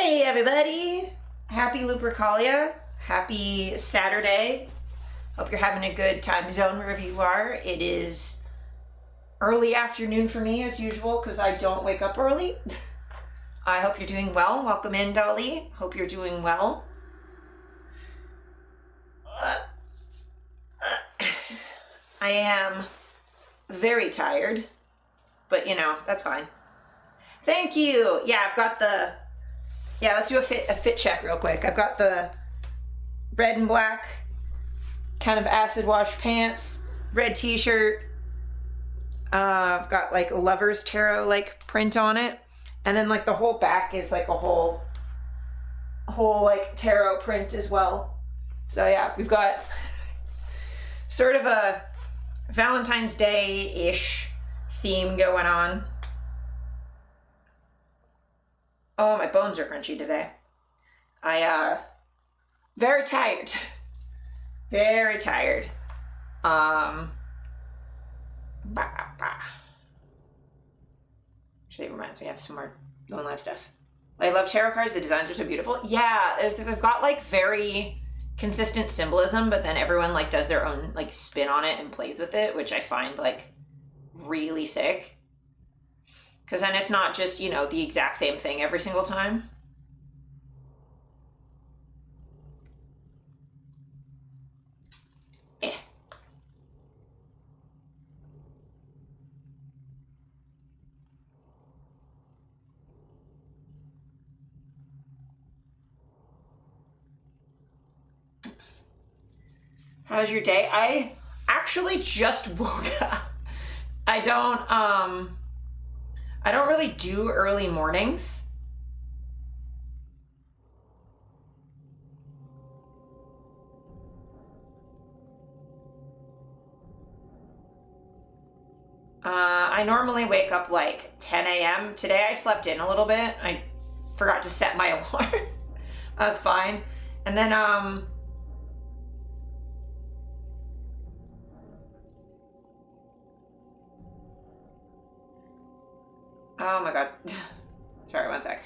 Hey everybody! Happy Lupercalia. Happy Saturday. Hope you're having a good time zone wherever you are. It is early afternoon for me as usual because I don't wake up early. I hope you're doing well. Welcome in, Dolly. Hope you're doing well. I am very tired, but you know, that's fine. Thank you. Yeah, I've got the... Yeah, let's do a fit check real quick. I've got the red and black kind of acid wash pants, red t-shirt. I've got like a lover's tarot like print on it. And then like the whole back is like a whole like tarot print as well. So yeah, we've got sort of a Valentine's Day-ish theme going on. Oh, my bones are crunchy today. Very tired. Very tired. Actually, it reminds me, I have some more Going Live stuff. I love tarot cards. The designs are so beautiful. Yeah, they've got like very consistent symbolism, but then everyone like does their own like spin on it and plays with it, which I find like really sick. Because then it's not just, you know, the exact same thing every single time. Eh. How's your day? I actually just woke up. I don't really do early mornings. I normally wake up like 10 a.m. Today I slept in a little bit. I forgot to set my alarm. That's fine. And then, oh my God. Sorry, one sec.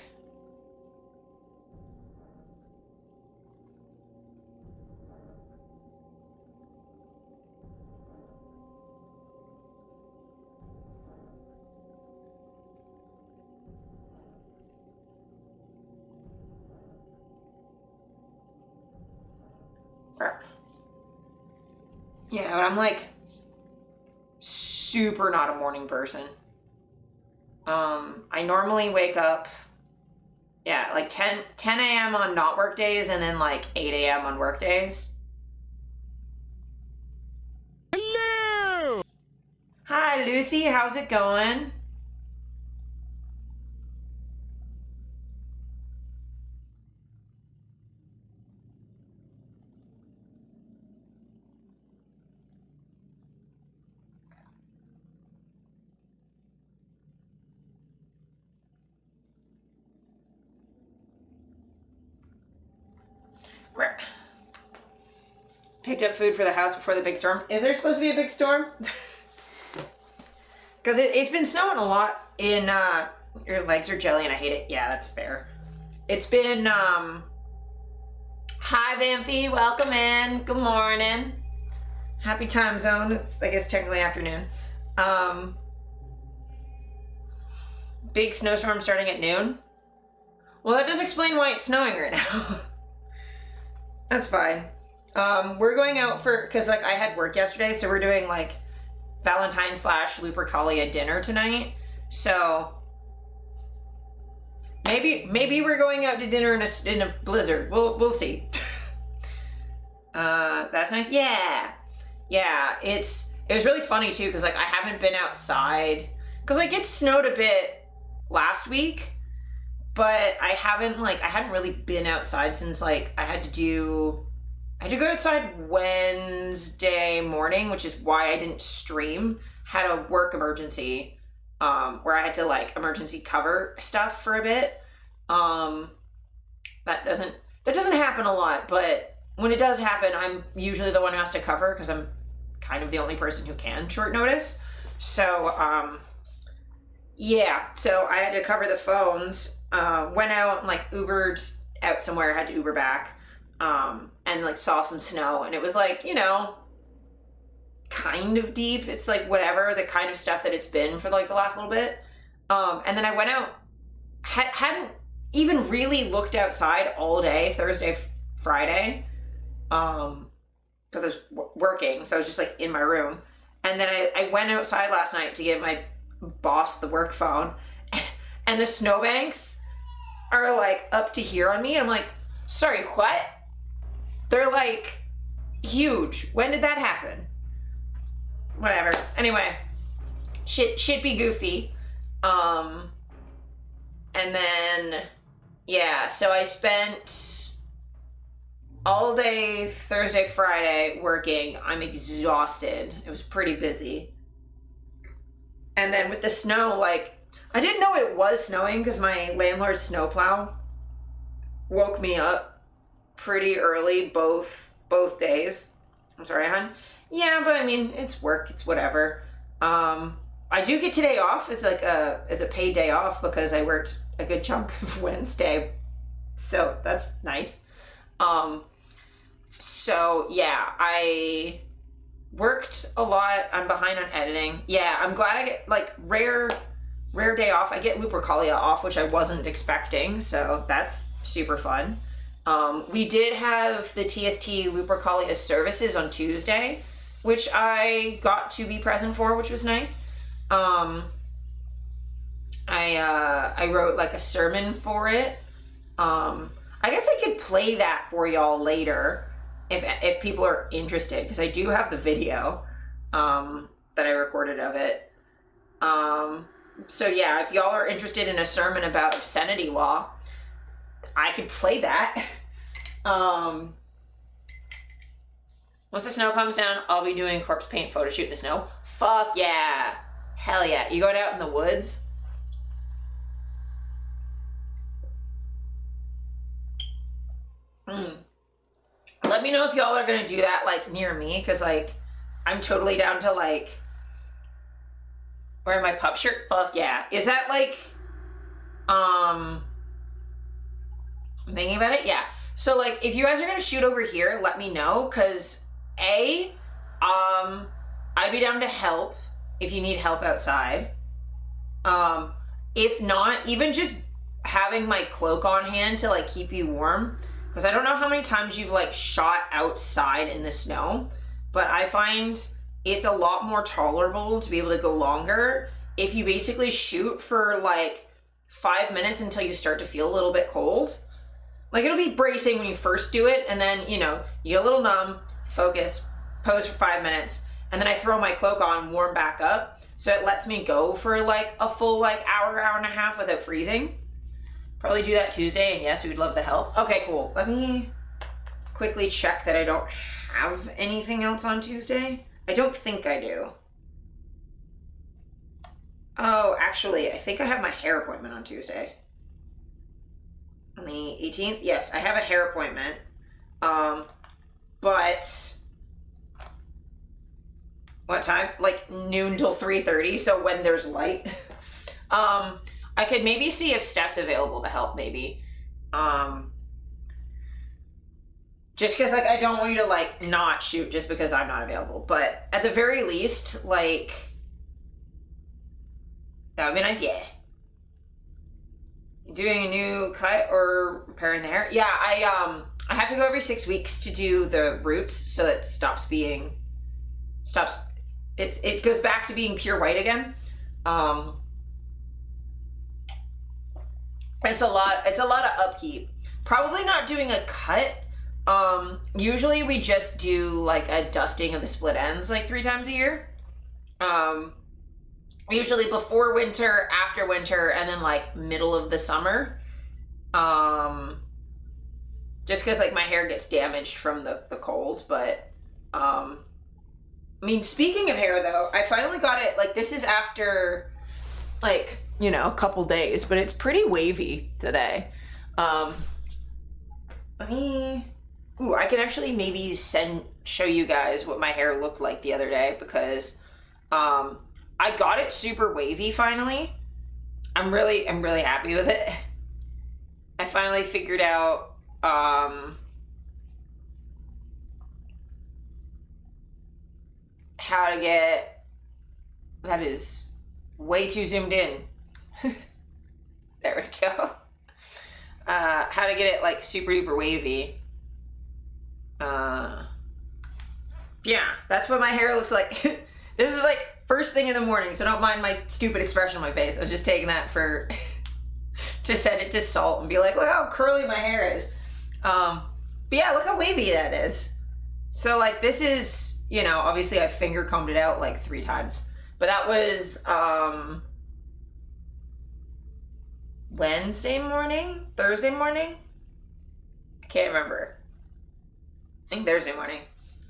Yeah, but I'm like super not a morning person. I normally wake up, yeah, like 10 a.m. on not work days and then like 8 a.m. on work days. Hello! Hi, Lucy. How's it going? Picked up food for the house before the big storm. Is there supposed to be a big storm? Because it's been snowing a lot in, your legs are jelly and I hate it. Yeah, that's fair. It's been, hi Vampy, welcome in. Good morning. Happy time zone. It's, I guess, technically afternoon. Big snowstorm starting at noon. Well, that does explain why it's snowing right now. That's fine. We're going out for, cause like I had work yesterday, so we're doing like Valentine / Lupercalia dinner tonight. So maybe we're going out to dinner in a blizzard. We'll see. That's nice. Yeah. It was really funny too, cause like I haven't been outside, cause like it snowed a bit last week, but I hadn't really been outside since like I had to go outside Wednesday morning, which is why I didn't stream. Had a work emergency, where I had to like emergency cover stuff for a bit. That doesn't happen a lot, but when it does happen, I'm usually the one who has to cover because I'm kind of the only person who can short notice. So, yeah, so I had to cover the phones went out and like Ubered out somewhere, had to Uber back, and like saw some snow, and it was like, you know, kind of deep. It's like whatever, the kind of stuff that it's been for like the last little bit. And then I went out, hadn't even really looked outside all day, Thursday, Friday, because I was working, so I was just like in my room. And then I went outside last night to give my boss the work phone, and the snowbanks are like up to here on me. And I'm like, sorry, what? They're like huge. When did that happen? Whatever. Anyway, shit be goofy. And then, yeah, so I spent all day Thursday, Friday working. I'm exhausted. It was pretty busy. And then with the snow, like, I didn't know it was snowing because my landlord's snowplow woke me up pretty early both days. I'm sorry, hon. Yeah, but I mean, it's work, it's whatever. I do get today off as like as a paid day off because I worked a good chunk of Wednesday. So that's nice. So yeah, I worked a lot. I'm behind on editing. Yeah, I'm glad I get like rare day off. I get Lupercalia off, which I wasn't expecting, so that's super fun. We did have the TST Lupercalia services on Tuesday, which I got to be present for, which was nice. I wrote like a sermon for it. I guess I could play that for y'all later if people are interested, because I do have the video that I recorded of it. So yeah, if y'all are interested in a sermon about obscenity law, I could play that. Once the snow comes down, I'll be doing corpse paint photo shoot in the snow. Fuck yeah. Hell yeah. You going out in the woods? Let me know if y'all are gonna do that like near me, because like I'm totally down to like wear my pup shirt. Fuck yeah. Is that like I'm thinking about it? Yeah. So like if you guys are gonna shoot over here, let me know, because I'd be down to help if you need help outside. If not, even just having my cloak on hand to like keep you warm, because I don't know how many times you've like shot outside in the snow, but I find it's a lot more tolerable to be able to go longer if you basically shoot for like 5 minutes until you start to feel a little bit cold. Like it'll be bracing when you first do it, and then, you know, you get a little numb, focus, pose for 5 minutes, and then I throw my cloak on, warm back up, so it lets me go for like a full like hour and a half without freezing. Probably do that Tuesday, and yes, we'd love the help. Okay, cool. Let me quickly check that I don't have anything else on Tuesday. I don't think I do. Oh, actually, I think I have my hair appointment on Tuesday. On the 18th? Yes, I have a hair appointment. But what time? Like noon till 3:30, so when there's light. I could maybe see if Steph's available to help, maybe. Just because, like, I don't want you to, like, not shoot just because I'm not available. But at the very least, like, that would be nice. Yeah. Doing a new cut or repairing the hair? Yeah, I have to go every 6 weeks to do the roots, so it it goes back to being pure white again. It's a lot of upkeep. Probably not doing a cut. Usually we just do like a dusting of the split ends like 3 times a year. Usually before winter, after winter, and then like middle of the summer. Just because like my hair gets damaged from the cold. But I mean, speaking of hair though, I finally got it. Like this is after like, you know, a couple days, but it's pretty wavy today. I can actually maybe show you guys what my hair looked like the other day, because I got it super wavy finally. I'm really happy with it. I finally figured out how to get, that is way too zoomed in. There we go. How to get it like super duper wavy. Yeah, that's what my hair looks like. This is like first thing in the morning, so don't mind my stupid expression on my face. I was just taking that for to send it to Salt and be like, look how curly my hair is. But yeah, look how wavy that is. So like this is, you know, obviously I finger combed it out like 3 times. But that was Wednesday morning? Thursday morning? I can't remember. I think Thursday morning.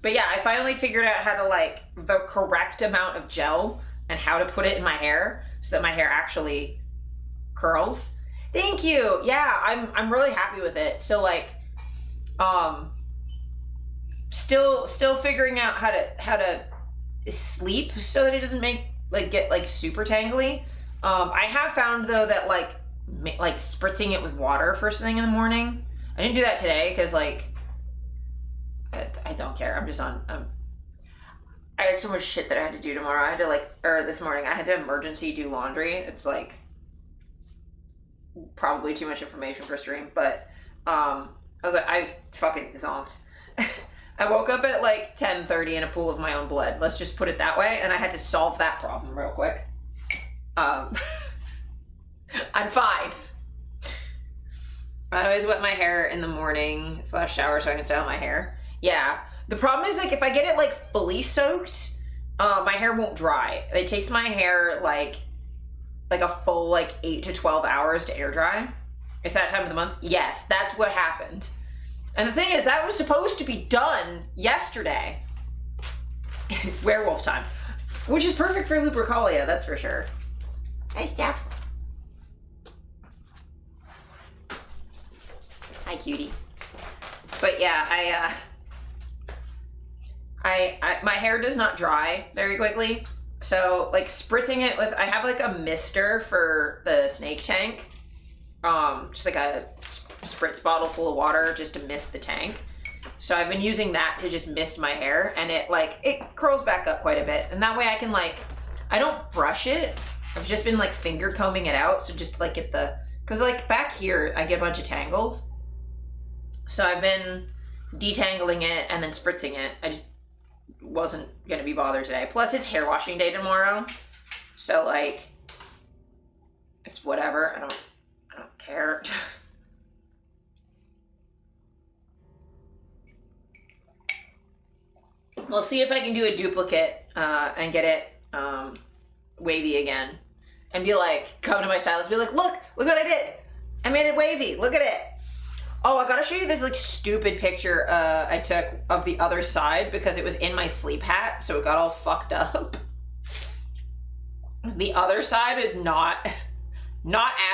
But yeah, I finally figured out how to like the correct amount of gel and how to put it in my hair so that my hair actually curls. Thank you. Yeah, I'm really happy with it. So like still figuring out how to sleep so that it doesn't get like super tangly. I have found though that like spritzing it with water first thing in the morning. I didn't do that today because like I don't care. I'm just on. I had so much shit that I had to do tomorrow. I had to this morning I had to emergency do laundry. It's like probably too much information for stream, but I was fucking zonked. I woke up at like 10:30 in a pool of my own blood. Let's just put it that way, and I had to solve that problem real quick. I'm fine. I always wet my hair in the morning / shower so I can style my hair. Yeah. The problem is like if I get it like fully soaked, my hair won't dry. It takes my hair like a full like 8 to 12 hours to air dry. It's that time of the month. Yes, that's what happened. And the thing is that was supposed to be done yesterday. Werewolf time. Which is perfect for Lupercalia, that's for sure. Hi, Steph. Hi, cutie. But yeah, my hair does not dry very quickly. So like spritzing it with, I have like a mister for the snake tank. Just like a spritz bottle full of water just to mist the tank. So I've been using that to just mist my hair, and it curls back up quite a bit. And that way I can I don't brush it. I've just been finger combing it out. So just get cause back here I get a bunch of tangles. So I've been detangling it and then spritzing it. I just wasn't gonna be bothered today. Plus it's hair washing day tomorrow. So it's whatever. I don't care. We'll see if I can do a duplicate and get it wavy again. And be come to my stylist, be look what I did. I made it wavy, look at it. Oh, I gotta show you this stupid picture I took of the other side because it was in my sleep hat, so it got all fucked up. The other side is not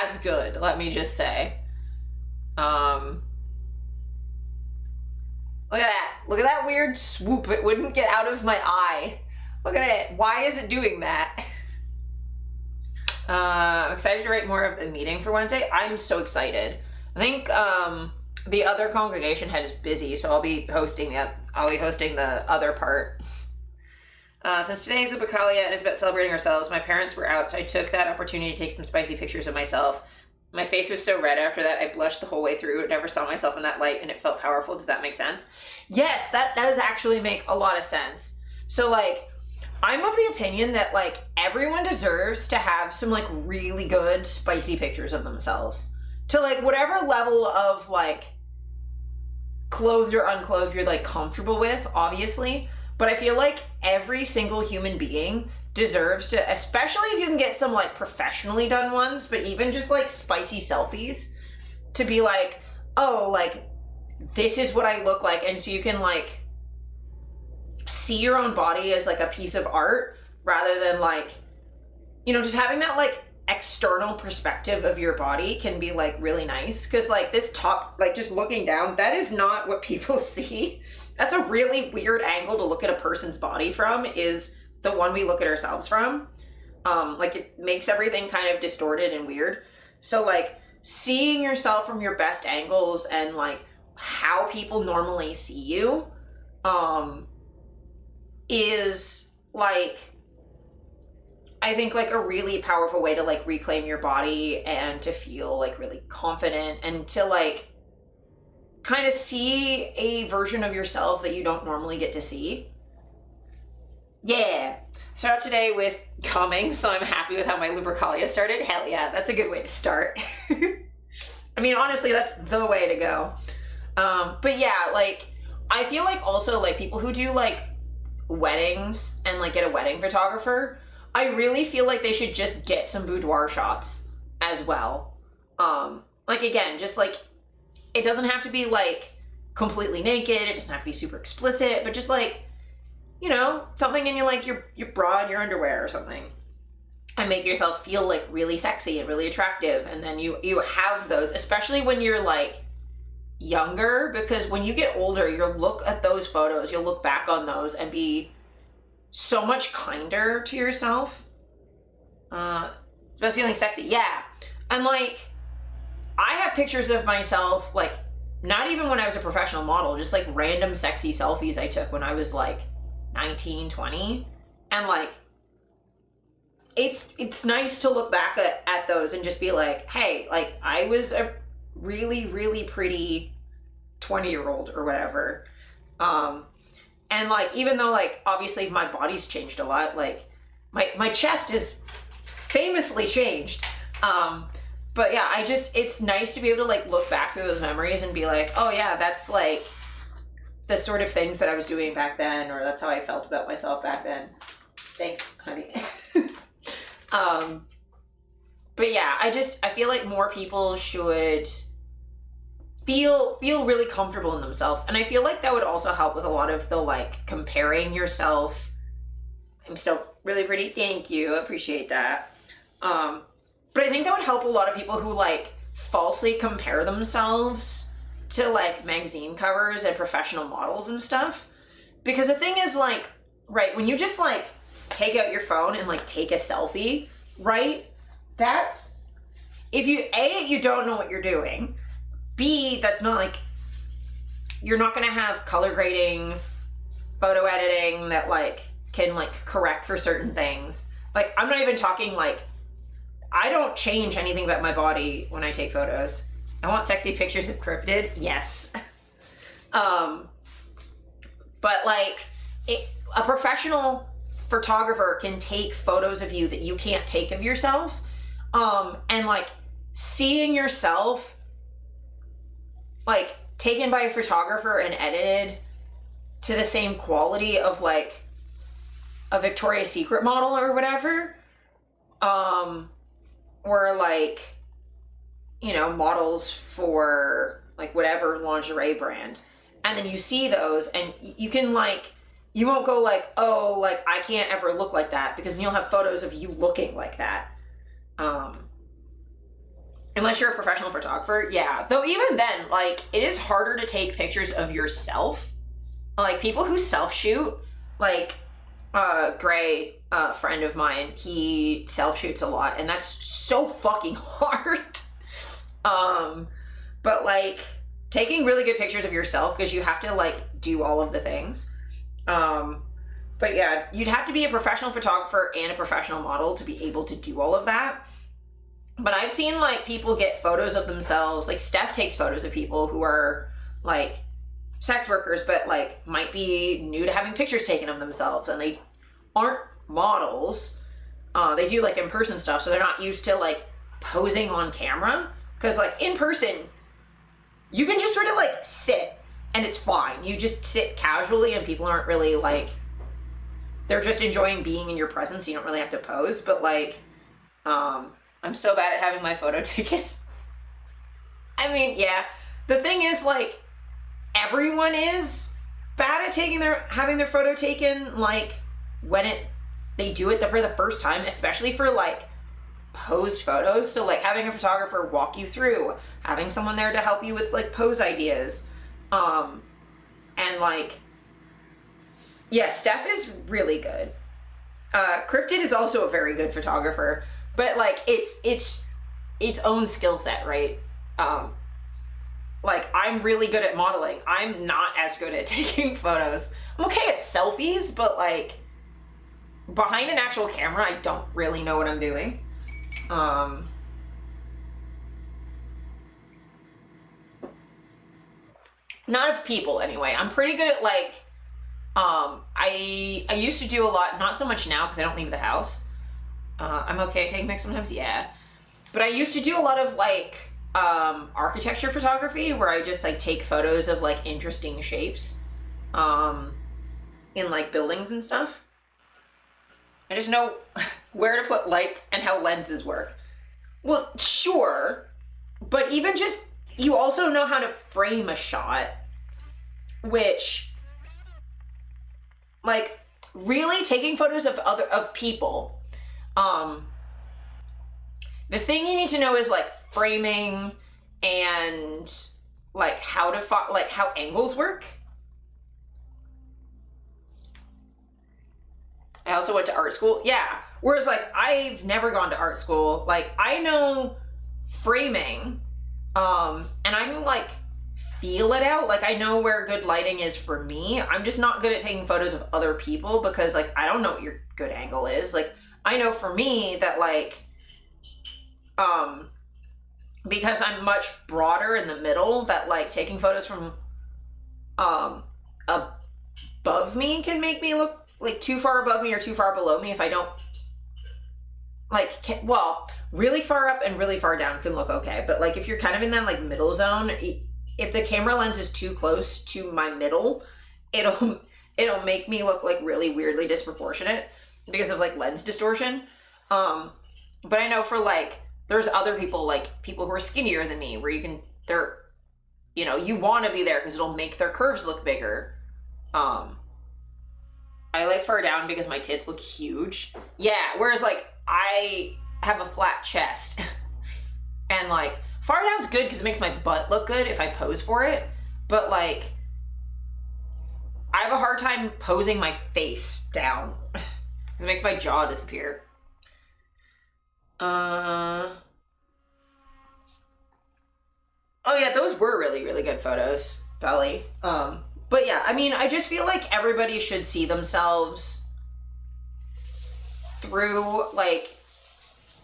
as good, let me just say. Look at that. Look at that weird swoop. It wouldn't get out of my eye. Look at it. Why is it doing that? I'm excited to write more of the meeting for Wednesday. I'm so excited. I think the other congregation head is busy, so I'll be hosting the other part. Since today is Lupercalia and it's about celebrating ourselves, my parents were out, so I took that opportunity to take some spicy pictures of myself. My face was so red after that, I blushed the whole way through. Never saw myself in that light, and it felt powerful. Does that make sense? Yes, that does actually make a lot of sense. So, I'm of the opinion that, everyone deserves to have some, really good, spicy pictures of themselves. To, whatever level of, clothed or unclothed you're, comfortable with, obviously. But I feel like every single human being deserves to, especially if you can get some professionally done ones, but even just spicy selfies, to be this is what I look like, and so you can see your own body as a piece of art rather than just having that external perspective of your body can be really nice, because this top, just looking down, that is not what people see. That's a really weird angle to look at a person's body from, is the one we look at ourselves from. It makes everything kind of distorted and weird. So seeing yourself from your best angles and like how people normally see you is like, I think like a really powerful way to like reclaim your body and to feel like really confident and to like kind of see a version of yourself that you don't normally get to see. Yeah. I started out today with coming, so I'm happy with how my Lupercalia started. Hell yeah, that's a good way to start. I mean, honestly, that's the way to go. But yeah, like, I feel like also like people who do like weddings and like get a wedding photographer, I really feel like they should just get some boudoir shots as well. Like again, just like, it doesn't have to be like completely naked. It doesn't have to be super explicit, but just like, you know, something in your bra and your underwear or something, and make yourself feel like really sexy and really attractive. And then you have those, especially when you're like younger, because when you get older, you'll look at those photos, you'll look back on those and be so much kinder to yourself. It's about feeling sexy. Yeah. And like, I have pictures of myself, like, not even when I was a professional model, just like random sexy selfies I took when I was like 19, 20. And like, it's nice to look back at those and just be like, hey, like I was a really, really pretty 20-year-old or whatever. And like, even though like, obviously my body's changed a lot, like my chest is famously changed. But yeah, it's nice to be able to like look back through those memories and be like, oh yeah, that's like the sort of things that I was doing back then, or that's how I felt about myself back then. Thanks, honey. But yeah, I feel like more people should feel really comfortable in themselves. And I feel like that would also help with a lot of the like comparing yourself. I'm still really pretty. Thank you. I appreciate that. But I think that would help a lot of people who like falsely compare themselves to like magazine covers and professional models and stuff. Because the thing is like, right, when you just like take out your phone and like take a selfie, right? That's, if you, A, you don't know what you're doing. B, that's not like, you're not gonna have color grading, photo editing that like can like correct for certain things. Like, I'm not even talking like, I don't change anything about my body when I take photos. I want sexy pictures of cryptid, yes. But like, a professional photographer can take photos of you that you can't take of yourself. And like, seeing yourself like taken by a photographer and edited to the same quality of like a Victoria's Secret model or whatever, or like, you know, models for like whatever lingerie brand, and then you see those and you can like, you won't go like, oh, like I can't ever look like that, because then you'll have photos of you looking like that. Unless you're a professional photographer, yeah. Though even then, like, it is harder to take pictures of yourself. Like, people who self-shoot, like, Gray, a friend of mine, he self-shoots a lot, and that's so fucking hard. But, like, taking really good pictures of yourself, because you have to, like, do all of the things. But yeah, you'd have to be a professional photographer and a professional model to be able to do all of that. But I've seen like people get photos of themselves, like Steph takes photos of people who are like sex workers, but like might be new to having pictures taken of themselves, and they aren't models. They do like in-person stuff, so they're not used to like posing on camera, because like in person, you can just sort of like sit and it's fine. You just sit casually and people aren't really like, they're just enjoying being in your presence. You don't really have to pose, but like, I'm so bad at having my photo taken. I mean, yeah. The thing is, like, everyone is bad at having their photo taken, like, when they do it for the first time, especially for, like, posed photos. So, like, having a photographer walk you through, having someone there to help you with, like, pose ideas. And, like, yeah, Steph is really good. Cryptid is also a very good photographer. But like, it's its own skill set, right? Like, I'm really good at modeling. I'm not as good at taking photos. I'm okay at selfies, but like, behind an actual camera, I don't really know what I'm doing. Not of people, anyway. I'm pretty good at, like, I used to do a lot, not so much now because I don't leave the house. I'm okay at taking pics sometimes, yeah. But I used to do a lot of, like, architecture photography where I just, like, take photos of, like, interesting shapes in, like, buildings and stuff. I just know where to put lights and how lenses work. Well, sure, but even just, you also know how to frame a shot, which, like, really taking photos of people, the thing you need to know is, like, framing and, like, how angles work. I also went to art school. Yeah. Whereas, like, I've never gone to art school. Like, I know framing, and I can, like, feel it out. Like, I know where good lighting is for me. I'm just not good at taking photos of other people because, like, I don't know what your good angle is. Like, I know for me that, like, because I'm much broader in the middle, that, like, taking photos from above me can make me look like too far above me or too far below me if I don't, like, well, really far up and really far down can look okay, but, like, if you're kind of in that, like, middle zone, if the camera lens is too close to my middle, it'll make me look, like, really weirdly disproportionate because of, like, lens distortion. But I know for, like, there's other people, like, people who are skinnier than me, where you know, you want to be there because it'll make their curves look bigger. I like far down because my tits look huge. Yeah, whereas, like, I have a flat chest. And, like, far down's good because it makes my butt look good if I pose for it. But, like, I have a hard time posing my face down. Because it makes my jaw disappear. Oh, yeah, those were really, really good photos, Belly. But yeah, I mean, I just feel like everybody should see themselves through, like,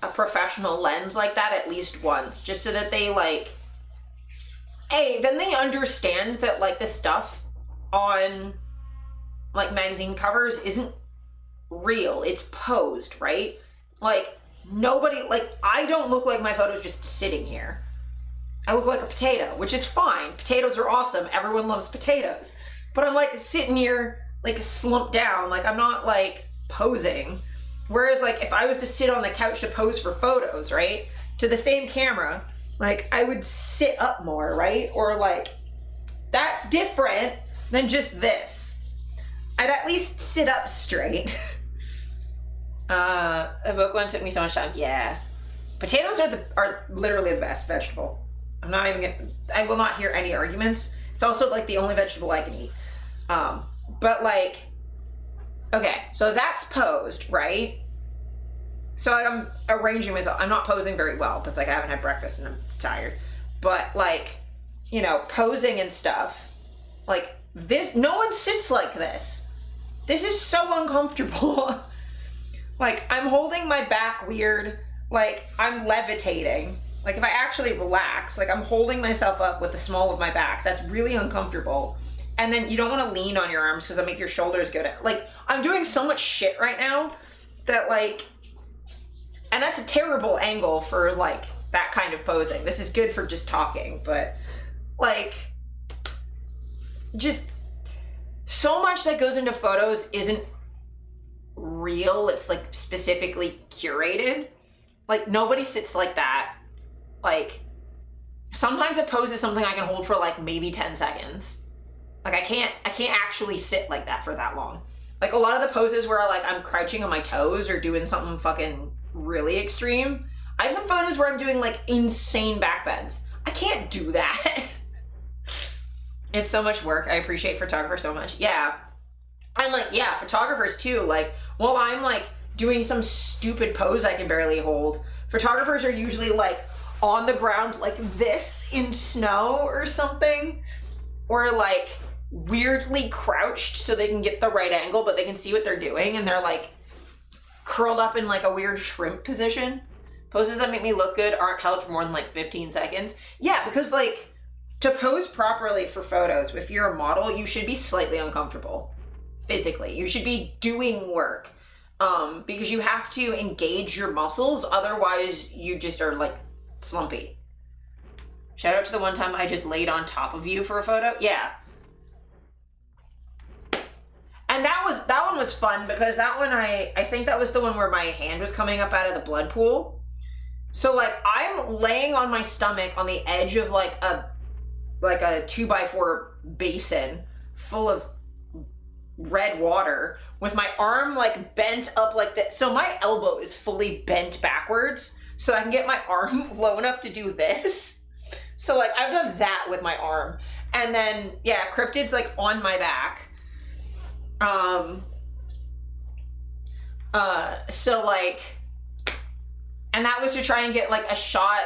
a professional lens like that at least once, just so that they, like, then they understand that, like, the stuff on, like, magazine covers isn't real. It's posed, right? Like, nobody, like, I don't look like my photo's just sitting here. I look like a potato, which is fine. Potatoes are awesome. Everyone loves potatoes. But I'm, like, sitting here, like, slumped down. Like, I'm not, like, posing. Whereas, like, if I was to sit on the couch to pose for photos, right, to the same camera, like, I would sit up more, right? Or, like, that's different than just this. I'd at least sit up straight. The book one took me so much time. Yeah. Potatoes are literally the best vegetable. I will not hear any arguments. It's also, like, the only vegetable I can eat. But, like, okay, so that's posed, right? So, like, I'm arranging myself. I'm not posing very well because, like, I haven't had breakfast and I'm tired. But, like, you know, posing and stuff, like, this, no one sits like this. This is so uncomfortable. Like, I'm holding my back weird. Like, I'm levitating. Like, if I actually relax, like, I'm holding myself up with the small of my back. That's really uncomfortable. And then you don't want to lean on your arms because that'll make your shoulders go down. Like, I'm doing so much shit right now that, like, and that's a terrible angle for, like, that kind of posing. This is good for just talking, but, like, just so much that goes into photos isn't real. It's, like, specifically curated. Like, nobody sits like that. Like, sometimes a pose is something I can hold for, like, maybe 10 seconds. Like, I can't actually sit like that for that long. Like, a lot of the poses where, like, I'm crouching on my toes or doing something fucking really extreme. I have some photos where I'm doing, like, insane back bends. I can't do that. It's so much work. I appreciate photographers so much. Yeah. And, like, yeah, photographers too. Like, while I'm, like, doing some stupid pose I can barely hold, photographers are usually like, on the ground like this in snow or something, or like weirdly crouched so they can get the right angle but they can see what they're doing, and they're like curled up in like a weird shrimp position. Poses that make me look good aren't held for more than like 15 seconds. Yeah, because like to pose properly for photos, if you're a model, you should be slightly uncomfortable physically. You should be doing work because you have to engage your muscles, otherwise you just are like slumpy. Shout out to the one time I just laid on top of you for a photo. Yeah. And that one was fun because that one I think that was the one where my hand was coming up out of the blood pool. So like I'm laying on my stomach on the edge of like a 2x4 basin full of red water with my arm like bent up like that. So my elbow is fully bent backwards so I can get my arm low enough to do this. So like I've done that with my arm. And then yeah, Cryptid's like on my back. So like, and that was to try and get like a shot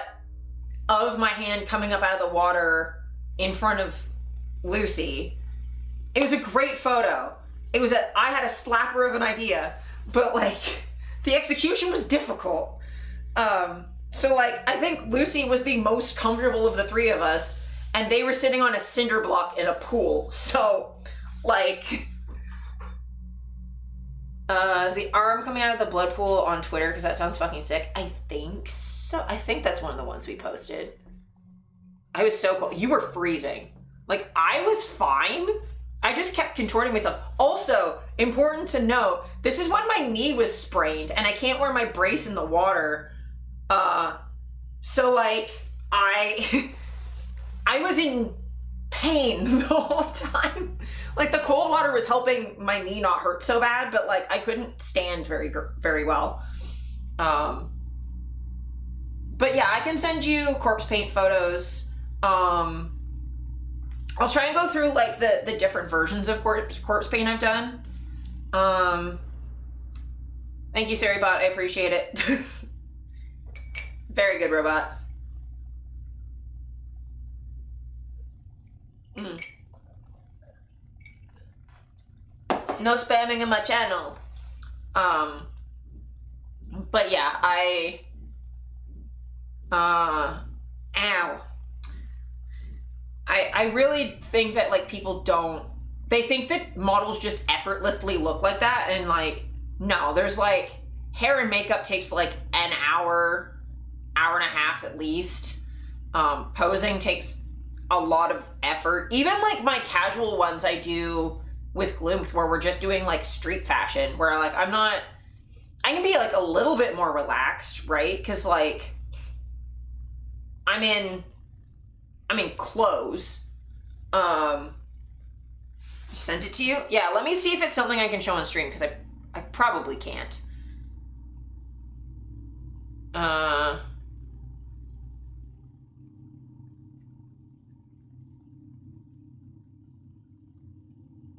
of my hand coming up out of the water in front of Lucy. It was a great photo. I had a slapper of an idea, but like the execution was difficult. So like I think Lucy was the most comfortable of the three of us, and they were sitting on a cinder block in a pool. So like, is the arm coming out of the blood pool on Twitter? Because that sounds fucking sick. I think so. I think that's one of the ones we posted. I was so cold. You were freezing. Like, I was fine. I just kept contorting myself. Also, important to note, this is when my knee was sprained and I can't wear my brace in the water. So like, I was in pain the whole time. Like the cold water was helping my knee not hurt so bad, but like I couldn't stand very well. But yeah, I can send you corpse paint photos. I'll try and go through like the different versions of corpse paint I've done. Thank you, Saribot. I appreciate it. Very good, robot. No spamming in my channel. But yeah, ow. I really think that like people they think that models just effortlessly look like that, and like, no, there's like, hair and makeup takes like an hour and a half at least. Posing takes a lot of effort. Even like my casual ones I do with Gloomth, where we're just doing like street fashion, where like I can be like a little bit more relaxed, right? Because like I'm in clothes. Sent it to you? Yeah, let me see if it's something I can show on stream, because I probably can't.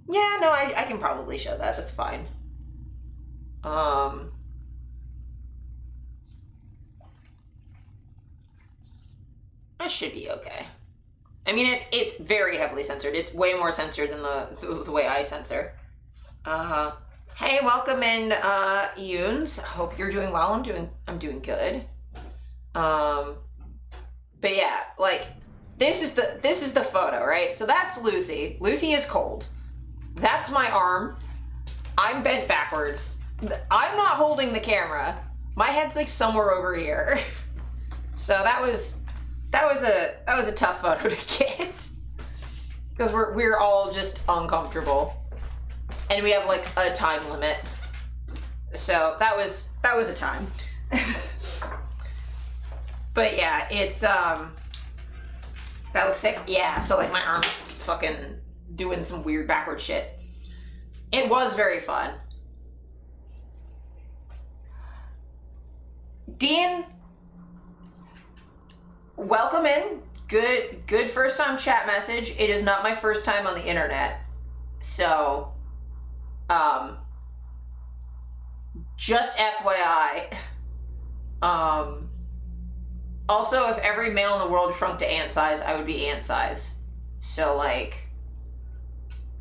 Yeah, no, I can probably show that. That's fine. That should be okay. I mean, it's very heavily censored. It's way more censored than the way I censor. Hey, welcome in, Yoons. Hope you're doing well. I'm doing good. But yeah, like this is the photo, right? So that's Lucy. Lucy is cold. That's my arm. I'm bent backwards. I'm not holding the camera. My head's like somewhere over here. So that was a tough photo to get, because we're all just uncomfortable, and we have like a time limit. So that was a time. But yeah, it's that looks sick. Yeah, so like my arm's fucking doing some weird backward shit. It was very fun. Dean, welcome in. Good first time chat message. It is not my first time on the internet. So, just FYI, Also, if every male in the world shrunk to ant size, I would be ant size. So, like,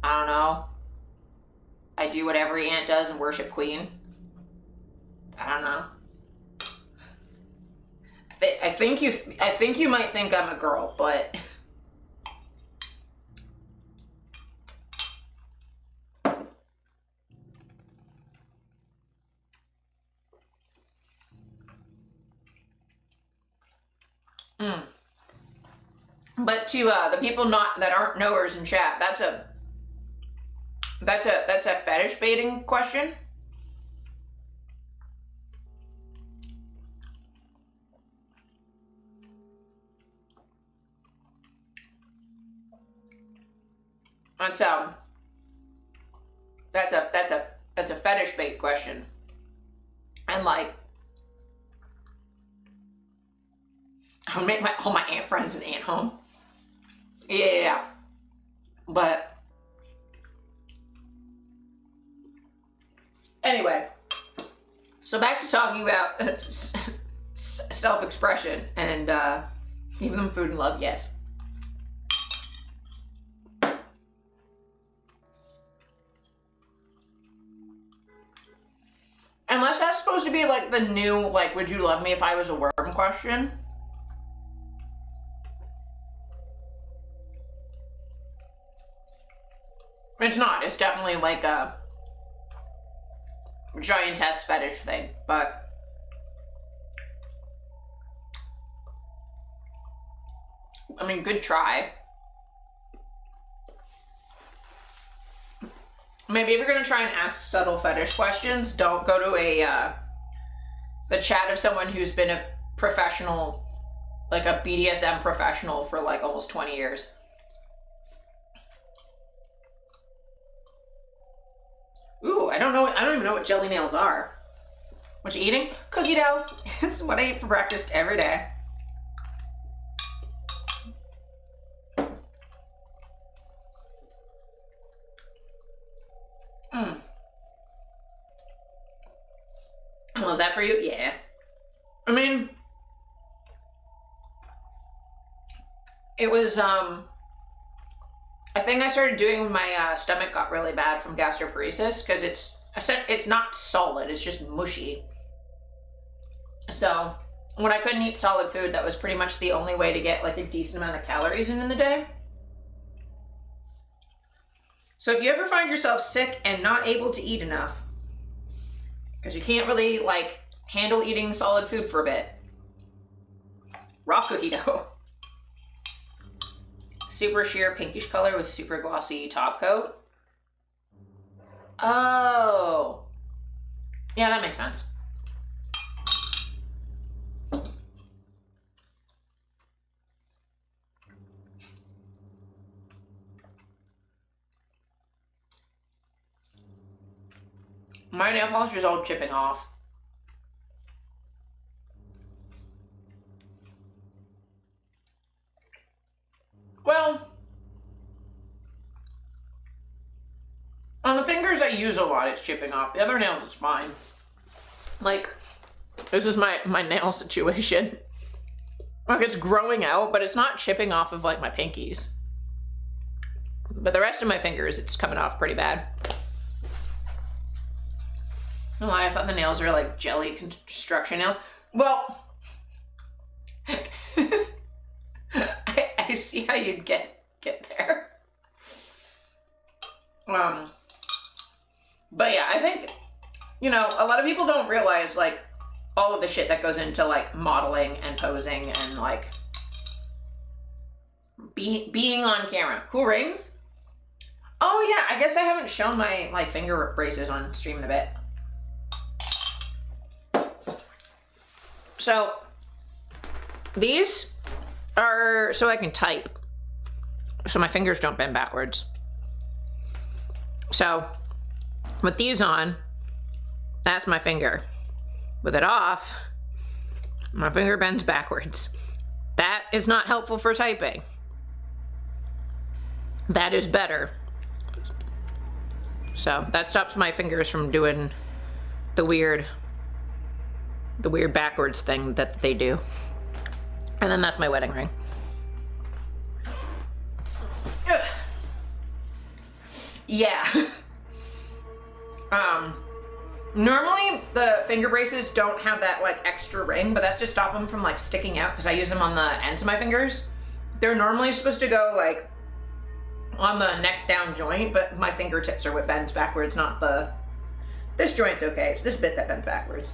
I don't know. I do what every ant does and worship Queen. I don't know. I think you might think I'm a girl, but But to the people that aren't knowers in chat, that's a fetish baiting question. That's a fetish bait question. And like, I would make all my ant friends an ant home. Yeah. But anyway, so back to talking about self-expression and giving them food and love, yes. Unless that's supposed to be like the new, like, would you love me if I was a worm question? It's not. It's definitely like a giantess fetish thing, but I mean, good try. Maybe if you're gonna try and ask subtle fetish questions, don't go to the chat of someone who's been a professional, like a BDSM professional for like almost 20 years. Ooh, I don't even know what jelly nails are. What you eating? Cookie dough. It's what I eat for breakfast every day. Was that for you? Yeah. I mean, it was, a thing I started doing when my stomach got really bad from gastroparesis, because it's not solid, it's just mushy. So when I couldn't eat solid food, that was pretty much the only way to get like a decent amount of calories in the day. So if you ever find yourself sick and not able to eat enough, because you can't really like handle eating solid food for a bit, raw cookie dough. Super sheer pinkish color with super glossy top coat. Oh. Yeah, that makes sense. My nail polish is all chipping off. Well, on the fingers I use a lot, it's chipping off. The other nails, it's fine. Like, this is my nail situation. Like, it's growing out, but it's not chipping off of, like, my pinkies. But the rest of my fingers, it's coming off pretty bad. I don't know why I thought the nails were, like, jelly construction nails. Well, I see how you'd get there. But yeah, I think, you know, a lot of people don't realize, like, all of the shit that goes into, like, modeling and posing and, like, being on camera. Cool rings? Oh, yeah, I guess I haven't shown my, like, finger braces on stream in a bit. So, these are so I can type, so my fingers don't bend backwards. So, with these on, that's my finger. With it off, my finger bends backwards. That is not helpful for typing. That is better. So, that stops my fingers from doing the weird backwards thing that they do. And then that's my wedding ring. Ugh. Yeah. Normally the finger braces don't have that like extra ring, but that's to stop them from like sticking out because I use them on the ends of my fingers. They're normally supposed to go like on the next down joint, but my fingertips are what bends backwards, not this joint's okay. It's this bit that bends backwards.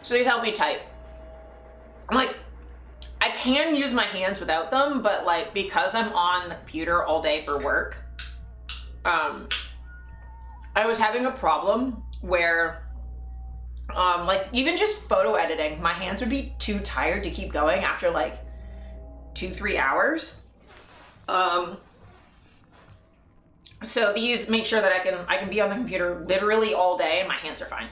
So these help me type. I'm like, I can use my hands without them, but like because I'm on the computer all day for work, I was having a problem where like even just photo editing, my hands would be too tired to keep going after like 2-3 hours. So these make sure that I can be on the computer literally all day and my hands are fine.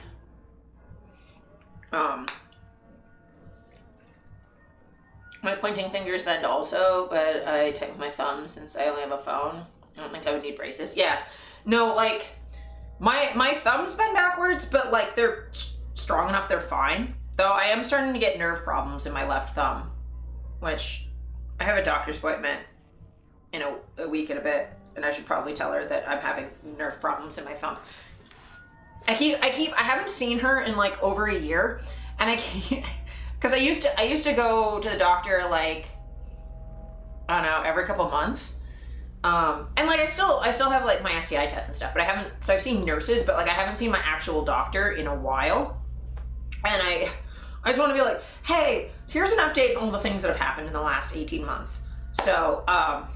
My pointing fingers bend also, but I type with my thumb since I only have a phone. I don't think I would need braces. Yeah, no, like my thumbs bend backwards, but like they're strong enough, they're fine. Though I am starting to get nerve problems in my left thumb, which I have a doctor's appointment in a week and a bit, and I should probably tell her that I'm having nerve problems in my thumb. I haven't seen her in like over a year, and because I used to go to the doctor like, I don't know, every couple months. And like I still have like my STI test and stuff, but I haven't, so I've seen nurses, but like I haven't seen my actual doctor in a while. And I just want to be like, hey, here's an update on all the things that have happened in the last 18 months. So, I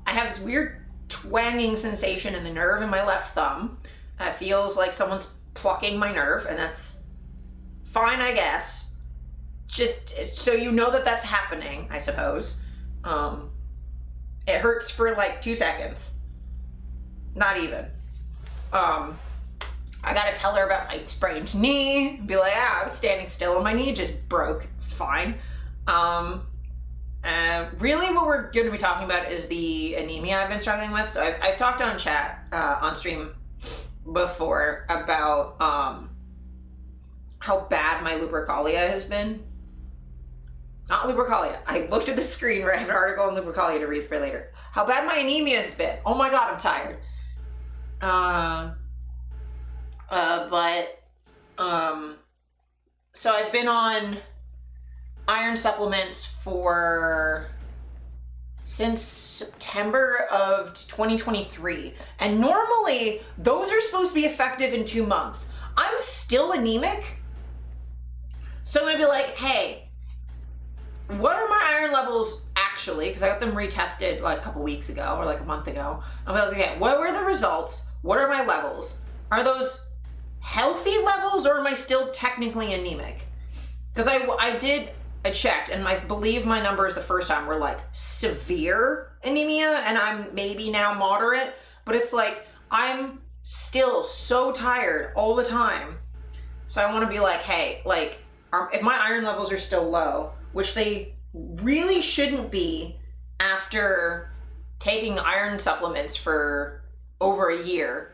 have this weird twanging sensation in the nerve in my left thumb. It feels like someone's plucking my nerve, and that's fine, I guess. Just so you know that that's happening, I suppose. It hurts for like 2 seconds. Not even. I gotta tell her about my sprained knee. Be like, I was standing still and my knee just broke. It's fine. Really what we're going to be talking about is the anemia I've been struggling with. So I've talked on chat, on stream before about, how bad my Lupercalia has been. Not Lupercalia. I looked at the screen where I have an article on Lupercalia to read for later. How bad my anemia has been. Oh my God, I'm tired. So I've been on iron supplements since September of 2023. And normally those are supposed to be effective in 2 months. I'm still anemic. So I'm gonna be like, hey, what are my iron levels actually? Because I got them retested like a couple weeks ago or like a month ago. I'm like, okay, what were the results? What are my levels? Are those healthy levels or am I still technically anemic? Because I checked and I believe my numbers the first time were like severe anemia and I'm maybe now moderate, but it's like I'm still so tired all the time. So I want to be like, hey, like if my iron levels are still low, which they really shouldn't be after taking iron supplements for over a year,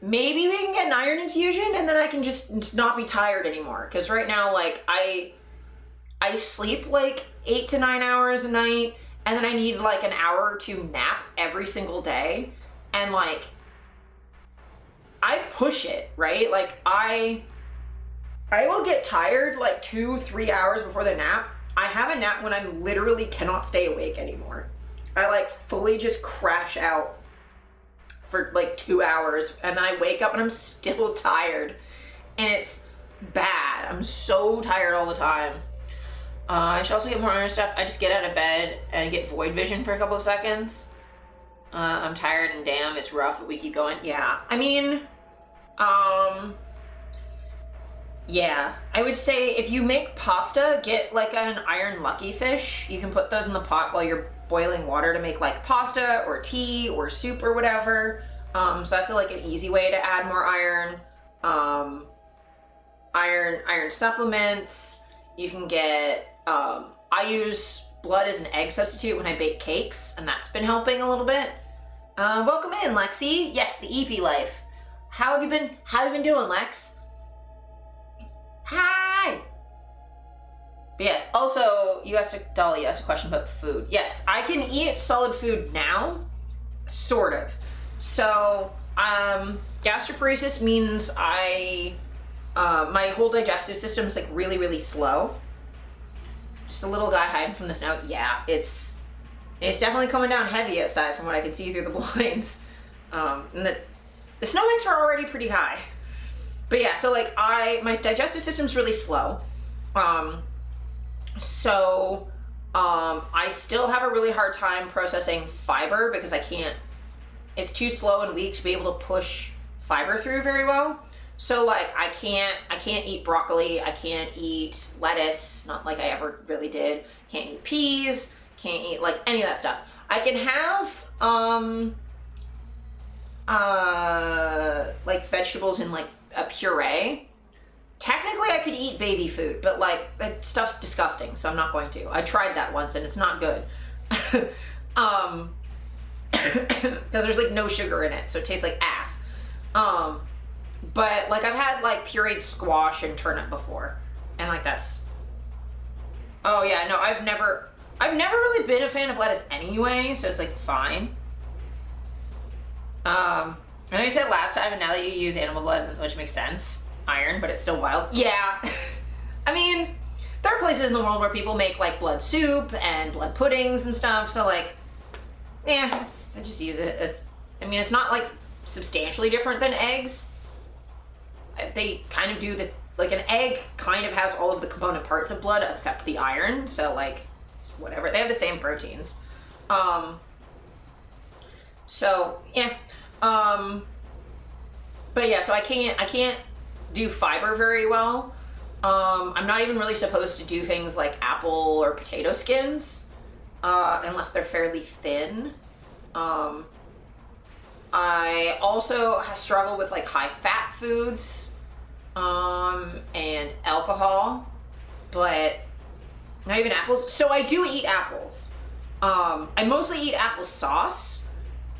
maybe we can get an iron infusion and then I can just not be tired anymore. Because right now, like I sleep like 8 to 9 hours a night, and then I need like an hour or two nap every single day, and like I push it, right? Like I will get tired like 2-3 hours before the nap. I have a nap when I literally cannot stay awake anymore. I like fully just crash out for like 2 hours and I wake up and I'm still tired and it's bad. I'm so tired all the time. I should also get more iron stuff. I just get out of bed and get void vision for a couple of seconds. I'm tired and damn, it's rough, but we keep going. Yeah, I mean, yeah, I would say if you make pasta, get like an iron lucky fish. You can put those in the pot while you're boiling water to make like pasta or tea or soup or whatever. So that's like an easy way to add more iron. Iron supplements. You can get, I use blood as an egg substitute when I bake cakes, and that's been helping a little bit. Welcome in, Lexi. Yes, the EP life. How have you been doing, Lex? Hi! But yes, also, Dolly, you asked a question about food. Yes, I can eat solid food now, sort of. So, gastroparesis means my whole digestive system is like really, really slow. Just a little guy hiding from the snow. Yeah, it's definitely coming down heavy outside from what I can see through the blinds. And the snowbanks were already pretty high. But yeah, so like my digestive system's really slow. So I still have a really hard time processing fiber because it's too slow and weak to be able to push fiber through very well. So like I can't eat broccoli, I can't eat lettuce, not like I ever really did. Can't eat peas, can't eat like any of that stuff. I can have like vegetables in like a puree. Technically I could eat baby food, but like that stuff's disgusting, so I'm not going to. I tried that once and it's not good. Because there's like no sugar in it, so it tastes like ass. But like I've had like pureed squash and turnip before, and like that's, oh yeah, no, I've never really been a fan of lettuce anyway, so it's like fine. I know you said last time, and now that you use animal blood, which makes sense, iron, but it's still wild. Yeah. I mean, there are places in the world where people make like blood soup and blood puddings and stuff, so like, yeah, I just use it as, I mean, it's not like substantially different than eggs. They kind of do this, like an egg kind of has all of the component parts of blood except the iron, so like, it's whatever. They have the same proteins. So yeah. But yeah, so I can't do fiber very well. I'm not even really supposed to do things like apple or potato skins, unless they're fairly thin. I also struggle with like high fat foods, and alcohol, but not even apples. So I do eat apples. I mostly eat applesauce,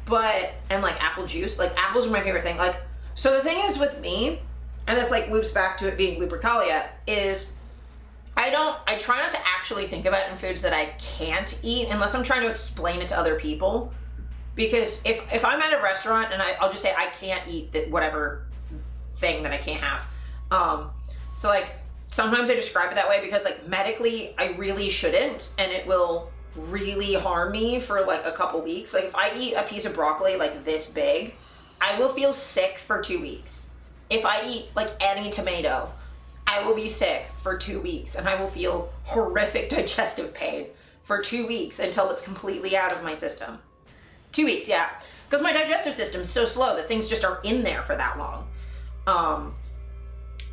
and like apple juice. Like apples are my favorite thing. Like, so the thing is with me, and this like loops back to it being Lupercalia, is I try not to actually think about it in foods that I can't eat unless I'm trying to explain it to other people. Because if I'm at a restaurant and I'll just say I can't eat whatever thing that I can't have. So like sometimes I describe it that way because like medically I really shouldn't, and it will really harm me for like a couple weeks. Like if I eat a piece of broccoli like this big, I will feel sick for 2 weeks. If I eat like any tomato, I will be sick for 2 weeks and I will feel horrific digestive pain for 2 weeks until it's completely out of my system. 2 weeks, yeah. Because my digestive system's so slow that things just are in there for that long.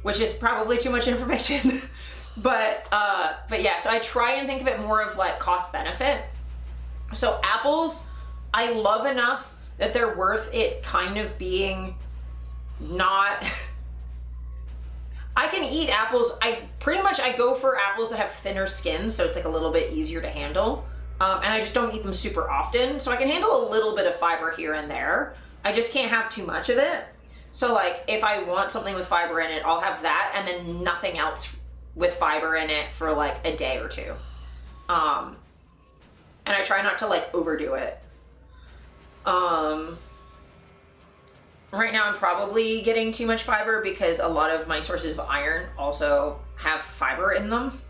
Which is probably too much information. But yeah, so I try and think of it more of like cost benefit. So apples, I love enough that they're worth it kind of being not... I can eat apples. I go for apples that have thinner skin, so it's like a little bit easier to handle. And I just don't eat them super often. So I can handle a little bit of fiber here and there. I just can't have too much of it. So like if I want something with fiber in it, I'll have that and then nothing else with fiber in it for like a day or two. And I try not to like overdo it. Right now I'm probably getting too much fiber because a lot of my sources of iron also have fiber in them.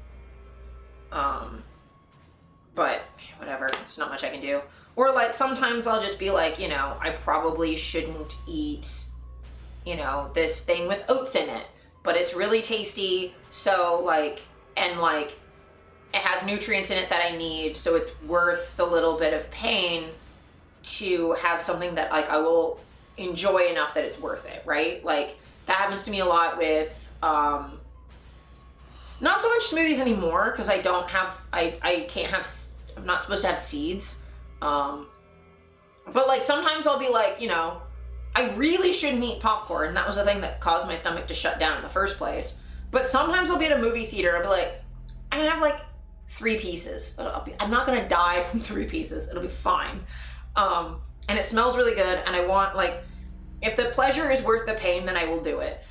But whatever, it's not much I can do. Or like sometimes I'll just be like, you know, I probably shouldn't eat, you know, this thing with oats in it, but it's really tasty. So like, and like it has nutrients in it that I need. So it's worth the little bit of pain to have something that like I will enjoy enough that it's worth it, right? Like that happens to me a lot with, not so much smoothies anymore because I don't have, I can't have, I'm not supposed to have seeds. But like sometimes I'll be like, you know, I really shouldn't eat popcorn. That was the thing that caused my stomach to shut down in the first place. But sometimes I'll be at a movie theater, I'll be like, I can have like 3 pieces. I'm not gonna die from 3 pieces. It'll be fine. And it smells really good, and I want like, if the pleasure is worth the pain, then I will do it.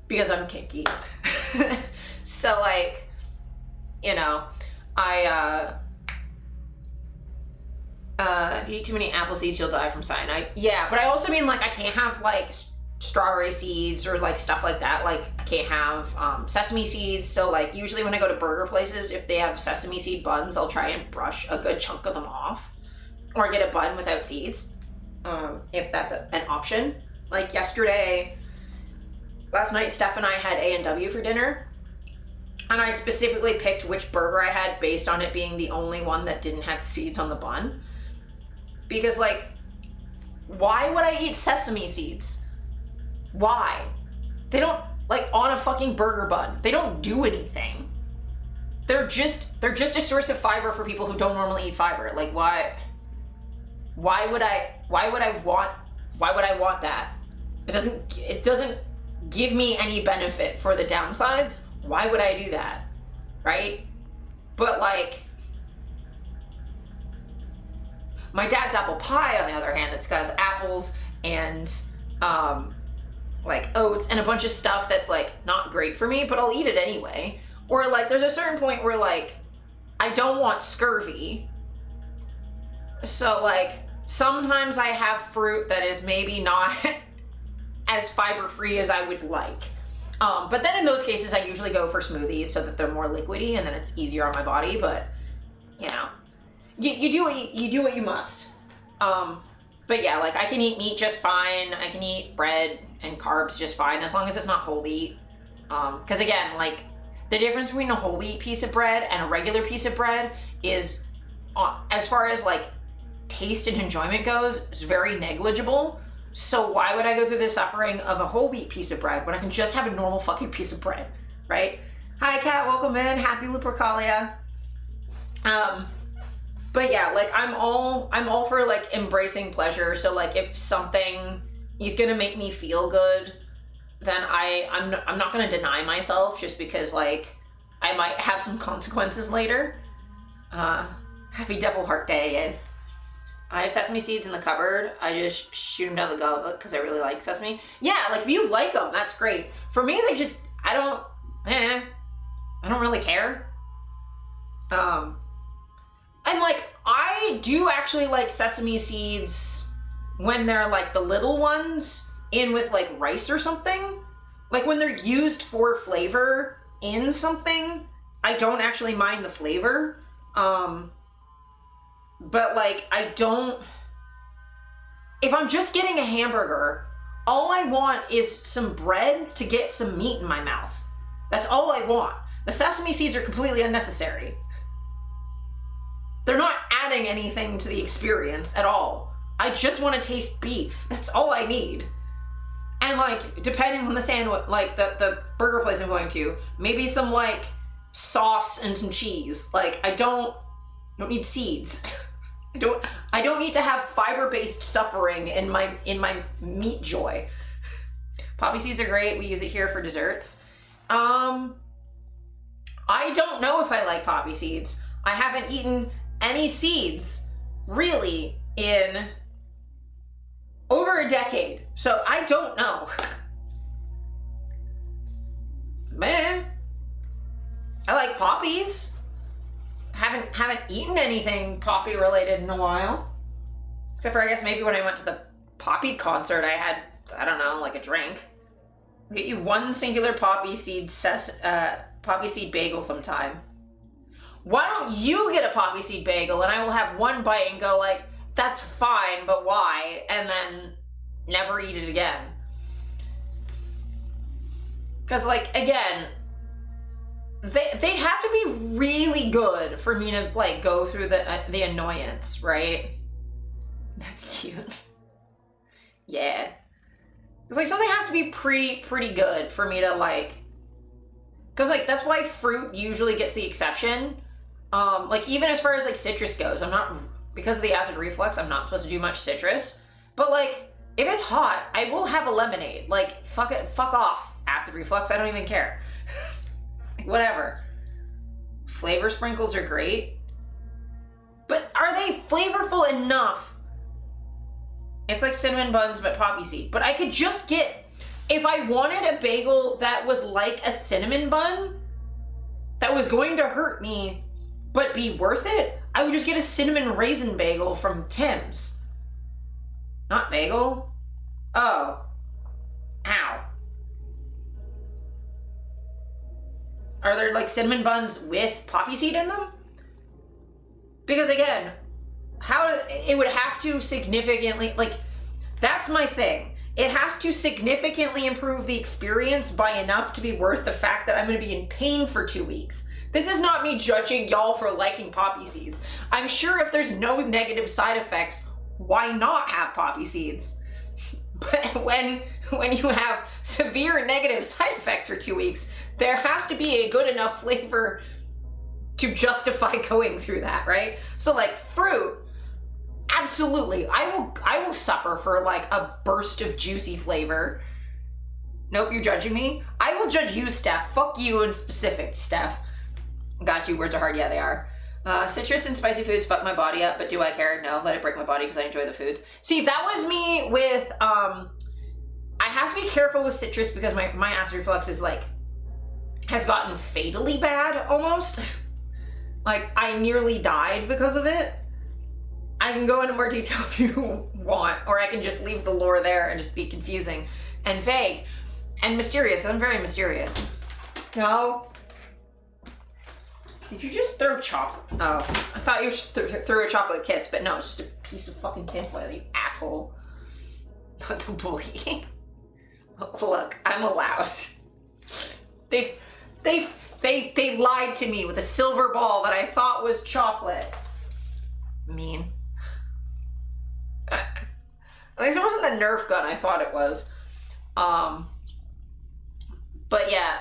because I'm kinky. So like, you know, if you eat too many apple seeds, you'll die from cyanide. Yeah, but I also mean like I can't have like strawberry seeds or like stuff like that. Like I can't have sesame seeds. So like usually when I go to burger places, if they have sesame seed buns, I'll try and brush a good chunk of them off, or get a bun without seeds, if that's an option. Like last night, Steph and I had A&W for dinner, and I specifically picked which burger I had based on it being the only one that didn't have seeds on the bun. Because like, why would I eat sesame seeds? Why? They don't, like, on a fucking burger bun, they don't do anything. They're just a source of fiber for people who don't normally eat fiber. Like, why would I want that? It doesn't give me any benefit for the downsides. Why would I do that? Right? But like, my dad's apple pie, on the other hand, it's got apples and like oats and a bunch of stuff that's like not great for me, but I'll eat it anyway. Or like, there's a certain point where like, I don't want scurvy. So like, sometimes I have fruit that is maybe not as fiber-free as I would like. But then in those cases, I usually go for smoothies so that they're more liquidy and then it's easier on my body. But you know, you do what you must. But yeah, like I can eat meat just fine. I can eat bread and carbs just fine as long as it's not whole wheat. Because again, like the difference between a whole wheat piece of bread and a regular piece of bread is, as far as like taste and enjoyment goes, is very negligible. So why would I go through the suffering of a whole wheat piece of bread when I can just have a normal fucking piece of bread, right? Hi Kat, welcome in. Happy Lupercalia. But yeah, like I'm all for like embracing pleasure. So like if something is gonna make me feel good, then I'm not gonna deny myself just because like I might have some consequences later. Happy Devil Heart Day, guys. I have sesame seeds in the cupboard. I just shoot them down the gullet because I really like sesame. Yeah, like if you like them, that's great. For me, they just, I don't really care. And like, I do actually like sesame seeds when they're like the little ones in with like rice or something. Like when they're used for flavor in something, I don't actually mind the flavor. But like, if I'm just getting a hamburger, all I want is some bread to get some meat in my mouth. That's all I want. The sesame seeds are completely unnecessary. They're not adding anything to the experience at all. I just want to taste beef. That's all I need. And like, depending on the sandwich, like the burger place I'm going to, maybe some like sauce and some cheese. Like I don't need seeds. I don't need to have fiber-based suffering in my meat joy. Poppy seeds are great. We use it here for desserts. I don't know if I like poppy seeds. I haven't eaten any seeds really in over a decade. So I don't know. Man, I like poppies. Haven't eaten anything poppy related in a while. Except for I guess maybe when I went to the poppy concert, I had, I don't know, like a drink. I'll get you one singular poppy seed bagel sometime. Why don't you get a poppy seed bagel and I will have one bite and go like, that's fine, but why? And then never eat it again. Because like, again, they'd have to be really good for me to like go through the annoyance, right? That's cute. Yeah. It's like something has to be pretty good for me to like, because like that's why fruit usually gets the exception. Like even as far as like citrus goes, I'm not, because of the acid reflux, I'm not supposed to do much citrus. But like if it's hot, I will have a lemonade. Like fuck off, acid reflux. I don't even care. Whatever. Flavor sprinkles are great, but are they flavorful enough? It's like cinnamon buns but poppy seed. But I could just get if I wanted a bagel that was like a cinnamon bun, that was going to hurt me, but be worth it, I would just get a cinnamon raisin bagel from Tim's. Not bagel. Oh. Ow. Are there like cinnamon buns with poppy seed in them? Because again, it would have to significantly, like, that's my thing. It has to significantly improve the experience by enough to be worth the fact that I'm going to be in pain for 2 weeks. This is not me judging y'all for liking poppy seeds. I'm sure if there's no negative side effects, why not have poppy seeds? But when you have severe negative side effects for 2 weeks, there has to be a good enough flavor to justify going through that, right? So like fruit, absolutely. I will suffer for like a burst of juicy flavor. Nope, you're judging me? I will judge you, Steph. Fuck you in specific, Steph. Got you, words are hard, yeah they are. Citrus and spicy foods fuck my body up, but do I care? No, let it break my body because I enjoy the foods. See, that was me with, I have to be careful with citrus because my acid reflux is like, has gotten fatally bad almost. Like, I nearly died because of it. I can go into more detail if you want, or I can just leave the lore there and just be confusing and vague and mysterious, because I'm very mysterious. No. Did you just throw chocolate? Oh, I thought you threw a chocolate kiss, but no, it's just a piece of fucking tinfoil, you asshole. Not the bully. Look, I'm allowed. They lied to me with a silver ball that I thought was chocolate. Mean. At least it wasn't the Nerf gun I thought it was. But yeah,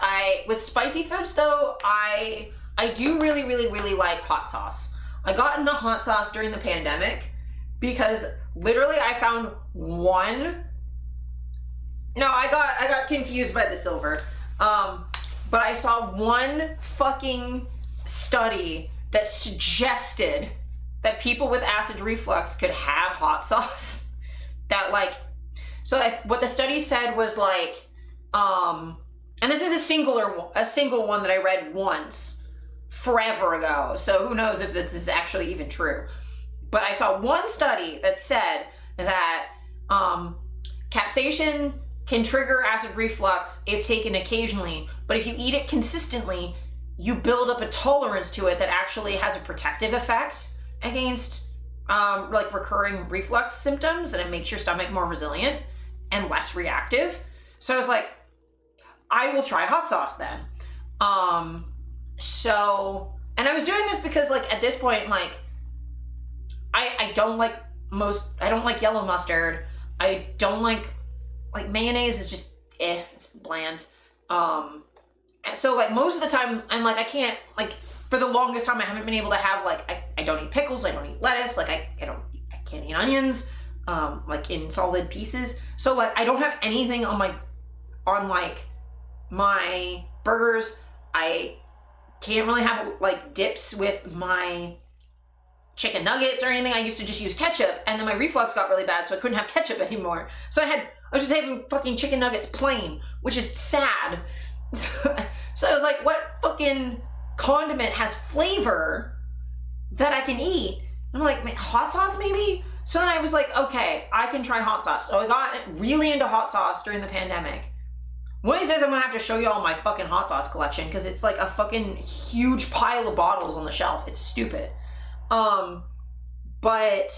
with spicy foods though, I do really, really, really like hot sauce. I got into hot sauce during the pandemic because literally I found one. No, I got confused by the silver. But I saw one fucking study that suggested that people with acid reflux could have hot sauce. That like, so what the study said was like, and this is a single one that I read once forever ago. So who knows if this is actually even true. But I saw one study that said that capsaicin can trigger acid reflux if taken occasionally, but if you eat it consistently, you build up a tolerance to it that actually has a protective effect against like recurring reflux symptoms, and it makes your stomach more resilient and less reactive. So I was like, I will try hot sauce then. So, and I was doing this because like at this point, like I don't like yellow mustard. I don't like mayonnaise is just it's bland. And so like most of the time I'm like, I can't, like for the longest time I haven't been able to have like, I don't eat pickles, I don't eat lettuce, like I can't eat onions, like in solid pieces. So like I don't have anything on like my burgers. I can't really have like dips with my chicken nuggets or anything. I used to just use ketchup, and then my reflux got really bad, so I couldn't have ketchup anymore. So I was just having fucking chicken nuggets plain, which is sad. So I was like, what fucking condiment has flavor that I can eat? And I'm like, hot sauce maybe? So then I was like, okay, I can try hot sauce. So I got really into hot sauce during the pandemic. One of these days I'm gonna have to show you all my fucking hot sauce collection because it's like a fucking huge pile of bottles on the shelf. It's stupid. But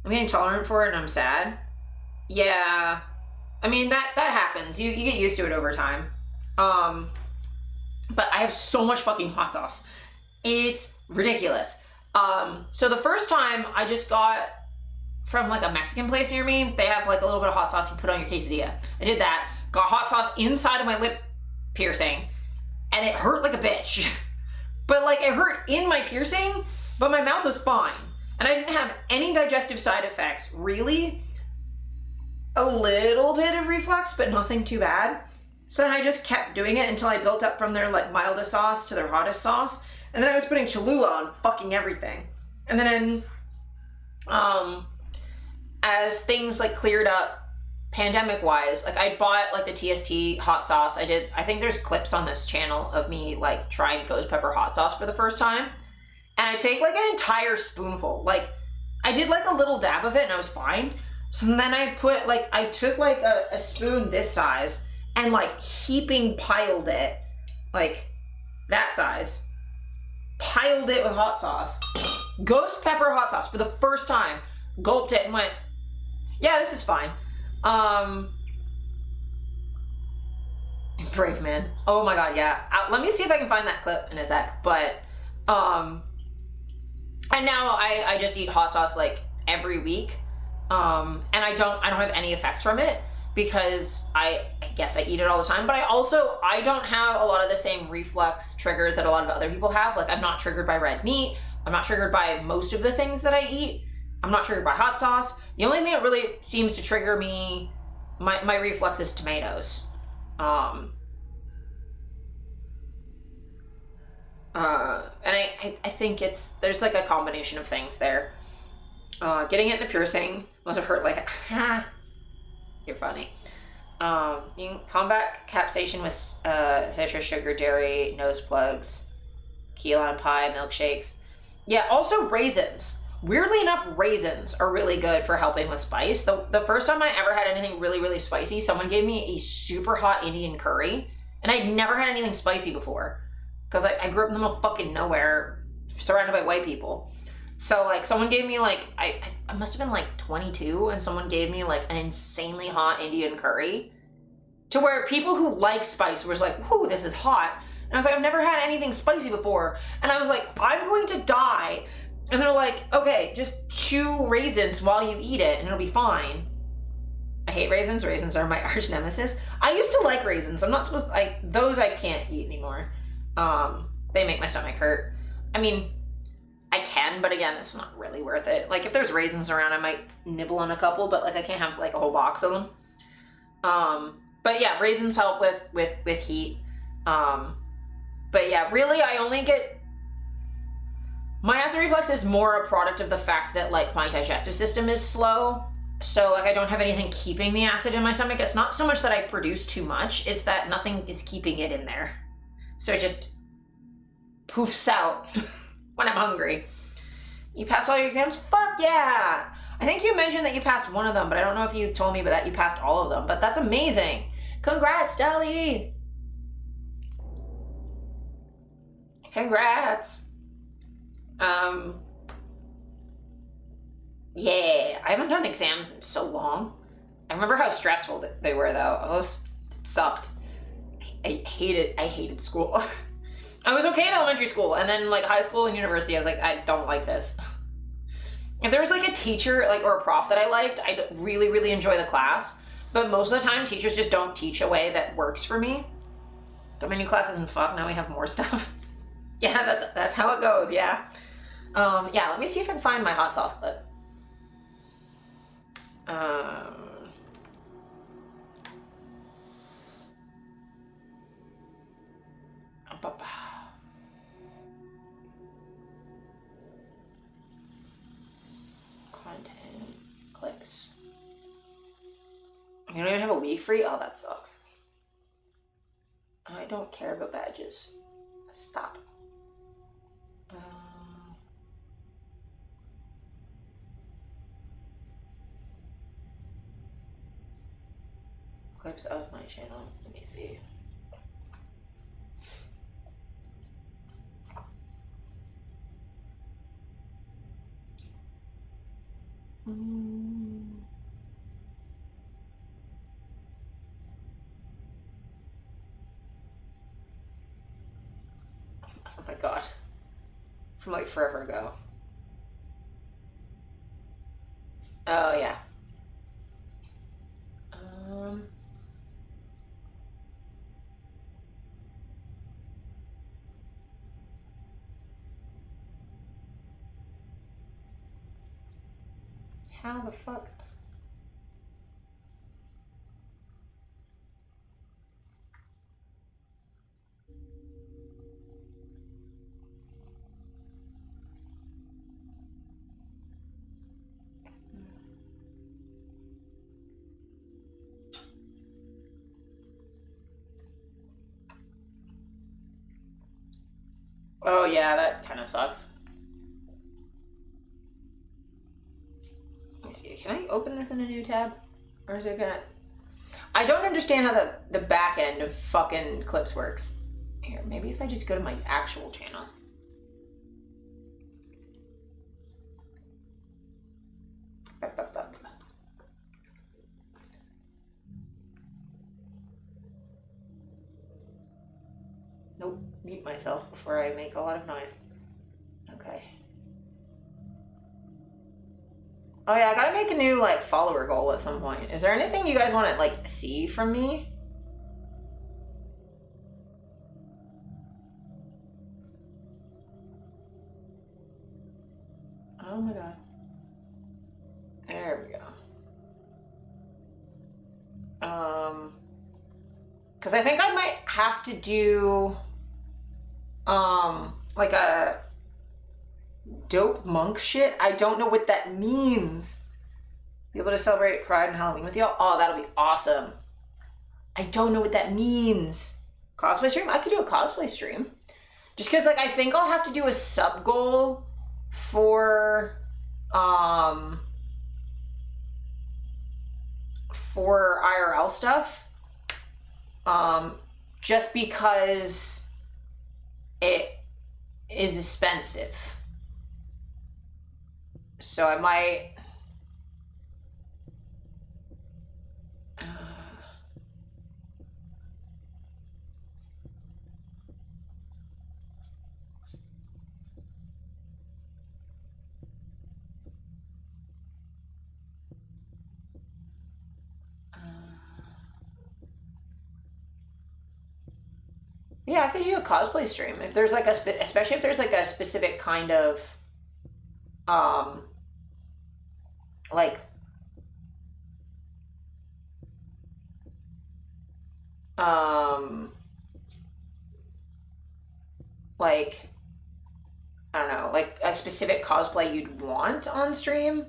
I'm getting tolerant for it and I'm sad. Yeah. I mean, that happens. You get used to it over time. But I have so much fucking hot sauce. It's ridiculous. So the first time I just got from like a Mexican place near me, they have like a little bit of hot sauce you put on your quesadilla. I did that. Got hot sauce inside of my lip piercing, and it hurt like a bitch. But like it hurt in my piercing, but my mouth was fine. And I didn't have any digestive side effects, really. A little bit of reflux, but nothing too bad. So then I just kept doing it until I built up from their like mildest sauce to their hottest sauce. And then I was putting Cholula on fucking everything. And then as things like cleared up pandemic wise, like I bought like the TST hot sauce. I think there's clips on this channel of me like trying ghost pepper hot sauce for the first time. And I take like an entire spoonful. Like I did like a little dab of it and I was fine. So then I took like a spoon this size and like heaping piled it, like that size, piled it with hot sauce. Ghost pepper hot sauce for the first time. Gulped it and went, yeah, this is fine. Brave man. Oh my god, yeah. Let me see if I can find that clip in a sec. But, and now I just eat hot sauce like every week. And I don't have any effects from it because I guess I eat it all the time. But I don't have a lot of the same reflux triggers that a lot of other people have. Like I'm not triggered by red meat. I'm not triggered by most of the things that I eat. I'm not triggered by hot sauce. The only thing that really seems to trigger me, my reflux is tomatoes. And I think there's like a combination of things there. Getting it in the piercing must have hurt like, you're funny. You can combat capsaicin with citrus sugar, dairy, nose plugs, key lime pie, milkshakes. Yeah, also raisins. Weirdly enough, raisins are really good for helping with spice. The first time I ever had anything really, really spicy, someone gave me a super hot Indian curry, and I'd never had anything spicy before, because I grew up in the middle of fucking nowhere, surrounded by white people. So like someone gave me like, I must have been like 22, and someone gave me like an insanely hot Indian curry, to where people who like spice was like, whoo, this is hot. And I was like, I've never had anything spicy before. And I was like, I'm going to die. And they're like, okay, just chew raisins while you eat it and it'll be fine. I hate raisins. Raisins are my arch nemesis. I used to like raisins. I'm not supposed to, those I can't eat anymore. They make my stomach hurt. I mean, I can, but again, it's not really worth it. Like if there's raisins around, I might nibble on a couple, but like I can't have like a whole box of them. But yeah, raisins help with heat. But yeah, really I only get, my acid reflux is more a product of the fact that like my digestive system is slow. So like I don't have anything keeping the acid in my stomach. It's not so much that I produce too much, it's that nothing is keeping it in there. So it just poofs out when I'm hungry. You passed all your exams? Fuck yeah! I think you mentioned that you passed one of them, but I don't know if you told me that you passed all of them, but that's amazing. Congrats, Dolly! Congrats! Yeah, I haven't done exams in so long. I remember how stressful they were though. Those sucked. I hated school. I was okay in elementary school, and then like high school and university, I was like, I don't like this. If there was like a teacher like or a prof that I liked, I'd really, really enjoy the class. But most of the time, teachers just don't teach a way that works for me. Got my new classes and fuck, now we have more stuff. Yeah, that's how it goes, yeah. Yeah, let me see if I can find my hot sauce clip. Content, clips. You don't even have a week free? Oh, that sucks. I don't care about badges. Stop. Clips of my channel. Let me see. Oh my god. From like forever ago. Oh yeah. How the fuck? Oh yeah, that kind of sucks. Let me see, can I open this in a new tab? Or is it gonna... I don't understand how the back end of fucking Clips works. Here, maybe if I just go to my actual channel. Nope, mute myself before I make a lot of noise. Okay. Oh yeah, I gotta make a new like follower goal at some point. Is there anything you guys want to like see from me? Oh my god. There we go. Because I think I might have to do like a dope monk shit. I don't know what that means. Be able to celebrate Pride and Halloween with y'all? Oh, that'll be awesome. I don't know what that means. Cosplay stream? I could do a cosplay stream. Just because like I think I'll have to do a sub goal for IRL stuff. Just because it is expensive. So I might yeah, I could do a cosplay stream if there's like especially if there's like a specific kind of like like I don't know, like a specific cosplay you'd want on stream.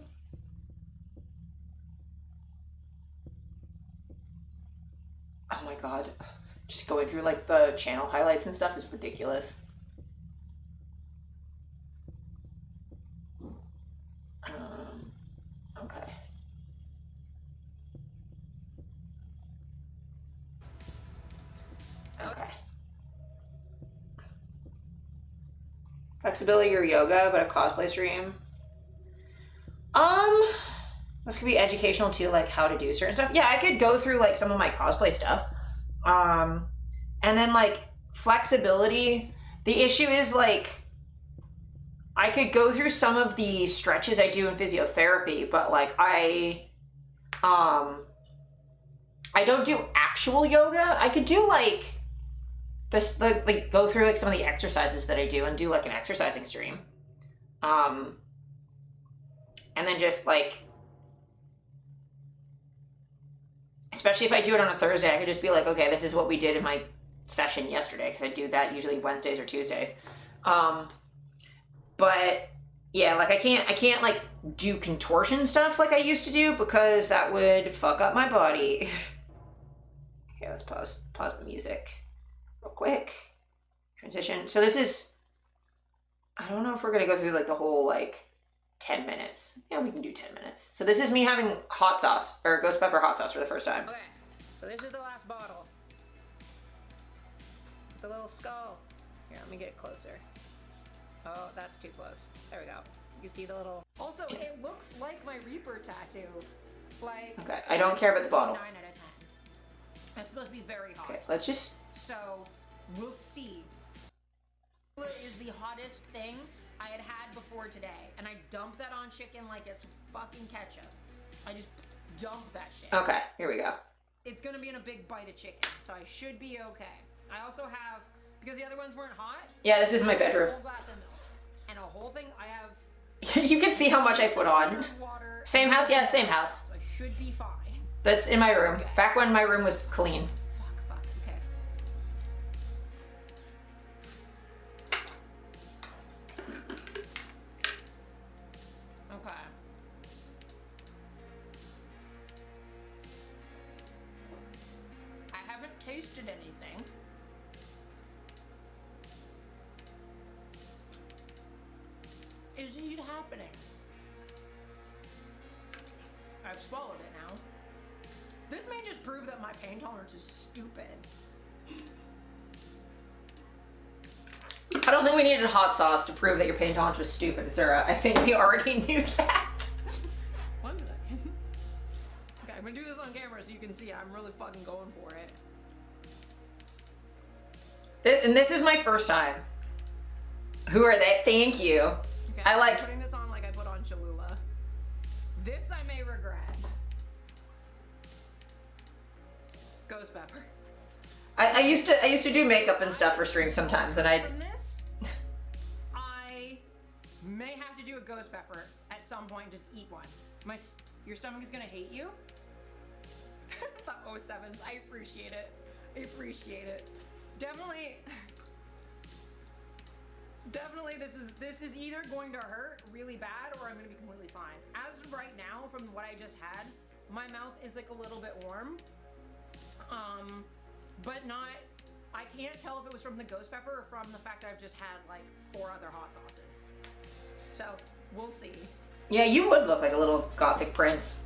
Oh my god. Just going through like the channel highlights and stuff is ridiculous. Okay. Okay. Flexibility or yoga, but a cosplay stream. This could be educational too, like how to do certain stuff. Yeah, I could go through like some of my cosplay stuff. And then like flexibility, the issue is like I could go through some of the stretches I do in physiotherapy, but like I don't do actual yoga. I could do like this, like go through like some of the exercises that I do and do like an exercising stream. And then just like, especially if I do it on a Thursday, I could just be like, okay, this is what we did in my session yesterday, because I do that usually Wednesdays or Tuesdays. But yeah, like I can't like do contortion stuff like I used to do, because that would fuck up my body. Okay, let's pause the music real quick. Transition. So this is, I don't know if we're gonna go through like the whole like 10 minutes. Yeah, we can do 10 minutes. So this is me having hot sauce, or ghost pepper hot sauce for the first time. Okay, so this is the last bottle. The little skull. Here, let me get closer. Oh, that's too close. There we go. You can see the little... Also, yeah. It looks like my Reaper tattoo. Like... Okay, I don't care about the bottle. 9 out of 10. It's supposed to be very hot. Okay, let's just... So, we'll see. It is the hottest thing I had before today, and I dumped that on chicken like it's fucking ketchup. I just dumped that shit. Okay, here we go. It's gonna be in a big bite of chicken, so I should be okay. I also have, because the other ones weren't hot. Yeah, this is my bedroom. A whole glass of milk and a whole thing. I have. You can see how much I put on. Water, same house, yeah, same house. So I should be fine. That's in my room. Okay. Back when my room was clean. Fuck. Okay. Okay. I haven't tasted anything. happening? I've swallowed it now. This may just prove that my pain tolerance is stupid. I don't think we needed hot sauce to prove that your pain tolerance was stupid, Zara. I think we already knew that. 1 second. Okay, I'm gonna do this on camera so you can see I'm really fucking going for it. And this is my first time. Who are they? Thank you. Okay, I'm putting this on like I put on Cholula. This I may regret. Ghost pepper. I used to do makeup and stuff for streams sometimes, and From this, I may have to do a ghost pepper at some point. Just eat one. Your stomach is gonna hate you. The 07s. I appreciate it. I appreciate it. Definitely. This is either going to hurt really bad or I'm gonna be completely fine. As of right now, from what I just had, my mouth is like a little bit warm. But not, I can't tell if it was from the ghost pepper or from the fact that I've just had like 4 other hot sauces. So, we'll see. yeah, you would look like a little gothic prince.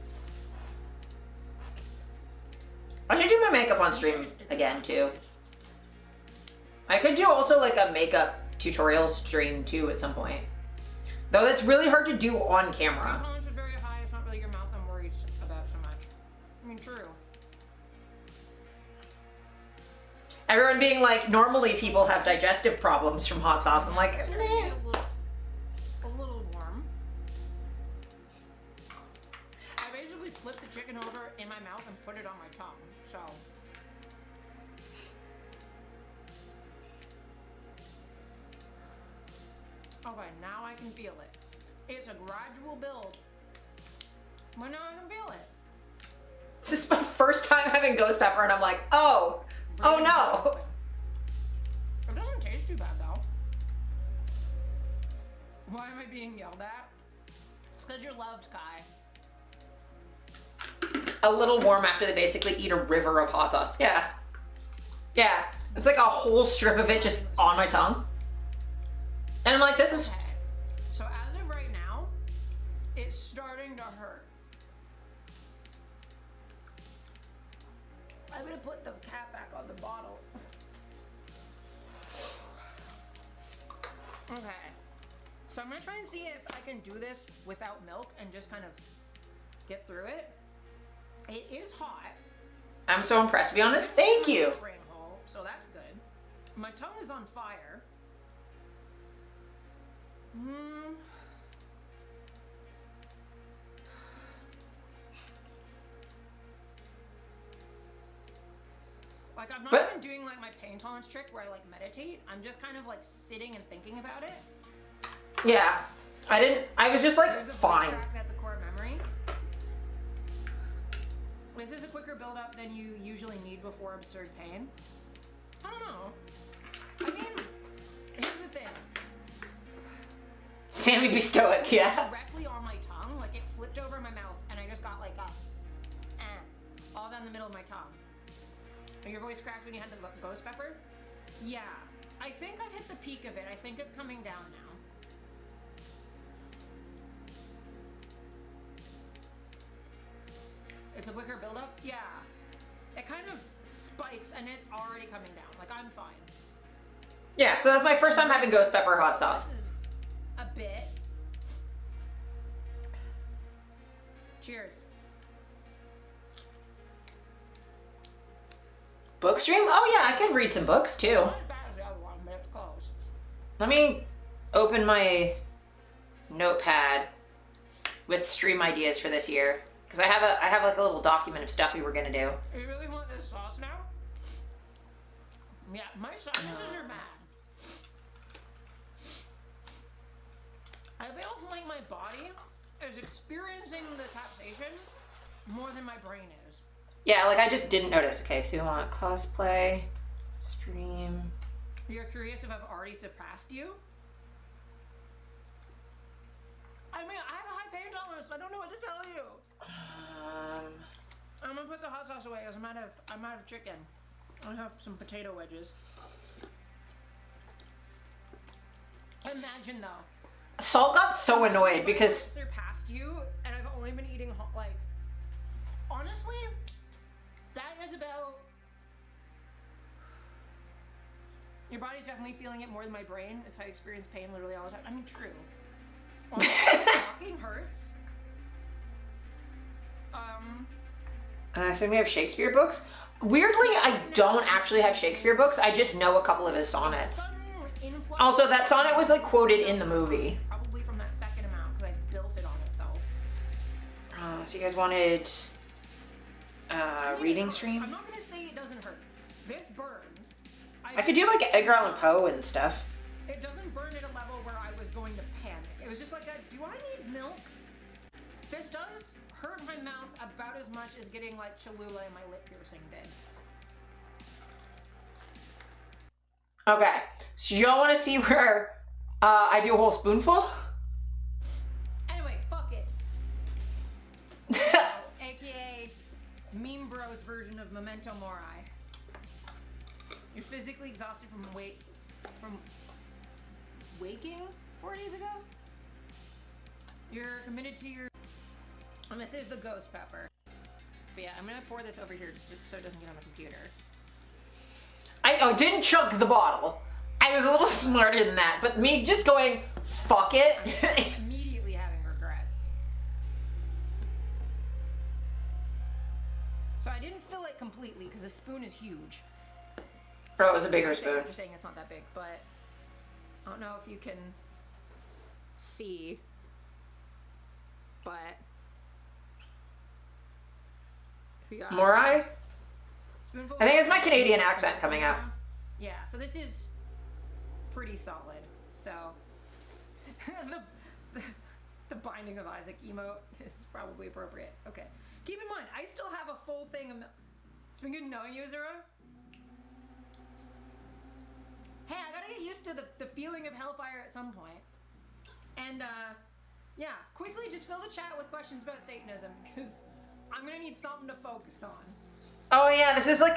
I should do my makeup on stream again too. I could do also like a makeup tutorial stream too at some point. Though that's really hard to do on camera. My tolerance is very high, it's not really your mouth I'm worried about so much. I mean, true. Everyone being like, normally people have digestive problems from hot sauce. I'm like, meh. A little warm. I basically flipped the chicken over in my mouth and put it on my tongue, so. Okay, now I can feel it. It's a gradual build, but now I can feel it. This is my first time having ghost pepper, and I'm like, oh no. It doesn't taste too bad though. Why am I being yelled at? It's because you're loved, Kai. A little warm after they basically eat a river of hot sauce. Yeah. Yeah. It's like a whole strip of it just on my tongue. And I'm like, this is... Okay. So as of right now, it's starting to hurt. I'm gonna put the cap back on the bottle. Okay. So I'm gonna try and see if I can do this without milk and just kind of get through it. It is hot. I'm so impressed, to be honest. Thank you. Ring hole, so that's good. My tongue is on fire. Like, I'm not even doing like my pain tolerance trick where I like meditate. I'm just kind of like sitting and thinking about it. Yeah. I was just like, fine. That's a core memory. This is a quicker build-up than you usually need before absurd pain. I don't know. I mean, here's the thing. Sammy be stoic, yeah. Directly on my tongue, like it flipped over in my mouth, and I just got like a, all down the middle of my tongue. Your voice cracked when you had the ghost pepper? Yeah, I think I've hit the peak of it. I think it's coming down now. It's a quicker buildup? Yeah. It kind of spikes and it's already coming down. Like, I'm fine. Yeah, so that's my first time having ghost pepper hot sauce. This is a bit. Cheers. Book stream? Oh yeah, I could read some books too. It's not as bad as the other one, but it's close. Let me open my notepad with stream ideas for this year. Because I have like a little document of stuff we were gonna do. You really want this sauce now? Yeah, my sinuses are bad. I feel like my body is experiencing the taxation more than my brain is. Yeah, like I just didn't notice. Okay, so you want cosplay, stream. You're curious if I've already surpassed you? I mean, I have a high pain tolerance, so I don't know what to tell you. I'm gonna put the hot sauce away because I'm out of chicken. I have some potato wedges. Imagine though, Saul got so annoyed because surpassed you, and I've only been eating like. Honestly, that is about. Your body's definitely feeling it more than my brain. It's how I experience pain literally all the time. I mean, true. Honestly, it fucking hurts. So we have Shakespeare books. Weirdly, I don't actually have Shakespeare books. I just know a couple of his sonnets. Also, that sonnet was like quoted in the movie. Probably from that second amount because I built it on itself. So you guys wanted reading stream? I'm not gonna say it doesn't hurt. This burns. I could do like Edgar Allan Poe and stuff. It doesn't burn at a level where I was going to panic. It was just like, do I need milk? This does hurt my mouth about as much as getting like Cholula in my lip piercing did. Okay, so y'all want to see where I do a whole spoonful? Anyway, fuck it. AKA Meme Bros version of Memento Mori. You're physically exhausted from waking 4 days ago? You're committed to your... And this is the ghost pepper. But yeah, I'm gonna pour this over here just so it doesn't get on the computer. I didn't chunk the bottle. I was a little smarter than that, but me just going, fuck it. Immediately having regrets. So I didn't fill it completely because the spoon is huge. Bro, it was a bigger spoon. You're saying it's not that big, but I don't know if you can see, but if you got Morai? spoonful. I think it's my Canadian accent coming out. Yeah, so this is pretty solid. So the binding of Isaac emote is probably appropriate. Okay, keep in mind I still have a full thing of. It's been good knowing you, Azura. Hey, I gotta get used to the feeling of hellfire at some point. And, yeah, quickly just fill the chat with questions about Satanism, because I'm gonna need something to focus on. Oh yeah, this is like,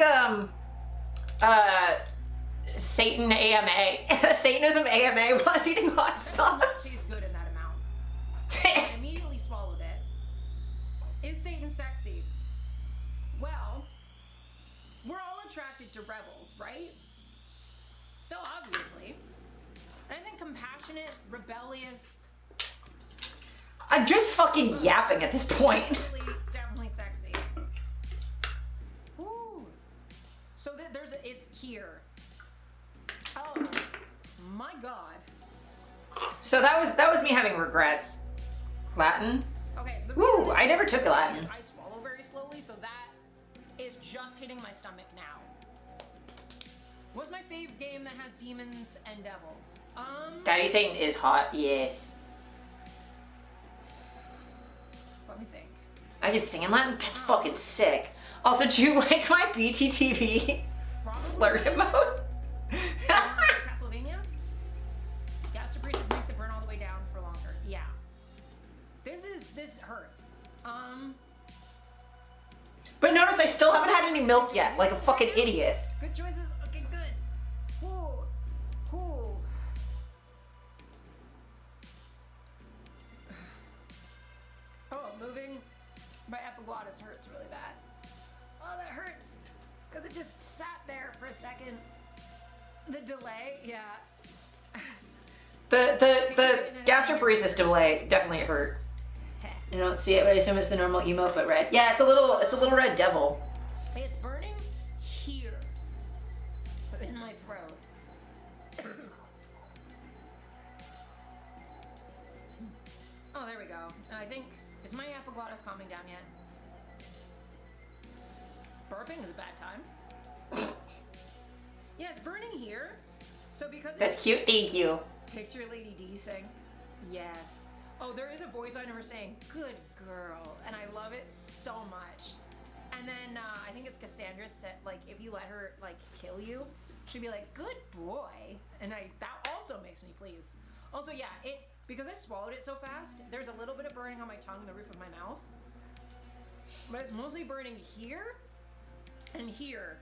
Satan AMA. Satanism AMA while I was eating hot sauce. Tastes good in that amount. I immediately swallowed it. Is Satan sexy? Well, we're all attracted to rebels, right? So obviously. I think compassionate, rebellious. I'm just fucking yapping at this point. Definitely sexy. Ooh. So it's here. Oh my god. So that was me having regrets. Latin? Okay, so Woo, I never took Latin. I swallow very slowly, so that is just hitting my stomach now. What's my fave game that has demons and devils? Daddy Satan is hot, yes. Let me think. I can sing in Latin? That's fucking sick. Also, do you like my BTTV flirt emote? Castlevania? Gas Priestess makes it burn all the way down for longer. Yeah. This hurts. But notice I still haven't had any milk yet, like a fucking idiot. Good choices. Okay, good. Ooh. Ooh. Oh, moving my epiglottis hurts really bad. Oh, that hurts. Because it just sat there for a second. The delay, yeah. The gastroparesis delay definitely hurt. I don't see it, but I assume it's the normal emote, but red. Yeah, it's a little red devil. It's burning here. In my throat. Oh, there we go. And I think, is my epiglottis calming down yet? Burping is a bad time. Yeah, it's burning here. So because That's cute, thank you. Picture Lady D sing. Yes. Oh, there is a voice I never saying, good girl. And I love it so much. And then I think it's Cassandra said, like, if you let her, like, kill you, she'd be like, good boy. And that also makes me pleased. Also, yeah, because I swallowed it so fast, there's a little bit of burning on my tongue and the roof of my mouth. But it's mostly burning here and here.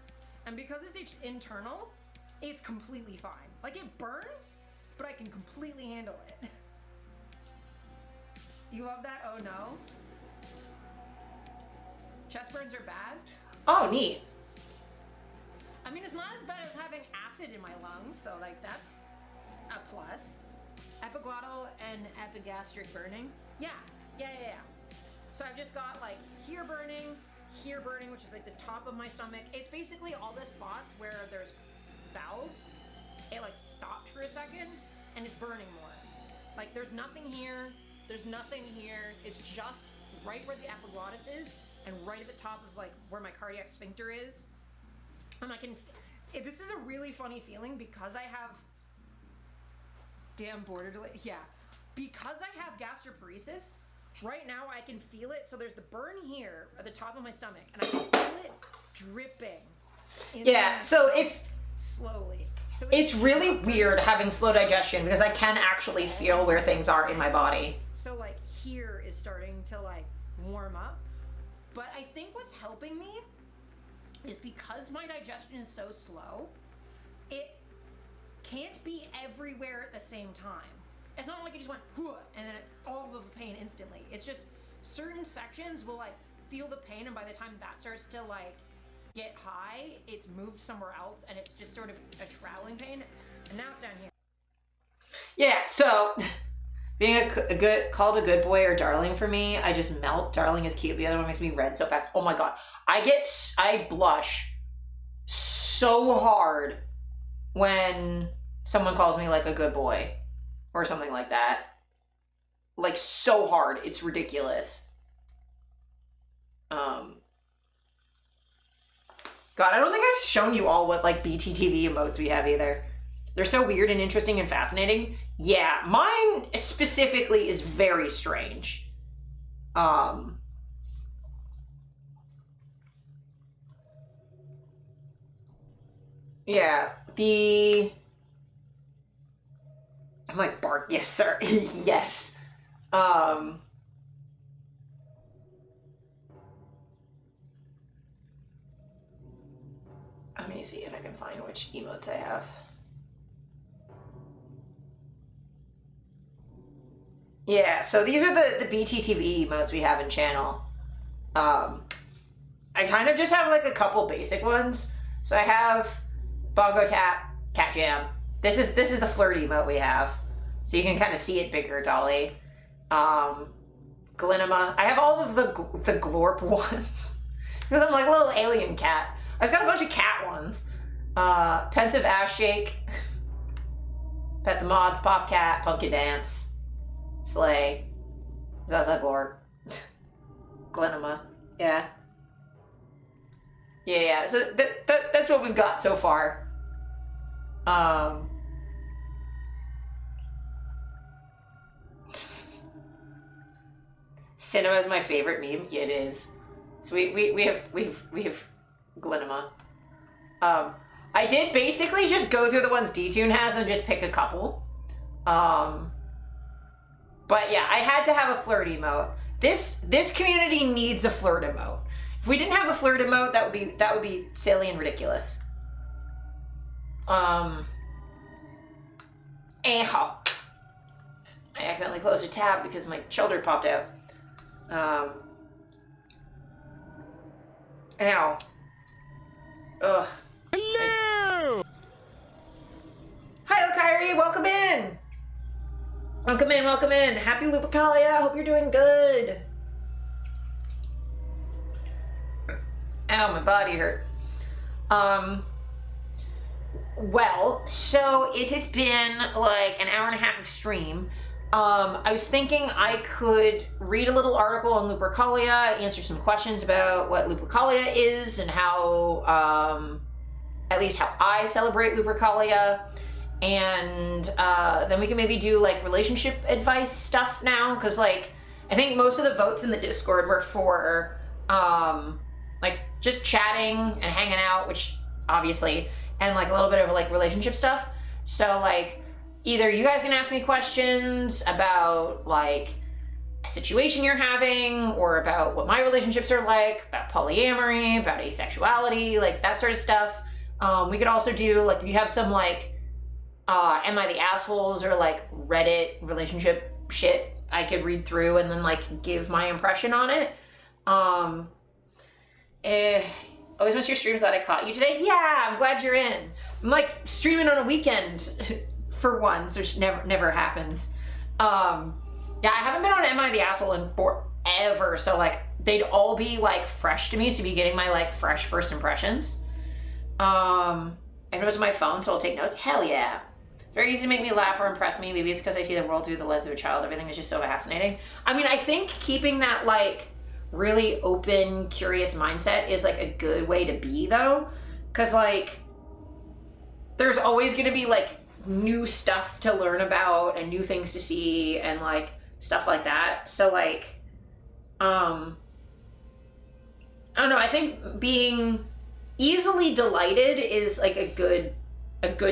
And because it's internal, it's completely fine. Like, it burns, but I can completely handle it. You love that? Oh no. Chest burns are bad. Oh, neat. I mean, it's not as bad as having acid in my lungs, so like that's a plus. Epiglottal and epigastric burning. Yeah. So I've just got like here burning, which is like the top of my stomach. It's basically all the spots where there's valves. It like stopped for a second and it's burning more. Like there's nothing here, there's nothing here. It's just right where the epiglottis is and right at the top of like where my cardiac sphincter is. And I can, this is a really funny feeling because I have, damn border delay, yeah. Because I have gastroparesis, right now I can feel it. So there's the burn here at the top of my stomach and I can feel it dripping. Yeah, so it's slowly. So it's really weird having slow digestion because I can actually feel where things are in my body. So like here is starting to like warm up. But I think what's helping me is because my digestion is so slow, it can't be everywhere at the same time. It's not like it just went whoo and then it's all of the pain instantly. It's just certain sections will like feel the pain, and by the time that starts to like get high, it's moved somewhere else and it's just sort of a traveling pain, and now it's down here. Yeah, so being called a good boy or darling for me, I just melt. Darling is cute. The other one makes me red so fast. Oh my god. I blush so hard when someone calls me like a good boy or something like that. Like so hard. It's ridiculous. God, I don't think I've shown you all what like BTTV emotes we have either. They're so weird and interesting and fascinating. Yeah, mine specifically is very strange. Yeah, I'm like, bark, yes, sir. Yes. Let me see if I can find which emotes I have. Yeah, so these are the BTTV emotes we have in channel. I kind of just have like a couple basic ones. So I have Bongo Tap, Cat Jam. This is the flirt emote we have. So you can kind of see it bigger, Dolly. Glinema. I have all of the glorp ones. Because I'm like a little alien cat. I've got a bunch of cat ones. Pensive Ass Shake. Pet the Mods, Pop Cat, Pumpkin Dance. Slay. Zaza Glorp. Glinema. Yeah. Yeah. So that's what we've got so far. Cinema is my favorite meme. Yeah, it is. So we have Glinema. I did basically just go through the ones D-Tune has and just pick a couple. But yeah, I had to have a flirt emote. This community needs a flirt emote. If we didn't have a flirt emote, that would be silly and ridiculous. Anyhow, I accidentally closed a tab because my shoulder popped out. Ow. Ugh. Hello! Hi, Kyrie. Welcome in. Welcome in. Happy Lupercalia. Hope you're doing good. Ow, my body hurts. Well, so it has been like an hour and a half of stream. I was thinking I could read a little article on Lupercalia, answer some questions about what Lupercalia is and how, at least how I celebrate Lupercalia. And then we can maybe do like relationship advice stuff now, because like I think most of the votes in the Discord were for like just chatting and hanging out, which obviously, and like a little bit of like relationship stuff. So like either you guys can ask me questions about like a situation you're having, or about what my relationships are like, about polyamory, about asexuality, like that sort of stuff. We could also do like if you have some like am I the assholes or like Reddit relationship shit, I could read through and then like give my impression on it. Always missed your stream, glad I caught you today. Yeah, I'm glad you're in. I'm like streaming on a weekend for once, which never happens. Yeah, I haven't been on Am I the Asshole in forever, so like they'd all be like fresh to me, so be getting my like fresh first impressions. I know it's my phone, so I'll take notes. Hell yeah. Very easy to make me laugh or impress me. Maybe it's because I see the world through the lens of a child. Everything is just so fascinating. I mean, I think keeping that like really open, curious mindset is like a good way to be though. Cause like there's always gonna be like new stuff to learn about and new things to see and like stuff like that. So like, I don't know, I think being easily delighted is like a good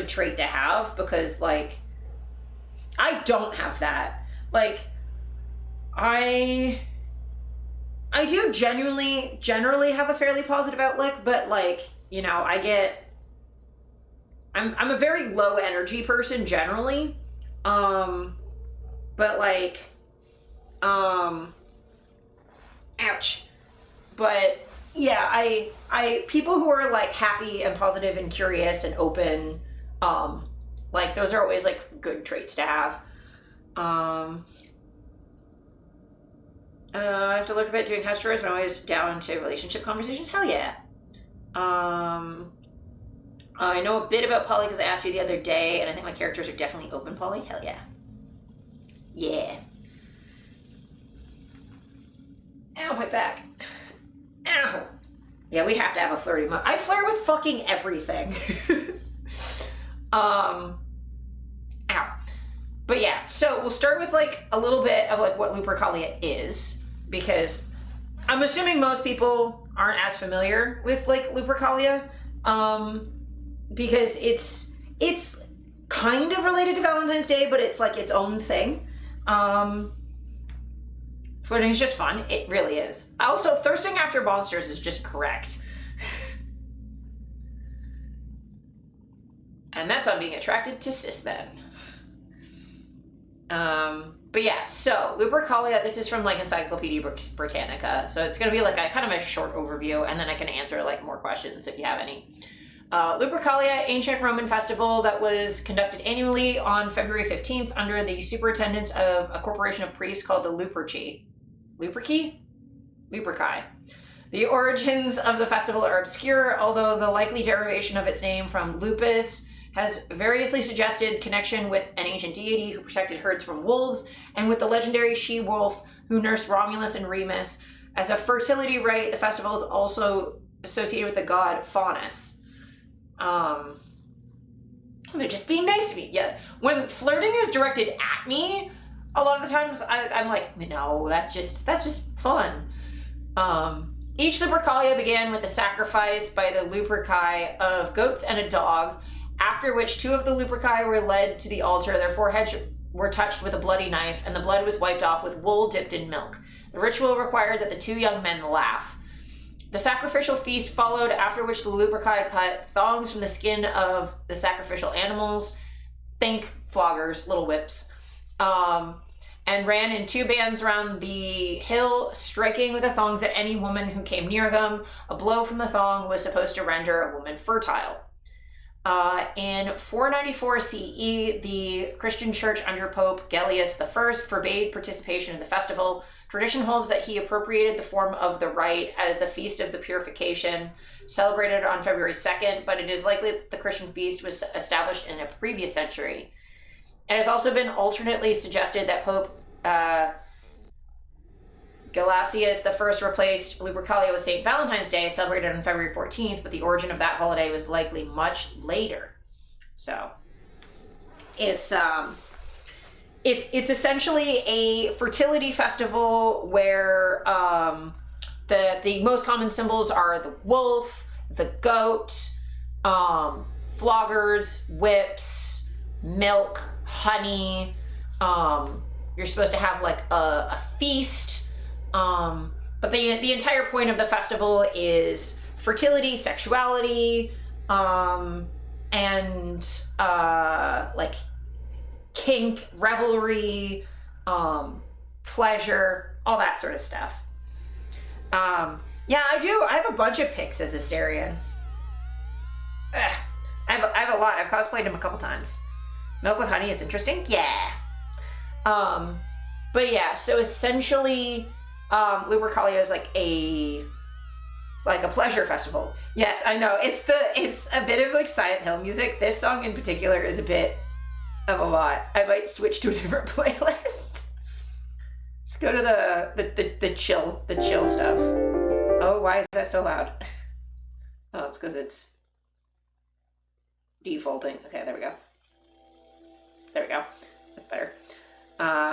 trait to have, because like I don't have that. Like I do generally have a fairly positive outlook, but like, you know, I'm a very low energy person generally. But like, ouch. But yeah, I people who are like happy and positive and curious and open, like those are always like good traits to have. I have to look a bit doing house chores, but I'm always down to relationship conversations. Hell yeah. I know a bit about poly because I asked you the other day, and I think my characters are definitely open poly. Hell yeah. Yeah. Ow, my back. Ow. Yeah, we have to have a flirty moment. I flirt with fucking everything. Ow. But yeah, so we'll start with like a little bit of like what Lupercalia is, because I'm assuming most people aren't as familiar with like Lupercalia, because it's kind of related to Valentine's Day, but it's like its own thing. Flirting is just fun. It really is. Also, thirsting after monsters is just correct. And that's on being attracted to cis men. But yeah, so Lupercalia, this is from like Encyclopedia Britannica. So it's going to be like a kind of a short overview, and then I can answer like more questions if you have any. Lupercalia, ancient Roman festival that was conducted annually on February 15th under the superintendence of a corporation of priests called the Luperci. Luperci. The origins of the festival are obscure, although the likely derivation of its name from lupus has variously suggested connection with an ancient deity who protected herds from wolves, and with the legendary she-wolf who nursed Romulus and Remus. As a fertility rite, the festival is also associated with the god Faunus. They're just being nice to me. Yeah, when flirting is directed at me, a lot of the times I'm like, no, that's just fun. Each Lupercalia began with the sacrifice by the Luperci of goats and a dog, after which two of the Luperci were led to the altar. Their foreheads were touched with a bloody knife, and the blood was wiped off with wool dipped in milk. The ritual required that the two young men laugh. The sacrificial feast followed, after which the Luperci cut thongs from the skin of the sacrificial animals, think floggers, little whips, and ran in two bands around the hill, striking with the thongs at any woman who came near them. A blow from the thong was supposed to render a woman fertile. In 494 CE, the Christian church under Pope Gellius I forbade participation in the festival. Tradition holds that he appropriated the form of the rite as the Feast of the Purification, celebrated on February 2nd, but it is likely that the Christian feast was established in a previous century. It has also been alternately suggested that Pope Gelasius I replaced Lupercalia with St. Valentine's Day, celebrated on February 14th, but the origin of that holiday was likely much later. So, it's essentially a fertility festival where the most common symbols are the wolf, the goat, floggers, whips, milk, honey. You're supposed to have like a feast. But the entire point of the festival is fertility, sexuality, and like kink, revelry, pleasure, all that sort of stuff. Yeah, I do. I have a bunch of picks as Asterion. I have a lot. I've cosplayed him a couple times. Milk with honey is interesting. Yeah. But yeah, so essentially, Lupercalia is like a pleasure festival. Yes, I know. It's a bit of like Silent Hill music. This song in particular is a bit of a lot. I might switch to a different playlist. Let's go to the chill stuff. Oh, why is that so loud? Oh, it's because it's defaulting. Okay, there we go. There we go. That's better.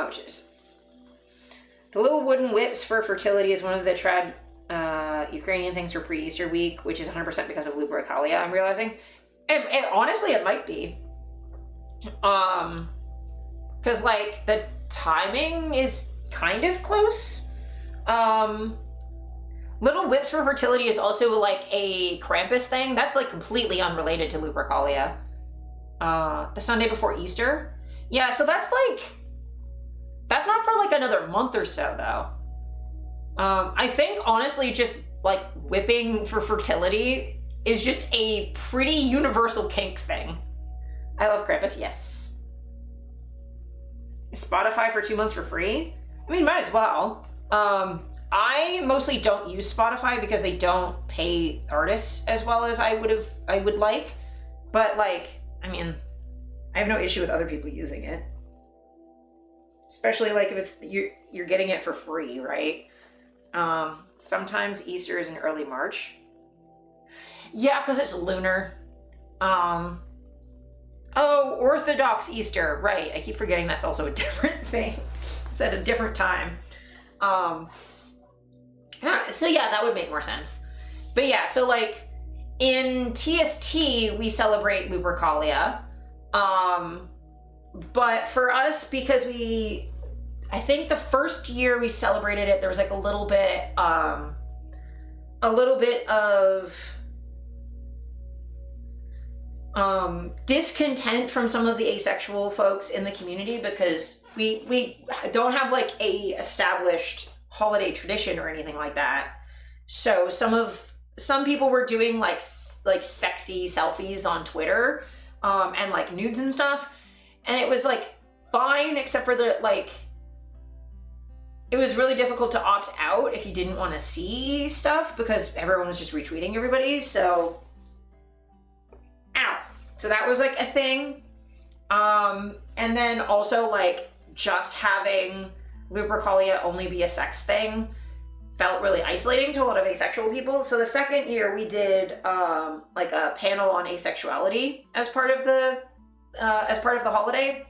Which is the little wooden whips for fertility is one of the trad Ukrainian things for pre-Easter week, which is 100% because of Lupercalia, I'm realizing. And honestly, it might be. Because, like, the timing is kind of close. Little whips for fertility is also, like, a Krampus thing. That's, like, completely unrelated to Lupercalia. The Sunday before Easter. Yeah, so that's, like... That's not for, like, another month or so, though. I think, honestly, just, like, whipping for fertility is just a pretty universal kink thing. I love Krampus, yes. Spotify for 2 months for free? I mean, might as well. I mostly don't use Spotify because they don't pay artists as well as I would like. But, like, I mean, I have no issue with other people using it. Especially, like, if it's you're getting it for free, right? Sometimes Easter is in early March. Yeah, because it's lunar. Oh, Orthodox Easter, right. I keep forgetting that's also a different thing. It's at a different time. So yeah, that would make more sense. But yeah, so like in TST, we celebrate Lupercalia. But for us, because I think the first year we celebrated it, there was like a little bit of discontent from some of the asexual folks in the community because we don't have like a established holiday tradition or anything like that. So some people were doing like sexy selfies on Twitter and like nudes and stuff, and it was like fine except for the like it was really difficult to opt out if you didn't want to see stuff because everyone was just retweeting everybody. So so that was like a thing. And then also like just having Lupercalia only be a sex thing felt really isolating to a lot of asexual people. So the second year we did like a panel on asexuality as part of the holiday.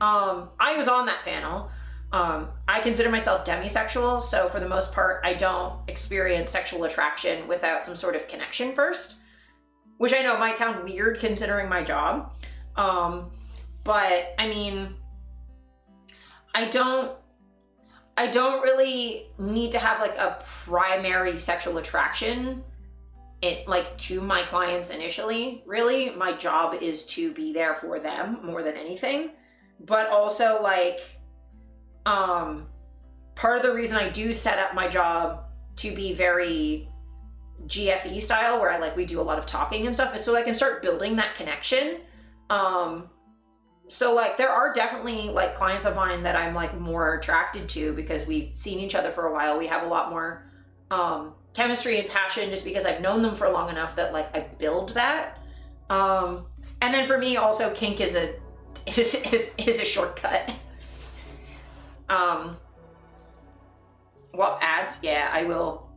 I was on that panel. I consider myself demisexual, so for the most part I don't experience sexual attraction without some sort of connection first. Which I know might sound weird considering my job. But I mean, I don't really need to have like a primary sexual attraction to my clients initially. Really, my job is to be there for them more than anything. But also like, part of the reason I do set up my job to be very GFE style where we do a lot of talking and stuff is so I can start building that connection. So like there are definitely like clients of mine that I'm like more attracted to because we've seen each other for a while. We have a lot more chemistry and passion just because I've known them for long enough that like I build that. And then for me also kink is a shortcut. Well, ads, yeah, I will.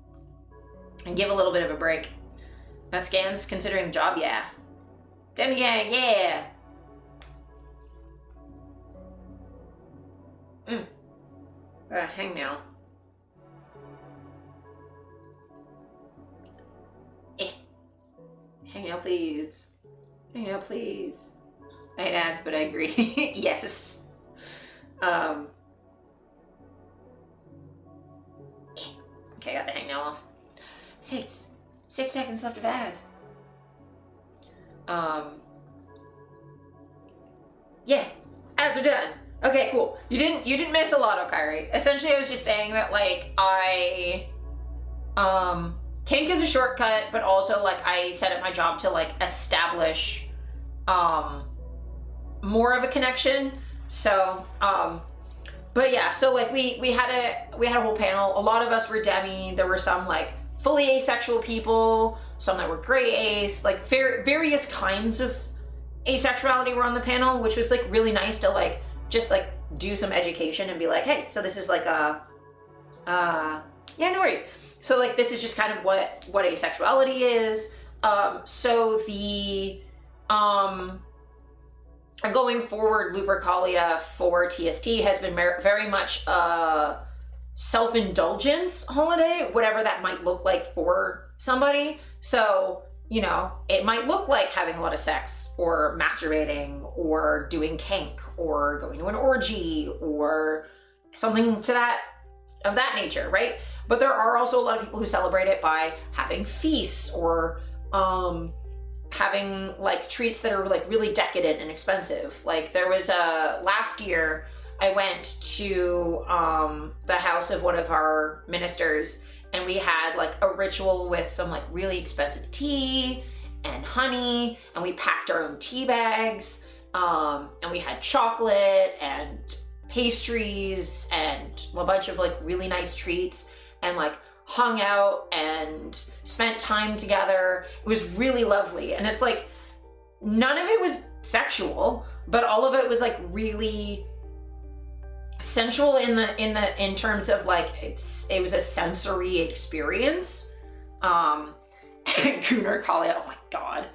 And give a little bit of a break. That scans considering the job, yeah. Demi gang, yeah. Hang now. Hang now, please. Hang now, please. I hate ads, but I agree. Yes. Okay, I got the hang now off. 6 seconds left of ad. Yeah, ads are done. Okay, cool. You didn't miss a lot, Okairi. Essentially, I was just saying that like kink is a shortcut, but also like I set up my job to like establish more of a connection. So but yeah, so like we had a whole panel. A lot of us were demi. There were some like fully asexual people, some that were gray ace, like various kinds of asexuality were on the panel, which was like really nice to like just like do some education and be like, hey, so this is like a yeah, no worries. So like this is just kind of what asexuality is. So the going forward, Lupercalia for TST has been very much a self-indulgence holiday, whatever that might look like for somebody. So, you know, it might look like having a lot of sex or masturbating or doing kink or going to an orgy or something to that of that nature, right? But there are also a lot of people who celebrate it by having feasts or having like treats that are like really decadent and expensive. Like there was last year I went to the house of one of our ministers and we had like a ritual with some like really expensive tea and honey, and we packed our own tea bags, and we had chocolate and pastries and a bunch of like really nice treats, and like hung out and spent time together. It was really lovely. And it's like none of it was sexual, but all of it was like really sensual in terms of like it was a sensory experience. Lupercalia, oh my god.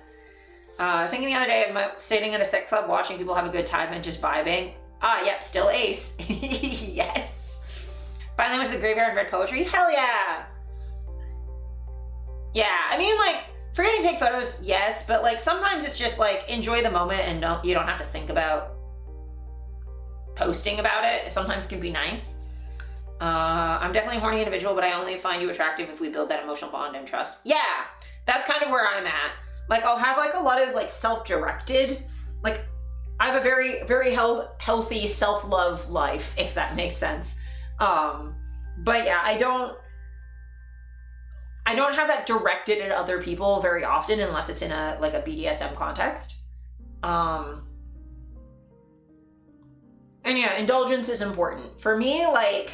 I was thinking the other day, I'm sitting at a sex club watching people have a good time and just vibing. Yep, still ace. Yes. Finally went to the graveyard and read poetry. Hell yeah. Yeah, I mean, like, forgetting to take photos, yes, but like sometimes it's just like enjoy the moment and you don't have to think about posting about it. It sometimes can be nice. I'm definitely a horny individual, but I only find you attractive if we build that emotional bond and trust. Yeah, that's kind of where I'm at. Like I'll have like a lot of like self-directed, like I have a very, very healthy self-love life, if that makes sense. But yeah, I don't have that directed at other people very often unless it's in a like a BDSM context. And yeah, indulgence is important. For me, like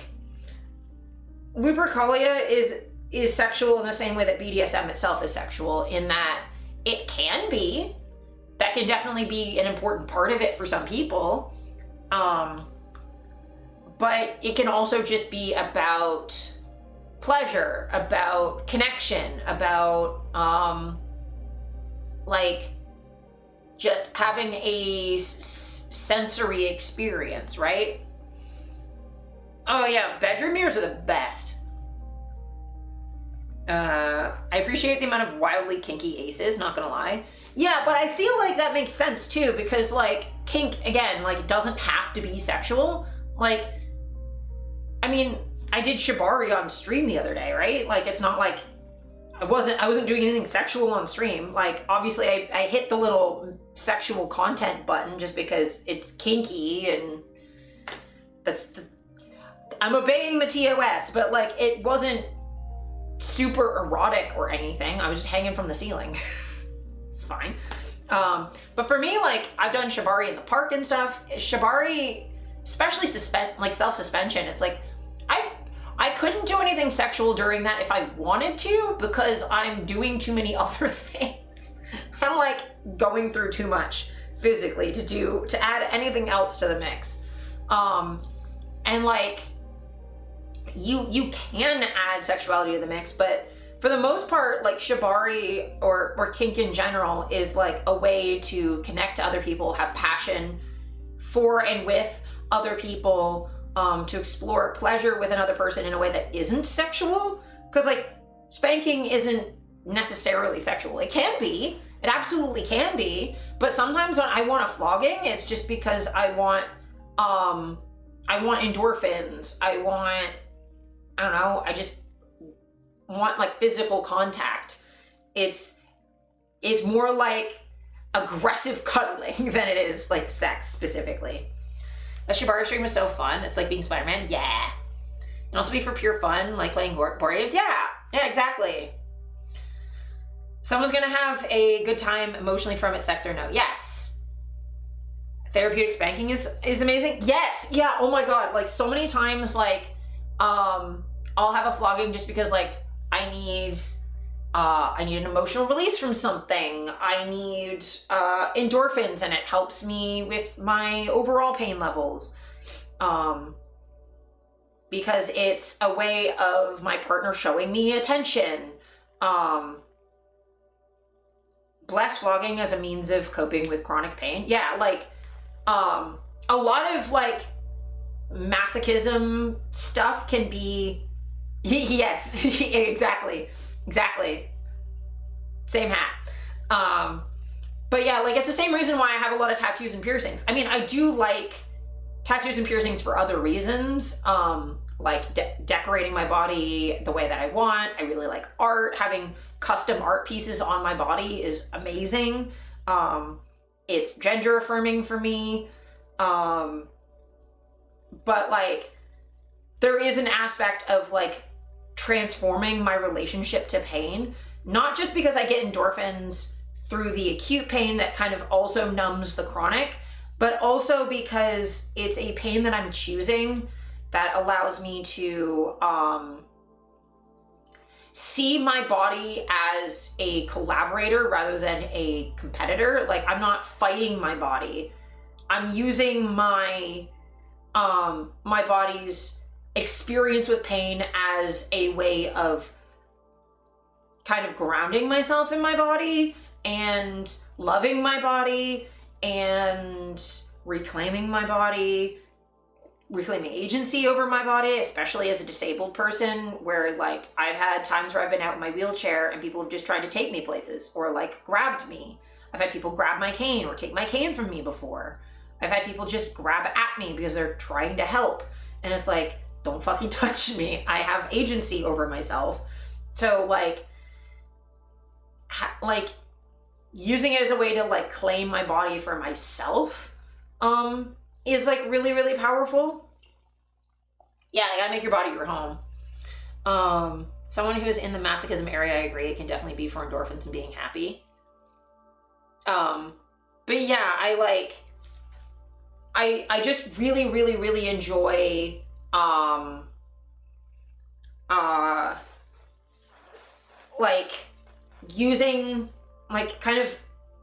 Lupercalia is sexual in the same way that BDSM itself is sexual, in that it can be. That can definitely be an important part of it for some people. But it can also just be about pleasure, about connection, about like just having a sensory experience, right? Oh yeah, bedroom mirrors are the best. I appreciate the amount of wildly kinky aces, not gonna lie. Yeah, but I feel like that makes sense too, because like kink, again, like doesn't have to be sexual. Like, I mean, I did shibari on stream the other day, right? Like it's not like I wasn't doing anything sexual on stream. Like obviously I hit the little sexual content button just because it's kinky and I'm obeying the TOS, but like it wasn't super erotic or anything. I was just hanging from the ceiling. It's fine. But for me, like I've done shibari in the park and stuff. Shibari, especially self-suspension, it's like I couldn't do anything sexual during that if I wanted to, because I'm doing too many other things. I'm like going through too much physically to add anything else to the mix. And like you can add sexuality to the mix, but for the most part, like shibari or kink in general is like a way to connect to other people, have passion for and with other people, to explore pleasure with another person in a way that isn't sexual. Because like spanking isn't necessarily sexual. It can be. It absolutely can be. But sometimes when I want a flogging, it's just because I want endorphins. I don't know, I just want like physical contact. It's more like aggressive cuddling than it is like sex specifically. The Shibari stream was so fun. It's like being Spider-Man. Yeah. And also be for pure fun, like playing board games. Yeah. Yeah, exactly. Someone's gonna have a good time emotionally from it, sex or no. Yes. Therapeutic spanking is amazing. Yes. Yeah. Oh my God. Like so many times, like, I'll have a flogging just because like I need an emotional release from something. I need endorphins, and it helps me with my overall pain levels. Because it's a way of my partner showing me attention. Bless flogging as a means of coping with chronic pain. Yeah, like a lot of like masochism stuff can be yes, exactly. Same hat. But yeah, like it's the same reason why I have a lot of tattoos and piercings. I mean, I do like tattoos and piercings for other reasons, like decorating my body the way that I want. I really like art. Having custom art pieces on my body is amazing. It's gender affirming for me. But like, there is an aspect of like transforming my relationship to pain, not just because I get endorphins through the acute pain that kind of also numbs the chronic, but also because it's a pain that I'm choosing that allows me to see my body as a collaborator rather than a competitor. Like, I'm not fighting my body. I'm using my my body's experience with pain as a way of kind of grounding myself in my body and loving my body and reclaiming my body, reclaiming agency over my body, especially as a disabled person, where like I've had times where I've been out in my wheelchair and people have just tried to take me places or like grabbed me. I've had people grab my cane or take my cane from me before. I've had people just grab at me because they're trying to help. And it's like, don't fucking touch me. I have agency over myself. So like using it as a way to like claim my body for myself is like really, really powerful. Yeah, you gotta make your body your home. Someone who is in the masochism area, I agree, it can definitely be for endorphins and being happy. But yeah, I just really, really, really enjoy like using, like kind of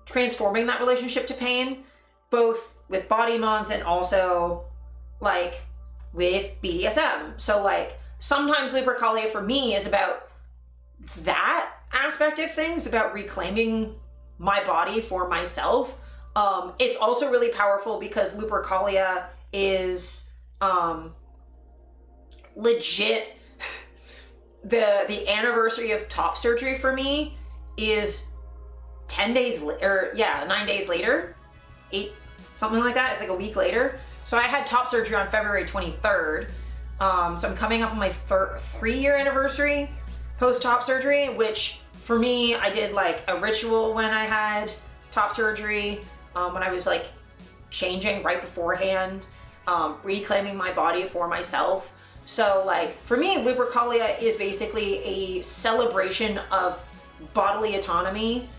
transforming that relationship to pain, both with body mods and also like with BDSM. So like sometimes Lupercalia for me is about that aspect of things, about reclaiming my body for myself. It's also really powerful because Lupercalia is legit. The anniversary of top surgery for me is 9 days later, 8, something like that. It's like a week later. So I had top surgery on February 23rd. So I'm coming up on my 3-year anniversary post top surgery, which for me, I did like a ritual when I had top surgery, when I was like changing right beforehand, reclaiming my body for myself. So like for me, Lupercalia is basically a celebration of bodily autonomy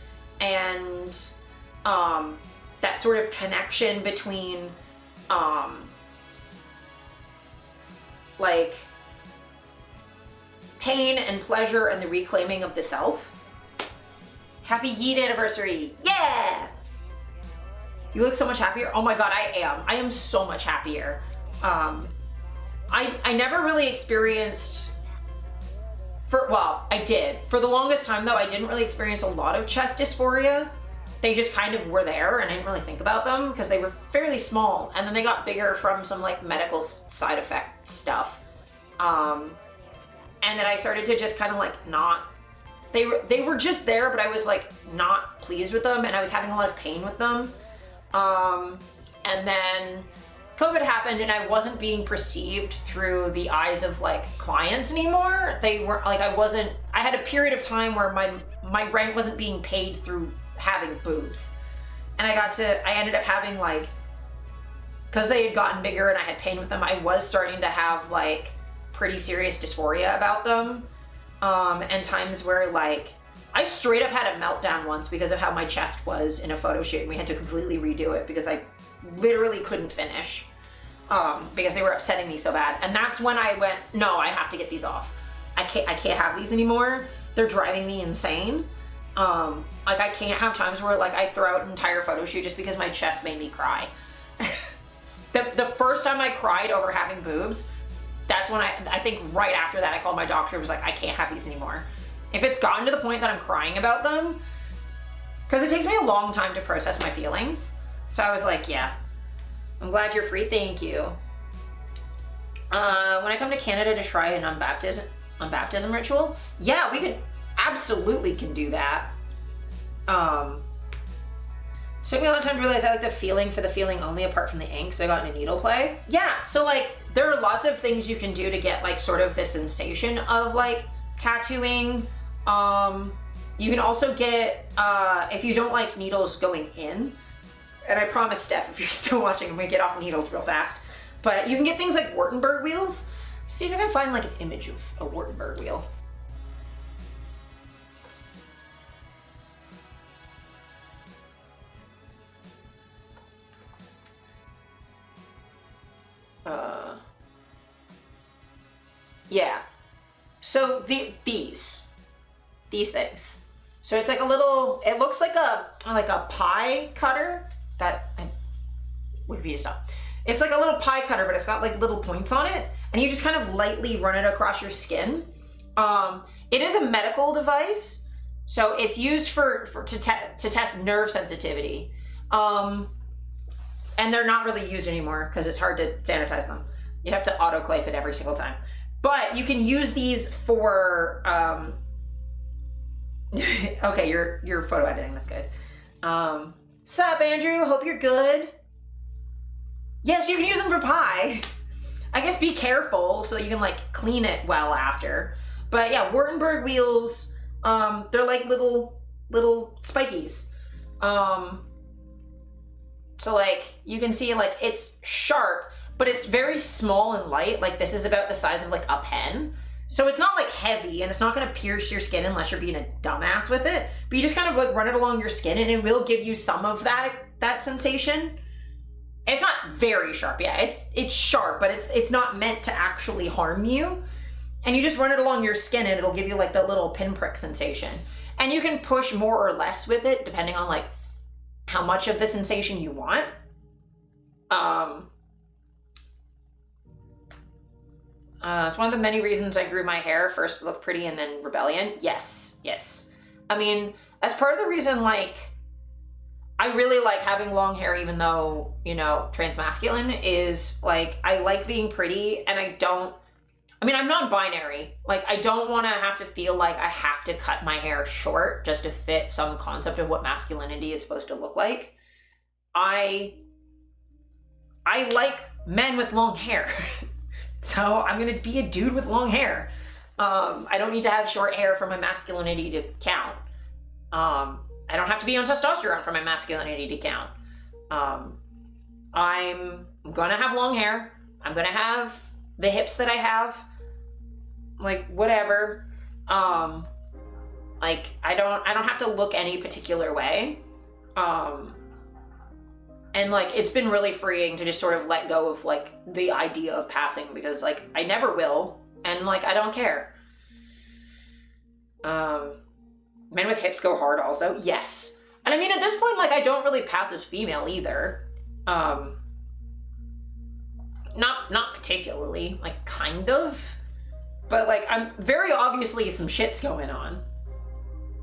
and that sort of connection between like pain and pleasure and the reclaiming of the self. Happy Yeet anniversary. Yeah! You look so much happier. Oh my God, I am so much happier. I never really experienced, I did. For the longest time though, I didn't really experience a lot of chest dysphoria. They just kind of were there and I didn't really think about them because they were fairly small, and then they got bigger from some like medical side effect stuff. And then I started to just kind of like not, they were just there, but I was like not pleased with them and I was having a lot of pain with them. And then COVID happened and I wasn't being perceived through the eyes of like clients anymore. They weren't like, I had a period of time where my rent wasn't being paid through having boobs. And I ended up having like because they had gotten bigger and I had pain with them, I was starting to have like pretty serious dysphoria about them. And times where like, I straight up had a meltdown once because of how my chest was in a photo shoot, and we had to completely redo it because I literally couldn't finish because they were upsetting me so bad. And that's when I went, no, I have to get these off. I can't have these anymore. They're driving me insane. Like I can't have times where like I throw out an entire photo shoot just because my chest made me cry. The first time I cried over having boobs, that's when I think right after that I called my doctor and was like, I can't have these anymore. If it's gotten to the point that I'm crying about them, because it takes me a long time to process my feelings. So I was like, yeah, I'm glad you're free, thank you. When I come to Canada to try an unbaptism ritual, yeah, we could absolutely can do that. It took me a long time to realize I like the feeling for the feeling only apart from the ink, so I got into needle play. Yeah, so like there are lots of things you can do to get like sort of the sensation of like tattooing. You can also get, if you don't like needles going in, and I promise Steph, if you're still watching, I'm gonna get off needles real fast, but you can get things like Wartenberg wheels. See if I can find like an image of a Wartenberg wheel. Yeah. So these things. So it's like a little, it looks like a pie cutter that, Wikipedia stop. It's like a little pie cutter, but it's got like little points on it, and you just kind of lightly run it across your skin. It is a medical device, so it's used to test nerve sensitivity. And they're not really used anymore because it's hard to sanitize them. You'd have to autoclave it every single time. But you can use these for, okay, you're photo editing, that's good. Sup, Andrew, hope you're good. Yes, you can use them for pie. I guess be careful so you can like clean it well after. But yeah, Wartenberg wheels, they're like little spikies. So like you can see like it's sharp, but it's very small and light. Like this is about the size of like a pen. So it's not like heavy, and it's not gonna pierce your skin unless you're being a dumbass with it. But you just kind of like run it along your skin and it will give you some of that sensation. It's not very sharp, yeah, it's sharp, but it's not meant to actually harm you. And you just run it along your skin and it'll give you like that little pinprick sensation. And you can push more or less with it depending on like how much of the sensation you want. It's one of the many reasons I grew my hair, first to look pretty and then rebellion. Yes. I mean, as part of the reason, like, I really like having long hair, even though, you know, transmasculine is like, I like being pretty, and I'm non-binary. Like, I don't want to have to feel like I have to cut my hair short just to fit some concept of what masculinity is supposed to look like. I like men with long hair. So I'm gonna be a dude with long hair. I don't need to have short hair for my masculinity to count. I don't have to be on testosterone for my masculinity to count. I'm gonna have long hair. I'm gonna have the hips that I have. Like, whatever. Like, I don't have to look any particular way. And like, it's been really freeing to just sort of let go of like the idea of passing, because like, I never will. And like, I don't care. Men with hips go hard also. Yes. And I mean, at this point, like, I don't really pass as female either. Not particularly, like, kind of. But like, I'm very obviously some shit's going on.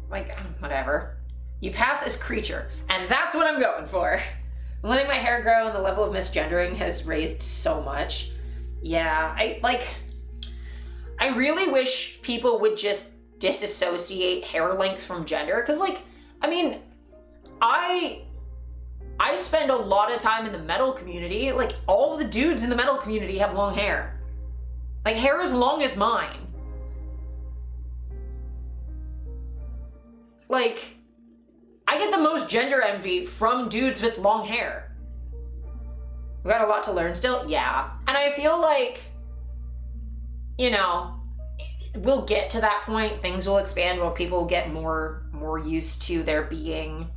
Like, whatever. You pass as creature. And that's what I'm going for. I'm letting my hair grow, and the level of misgendering has raised so much. Yeah, I really wish people would just disassociate hair length from gender, because like, I mean, I spend a lot of time in the metal community. Like, all the dudes in the metal community have long hair. Like, hair as long as mine. Like, I get the most gender envy from dudes with long hair. We've got a lot to learn still. Yeah. And I feel like, you know, we'll get to that point. Things will expand while people get more used to there being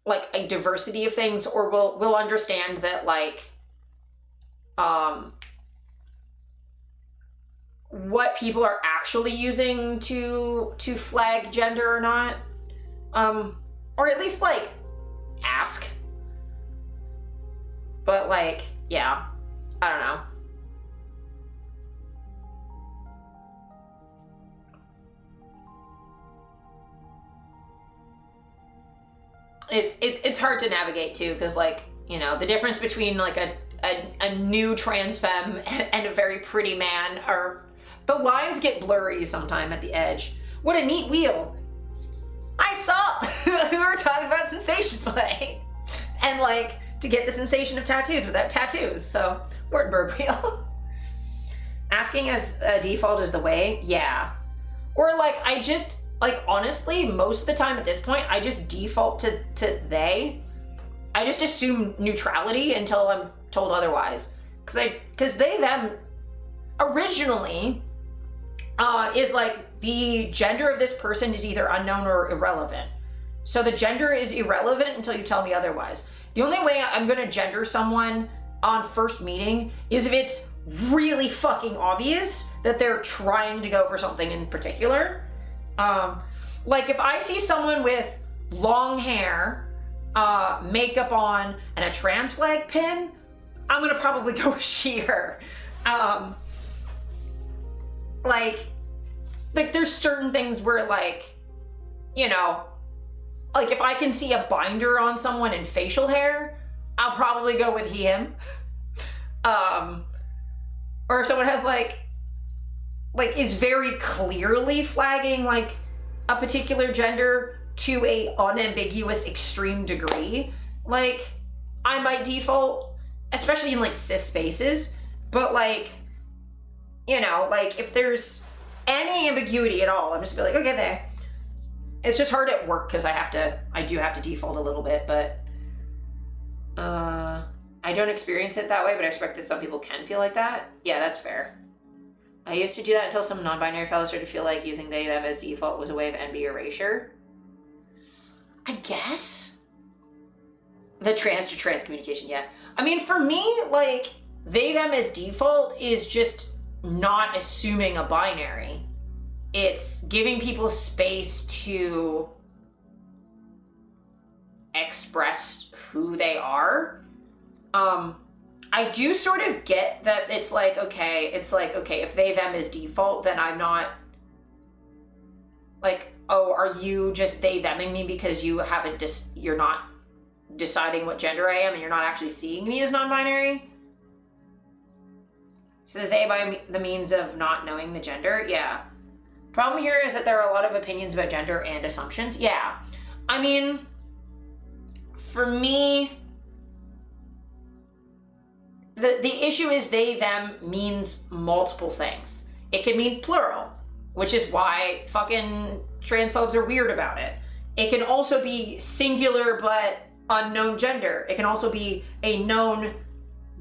like a diversity of things, or we'll understand that like what people are actually using to flag gender or not. Or at least like ask. But like, yeah, I don't know. It's hard to navigate too, because like, you know, the difference between like a new trans femme and a very pretty man are, the lines get blurry sometime at the edge. What a neat wheel. I saw we were talking about sensation play and like to get the sensation of tattoos without tattoos. So Wartenberg wheel. Asking as a default is the way. Yeah. Or like, I just, like, honestly, most of the time at this point, I just default to they. I just assume neutrality until I'm told otherwise. Because they, them, originally is like the gender of this person is either unknown or irrelevant. So the gender is irrelevant until you tell me otherwise. The only way I'm gonna gender someone on first meeting is if it's really fucking obvious that they're trying to go for something in particular. Like if I see someone with long hair, makeup on, and a trans flag pin, I'm gonna probably go with she, her. Like there's certain things where like, you know, like if I can see a binder on someone in facial hair, I'll probably go with he, him. Or if someone has like is very clearly flagging like a particular gender to a unambiguous extreme degree, like I might default, especially in like cis spaces. But like, you know, like if there's any ambiguity at all, I'm just gonna be like, okay, there. It's just hard at work because I do have to default a little bit, but I don't experience it that way, but I expect that some people can feel like that. Yeah, that's fair. I used to do that until some non-binary fellows started to feel like using they, them as default was a way of NB erasure. I guess. The trans to trans communication, yeah. I mean, for me, like, they, them as default is just not assuming a binary. It's giving people space to express who they are. I do sort of get that it's like, okay, if they, them is default, then I'm not like, oh, are you just they, theming me because you haven't you're not deciding what gender I am and you're not actually seeing me as non-binary? So they by the means of not knowing the gender? Yeah. Problem here is that there are a lot of opinions about gender and assumptions. Yeah. I mean, for me, the issue is they, them means multiple things. It can mean plural, which is why fucking transphobes are weird about it. It can also be singular but unknown gender. It can also be a known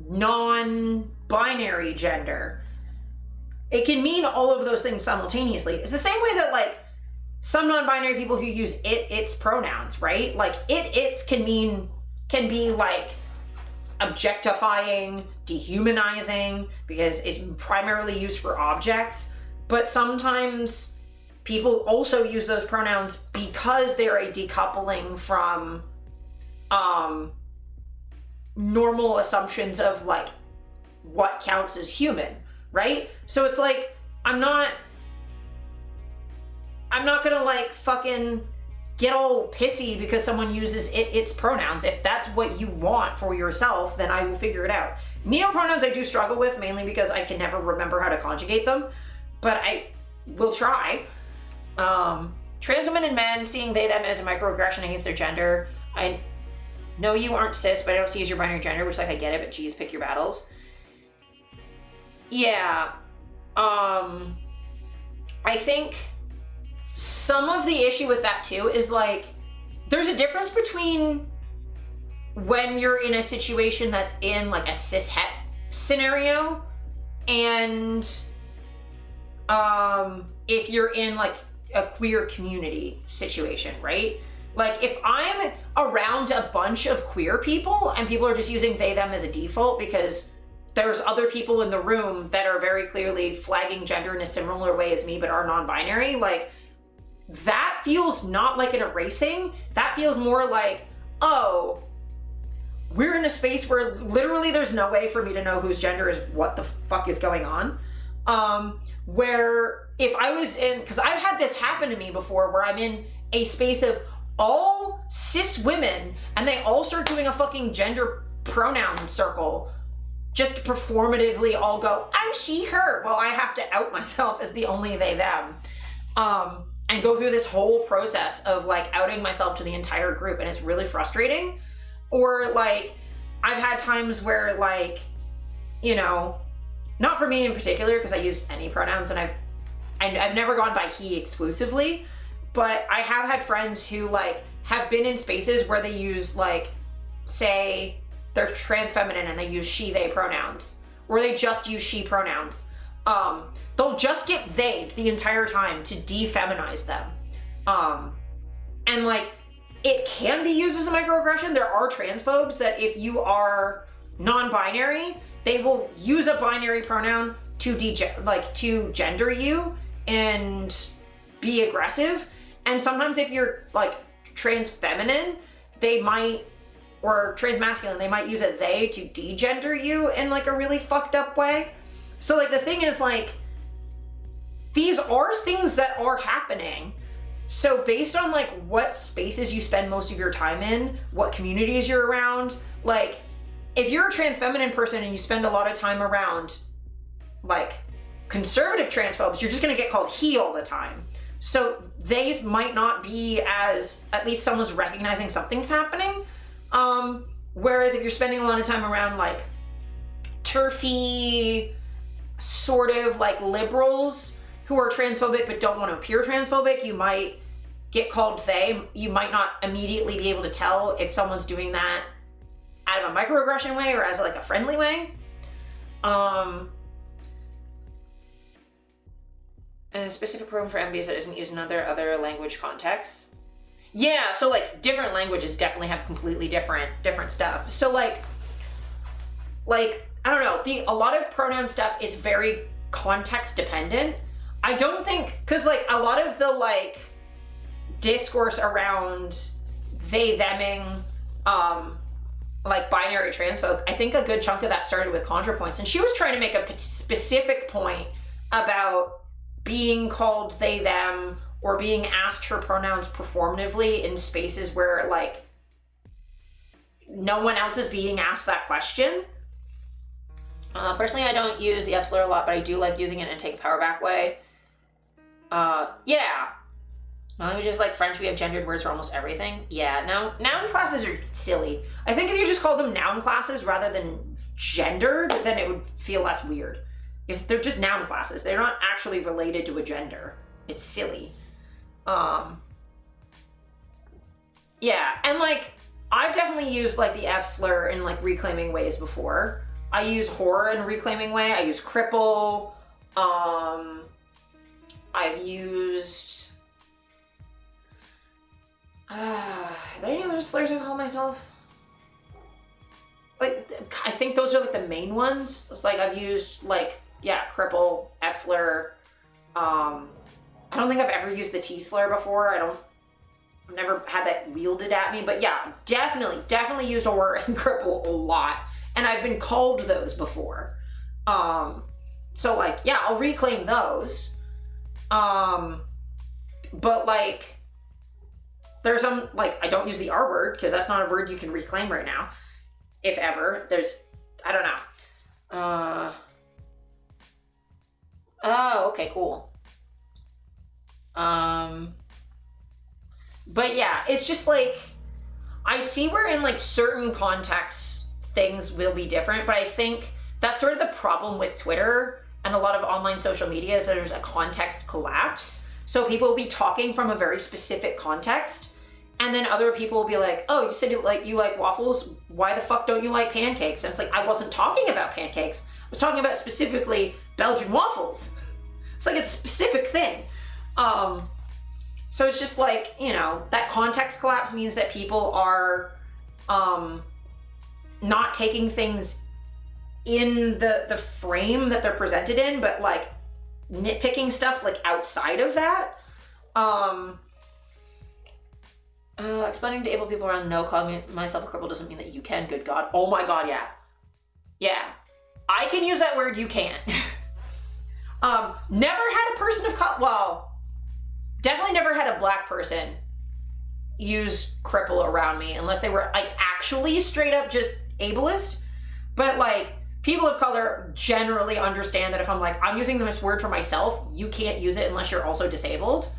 non-binary gender. It can mean all of those things simultaneously. It's the same way that like some non-binary people who use it, its pronouns, right? Like it, its can be like objectifying, dehumanizing, because it's primarily used for objects. But sometimes people also use those pronouns because they're a decoupling from normal assumptions of like what counts as human, right? So it's like, I'm not gonna like fucking get all pissy because someone uses it, its pronouns. If that's what you want for yourself, then I will figure it out. Neopronouns I do struggle with, mainly because I can never remember how to conjugate them, but I will try. Trans women and men seeing they, them as a microaggression against their gender. I know you aren't cis, but I don't see you as your binary gender, which like I get it, but geez, pick your battles. Yeah. I think some of the issue with that too is like, there's a difference between when you're in a situation that's in like a cis-het scenario, and if you're in like a queer community situation, right? Like if I'm around a bunch of queer people and people are just using they, them as a default because there's other people in the room that are very clearly flagging gender in a similar way as me but are non-binary, like that feels not like an erasing. That feels more like, oh, we're in a space where literally there's no way for me to know whose gender is what the fuck is going on. Where if I was in, because I've had this happen to me before, where I'm in a space of all cis women and they all start doing a fucking gender pronoun circle, just performatively all go, I'm she, her. Well, I have to out myself as the only they, them. And go through this whole process of like outing myself to the entire group, and it's really frustrating. Or like, I've had times where like, you know, not for me in particular, because I use any pronouns and I've never gone by he exclusively, but I have had friends who like have been in spaces where they use like, say they're trans feminine and they use she, they pronouns, or they just use she pronouns. They'll just get they the entire time to defeminize them. And like, it can be used as a microaggression. There are transphobes that if you are non-binary, they will use a binary pronoun to to gender you and be aggressive. And sometimes if you're like trans feminine, they might, or trans masculine, they might use a they to degender you in like a really fucked up way. So like the thing is like, these are things that are happening. So based on like what spaces you spend most of your time in, what communities you're around, like if you're a trans feminine person and you spend a lot of time around like conservative transphobes, you're just gonna get called he all the time. So they might not be as, at least someone's recognizing something's happening. Whereas if you're spending a lot of time around like turfy, sort of like liberals who are transphobic but don't want to appear transphobic, you might get called they. You might not immediately be able to tell if someone's doing that out of a microaggression way or as like a friendly way. A specific program for MBs that isn't used in other language contexts. Yeah, so like different languages definitely have completely different stuff. So like I don't know, a lot of pronoun stuff, it's very context dependent. I don't think, because like a lot of the like discourse around they, theming, like binary trans folk, I think a good chunk of that started with ContraPoints, and she was trying to make a specific point about being called they, them, or being asked her pronouns performatively in spaces where like no one else is being asked that question. Personally, I don't use the F slur a lot, but I do like using it in a take power back way. Yeah. Languages like French, we have gendered words for almost everything. Yeah, noun classes are silly. I think if you just call them noun classes rather than gendered, then it would feel less weird. Because they're just noun classes. They're not actually related to a gender. It's silly. Yeah, and like, I've definitely used like the F slur in like reclaiming ways before. I use horror in a reclaiming way. I use cripple. I've used... are there any other slurs I call myself? Like, I think those are like the main ones. It's like I've used like, yeah, cripple, F slur. I don't think I've ever used the T slur before. I've never had that wielded at me, but yeah, definitely used horror and cripple a lot. And I've been called those before. So like, yeah, I'll reclaim those. But like, there's some, like, I don't use the R word because that's not a word you can reclaim right now. If ever. I don't know. Oh, okay, cool. But yeah, it's just like, I see where in like certain contexts things will be different, but I think that's sort of the problem with Twitter and a lot of online social media is that there's a context collapse. So people will be talking from a very specific context, And then other people will be like, oh, you said you like waffles. Why the fuck don't you like pancakes? And it's like, I wasn't talking about pancakes. I was talking about specifically Belgian waffles. It's like it's a specific thing. So it's just like, you know, that context collapse means that people are not taking things in the frame that they're presented in, but like nitpicking stuff like outside of that. Explaining to able people around no, calling myself a cripple doesn't mean that you can. Good God. Oh my God, yeah. Yeah. I can use that word, you can't. Never had a person of color, well, definitely never had a black person use cripple around me unless they were like actually straight up just ableist. But like people of color generally understand that if I'm like, I'm using this word for myself, you can't use it unless you're also disabled.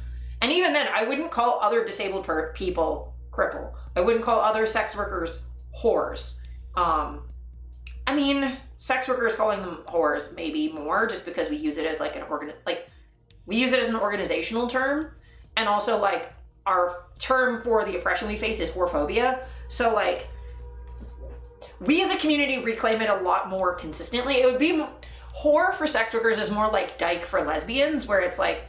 And even then, I wouldn't call other disabled people cripple. I wouldn't call other sex workers whores. I mean, sex workers calling them whores maybe more just because we use it as like we use it as an organizational term. And also like our term for the oppression we face is whorephobia. So like we as a community reclaim it a lot more consistently. It would be whore for sex workers is more like dyke for lesbians, where it's like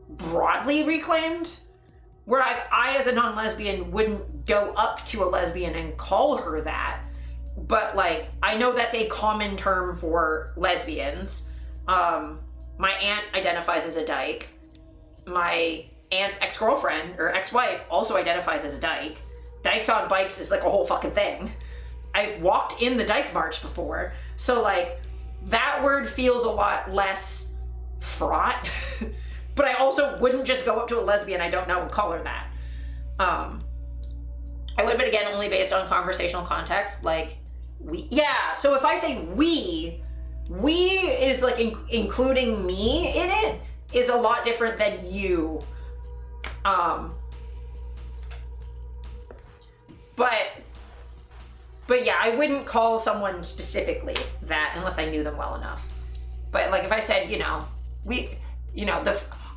broadly reclaimed, where like I as a non-lesbian wouldn't go up to a lesbian and call her that, but like I know that's a common term for lesbians. My aunt identifies as a dyke. My aunt's ex-girlfriend or ex-wife also identifies as a dyke. Dykes on bikes is like a whole fucking thing. I walked in the dyke march before, so like that word feels a lot less fraught. But I also wouldn't just go up to a lesbian I don't know and call her that. I would, but again, only based on conversational context. Like, so if I say we is like including me in it is a lot different than you. But yeah, I wouldn't call someone specifically that unless I knew them well enough. But like if I said, you know,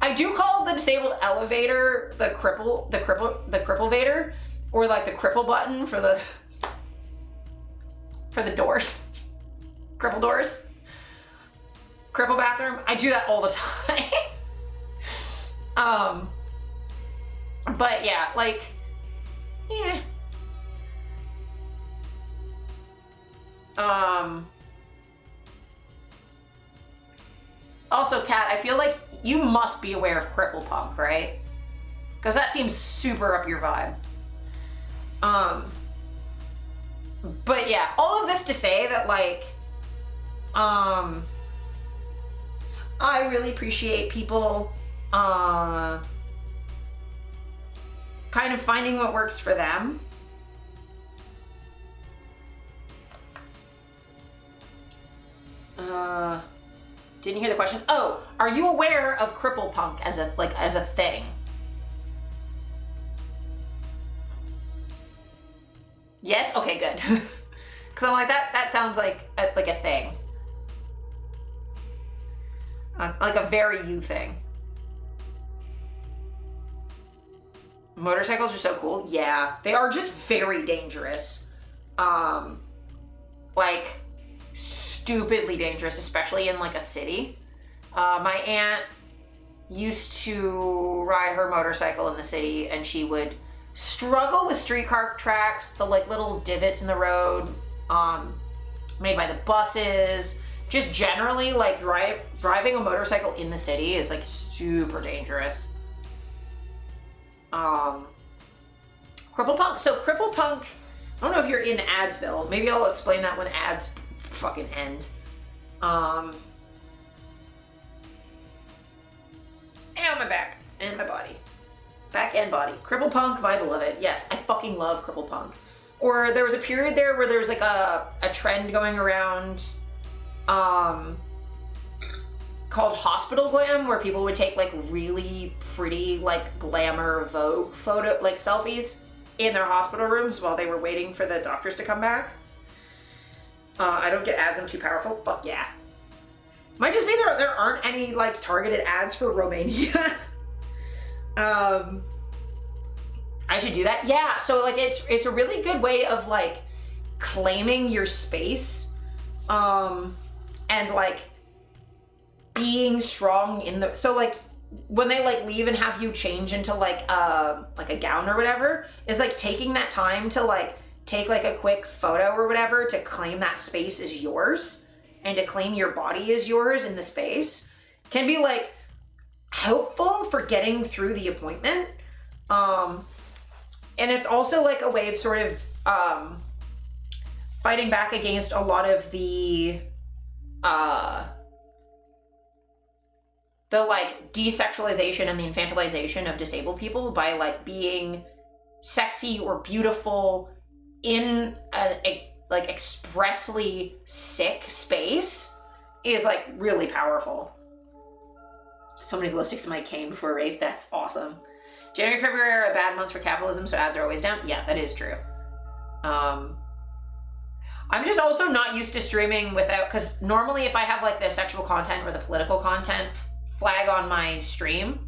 I do call the disabled elevator the cripplevator, or like the cripple button for the doors, cripple doors, cripple bathroom. I do that all the time. But yeah, like, yeah. Also, Kat, I feel like you must be aware of cripple punk, right? Because that seems super up your vibe. But yeah, all of this to say that like, I really appreciate people, kind of finding what works for them. Didn't hear the question. Oh, are you aware of cripple punk as a thing? Yes? Okay, good. Cause I'm like, that sounds like a thing. Like a very you thing. Motorcycles are so cool. Yeah, they are just very dangerous. Like stupidly dangerous, especially in like a city. My aunt used to ride her motorcycle in the city, and she would struggle with streetcar tracks, the like little divots in the road made by the buses. Just generally like driving a motorcycle in the city is like super dangerous. Cripple punk. So cripple punk, I don't know if you're in Adsville. Maybe I'll explain that when ads fucking end. And my back and my body. Back and body. Cripple punk, my beloved. Yes, I fucking love cripple punk. Or there was a period there where there was like a trend going around called hospital glam, where people would take like really pretty like glamour Vogue photo like selfies in their hospital rooms while they were waiting for the doctors to come back. I don't get ads, I'm too powerful. Fuck yeah. Might just be there aren't any like targeted ads for Romania. I I should do that. Yeah, so like it's a really good way of like claiming your space, and like being strong in the, so like when they like leave and have you change into like a gown or whatever, is like taking that time to like take like a quick photo or whatever to claim that space is yours and to claim your body is yours in the space can be like helpful for getting through the appointment. And it's also like a way of sort of fighting back against a lot of the like desexualization and the infantilization of disabled people by like being sexy or beautiful in a like expressly sick space is like really powerful. So many glow sticks in my cane before a rave. That's awesome. January, February are bad months for capitalism, so ads are always down. Yeah, that is true. I'm just also not used to streaming without, because normally if I have like the sexual content or the political content flag on my stream,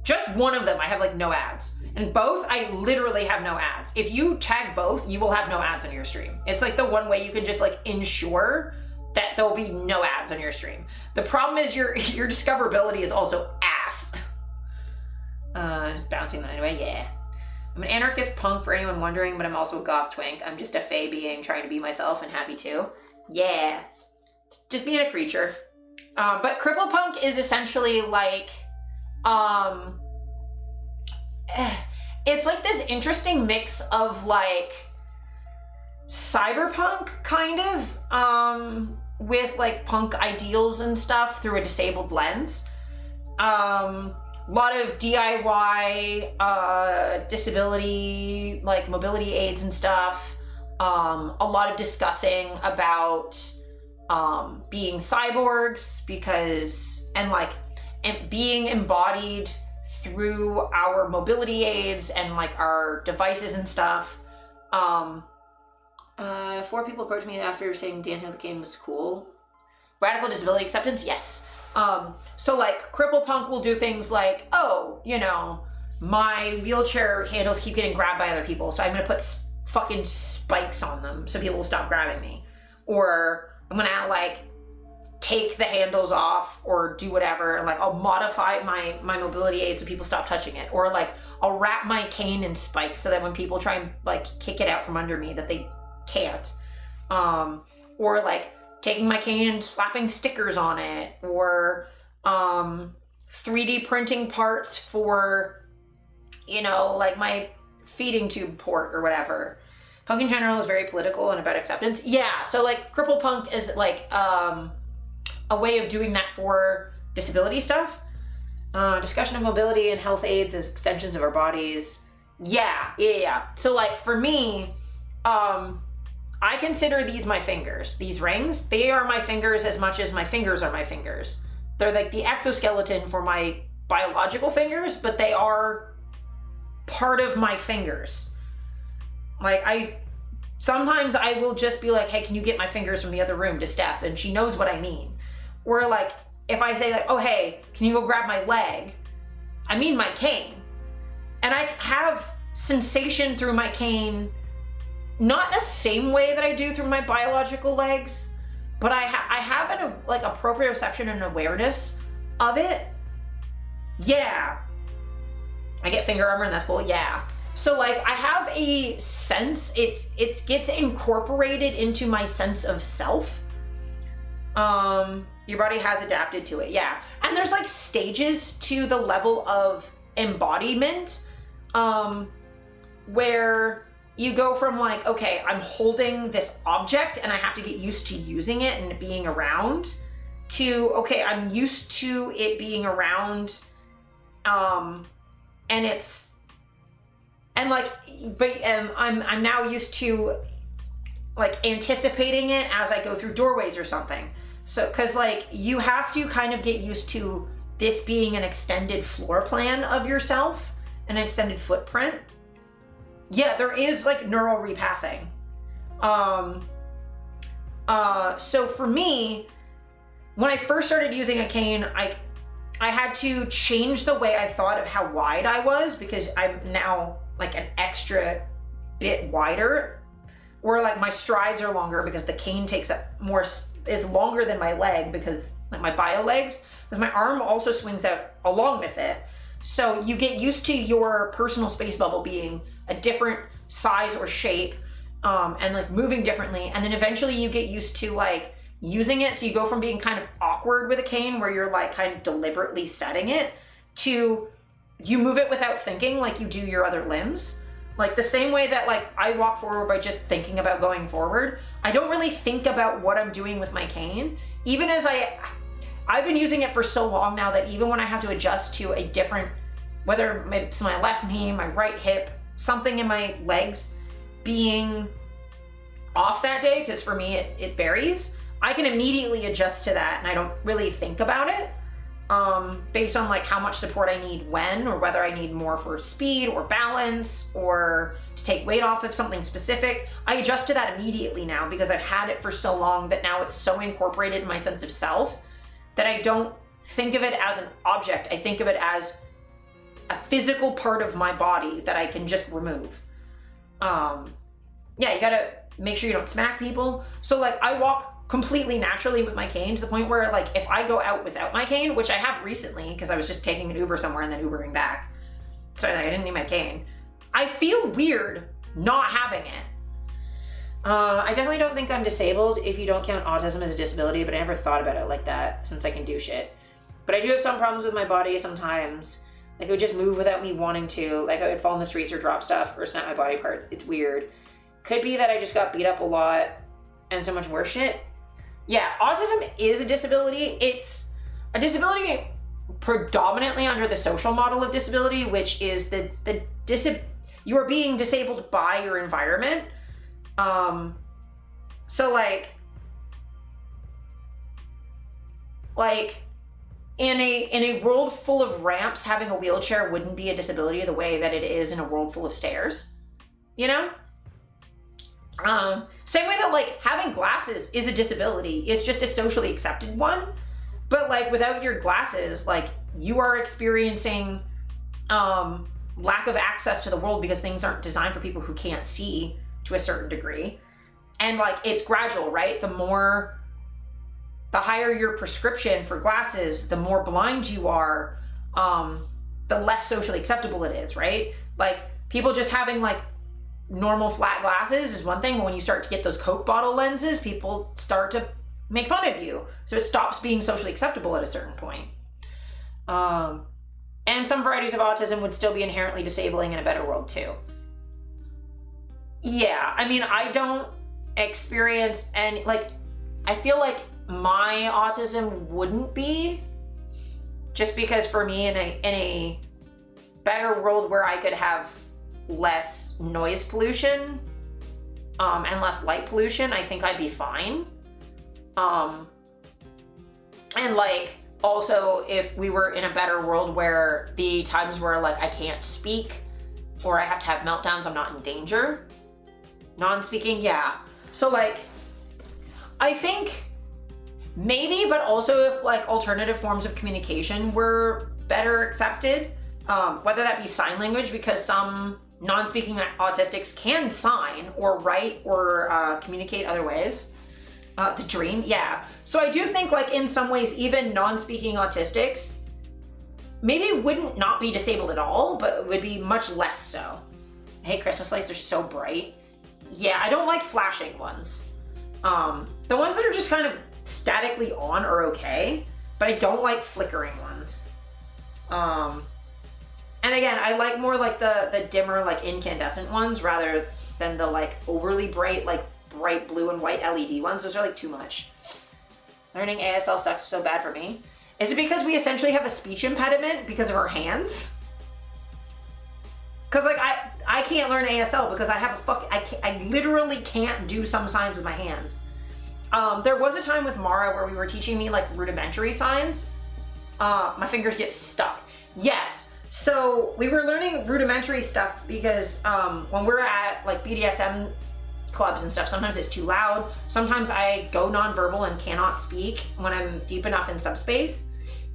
just one of them I have like no ads, and both I literally have no ads. If you tag both, you will have no ads on your stream. It's like the one way you can just like ensure that there'll be no ads on your stream. The problem is your discoverability is also ass. Just bouncing that anyway. Yeah, I'm an anarchist punk for anyone wondering, but I'm also a goth twink. I'm just a fae being trying to be myself and happy too. Yeah, just being a creature. But cripple punk is essentially like, it's like this interesting mix of like cyberpunk kind of, with like punk ideals and stuff through a disabled lens. Lot of DIY, disability, like mobility aids and stuff. A lot of discussing about being cyborgs and being embodied through our mobility aids and like our devices and stuff. 4 people approached me after saying dancing with the cane was cool. Radical disability acceptance, yes. So like cripple punk will do things like, oh, you know, my wheelchair handles keep getting grabbed by other people, so I'm gonna put fucking spikes on them so people will stop grabbing me. Or I'm gonna like take the handles off or do whatever, and like I'll modify my mobility aid so people stop touching it. Or like I'll wrap my cane in spikes so that when people try and like kick it out from under me that they can't. Or like taking my cane and slapping stickers on it, or 3D printing parts for, you know, like my feeding tube port or whatever. Punk in general is very political and about acceptance. Yeah, so like cripple punk is like a way of doing that for disability stuff. Discussion of mobility and health aids as extensions of our bodies. Yeah. So like for me, I consider these my fingers. These rings, they are my fingers as much as my fingers are my fingers. They're like the exoskeleton for my biological fingers, but they are part of my fingers. Like sometimes I will just be like, hey, can you get my fingers from the other room to Steph? And she knows what I mean. Or like, if I say like, oh, hey, can you go grab my leg? I mean my cane. And I have sensation through my cane, not the same way that I do through my biological legs, but I have an like a proprioception and awareness of it. Yeah. I get finger armor and that's cool. Yeah. So like I have a sense, it gets incorporated into my sense of self. Your body has adapted to it. Yeah. And there's like stages to the level of embodiment, where you go from like, okay, I'm holding this object and I have to get used to using it and it being around, to, okay, I'm used to it being around, and I'm now used to like anticipating it as I go through doorways or something. So, cause like you have to kind of get used to this being an extended floor plan of yourself, an extended footprint. Yeah, there is like neural repathing. So for me, when I first started using a cane, I had to change the way I thought of how wide I was, because I'm now like an extra bit wider, or like my strides are longer because the cane takes up more, is longer than my leg, because like my bio legs, because my arm also swings out along with it. So you get used to your personal space bubble being a different size or shape, and like moving differently. And then eventually you get used to like using it. So you go from being kind of awkward with a cane, where you're like kind of deliberately setting it, to you move it without thinking, like you do your other limbs. Like the same way that like I walk forward by just thinking about going forward. I don't really think about what I'm doing with my cane. Even as I've been using it for so long now that even when I have to adjust to a different, whether it's my left knee, my right hip, something in my legs being off that day, because for me it varies, I can immediately adjust to that, and I don't really think about it based on like how much support I need when, or whether I need more for speed or balance or to take weight off of something specific. I adjust to that immediately now, because I've had it for so long that now it's so incorporated in my sense of self that I don't think of it as an object. I think of it as a physical part of my body that I can just remove. Yeah, you gotta make sure you don't smack people. So like I walk completely naturally with my cane, to the point where like if I go out without my cane, which I have recently because I was just taking an Uber somewhere and then Ubering back, so like, I didn't need my cane, I feel weird not having it. I definitely don't think I'm disabled if you don't count autism as a disability, but I never thought about it like that since I can do shit. But I do have some problems with my body sometimes. Like it would just move without me wanting to. Like I would fall in the streets or drop stuff or snap my body parts. It's weird. Could be that I just got beat up a lot and so much worse shit. Yeah, autism is a disability. It's a disability predominantly under the social model of disability, which is you are being disabled by your environment. So like in a world full of ramps, having a wheelchair wouldn't be a disability the way that it is in a world full of stairs, you know? Same way that like having glasses is a disability. It's just a socially accepted one. But like without your glasses, like you are experiencing lack of access to the world, because things aren't designed for people who can't see to a certain degree. And like it's gradual, right? The higher your prescription for glasses, the more blind you are, the less socially acceptable it is, right? Like people just having like normal flat glasses is one thing, but when you start to get those Coke bottle lenses, people start to make fun of you. So it stops being socially acceptable at a certain point. And some varieties of autism would still be inherently disabling in a better world too. Yeah, I mean, I don't experience any, like, I feel like my autism wouldn't be, just because for me in a better world where I could have less noise pollution and less light pollution, I think I'd be fine. And like also if we were in a better world where the times where like I can't speak or I have to have meltdowns, I'm not in danger. Non-speaking, yeah. So like I think maybe, but also if like alternative forms of communication were better accepted, whether that be sign language, because some non-speaking autistics can sign or write or communicate other ways. The dream, yeah. So I do think like in some ways even non-speaking autistics maybe wouldn't not be disabled at all, but would be much less so. Hey, Christmas lights are so bright. Yeah, I don't like flashing ones. The ones that are just kind of statically on are okay, but I don't like flickering ones. And again, I like more like the dimmer, like incandescent ones rather than the like overly bright, like bright blue and white LED ones. Those are like too much. Learning ASL sucks so bad for me. Is it because we essentially have a speech impediment because of our hands? Cause like I can't learn ASL because I have I literally can't do some signs with my hands. There was a time with Mara where we were teaching me like rudimentary signs. My fingers get stuck. Yes. So we were learning rudimentary stuff because when we're at like BDSM clubs and stuff, sometimes it's too loud. Sometimes I go nonverbal and cannot speak when I'm deep enough in subspace.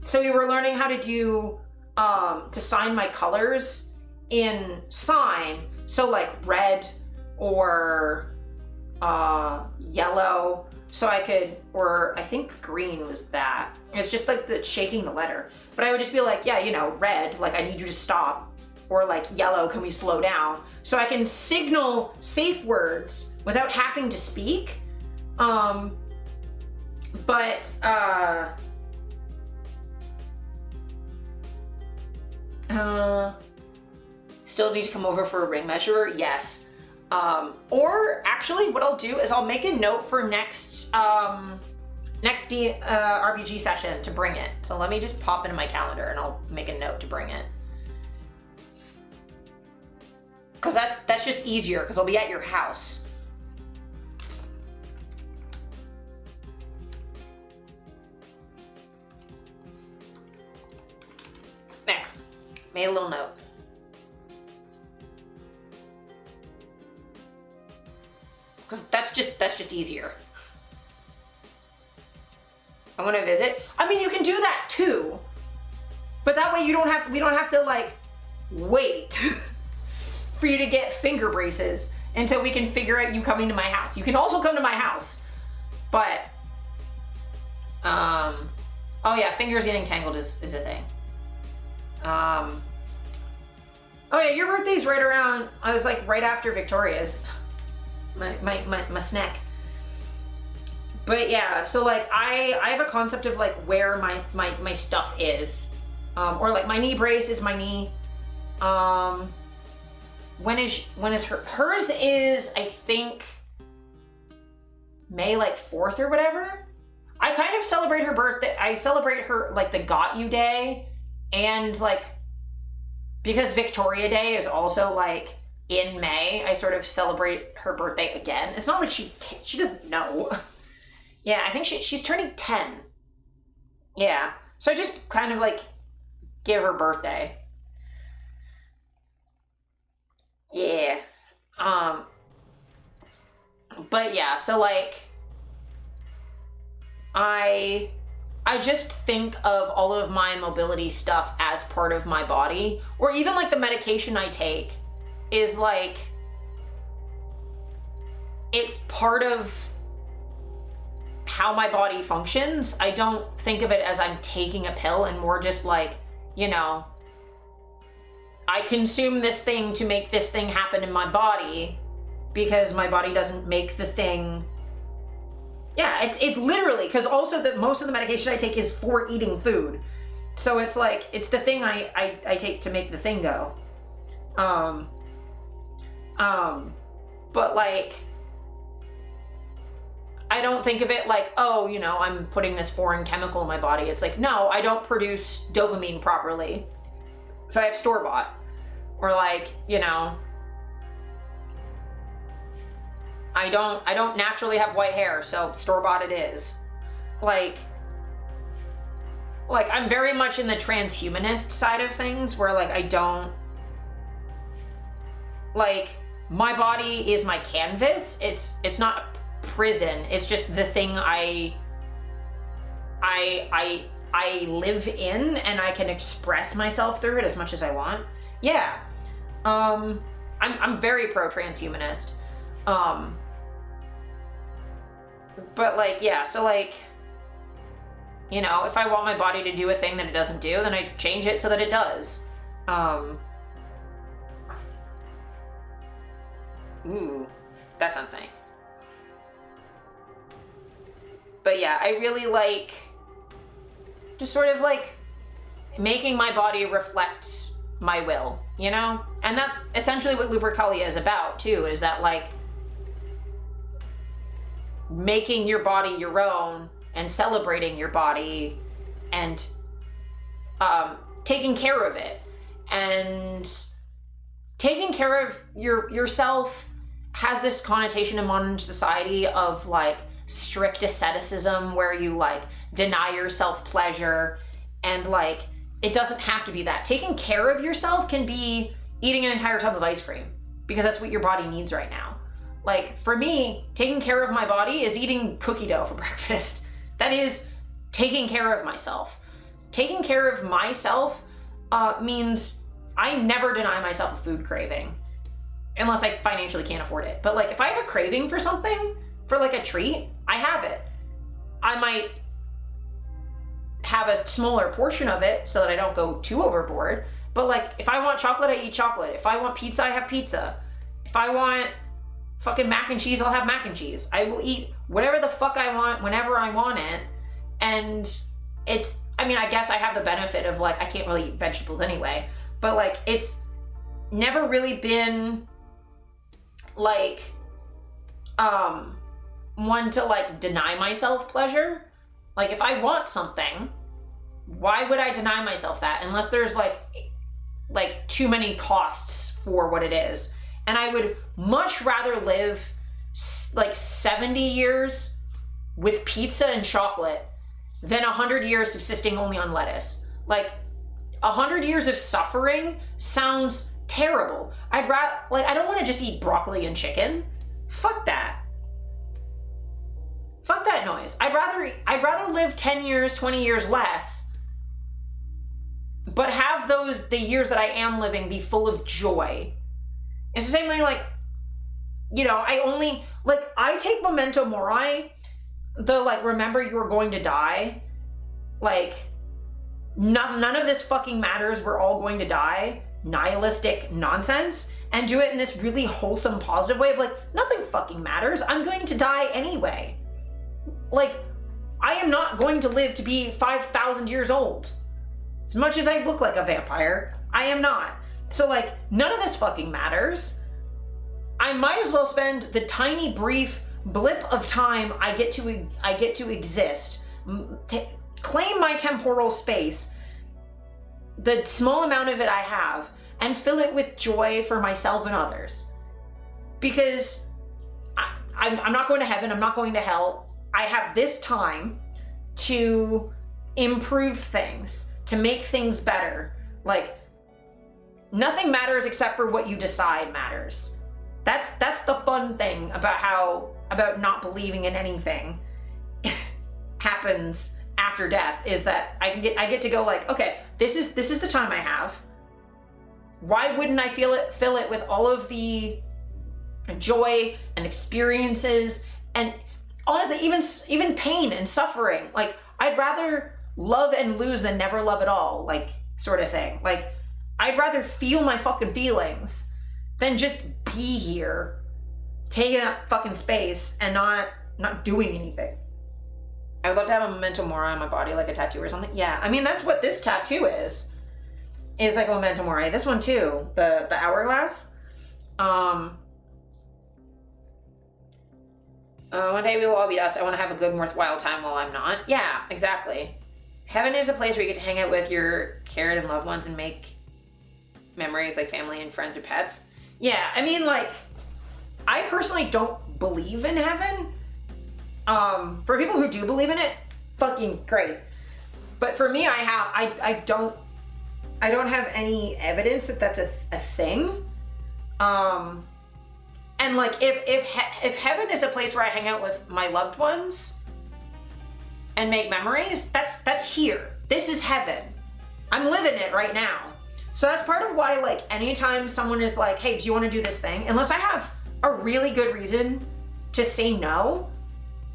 So we were learning how to do, to sign my colors in sign. So like red or yellow. So I could, or I think green was that. It's just like the shaking the letter. But I would just be like, yeah, you know, red, like I need you to stop. Or like yellow, can we slow down? So I can signal safe words without having to speak. Still need to come over for a ring measurer? Yes. Or actually what I'll do is I'll make a note for next RPG session to bring it. So let me just pop into my calendar and I'll make a note to bring it. Cause that's just easier because I'll be at your house. There, made a little note. Because that's just easier. I want to visit. I mean, you can do that too, but that way we don't have to like wait for you to get finger braces until we can figure out you coming to my house. You can also come to my house, but oh yeah, fingers getting tangled is a thing. Oh yeah, your birthday's right around. I was like right after Victoria's. My snack. But yeah, so like I have a concept of like where my stuff is, or like my knee brace is my knee. When is hers is I think May like 4th or whatever. I kind of celebrate her birthday. I celebrate her like the Got You Day, and like because Victoria Day is also like in May, I sort of celebrate her birthday again. It's not like she doesn't know. Yeah, I think she's turning 10. Yeah, so I just kind of like give her birthday. Yeah. But yeah, so like I just think of all of my mobility stuff as part of my body, or even like the medication I take is like, it's part of how my body functions. I don't think of it as I'm taking a pill, and more just like, you know, I consume this thing to make this thing happen in my body because my body doesn't make the thing. Yeah, it's literally, because also most of the medication I take is for eating food. So it's like, it's the thing I take to make the thing go. But like, I don't think of it like, oh, you know, I'm putting this foreign chemical in my body. It's like, no, I don't produce dopamine properly, so I have store-bought. Or like, you know, I don't naturally have white hair, so store-bought it is. Like I'm very much in the transhumanist side of things, where like I don't, like, my body is my canvas. It's not a prison. It's just the thing I live in, and I can express myself through it as much as I want. Yeah. I'm very pro transhumanist. But like, yeah, so like, you know, if I want my body to do a thing that it doesn't do, then I change it so that it does. Ooh, that sounds nice. But yeah, I really like just sort of like making my body reflect my will, you know? And that's essentially what Lupercalia is about too, is that like making your body your own and celebrating your body and taking care of it. And taking care of yourself has this connotation in modern society of like strict asceticism, where you like deny yourself pleasure, and like it doesn't have to be that. Taking care of yourself can be eating an entire tub of ice cream, because that's what your body needs right now. Like for me, taking care of my body is eating cookie dough for breakfast. That is taking care of myself. taking care of myself means I never deny myself a food craving unless I financially can't afford it. But like if I have a craving for something, for like a treat, I have it. I might have a smaller portion of it so that I don't go too overboard. But like if I want chocolate, I eat chocolate. If I want pizza, I have pizza. If I want fucking mac and cheese, I'll have mac and cheese. I will eat whatever the fuck I want whenever I want it. And it's, I mean, I guess I have the benefit of like, I can't really eat vegetables anyway, but like, it's never really been like, one to like deny myself pleasure. Like if I want something, why would I deny myself that unless there's like too many costs for what it is? And I would much rather live like 70 years with pizza and chocolate than 100 years subsisting only on lettuce. Like 100 years of suffering sounds terrible. I'd rather, like, I don't want to just eat broccoli and chicken. Fuck that. Fuck that noise. I'd rather live 10 years, 20 years less, but have the years that I am living be full of joy. It's the same thing, like, you know, I take memento mori, the, like, remember you were going to die, like, none of this fucking matters, we're all going to die, nihilistic nonsense, and do it in this really wholesome, positive way of, like, nothing fucking matters, I'm going to die anyway. Like, I am not going to live to be 5,000 years old. As much as I look like a vampire, I am not. So like, none of this fucking matters. I might as well spend the tiny brief blip of time I get to exist, claim my temporal space, the small amount of it I have, and fill it with joy for myself and others. Because I'm not going to heaven, I'm not going to hell. I have this time to improve things, to make things better. Like, nothing matters except for what you decide matters. That's the fun thing about not believing in anything happens after death, is that I get to go like, okay, this is the time I have. Why wouldn't I fill it with all of the joy and experiences and honestly even pain and suffering? Like, I'd rather love and lose than never love at all, like, sort of thing. Like, I'd rather feel my fucking feelings than just be here, taking up fucking space and not doing anything. I would love to have a memento mori on my body, like a tattoo or something. Yeah, I mean, that's what this tattoo is like a memento mori. This one too, the hourglass. One day we will all be dust. I want to have a good and worthwhile time while I'm not. Yeah, exactly. Heaven is a place where you get to hang out with your cared and loved ones and make memories, like family and friends or pets. Yeah, I mean, like, I personally don't believe in heaven. For people who do believe in it, fucking great. But for me, I don't have any evidence that that's a thing. And like, if heaven is a place where I hang out with my loved ones and make memories, that's here. This is heaven. I'm living it right now. So that's part of why, like, anytime someone is like, hey, do you want to do this thing? Unless I have a really good reason to say no,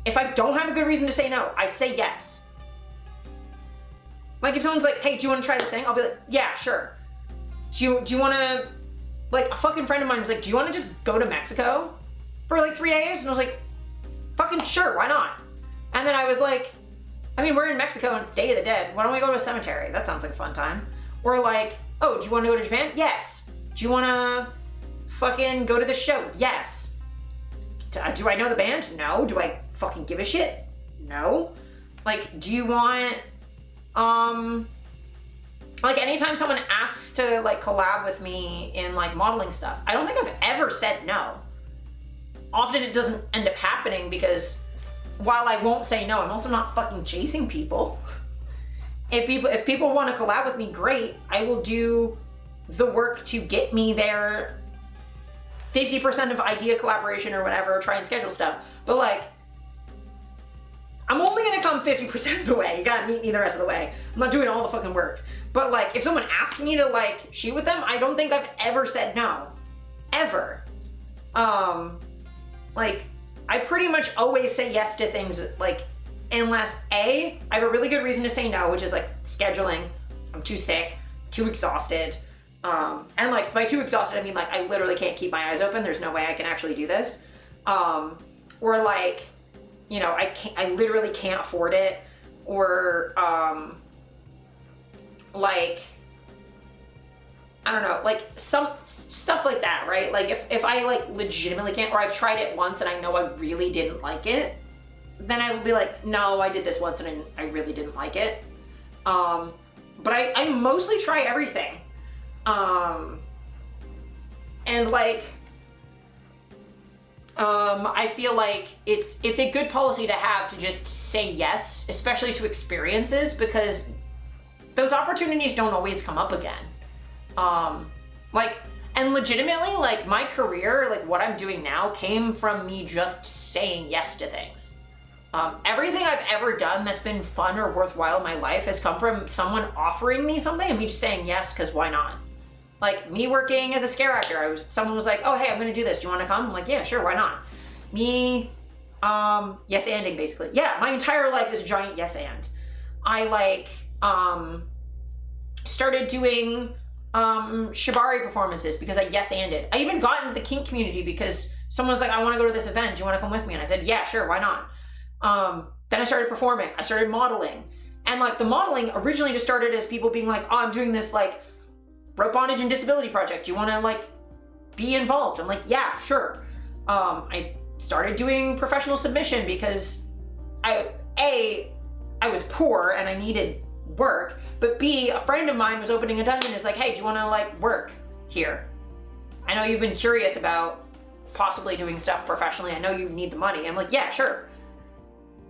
if I don't have a good reason to say no, I say yes. Like, if someone's like, hey, do you want to try this thing? I'll be like, yeah, sure. Do you want to, like, a fucking friend of mine was like, do you want to just go to Mexico for like 3 days? And I was like, fucking sure, why not? And then I was like, I mean, we're in Mexico and it's Day of the Dead. Why don't we go to a cemetery? That sounds like a fun time. Or like, oh, do you want to go to Japan? Yes. Do you want to fucking go to the show? Yes. Do I know the band? No. Do I fucking give a shit? No. Like, do you want, like, anytime someone asks to, like, collab with me in, like, modeling stuff, I don't think I've ever said no. Often it doesn't end up happening because while I won't say no, I'm also not fucking chasing people. If people want to collab with me, great. I will do the work to get me there. 50% of idea collaboration or whatever, try and schedule stuff. But like, I'm only gonna come 50% of the way. You gotta meet me the rest of the way. I'm not doing all the fucking work. But like, if someone asks me to like shoot with them, I don't think I've ever said no. Ever. Like, I pretty much always say yes to things, like, unless A, I have a really good reason to say no, which is like scheduling. I'm too sick, too exhausted. And like by too exhausted, I mean like I literally can't keep my eyes open. There's no way I can actually do this. Or like, you know, I literally can't afford it. Or like, I don't know, like some stuff like that, right? Like if I like legitimately can't, or I've tried it once and I know I really didn't like it, then I will be like, no, I did this once and I really didn't like it. But I mostly try everything. And like, I feel like it's a good policy to have to just say yes, especially to experiences, because those opportunities don't always come up again. Like, and legitimately, like my career, like what I'm doing now came from me just saying yes to things. Everything I've ever done that's been fun or worthwhile in my life has come from someone offering me something and me just saying yes, because why not? Like me working as a scare actor, someone was like, oh, hey, I'm gonna do this. Do you wanna come? I'm like, yeah, sure, why not? Me, yes-anding basically. Yeah, my entire life is a giant yes and. I like, started doing shibari performances because I yes-anded. I even got into the kink community because someone was like, I wanna go to this event. Do you wanna come with me? And I said, yeah, sure, why not? Then I started performing. I started modeling. And like the modeling originally just started as people being like, oh, I'm doing this like rope bondage and disability project. Do you want to like be involved? I'm like, yeah, sure. I started doing professional submission because I was poor and I needed work, but B, a friend of mine was opening a dungeon and is like, hey, do you want to like work here? I know you've been curious about possibly doing stuff professionally. I know you need the money. I'm like, yeah, sure.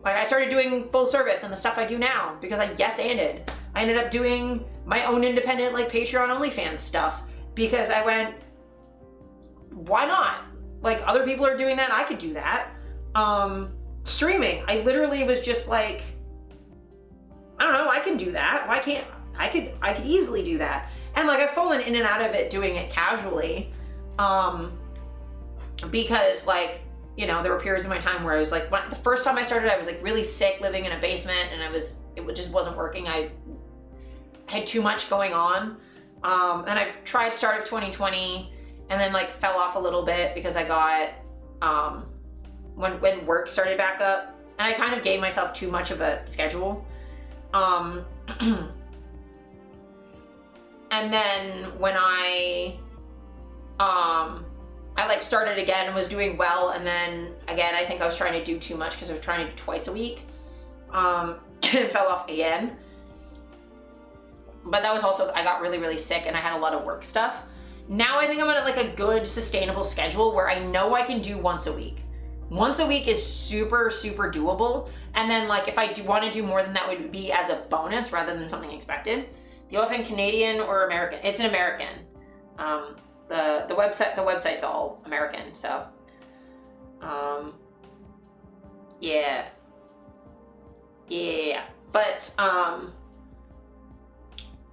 Like I started doing full service and the stuff I do now because I yes-anded. I ended up doing my own independent like Patreon OnlyFans stuff because I went, why not? Like other people are doing that, I could do that. Streaming, I literally was just like, I don't know, I can do that. Why can't, I could easily do that. And like I've fallen in and out of it doing it casually. Because like, you know, there were periods in my time where I was like, the first time I started, I was like really sick living in a basement and it just wasn't working. I had too much going on. And I tried start of 2020 and then like fell off a little bit because I got, when work started back up and I kind of gave myself too much of a schedule. And then when I like started again and was doing well, and then again I think I was trying to do too much because I was trying to do twice a week, and fell off again. But that was also, I got really, really sick and I had a lot of work stuff. Now I think I'm on like a good sustainable schedule where I know I can do once a week. Once a week is super, super doable. And then like if I do want to do more than that, would be as a bonus rather than something expected. The often Canadian or American? It's an American. The website's all American, so yeah. But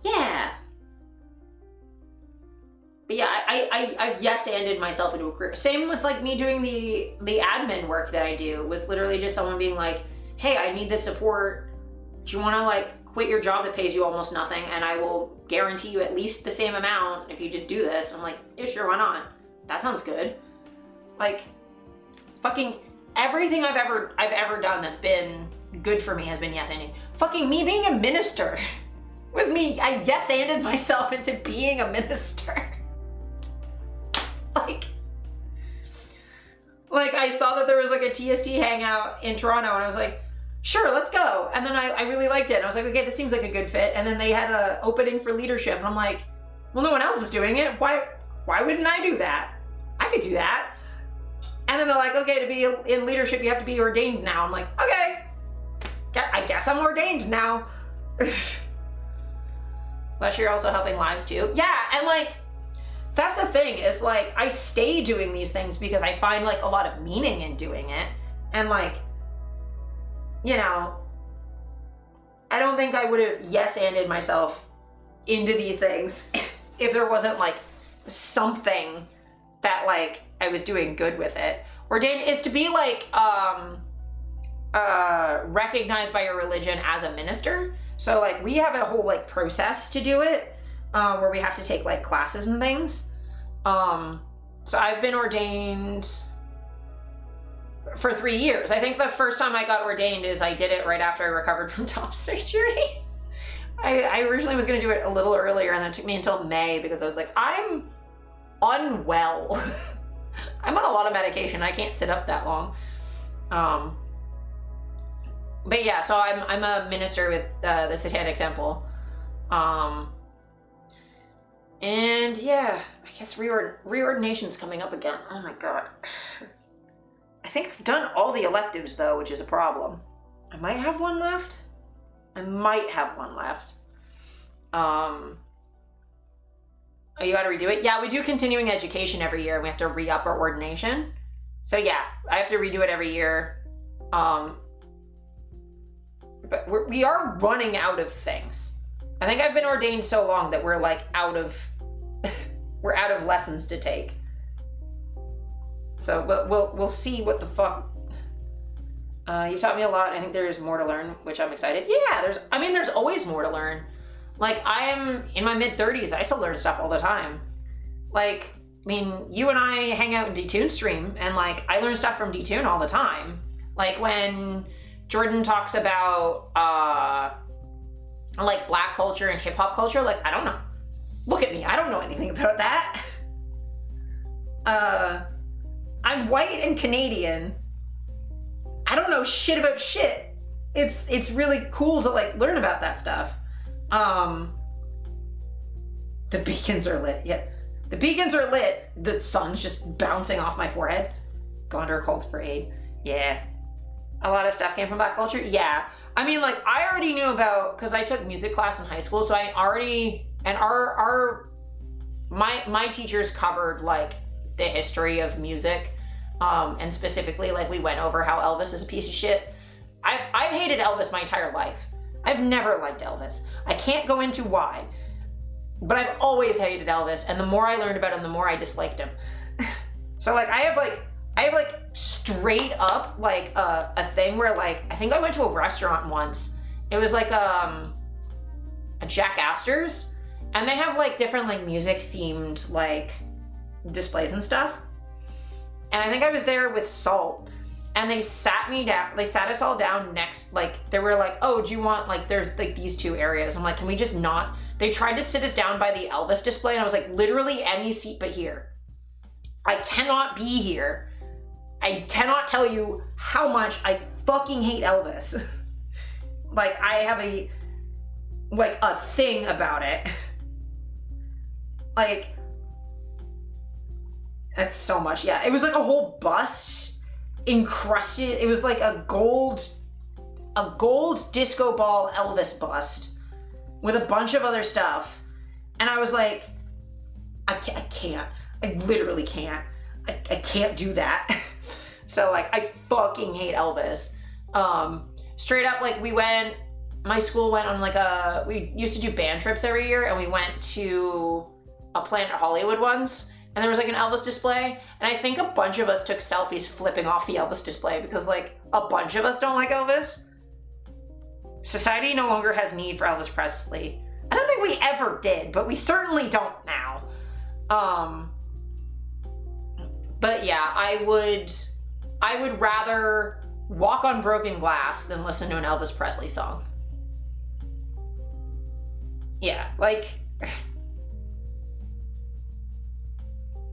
yeah. But yeah, I've yes-anded myself into a career. Same with like me doing the admin work that I do, was literally just someone being like, hey, I need this support. Do you want to like quit your job that pays you almost nothing and I will guarantee you at least the same amount if you just do this? I'm like, yeah, sure, why not? That sounds good. Like fucking everything I've ever done that's been good for me has been yes-anding. Fucking me being a minister was me. I yes-anded myself into being a minister. Like I saw that there was like a TST hangout in Toronto and I was like, sure, let's go. And then I really liked it. And I was like, okay, this seems like a good fit. And then they had an opening for leadership. And I'm like, well, no one else is doing it. Why wouldn't I do that? I could do that. And then they're like, okay, to be in leadership, you have to be ordained now. I'm like, okay, I guess I'm ordained now. Plus you're also helping lives too. Yeah, and like, that's the thing is like, I stay doing these things because I find like a lot of meaning in doing it. And like, you know, I don't think I would have yes-anded myself into these things if there wasn't like something that like I was doing good with it. Ordained is to be like recognized by your religion as a minister. So like we have a whole like process to do it, where we have to take like classes and things. So I've been ordained for 3 years. I think the first time I got ordained is I did it right after I recovered from top surgery. I originally was going to do it a little earlier, and then it took me until May because I was like, I'm unwell. I'm on a lot of medication. I can't sit up that long. But yeah, so I'm a minister with the Satanic Temple. And yeah, I guess reordination's coming up again. Oh my god. I think I've done all the electives though, which is a problem. I might have one left. Oh, you gotta redo it? Yeah, we do continuing education every year and we have to re-up our ordination. So yeah, I have to redo it every year. But we are running out of things. I think I've been ordained so long that we're like out of we're out of lessons to take. So we'll see what the fuck. You taught me a lot. I think there's more to learn, which I'm excited. Yeah, there's always more to learn. Like, I am in my mid-30s. I still learn stuff all the time. Like, I mean, you and I hang out in Detune stream, and like, I learn stuff from Detune all the time. Like when Jordan talks about like black culture and hip hop culture, like, I don't know. Look at me, I don't know anything about that. I'm white and Canadian. I don't know shit about shit. It's really cool to like learn about that stuff. The beacons are lit. Yeah, the beacons are lit. The sun's just bouncing off my forehead. Gondor calls for aid. Yeah. A lot of stuff came from black culture. Yeah. I mean, like, I already knew about, because I took music class in high school, so I already, and my teachers covered like the history of music, and specifically like we went over how Elvis is a piece of shit. I've hated Elvis my entire life. I've never liked Elvis. I can't go into why, but I've always hated Elvis, and the more I learned about him, the more I disliked him. So like I have straight up like a thing where like I think I went to a restaurant once. It was like a Jack Astor's, and they have like different like music themed like displays and stuff. And I think I was there with Salt, and they sat us all down next, like they were like, oh, do you want, like there's like these two areas. I'm like, can we just not? They tried to sit us down by the Elvis display, and I was like, literally any seat but here. I cannot be here. I cannot tell you how much I fucking hate Elvis. Like, I have a thing about it. Like, that's so much. Yeah, it was like a whole bust encrusted. It was like a gold disco ball Elvis bust with a bunch of other stuff. And I was like, I can't. I literally can't. I can't do that. So like, I fucking hate Elvis. Straight up, like my school went on like we used to do band trips every year, and we went to a Planet Hollywood once, and there was like an Elvis display, and I think a bunch of us took selfies flipping off the Elvis display because like a bunch of us don't like Elvis. Society no longer has need for Elvis Presley. I don't think we ever did, but we certainly don't now. But yeah, I would rather walk on broken glass than listen to an Elvis Presley song. Yeah, like,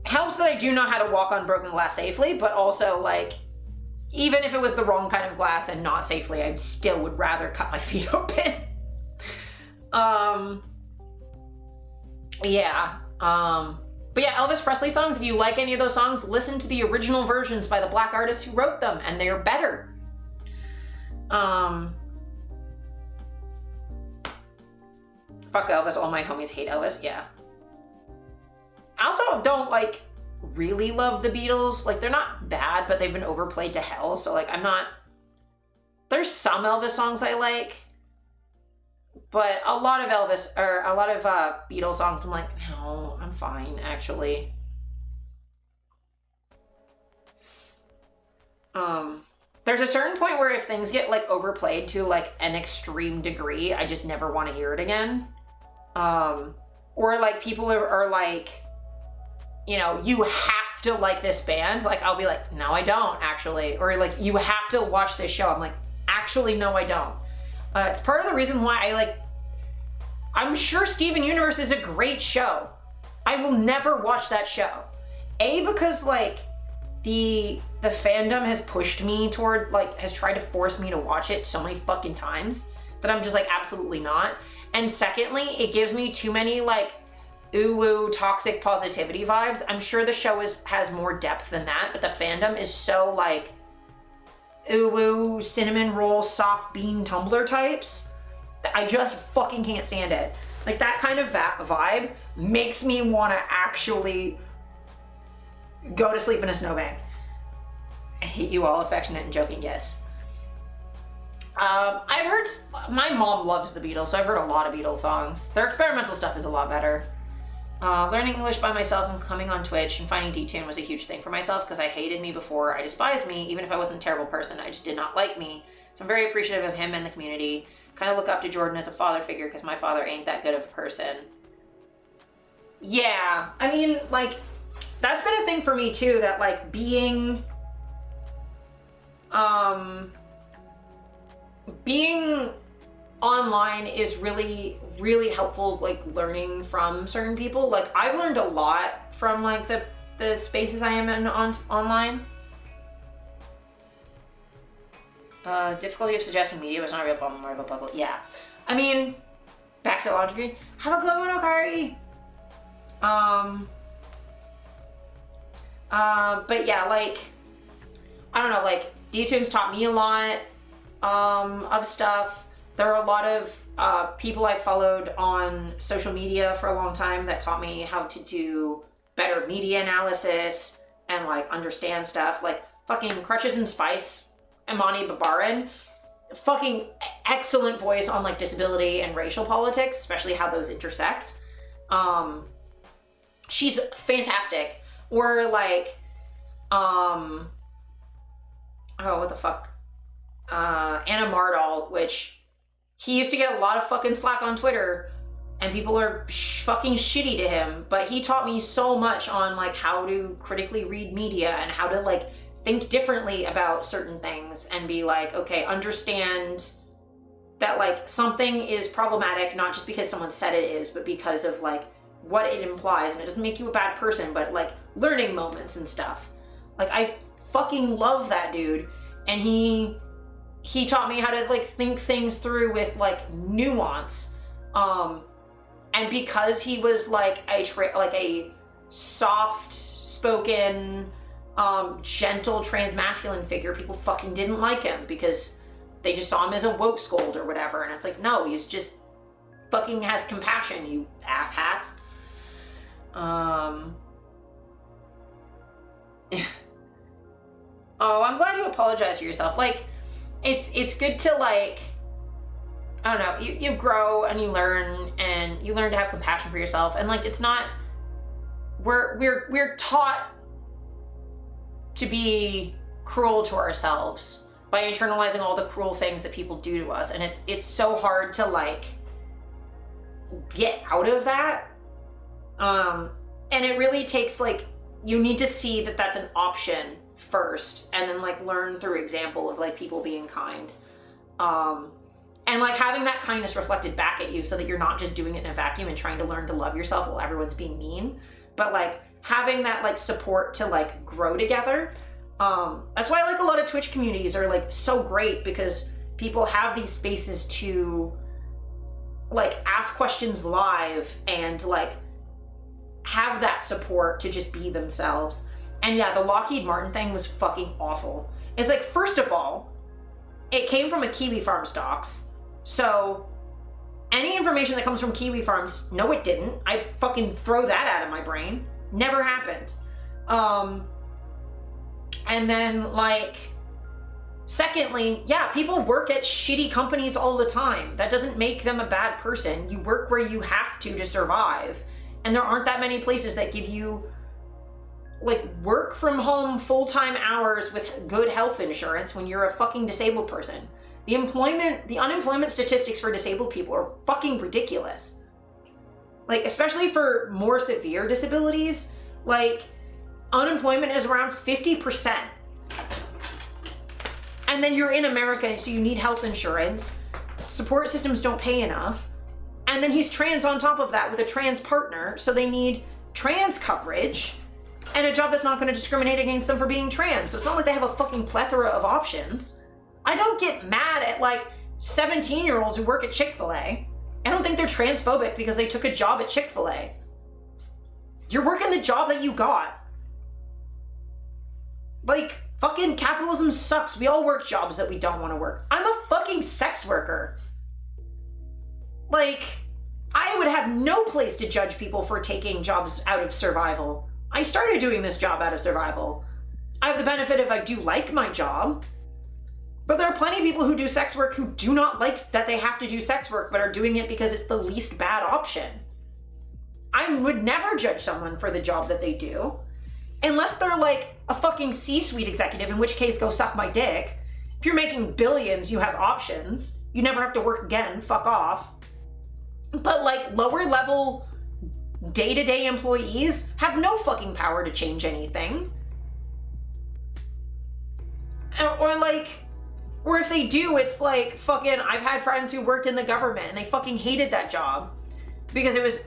helps that I do know how to walk on broken glass safely, but also like, even if it was the wrong kind of glass and not safely, I still would rather cut my feet open. Yeah. But yeah, Elvis Presley songs, if you like any of those songs, listen to the original versions by the black artists who wrote them, and they're better. Fuck Elvis, all my homies hate Elvis, yeah. I also don't like really love the Beatles. Like, they're not bad, but they've been overplayed to hell, so like I'm not there's some Elvis songs I like, but a lot of Beatles songs, I'm like, no, I'm fine, actually. There's a certain point where if things get, like, overplayed to, like, an extreme degree, I just never want to hear it again. Or, like, people are like, you know, you have to like this band. Like, I'll be like, no, I don't, actually. Or, like, you have to watch this show. I'm like, actually, no, I don't. It's part of the reason why I'm sure Steven Universe is a great show. I will never watch that show. Because, like, the fandom has pushed me toward, like, has tried to force me to watch it so many fucking times that I'm just like, absolutely not. And secondly, it gives me too many, like, ooh-woo toxic positivity vibes. I'm sure the show has more depth than that, but the fandom is so, like, ooh-woo cinnamon roll soft bean Tumblr types that I just fucking can't stand it. Like, that kind of vibe makes me want to actually go to sleep in a snowbank. I hate you all, affectionate and joking, yes. I've heard, my mom loves the Beatles, so I've heard a lot of Beatles songs. Their experimental stuff is a lot better. Learning English by myself and coming on Twitch and finding D-Tune was a huge thing for myself because I hated me before. I despised me, even if I wasn't a terrible person. I just did not like me. So I'm very appreciative of him and the community. Kind of look up to Jordan as a father figure because my father ain't that good of a person. Yeah, I mean, like, that's been a thing for me too, that, like, being online is really, really helpful, like, learning from certain people. Like, I've learned a lot from, like, the spaces I am in online. Difficulty of suggesting media was not a real problem, more of a puzzle. Yeah. I mean, back to Logic Green. Have a good one, Okari! But yeah, like, I don't know, like, D-Tunes taught me a lot, of stuff. There are a lot of, people I followed on social media for a long time that taught me how to do better media analysis and, like, understand stuff. Like, fucking Crutches and Spice, Imani Babaran, fucking excellent voice on, like, disability and racial politics, especially how those intersect. She's fantastic. Or, like, oh, what the fuck? Anna Mardal, which he used to get a lot of fucking slack on Twitter, and people are fucking shitty to him, but he taught me so much on, like, how to critically read media and how to, like, think differently about certain things and be like, okay, understand that, like, something is problematic not just because someone said it is, but because of, like, what it implies, and it doesn't make you a bad person, but, like, learning moments and stuff. Like, I fucking love that dude, and he taught me how to, like, think things through with, like, nuance, and because he was, like, a soft-spoken, gentle transmasculine figure, people fucking didn't like him because they just saw him as a woke scold or whatever, and it's like, no, he's just fucking has compassion, you asshats. Oh, I'm glad you apologize to yourself. Like, it's good to, like, I don't know, you grow and you learn to have compassion for yourself, and, like, it's not, we're taught to be cruel to ourselves by internalizing all the cruel things that people do to us, and it's so hard to, like, get out of that. And it really takes, like, you need to see that that's an option first, and then, like, learn through example of, like, people being kind. And, like, having that kindness reflected back at you so that you're not just doing it in a vacuum and trying to learn to love yourself while everyone's being mean, but, like, having that, like, support to, like, grow together. That's why, like, a lot of Twitch communities are, like, so great, because people have these spaces to, like, ask questions live and, like, have that support to just be themselves. And yeah, the Lockheed Martin thing was fucking awful. It's like, first of all, it came from a Kiwi Farms docs. So any information that comes from Kiwi Farms, no, it didn't. I fucking throw that out of my brain. Never happened. And then, like, Secondly, yeah, people work at shitty companies all the time. That doesn't make them a bad person. You work where you have to survive. And there aren't that many places that give you like work from home full-time hours with good health insurance when you're a fucking disabled person. The unemployment statistics for disabled people are fucking ridiculous. Like, especially for more severe disabilities, like unemployment is around 50%. And then you're in America, so you need health insurance. Support systems don't pay enough. And then he's trans on top of that with a trans partner, so they need trans coverage and a job that's not going to discriminate against them for being trans. So it's not like they have a fucking plethora of options. I don't get mad at like 17-year-olds who work at Chick-fil-A. I don't think they're transphobic because they took a job at Chick-fil-A. You're working the job that you got. Like, fucking capitalism sucks. We all work jobs that we don't want to work. I'm a fucking sex worker. Like, I would have no place to judge people for taking jobs out of survival. I started doing this job out of survival. I have the benefit of I do like my job, but there are plenty of people who do sex work who do not like that they have to do sex work, but are doing it because it's the least bad option. I would never judge someone for the job that they do, unless they're like a fucking C-suite executive, in which case go suck my dick. If you're making billions, you have options. You never have to work again, fuck off. But like lower level day-to-day employees have no fucking power to change anything. Or if they do, it's like fucking, I've had friends who worked in the government and they fucking hated that job because it was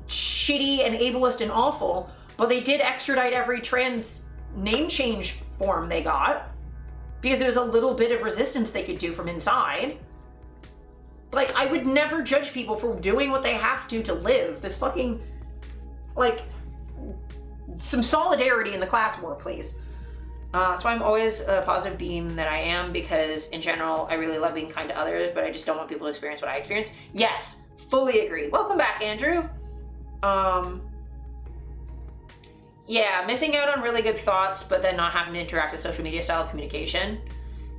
shitty and ableist and awful, but they did extradite every trans name change form they got because there was a little bit of resistance they could do from inside. Like, I would never judge people for doing what they have to live. This fucking, like, some solidarity in the class war, please. That's why I'm always a positive beam that I am, because in general, I really love being kind to others, but I just don't want people to experience what I experienced. Yes, fully agree. Welcome back, Andrew. Yeah, missing out on really good thoughts, but then not having to interact with social media style communication.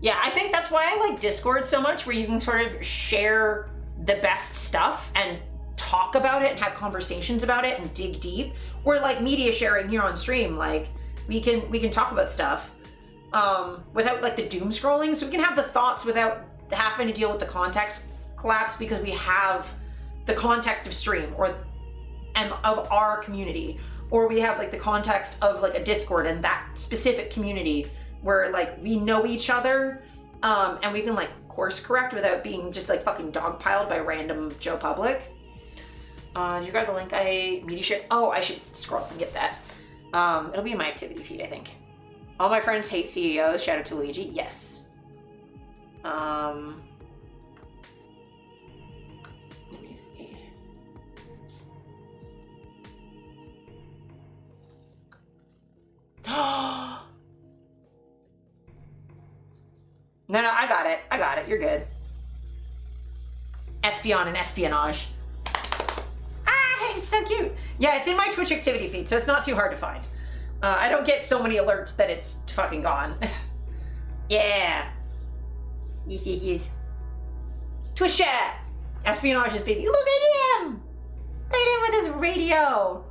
Yeah, I think that's why I like Discord so much, where you can sort of share the best stuff and talk about it and have conversations about it and dig deep. Or like media sharing here on stream, like we can talk about stuff without like the doom scrolling. So we can have the thoughts without having to deal with the context collapse, because we have the context of stream and of our community, or we have like the context of like a Discord and that specific community where like we know each other, and we can like course correct without being just like fucking dogpiled by random Joe Public. Did you grab the link I media shared? Oh, I should scroll up and get that. It'll be in my activity feed, I think. All my friends hate CEOs. Shout out to Luigi. Yes. Let me see. No, I got it. I got it. You're good. Espion and espionage. Ah, it's so cute. Yeah, it's in my Twitch activity feed, so it's not too hard to find. I don't get so many alerts that it's fucking gone. Yeah. Yes. Twitch chat. Espionage is baby. Look at him! Look at him with his radio.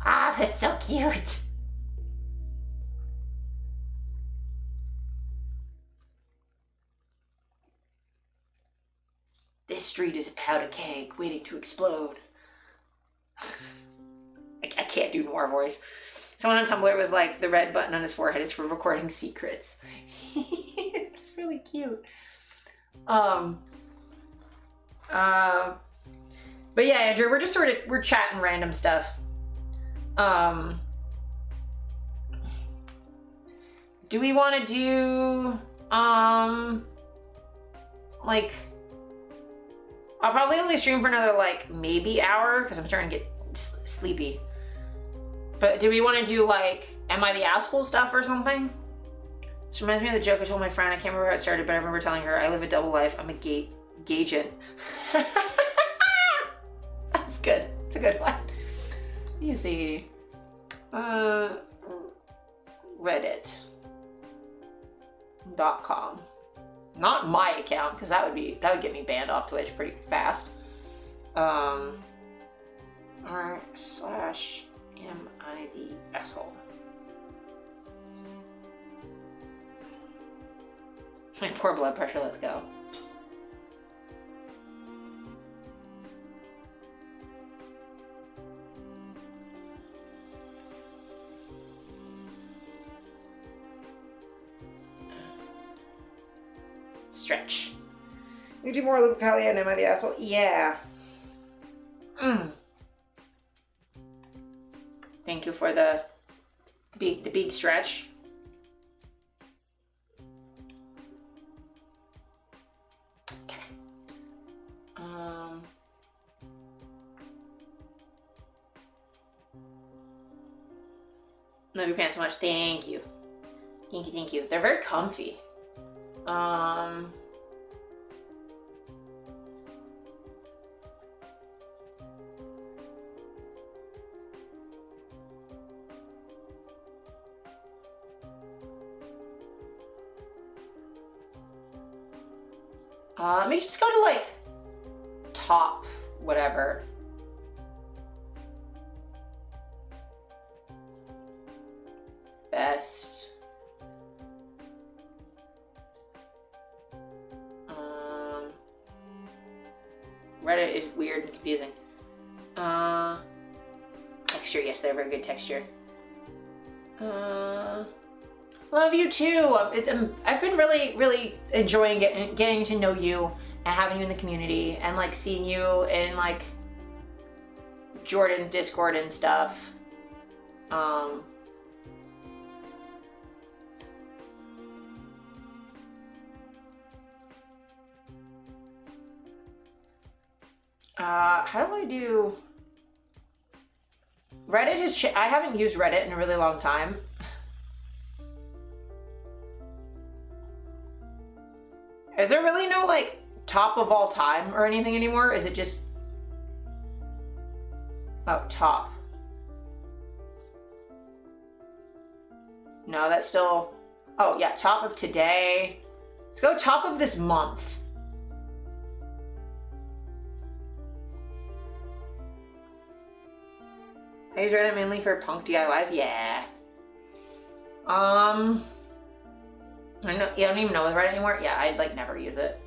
Ah, that's so cute. This street is a powder keg waiting to explode. I can't do noir voice. Someone on Tumblr was like, the red button on his forehead is for recording secrets. It's really cute. But yeah, Andrew, we're chatting random stuff. Do we want to do, like, I'll probably only stream for another, like, maybe hour, because I'm starting to get sleepy. But do we want to do, like, Am I the Asshole stuff or something? This reminds me of the joke I told my friend. I can't remember how it started, but I remember telling her, I live a double life. I'm a gagent. That's good. It's a good one. Let me see. Reddit. twitch.com. Not my account, because that would get me banned off Twitch pretty fast. r/am I the asshole? My poor blood pressure, let's go. Stretch. You do more Lupercalia and am I the asshole? Yeah. Thank you for the big stretch. Okay. Love your pants so much. Thank you. Thank you. They're very comfy. Let me just go to like top whatever. Best. Reddit is weird and confusing. Texture, yes, they're very good texture. Love you too. I've been really enjoying getting to know you and having you in the community and like seeing you in like Jordan's Discord and stuff. How do I do? Reddit has I haven't used Reddit in a really long time. Is there really no like top of all time or anything anymore? Is it just top? No, that's still, oh yeah, top of today. Let's go top of this month. I use Reddit mainly for punk DIYs. Yeah. I know. Yeah, I don't even know with Reddit anymore. Yeah, I'd like never use it.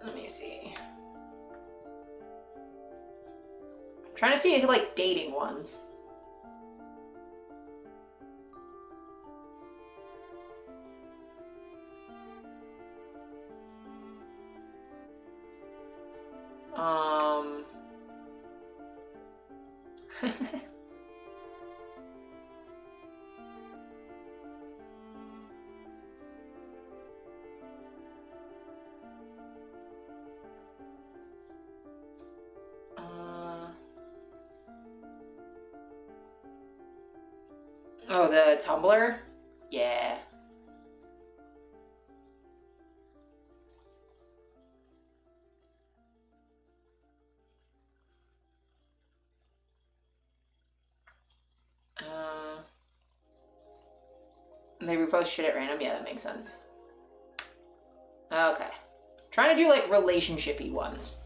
Let me see. I'm trying to see like dating ones. Oh, the Tumblr? Yeah. They repost shit at random? Yeah, that makes sense. Okay. Trying to do like relationship-y ones.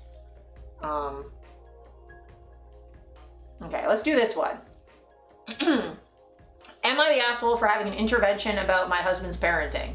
Okay, let's do this one. Am I the asshole for having an intervention about my husband's parenting?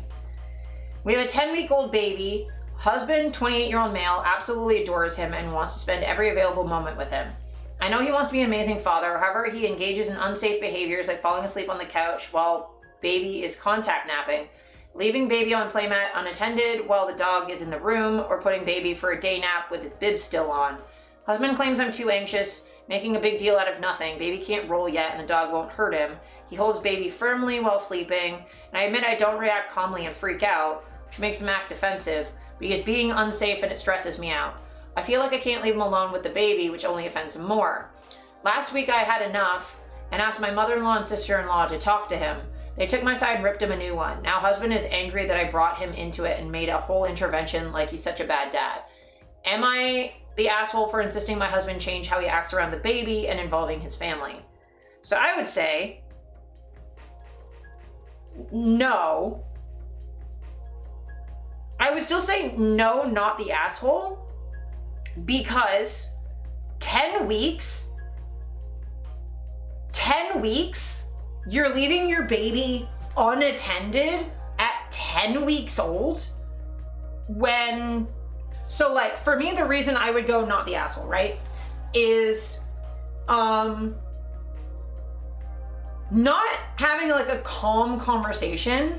We have a 10-week-old baby. Husband, 28-year-old male, absolutely adores him and wants to spend every available moment with him. I know he wants to be an amazing father, however, he engages in unsafe behaviors like falling asleep on the couch while baby is contact napping, leaving baby on playmat unattended while the dog is in the room, or putting baby for a day nap with his bib still on. Husband claims I'm too anxious, making a big deal out of nothing. Baby can't roll yet and the dog won't hurt him. He holds baby firmly while sleeping, and I admit I don't react calmly and freak out, which makes him act defensive, but he is being unsafe and it stresses me out. I feel like I can't leave him alone with the baby, which only offends him more. Last week I had enough and asked my mother-in-law and sister-in-law to talk to him. They took my side and ripped him a new one. Now husband is angry that I brought him into it and made a whole intervention like he's such a bad dad. Am I the asshole for insisting my husband change how he acts around the baby and involving his family? So I would say, no. I would still say no, not the asshole, because 10 weeks, you're leaving your baby unattended at 10 weeks old when, so like for me, the reason I would go not the asshole, right, is not having like a calm conversation.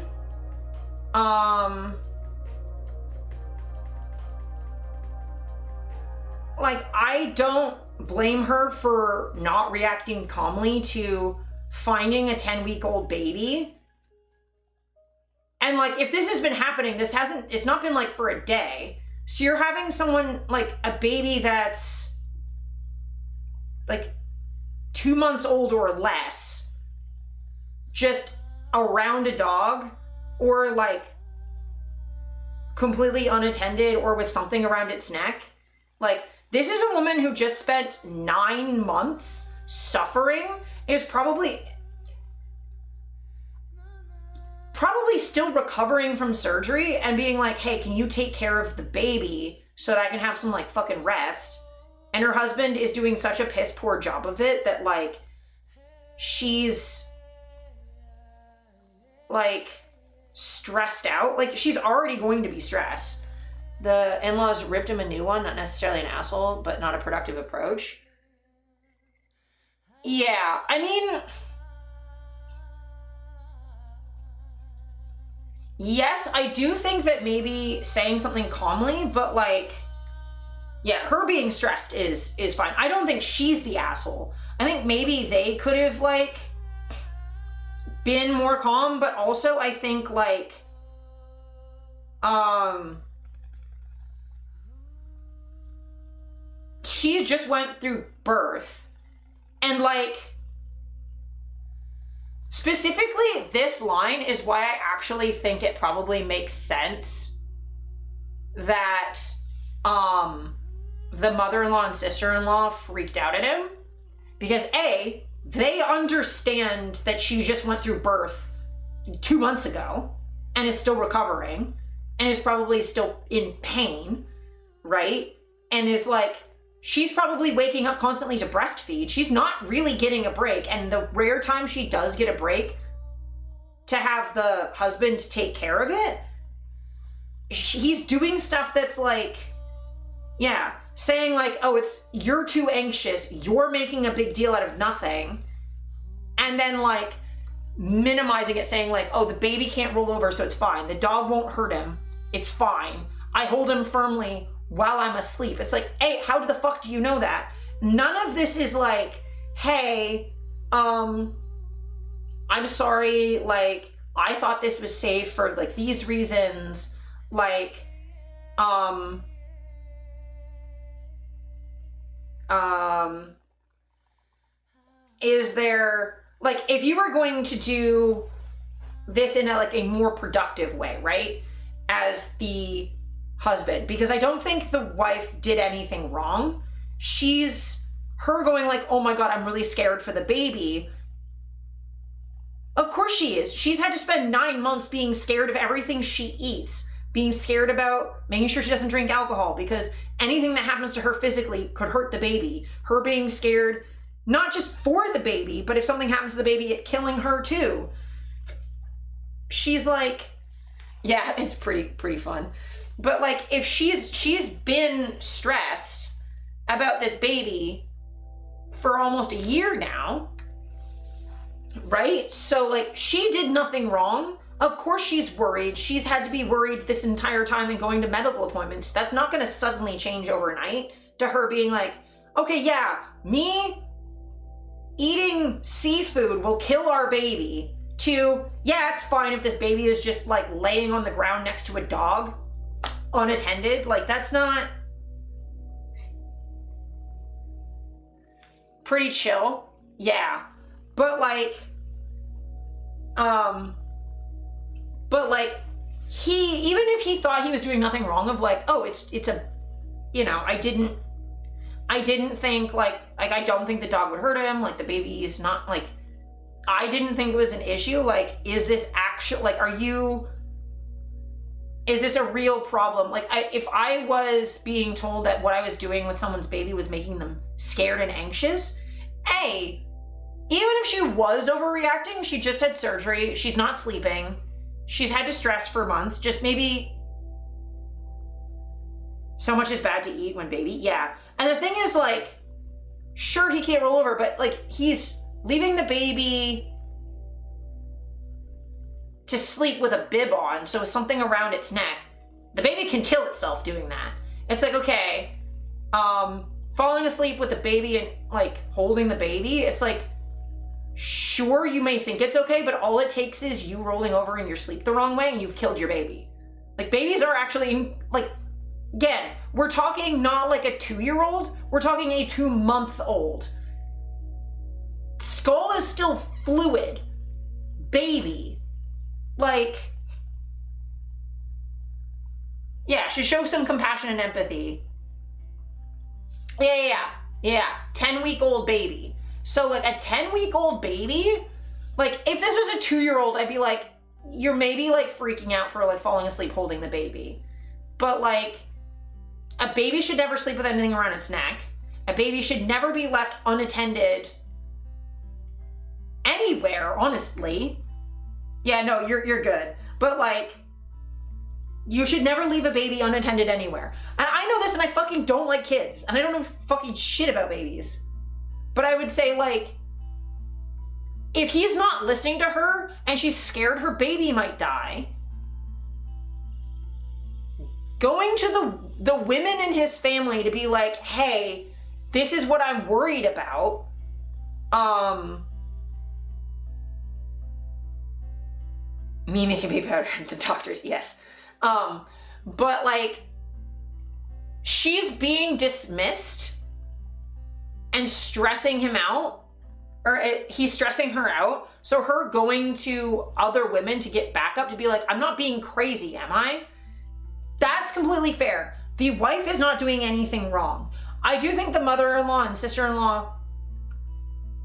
Like, I don't blame her for not reacting calmly to finding a 10-week-old baby. And like, if this has been happening, it's not been like for a day. So you're having someone, like a baby that's like 2 months old or less, just around a dog, or like completely unattended or with something around its neck. Like, this is a woman who just spent 9 months suffering, is probably still recovering from surgery and being like, hey, can you take care of the baby so that I can have some like fucking rest? And her husband is doing such a piss poor job of it that like she's like stressed out. Like, she's already going to be stressed. The in-laws ripped him a new one, not necessarily an asshole, but not a productive approach. Yeah, I mean, yes, I do think that maybe saying something calmly, but like, yeah, her being stressed is fine. I don't think she's the asshole. I think maybe they could have like been more calm, but also I think like, she just went through birth, and like, specifically this line is why I actually think it probably makes sense that the mother-in-law and sister-in-law freaked out at him, because A, they understand that she just went through birth 2 months ago and is still recovering and is probably still in pain, right? And is like, she's probably waking up constantly to breastfeed. She's not really getting a break. And the rare time she does get a break, to have the husband take care of it, he's doing stuff that's like, yeah, saying like, oh, you're too anxious, you're making a big deal out of nothing. And then like minimizing it, saying like, oh, the baby can't roll over, so it's fine. The dog won't hurt him. It's fine. I hold him firmly while I'm asleep. It's like, hey, how the fuck do you know that? None of this is like, hey, I'm sorry, like, I thought this was safe for like these reasons. Like, is there, like, if you were going to do this in a more productive way, right, as the husband, because I don't think the wife did anything wrong. Her going like, oh my God, I'm really scared for the baby. Of course she is. She's had to spend 9 months being scared of everything she eats, being scared about making sure she doesn't drink alcohol, because anything that happens to her physically could hurt the baby. Her being scared, not just for the baby, but if something happens to the baby, it killing her too. She's like, yeah, it's pretty fun. But like, if she's been stressed about this baby for almost a year now, right? So like, she did nothing wrong. Of course she's worried. She's had to be worried this entire time and going to medical appointments. That's not going to suddenly change overnight to her being like, okay, yeah, me eating seafood will kill our baby, to, yeah, it's fine if this baby is just like laying on the ground next to a dog unattended. Like, that's not, pretty chill. Yeah. But like, even if he thought he was doing nothing wrong of like, oh, it's a, you know, I didn't think like I don't think the dog would hurt him. Like the baby is not like, I didn't think it was an issue. Like, is this actual, like, is this a real problem? Like if I was being told that what I was doing with someone's baby was making them scared and anxious, even if she was overreacting, she just had surgery. She's not sleeping. She's had distress for months. Just maybe so much is bad to eat when baby. Yeah. And the thing is like, sure, he can't roll over, but like he's leaving the baby to sleep with a bib on. So with something around its neck, the baby can kill itself doing that. It's like, okay, falling asleep with the baby and like holding the baby. It's like, sure, you may think it's okay, but all it takes is you rolling over in your sleep the wrong way and you've killed your baby. Like babies are actually like, again, we're talking not like a 2-year-old, we're talking a 2-month-old. Skull is still fluid. Baby. Like, yeah, should show some compassion and empathy. Yeah. 10-week-old baby. So like a 10-week-old baby, like if this was a 2-year-old, I'd be like, you're maybe like freaking out for like falling asleep holding the baby. But like, a baby should never sleep with anything around its neck. A baby should never be left unattended anywhere, honestly. Yeah, no, you're good. But like, you should never leave a baby unattended anywhere. And I know this and I fucking don't like kids. And I don't know fucking shit about babies. But I would say like, if he's not listening to her and she's scared her baby might die, going to the women in his family to be like, hey, this is what I'm worried about. Me making baby powder, the doctors, yes. But like, she's being dismissed and stressing him out, or he's stressing her out. So her going to other women to get backup to be like, I'm not being crazy, am I? That's completely fair. The wife is not doing anything wrong. I do think the mother-in-law and sister-in-law,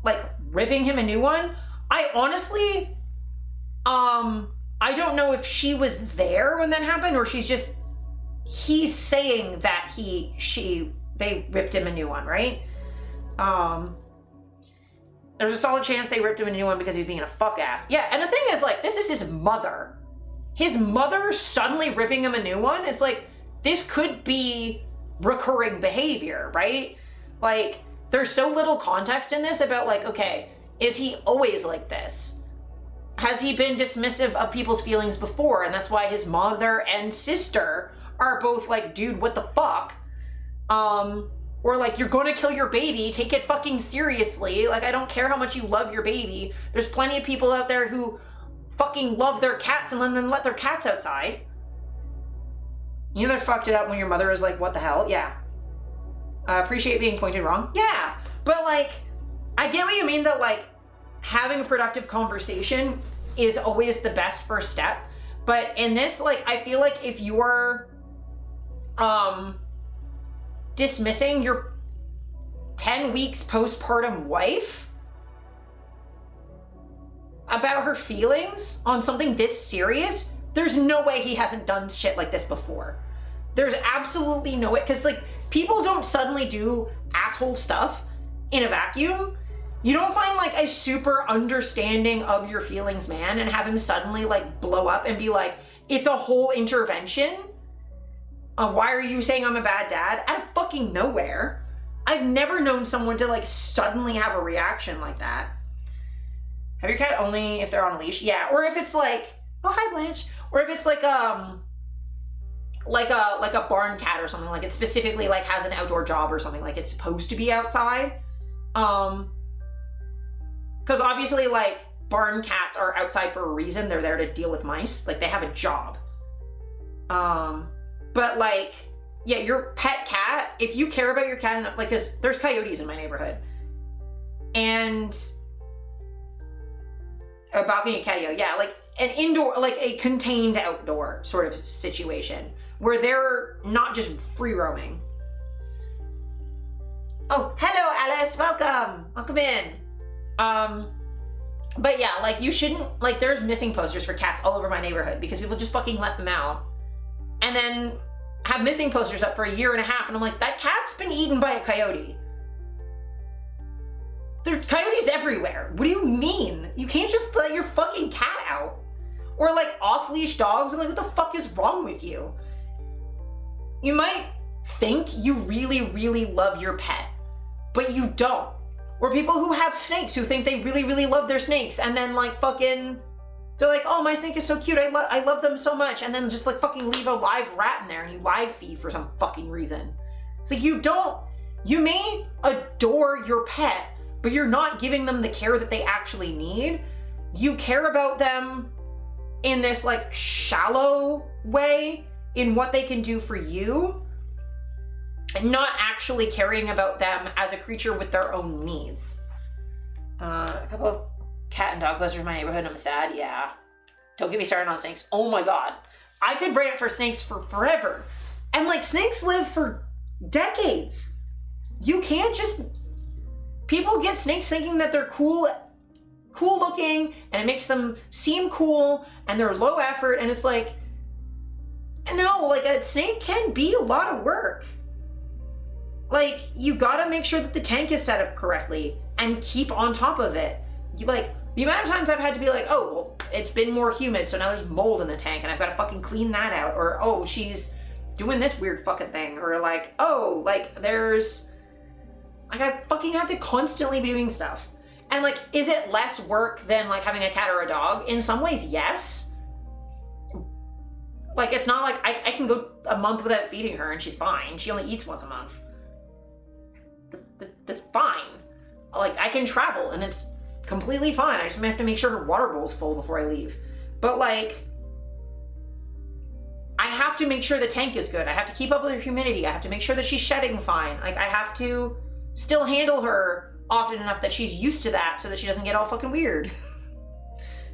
like ripping him a new one, I honestly, I don't know if she was there when that happened or he's saying that they ripped him a new one, right? There's a solid chance they ripped him a new one because he was being a fuck ass. Yeah, and the thing is like, this is his mother. His mother suddenly ripping him a new one. It's like, this could be recurring behavior, right? Like, there's so little context in this about like, okay, is he always like this? Has he been dismissive of people's feelings before? And that's why his mother and sister are both like, dude, what the fuck? Or like, you're gonna kill your baby, take it fucking seriously. Like, I don't care how much you love your baby. There's plenty of people out there who fucking love their cats and then let their cats outside. You either fucked it up when your mother is like, what the hell? Yeah. Appreciate being pointed wrong. Yeah. But like, I get what you mean that like, having a productive conversation is always the best first step. But in this, like, I feel like if you are dismissing your 10 weeks postpartum wife about her feelings on something this serious, there's no way he hasn't done shit like this before. There's absolutely no way, because like, people don't suddenly do asshole stuff in a vacuum. You don't find like a super understanding of your feelings man and have him suddenly like blow up and be like, it's a whole intervention. Why are you saying I'm a bad dad? Out of fucking nowhere. I've never known someone to like suddenly have a reaction like that. Have your cat only if they're on a leash? Yeah, or if it's like, oh hi Blanche. Or if it's like a barn cat or something, like it specifically like has an outdoor job or something, like it's supposed to be outside. Because obviously like barn cats are outside for a reason. They're there to deal with mice. Like they have a job. But like, yeah, your pet cat, if you care about your cat, like, cause there's coyotes in my neighborhood. and a balcony and catio. Yeah, like an indoor, like a contained outdoor sort of situation where they're not just free roaming. Oh, hello, Alice. Welcome in. But yeah, like you shouldn't, like there's missing posters for cats all over my neighborhood because people just fucking let them out and then have missing posters up for a year and a half. And I'm like, that cat's been eaten by a coyote. There's coyotes everywhere. What do you mean? You can't just let your fucking cat out. Or like off-leash dogs. I'm like, what the fuck is wrong with you? You might think you really, really love your pet, but you don't. Or people who have snakes who think they really, really love their snakes and then like fucking, they're like, oh, my snake is so cute. I love them so much. And then just like fucking leave a live rat in there and you live feed for some fucking reason. It's like you may adore your pet, but you're not giving them the care that they actually need. You care about them in this like shallow way in what they can do for you, and not actually caring about them as a creature with their own needs. A couple of cat and dog posters in my neighborhood, I'm sad, yeah. Don't get me started on snakes. Oh my God. I could rant for snakes for forever. And like snakes live for decades. You can't just, people get snakes thinking that they're cool looking and it makes them seem cool and they're low effort, and it's like, no, like a snake can be a lot of work. Like you gotta make sure that the tank is set up correctly and keep on top of it. You like, the amount of times I've had to be like, oh, well, it's been more humid, so now there's mold in the tank and I've gotta fucking clean that out. Or, oh, she's doing this weird fucking thing. Or like, oh, like there's, like I fucking have to constantly be doing stuff. And like, is it less work than like having a cat or a dog? In some ways, yes. Like, it's not like I can go a month without feeding her and she's fine. She only eats once a month. That's fine. Like, I can travel and it's completely fine. I just have to make sure her water bowl's full before I leave. But like, I have to make sure the tank is good. I have to keep up with her humidity. I have to make sure that she's shedding fine. Like, I have to still handle her often enough that she's used to that so that she doesn't get all fucking weird.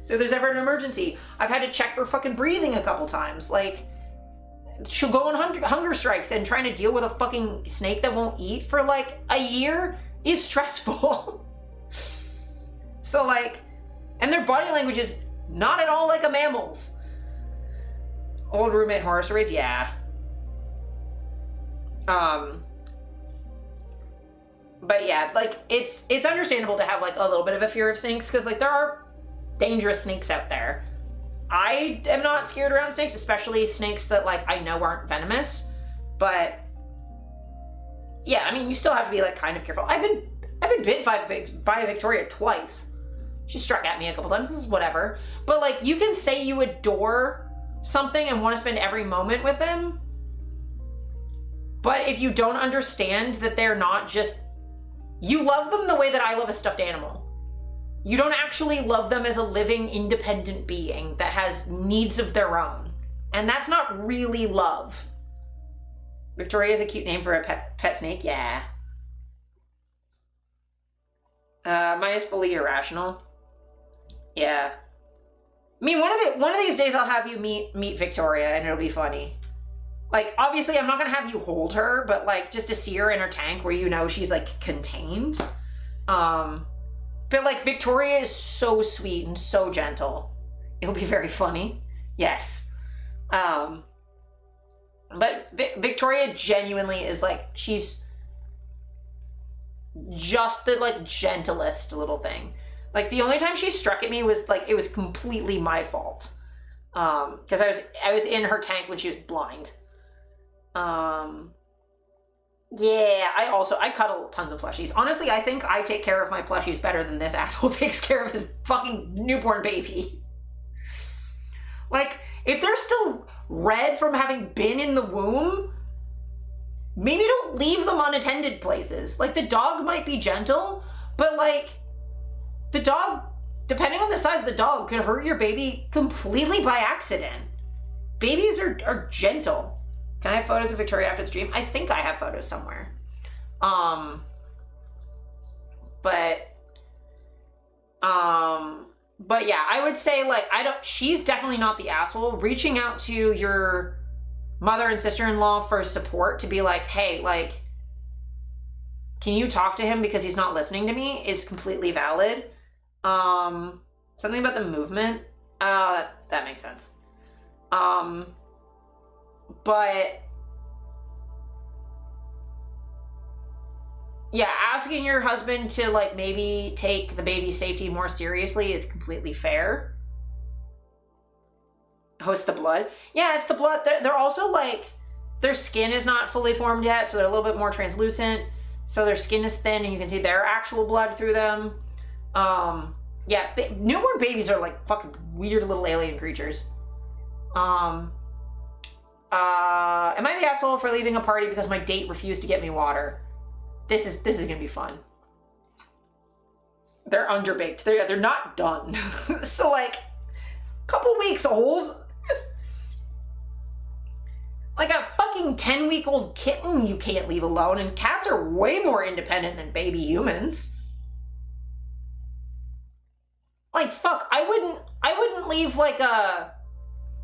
So if there's ever an emergency, I've had to check her fucking breathing a couple times. Like, she'll go on hunger strikes, and trying to deal with a fucking snake that won't eat for like a year is stressful. So like, and their body language is not at all like a mammal's. Old roommate horror stories, yeah. But yeah, like it's understandable to have like a little bit of a fear of snakes, because like there are dangerous snakes out there. I am not scared around snakes, especially snakes that like I know aren't venomous. But yeah, I mean, you still have to be like kind of careful. I've been bit by Victoria twice. She struck at me a couple times. This is whatever. But like, you can say you adore something and want to spend every moment with them, but if you don't understand that they're not just, you love them the way that I love a stuffed animal. You don't actually love them as a living, independent being that has needs of their own. And that's not really love. Victoria is a cute name for a pet snake, yeah. Mine is fully irrational. Yeah. I mean, one of these days I'll have you meet Victoria and it'll be funny. Like, obviously I'm not gonna have you hold her, but like just to see her in her tank where you know she's like contained. But like, Victoria is so sweet and so gentle. It'll be very funny. Yes. But Victoria genuinely is like, she's just the like gentlest little thing. Like, the only time she struck at me was like, it was completely my fault. Because I was in her tank when she was blind. Yeah, I cuddle tons of plushies. Honestly, I think I take care of my plushies better than this asshole takes care of his fucking newborn baby. Like, if they're still red from having been in the womb, maybe don't leave them unattended places. Like, the dog might be gentle, but like, the dog, depending on the size of the dog, could hurt your baby completely by accident. Babies are gentle. Can I have photos of Victoria after the stream? I think I have photos somewhere. But But yeah, I would say, like, she's definitely not the asshole. Reaching out to your mother and sister-in-law for support to be like, hey, like, can you talk to him because he's not listening to me is completely valid. Something about the movement. That makes sense. But yeah, asking your husband to, like, maybe take the baby's safety more seriously is completely fair. Oh, it's the blood? Yeah, it's the blood. They're also, like, their skin is not fully formed yet, so they're a little bit more translucent. So their skin is thin, and you can see their actual blood through them. Yeah, newborn babies are, like, fucking weird little alien creatures. Am I the asshole for leaving a party because my date refused to get me water? This is gonna be fun. They're underbaked. They're not done. So, like, couple weeks old. Like a fucking 10-week-old kitten you can't leave alone, and cats are way more independent than baby humans. Like, fuck, I wouldn't leave, like, a...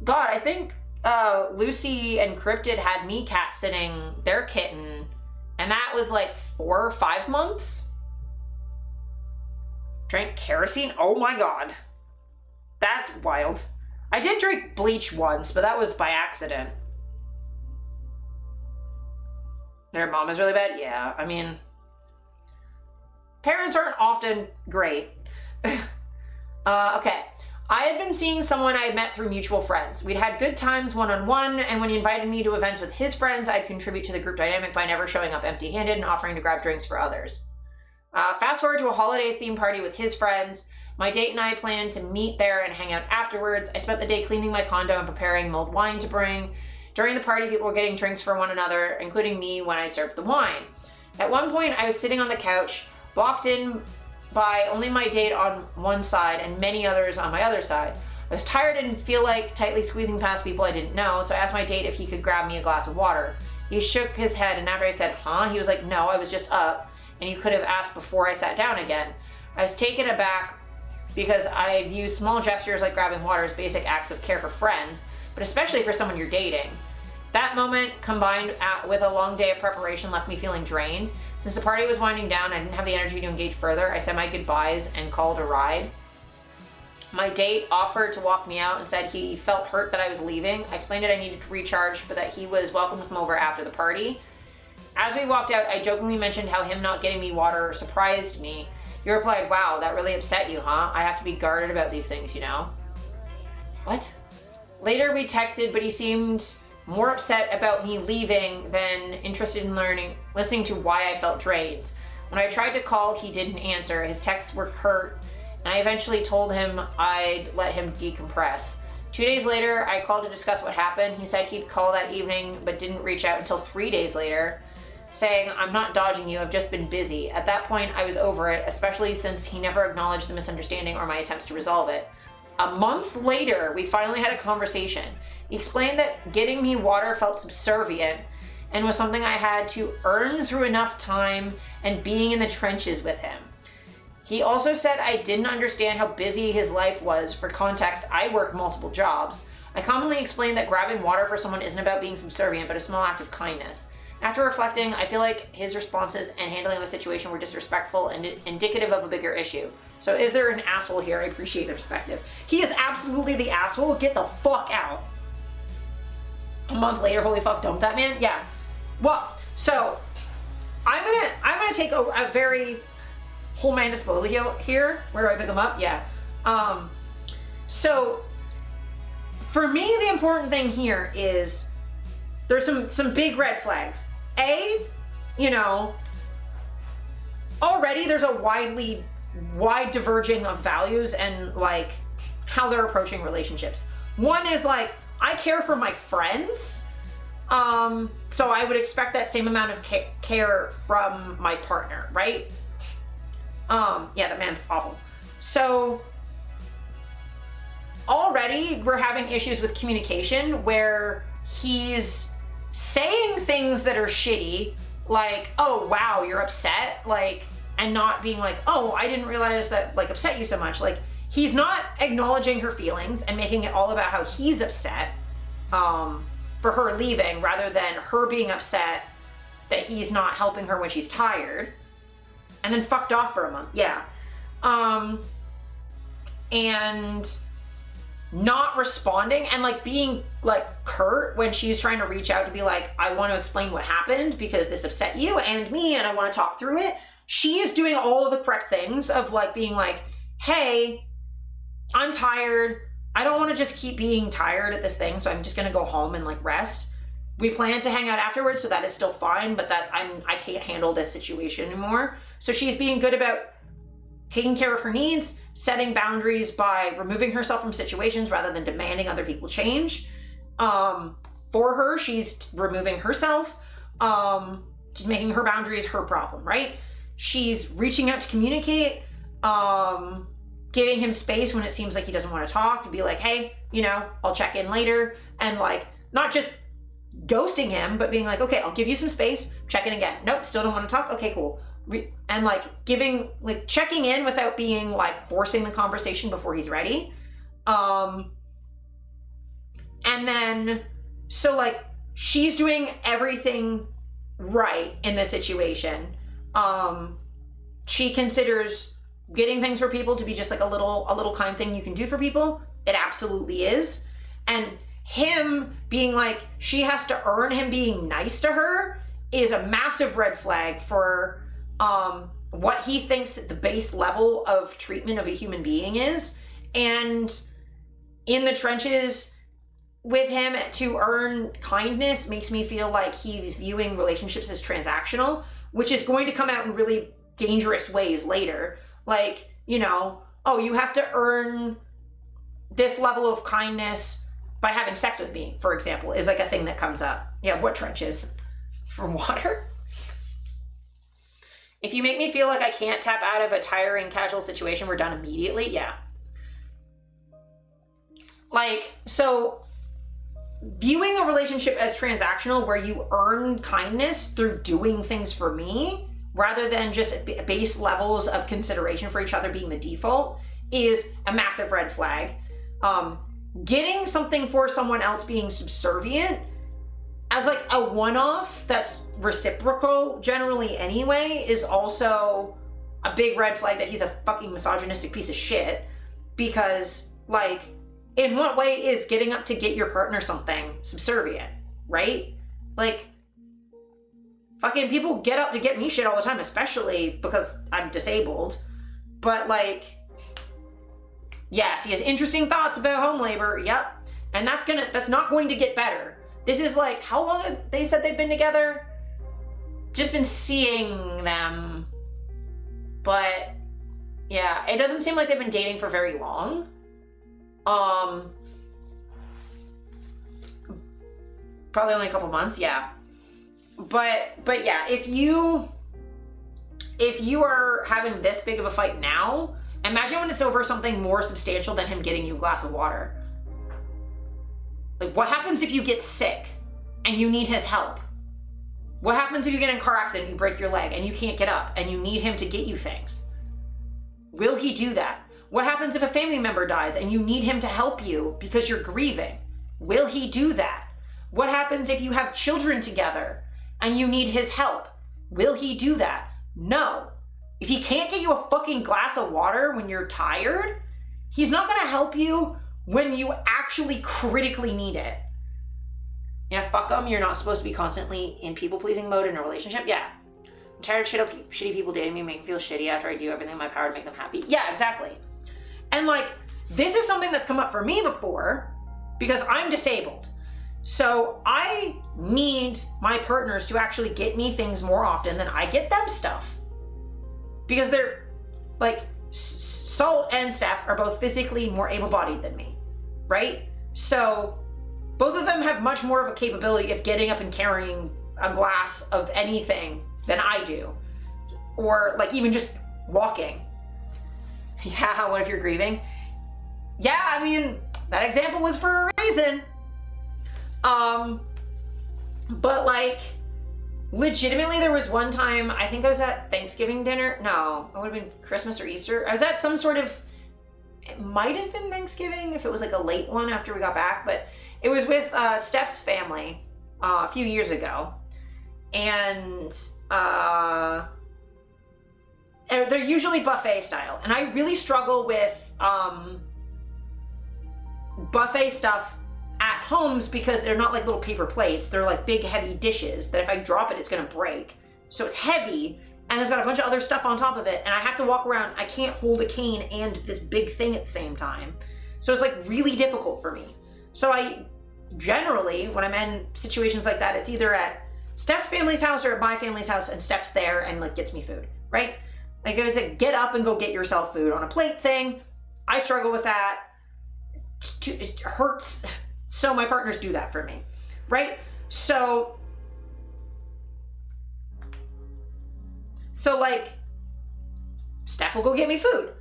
God, I think Lucy and Cryptid had me cat sitting their kitten, and that was like 4 or 5 months. Drank kerosene? Oh my god. That's wild. I did drink bleach once, but that was by accident. Their mom is really bad? Yeah, I mean, parents aren't often great. Okay. I had been seeing someone I had met through mutual friends. We'd had good times one-on-one, and when he invited me to events with his friends, I'd contribute to the group dynamic by never showing up empty-handed and offering to grab drinks for others. Fast forward to a holiday theme party with his friends. My date and I planned to meet there and hang out afterwards. I spent the day cleaning my condo and preparing mulled wine to bring. During the party, people were getting drinks for one another, including me when I served the wine. At one point, I was sitting on the couch, blocked in by only my date on one side and many others on my other side. I was tired and didn't feel like tightly squeezing past people I didn't know, so I asked my date if he could grab me a glass of water. He shook his head, and after I said, huh? He was like, no, I was just up, and you could have asked before I sat down again. I was taken aback because I view small gestures like grabbing water as basic acts of care for friends, but especially for someone you're dating. That moment, combined with a long day of preparation, left me feeling drained. Since the party was winding down, I didn't have the energy to engage further. I said my goodbyes and called a ride. My date offered to walk me out and said he felt hurt that I was leaving. I explained that I needed to recharge, but that he was welcome to come over after the party. As we walked out, I jokingly mentioned how him not getting me water surprised me. He replied, wow, that really upset you, huh? I have to be guarded about these things, you know? What? Later we texted, but he seemed more upset about me leaving than interested in listening to why I felt drained. When I tried to call, he didn't answer. His texts were curt, and I eventually told him I'd let him decompress. 2 days later, I called to discuss what happened. He said he'd call that evening, but didn't reach out until 3 days later, saying, I'm not dodging you, I've just been busy. At that point, I was over it, especially since he never acknowledged the misunderstanding or my attempts to resolve it. A month later, we finally had a conversation. He explained that getting me water felt subservient and was something I had to earn through enough time and being in the trenches with him. He also said I didn't understand how busy his life was. For context, I work multiple jobs. I commonly explained that grabbing water for someone isn't about being subservient, but a small act of kindness. After reflecting, I feel like his responses and handling of the situation were disrespectful and indicative of a bigger issue. So is there an asshole here? I appreciate the perspective. He is absolutely the asshole. Get the fuck out. A month later, holy fuck, dump that man? Yeah. Well, so I'm gonna take a very whole man disposal here. Where do I pick him up? Yeah. So for me, the important thing here is there's some big red flags. You know, already there's a wide diverging of values and like how they're approaching relationships. One is like, I care for my friends, so I would expect that same amount of care from my partner, right? Yeah, that man's awful. So already we're having issues with communication where he's saying things that are shitty, like, oh wow, you're upset, like, and not being like, oh, I didn't realize that like upset you so much. Like, he's not acknowledging her feelings and making it all about how he's upset for her leaving, rather than her being upset that he's not helping her when she's tired, and then fucked off for a month. Yeah. And not responding and like being like curt when she's trying to reach out to be like, I want to explain what happened because this upset you and me and I want to talk through it. She is doing all of the correct things of like being like, hey, I'm tired. I don't want to just keep being tired at this thing, so I'm just going to go home and like rest. We plan to hang out afterwards, so that is still fine, but that I can't handle this situation anymore. So she's being good about taking care of her needs, setting boundaries by removing herself from situations rather than demanding other people change. For her, she's removing herself. She's making her boundaries her problem, right? She's reaching out to communicate, giving him space when it seems like he doesn't want to talk, to be like, hey, you know, I'll check in later, and like not just ghosting him, but being like, okay, I'll give you some space, check in again. Nope, still don't want to talk. Okay, cool. And like giving, like checking in without being like forcing the conversation before he's ready. And then, so like she's doing everything right in this situation. She considers getting things for people to be just like a little kind thing you can do for people. It absolutely is. And him being like, she has to earn him being nice to her is a massive red flag for what he thinks the base level of treatment of a human being is. And in the trenches with him, to earn kindness makes me feel like he's viewing relationships as transactional, which is going to come out in really dangerous ways later. Like, you know, oh, you have to earn this level of kindness by having sex with me, for example, is like a thing that comes up. Yeah, what trenches? For water? If you make me feel like I can't tap out of a tiring casual situation, we're done immediately. Yeah. Like, so viewing a relationship as transactional where you earn kindness through doing things for me rather than just base levels of consideration for each other being the default is a massive red flag. Getting something for someone else being subservient as like a one-off that's reciprocal generally anyway is also a big red flag that he's a fucking misogynistic piece of shit. Because like, in what way is getting up to get your partner something subservient, right? Like, fucking people get up to get me shit all the time, especially because I'm disabled. But like, yes, he has interesting thoughts about home labor. Yep. And that's not going to get better. This is like, how long have they said they've been together? Just been seeing them. But yeah, it doesn't seem like they've been dating for very long. Probably only a couple months, yeah. But yeah, if you are having this big of a fight now, imagine when it's over something more substantial than him getting you a glass of water. Like, what happens if you get sick and you need his help? What happens if you get in a car accident and you break your leg and you can't get up and you need him to get you things? Will he do that? What happens if a family member dies and you need him to help you because you're grieving? Will he do that? What happens if you have children together and you need his help? Will he do that? No. If he can't get you a fucking glass of water when you're tired, he's not gonna help you when you actually critically need it. Yeah, fuck them. You're not supposed to be constantly in people-pleasing mode in a relationship. Yeah. I'm tired of shitty people dating me, make me feel shitty after I do everything in my power to make them happy. Yeah, exactly. And like, this is something that's come up for me before because I'm disabled. So I need my partners to actually get me things more often than I get them stuff. Because they're like, Salt and Steph are both physically more able-bodied than me, right? So both of them have much more of a capability of getting up and carrying a glass of anything than I do. Or like even just walking. Yeah, what if you're grieving? Yeah, I mean, that example was for a reason. But like, legitimately, there was one time, I think I was at Thanksgiving dinner. No, it would have been Christmas or Easter. I was at some sort of, it might have been Thanksgiving if it was like a late one after we got back, but it was with Steph's family a few years ago. And they're usually buffet style. And I really struggle with buffet stuff at homes because they're not like little paper plates. They're like big, heavy dishes that if I drop it, it's gonna break. So it's heavy, and it's got a bunch of other stuff on top of it, and I have to walk around. I can't hold a cane and this big thing at the same time. So it's like really difficult for me. So I generally, when I'm in situations like that, it's either at Steph's family's house or at my family's house, and Steph's there and like gets me food, right? Like if it's a get up and go get yourself food on a plate thing, I struggle with that. It hurts. So my partners do that for me, right? So like Steph will go get me food.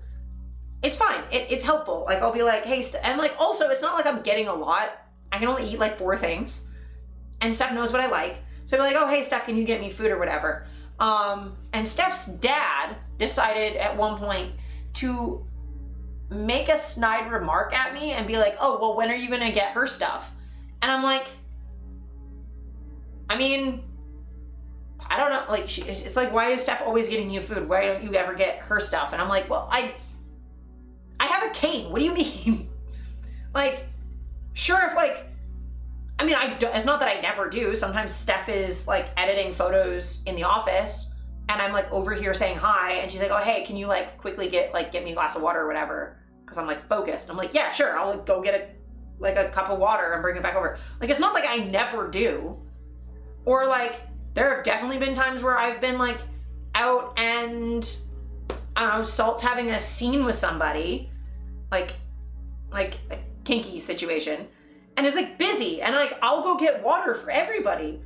It's fine. It's helpful. Like I'll be like, hey, and like also it's not like I'm getting a lot. I can only eat like 4 things, and Steph knows what I like. So I'll be like, oh, hey, Steph, can you get me food or whatever? And Steph's dad decided at one point to make a snide remark at me and be like, oh, well, when are you gonna get her stuff? And I'm like, I mean, I don't know, like, it's like, why is Steph always getting you food? Why don't you ever get her stuff? And I'm like, well, I have a cane. What do you mean? Like, sure, if like, I mean, it's not that I never do. Sometimes Steph is like editing photos in the office and I'm like over here saying hi, and she's like, oh, hey, can you like quickly get me a glass of water or whatever? Cause I'm like focused. I'm like, yeah, sure. I'll go get a cup of water and bring it back over. Like, it's not like I never do. Or like, there have definitely been times where I've been like out and I don't know, Salt's having a scene with somebody, like a kinky situation, and it's like busy, and like I'll go get water for everybody,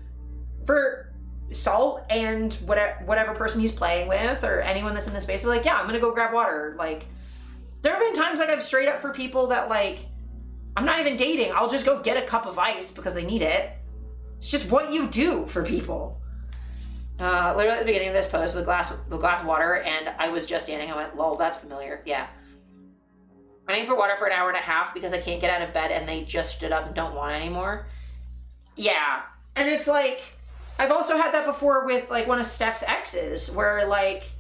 for Salt and whatever person he's playing with or anyone that's in the space. We're like, yeah, I'm gonna go grab water. Like, there have been times like I've straight up for people that like I'm not even dating, I'll just go get a cup of ice because they need it. It's just what you do for people. Literally at the beginning of this post with a glass of water, and I was just standing. I went, lol, that's familiar. Yeah. Running for water for an hour and a half because I can't get out of bed and they just stood up and don't want it anymore. Yeah. And it's like, I've also had that before with like one of Steph's exes where like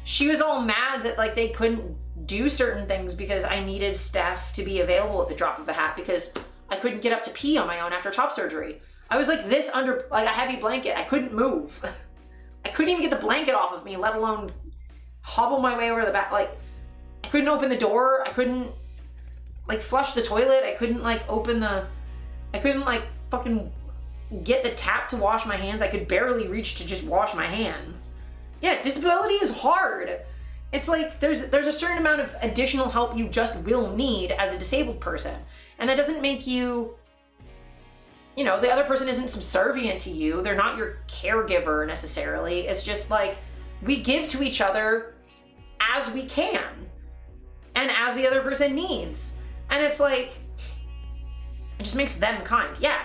she was all mad that like they couldn't do certain things because I needed Steph to be available at the drop of a hat because I couldn't get up to pee on my own after top surgery. I was like this under like a heavy blanket. I couldn't move. I couldn't even get the blanket off of me, let alone hobble my way over the back. Like, I couldn't open the door. I couldn't like flush the toilet. I couldn't like I couldn't like fucking get the tap to wash my hands. I could barely reach to just wash my hands. Yeah, disability is hard. It's like there's a certain amount of additional help you just will need as a disabled person. And that doesn't make you, you know, the other person isn't subservient to you. They're not your caregiver necessarily. It's just like we give to each other as we can and as the other person needs. And it's like, it just makes them kind. Yeah.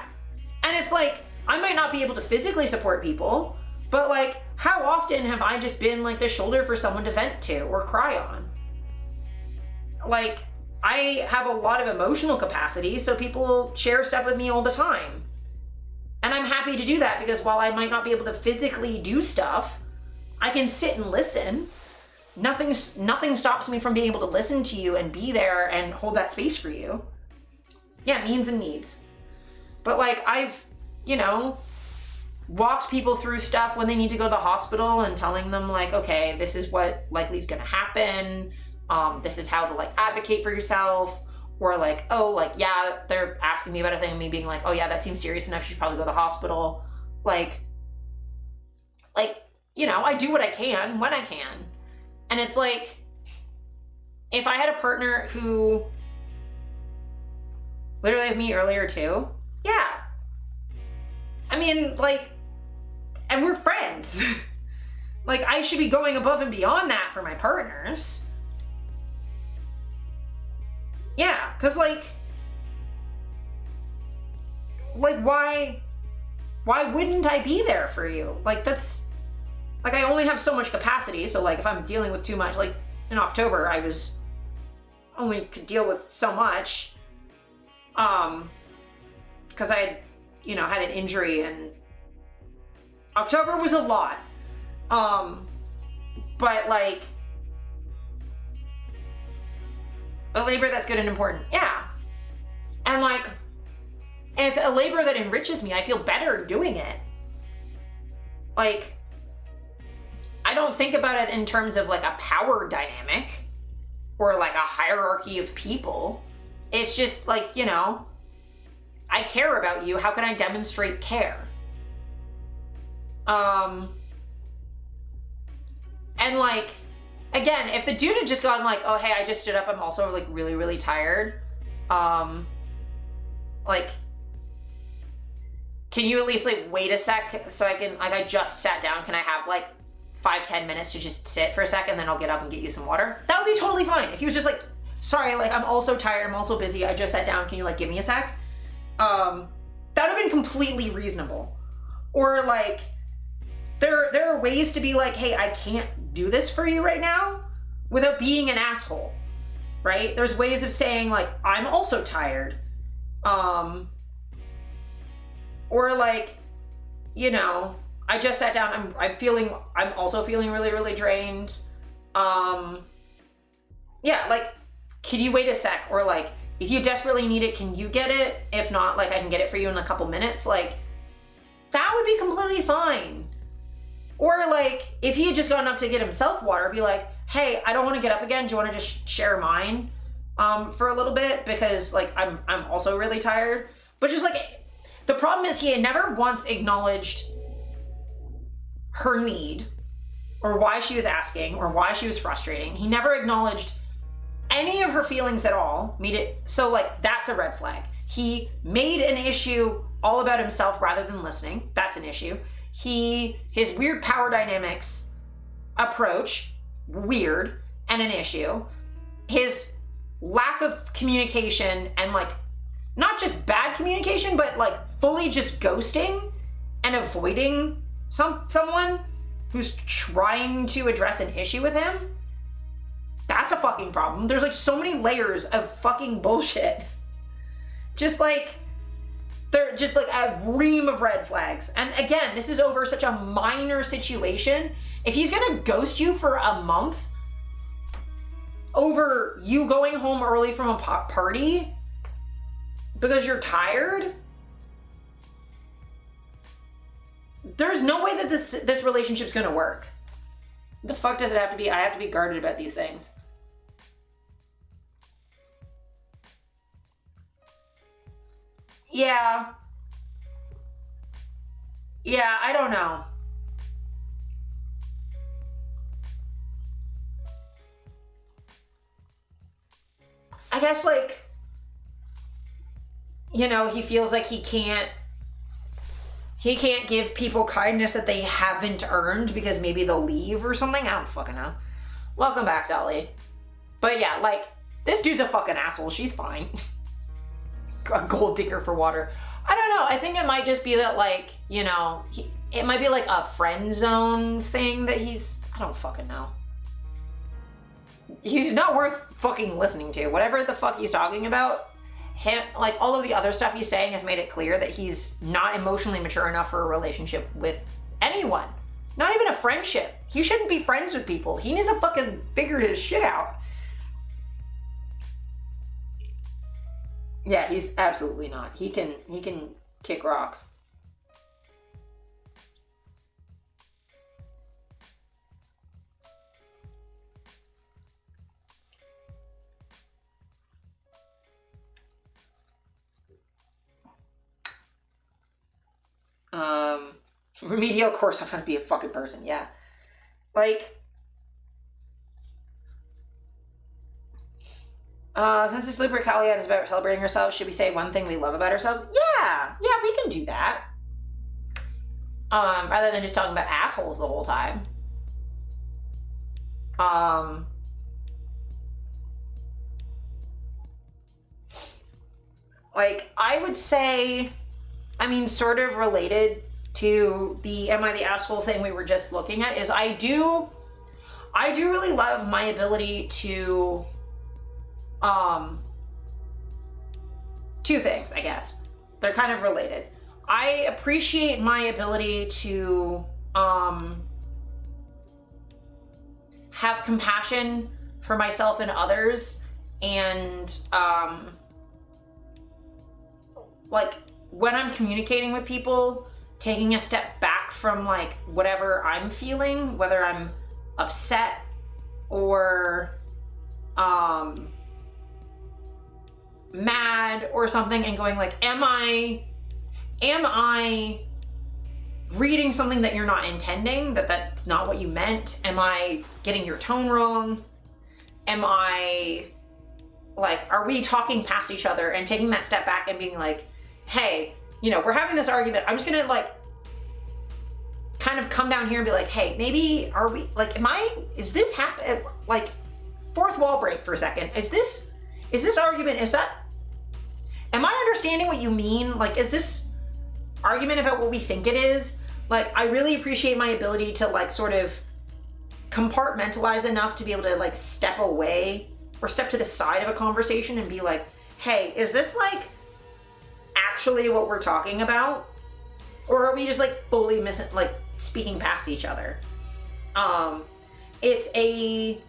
And it's like, I might not be able to physically support people, but like, how often have I just been like the shoulder for someone to vent to or cry on? Like, I have a lot of emotional capacity, so people share stuff with me all the time. And I'm happy to do that because while I might not be able to physically do stuff, I can sit and listen. Nothing stops me from being able to listen to you and be there and hold that space for you. Yeah, means and needs. But like, I've, you know, walked people through stuff when they need to go to the hospital and telling them like, okay, this is what likely is going to happen. This is how to like advocate for yourself, or like, oh, like, yeah, they're asking me about a thing and me being like, oh yeah, that seems serious enough. You should probably go to the hospital. Like, you know, I do what I can when I can. And it's like, if I had a partner who literally with me earlier too, yeah. I mean, like, and we're friends. Like, I should be going above and beyond that for my partners. Yeah, because like why why wouldn't I be there for you? Like, that's, like, I only have so much capacity. So, like, if I'm dealing with too much, like, in October, I was only could deal with so much. Because I had, you know, had an injury, and October was a lot. But, like, a labor that's good and important. Yeah. And, like, and it's a labor that enriches me. I feel better doing it. Like, I don't think about it in terms of, like, a power dynamic or, like, a hierarchy of people. It's just, like, you know, I care about you. How can I demonstrate care? And, like, again, if the dude had just gone, like, oh, hey, I just stood up, I'm also, like, really, really tired. Like, can you at least, like, wait a sec so I can, like, I just sat down. Can I have, like, 5-10 minutes to just sit for a second, then I'll get up and get you some water? That would be totally fine. If he was just like, sorry, like, I'm also tired, I'm also busy, I just sat down, can you, like, give me a sec? That would have been completely reasonable. Or, like, there are ways to be like, hey, I can't do this for you right now without being an asshole, right? There's ways of saying, like, I'm also tired. Or, like, you know, I just sat down, I'm also feeling really, really drained. Yeah, like, can you wait a sec? Or, like, if you desperately need it, can you get it? If not, like, I can get it for you in a couple minutes. Like, that would be completely fine. Or, like, if he had just gone up to get himself water, be like, hey, I don't want to get up again. Do you want to just share mine for a little bit? Because, like, I'm also really tired. But just, like, the problem is he had never once acknowledged her need or why she was asking or why she was frustrating. He never acknowledged any of her feelings at all. So, like, that's a red flag. He made an issue all about himself rather than listening. That's an issue. His weird power dynamics approach, weird, and an issue. His lack of communication and, like, not just bad communication, but, like, fully just ghosting and avoiding someone who's trying to address an issue with him. That's a fucking problem. There's, like, so many layers of fucking bullshit. Just, like, they're just, like, a ream of red flags. And again, this is over such a minor situation. If he's gonna ghost you for a month over you going home early from a party because you're tired, there's no way that this relationship's gonna work. The fuck does it have to be? I have to be guarded about these things. Yeah. Yeah, I don't know. I guess, like, you know, he feels like he can't give people kindness that they haven't earned because maybe they'll leave or something. I don't fucking know. Welcome back, Dolly. But yeah, like, this dude's a fucking asshole. She's fine. A gold digger for water. I don't know. I think it might just be that, like, you know, it might be like a friend zone thing that I don't fucking know. He's not worth fucking listening to. Whatever the fuck he's talking about, him, like, all of the other stuff he's saying has made it clear that he's not emotionally mature enough for a relationship with anyone. Not even a friendship. He shouldn't be friends with people. He needs to fucking figure his shit out. Yeah, he's absolutely not. He can kick rocks. Remedial course on how to be a fucking person, yeah. Like, since it's Lupercalia and it's about celebrating ourselves, should we say one thing we love about ourselves? Yeah, we can do that. Rather than just talking about assholes the whole time. Like, I would say, I mean, sort of related to the am I the asshole thing we were just looking at is I do really love my ability to two things, I guess. They're kind of related. I appreciate my ability to have compassion for myself and others, and like when I'm communicating with people, taking a step back from like whatever I'm feeling, whether I'm upset or mad or something, and going like, am I reading something that you're not intending, that's not what you meant? Am I getting your tone wrong? Am I like, are we talking past each other? And taking that step back and being like, hey, you know, we're having this argument. I'm just gonna like kind of come down here and be like, hey, maybe are we like, is this happen? Like, fourth wall break for a second. Is this argument, am I understanding what you mean? Like, is this argument about what we think it is? Like, I really appreciate my ability to like sort of compartmentalize enough to be able to like step away or step to the side of a conversation and be like, hey, is this like actually what we're talking about? Or are we just like fully speaking past each other? It's a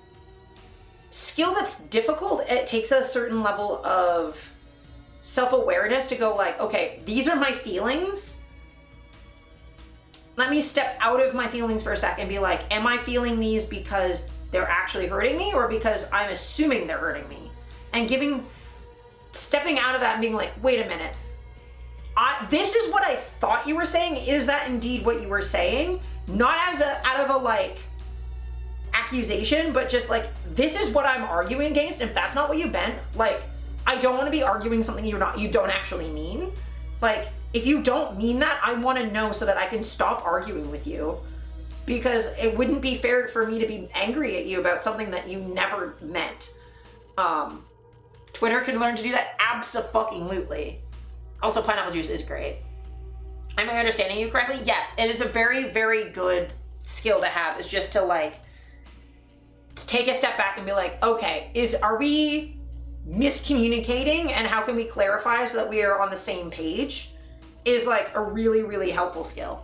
skill that's difficult. It takes a certain level of self-awareness to go like, okay, these are my feelings. Let me step out of my feelings for a second and be like, am I feeling these because they're actually hurting me or because I'm assuming they're hurting me? And stepping out of that and being like, wait a minute, this is what I thought you were saying. Is that indeed what you were saying? Not out of a like accusation, but just like, this is what I'm arguing against. If that's not what you meant, like, I don't want to be arguing something you don't actually mean. Like, if you don't mean that, I want to know so that I can stop arguing with you, because it wouldn't be fair for me to be angry at you about something that you never meant. Twitter can learn to do that abso-fucking-lutely. Also, pineapple juice is great. Am I understanding you correctly? Yes, it is a very, very good skill to have, is just to like take a step back and be like, okay, are we miscommunicating, and how can we clarify so that we are on the same page, is like a really, really helpful skill.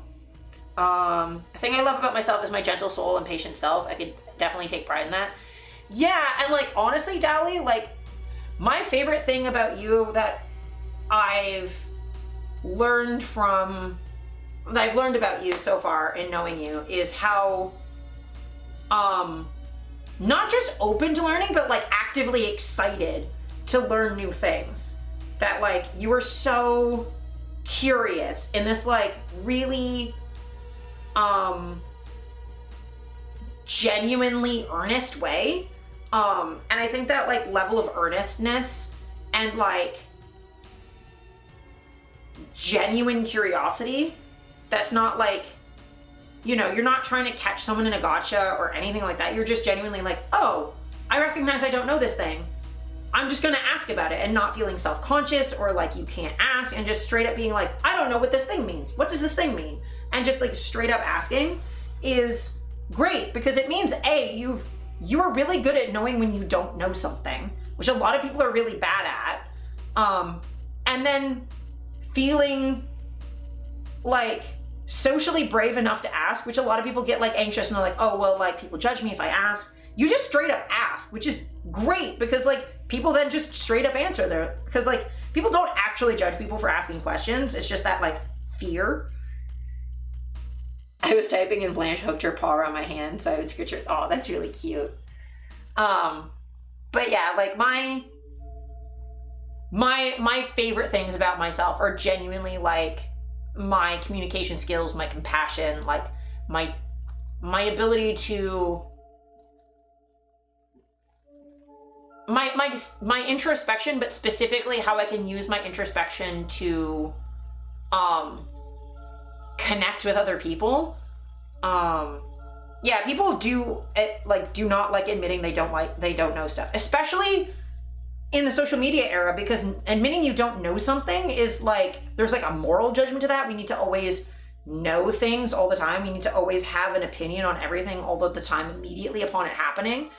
A thing I love about myself is my gentle soul and patient self. I could definitely take pride in that. Yeah, and like honestly, Dally, like my favorite thing about you that I've learned about you so far in knowing you is how not just open to learning, but like actively excited to learn new things. That like you are so curious in this like really genuinely earnest way. And I think that like level of earnestness and like genuine curiosity, that's not like, you know, you're not trying to catch someone in a gotcha or anything like that. You're just genuinely like, oh, I recognize I don't know this thing. I'm just gonna ask about it, and not feeling self-conscious or like you can't ask, and just straight up being like, I don't know what this thing means. What does this thing mean? And just like straight up asking is great, because it means you are really good at knowing when you don't know something, which a lot of people are really bad at. And then feeling like socially brave enough to ask, which a lot of people get like anxious and they're like, oh, well, like people judge me if I ask. You just straight up ask, which is great, because like people then just straight up answer there, because like people don't actually judge people for asking questions. It's just that like fear. I was typing and Blanche hooked her paw around my hand, so I would scratch her. Oh, that's really cute. But yeah, like my favorite things about myself are genuinely like my communication skills, my compassion, like my ability to my introspection, but specifically how I can use my introspection to connect with other people. Yeah, people do not like admitting they don't know stuff, especially in the social media era, because admitting you don't know something is like, there's like a moral judgment to that. We need to always know things all the time. You need to always have an opinion on everything all of the time immediately upon it happening.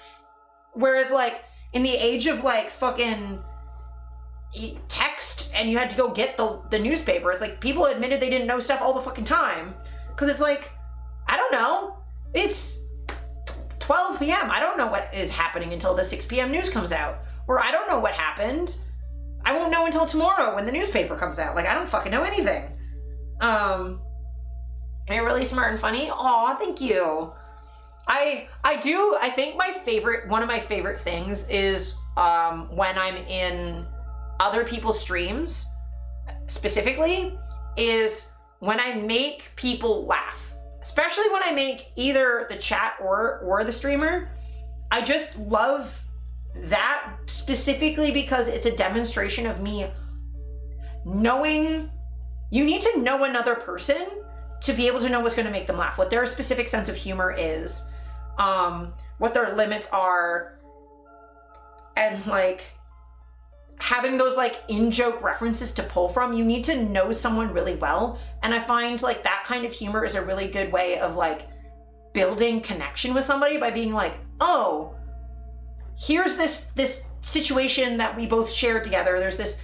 Whereas like in the age of like fucking text and you had to go get the newspaper, it's like people admitted they didn't know stuff all the fucking time. Cause it's like, I don't know. It's 12 p.m. I don't know what is happening until the 6 p.m. news comes out. Or I don't know what happened. I won't know until tomorrow when the newspaper comes out. Like, I don't fucking know anything. You're really smart and funny. Aw, thank you. I think one of my favorite things is when I'm in other people's streams, specifically, is when I make people laugh. Especially when I make either the chat or the streamer. I just love that specifically because it's a demonstration of me knowing. You need to know another person to be able to know what's going to make them laugh, what their specific sense of humor is, what their limits are, and like having those like in-joke references to pull from. You need to know someone really well, and I find like that kind of humor is a really good way of like building connection with somebody by being like, oh, here's this situation that we both shared together. There's this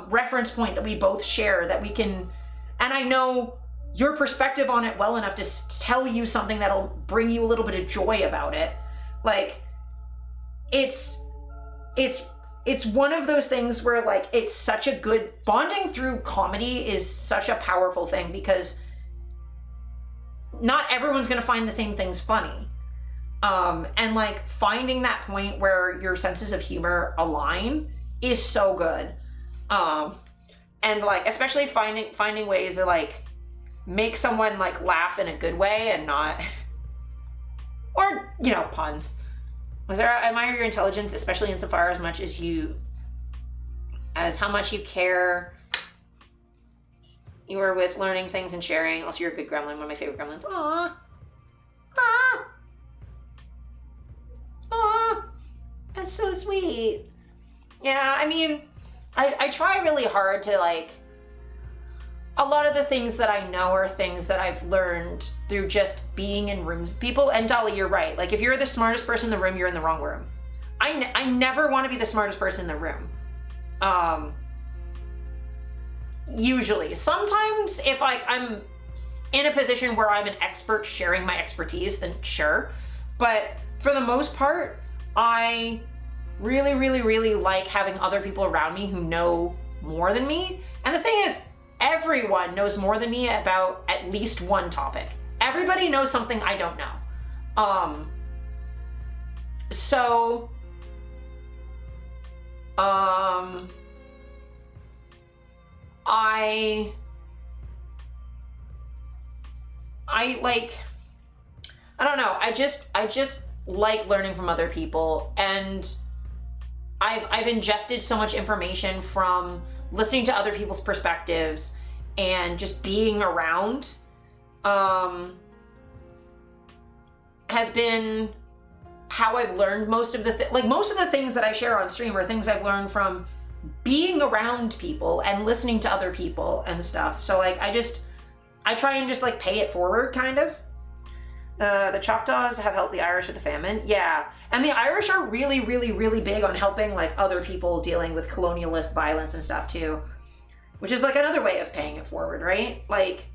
reference point that we both share that we can, and I know your perspective on it well enough to tell you something that'll bring you a little bit of joy about it. Like, it's one of those things where like it's such a good bonding through comedy is such a powerful thing because not everyone's gonna find the same things funny. And like finding that point where your senses of humor align is so good. And like especially finding ways to like make someone like laugh in a good way and not or puns. I admire your intelligence, especially insofar as how much you care. You are with learning things and sharing. Also, you're a good gremlin, one of my favorite gremlins. Aww. Aww. Aww. That's so sweet. Yeah, I mean, I try really hard to like, a lot of the things that I know are things that I've learned through just being in rooms with people. And Dolly, you're right. Like if you're the smartest person in the room, you're in the wrong room. I never want to be the smartest person in the room. Usually. Sometimes if like I'm in a position where I'm an expert sharing my expertise, then sure. But for the most part, I really, really, really like having other people around me who know more than me. And the thing is, everyone knows more than me about at least one topic. Everybody knows something I don't know. So, I don't know. I just like learning from other people, and I've ingested so much information from listening to other people's perspectives and just being around has been how I've learned most of the things that I share on stream are things I've learned from being around people and listening to other people and stuff. So like I try and just like pay it forward kind of. The Choctaws have helped the Irish with the famine. Yeah. And the Irish are really, really, really big on helping like other people dealing with colonialist violence and stuff too, which is like another way of paying it forward, right? Like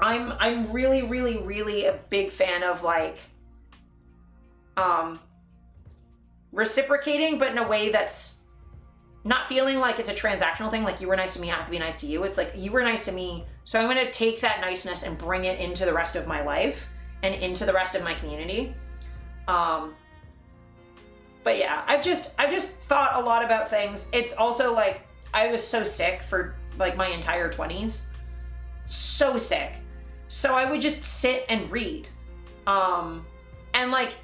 I'm really, really, really a big fan of like reciprocating, but in a way that's not feeling like it's a transactional thing, like you were nice to me, I have to be nice to you. It's like you were nice to me, so I'm going to take that niceness and bring it into the rest of my life and into the rest of my community. But yeah, I've just thought a lot about things. It's also like I was so sick for like my entire 20s. So sick. So I would just sit and read. And like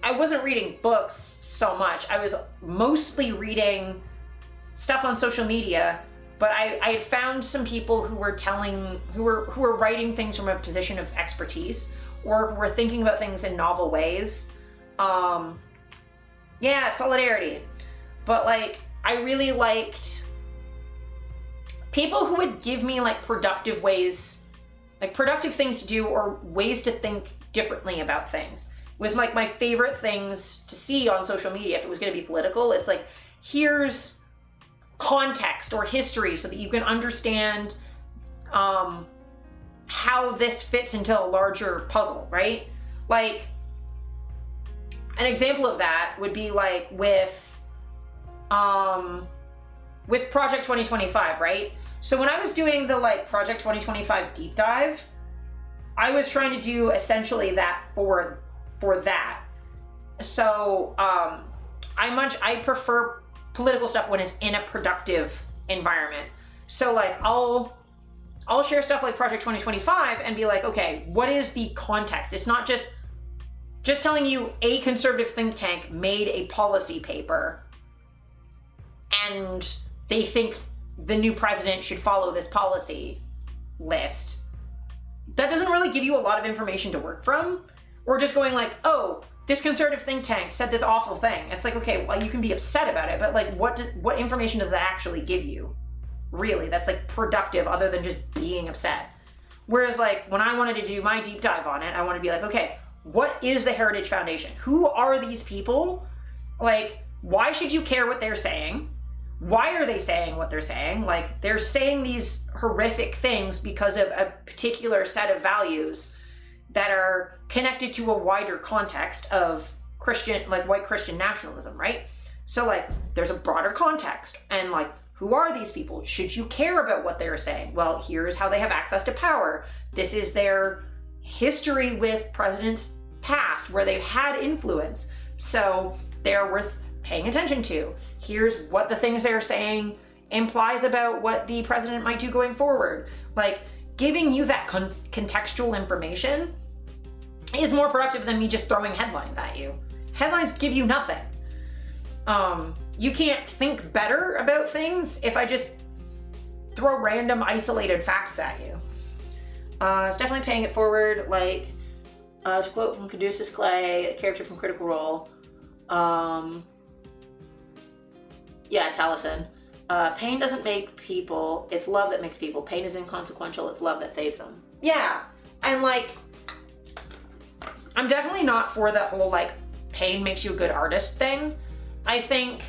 I wasn't reading books so much. I was mostly reading stuff on social media, but I had found some people who were writing things from a position of expertise, or who were thinking about things in novel ways. Yeah, solidarity. But like, I really liked people who would give me like productive ways, like productive things to do or ways to think differently about things was like my favorite things to see on social media. If it was going to be political, it's like, here's context or history so that you can understand how this fits into a larger puzzle, right? Like, an example of that would be like with Project 2025, right? So when I was doing the like Project 2025 deep dive, I was trying to do essentially that for that. So I prefer political stuff when it's in a productive environment. So like I'll share stuff like Project 2025 and be like, okay, what is the context? It's not just telling you a conservative think tank made a policy paper and they think the new president should follow this policy list. That doesn't really give you a lot of information to work from. Or just going like, oh, this conservative think tank said this awful thing. It's like, okay, well, you can be upset about it, but like, what information does that actually give you? Really, that's like productive other than just being upset. Whereas like, when I wanted to do my deep dive on it, I want to be like, okay, what is the Heritage Foundation? Who are these people? Like, why should you care what they're saying? Why are they saying what they're saying? Like, they're saying these horrific things because of a particular set of values that are connected to a wider context of Christian, like white Christian nationalism, right? So like, there's a broader context, and like, who are these people? Should you care about what they're saying? Well, here's how they have access to power. This is their history with presidents past where they've had influence. So they're worth paying attention to. Here's what the things they're saying implies about what the president might do going forward. Like, giving you that contextual information is more productive than me just throwing headlines at you. Headlines give you nothing. You can't think better about things if I just throw random isolated facts at you. It's definitely paying it forward, like, to quote from Caduceus Clay, a character from Critical Role, Taliesin, pain doesn't make people, it's love that makes people. Pain is inconsequential, it's love that saves them. Yeah, and like, I'm definitely not for that whole like, pain makes you a good artist thing. I think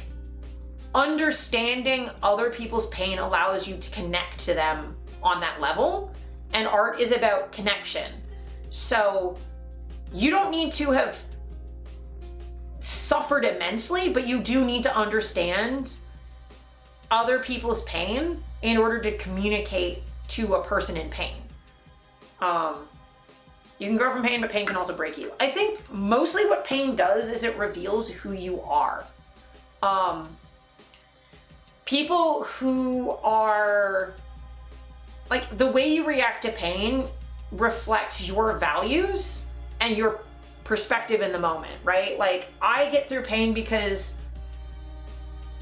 understanding other people's pain allows you to connect to them on that level, and art is about connection. So you don't need to have suffered immensely, but you do need to understand other people's pain in order to communicate to a person in pain. You can grow from pain, but pain can also break you. I think mostly what pain does is it reveals who you are. People who are, like, the way you react to pain reflects your values and your perspective in the moment, right? Like, I get through pain because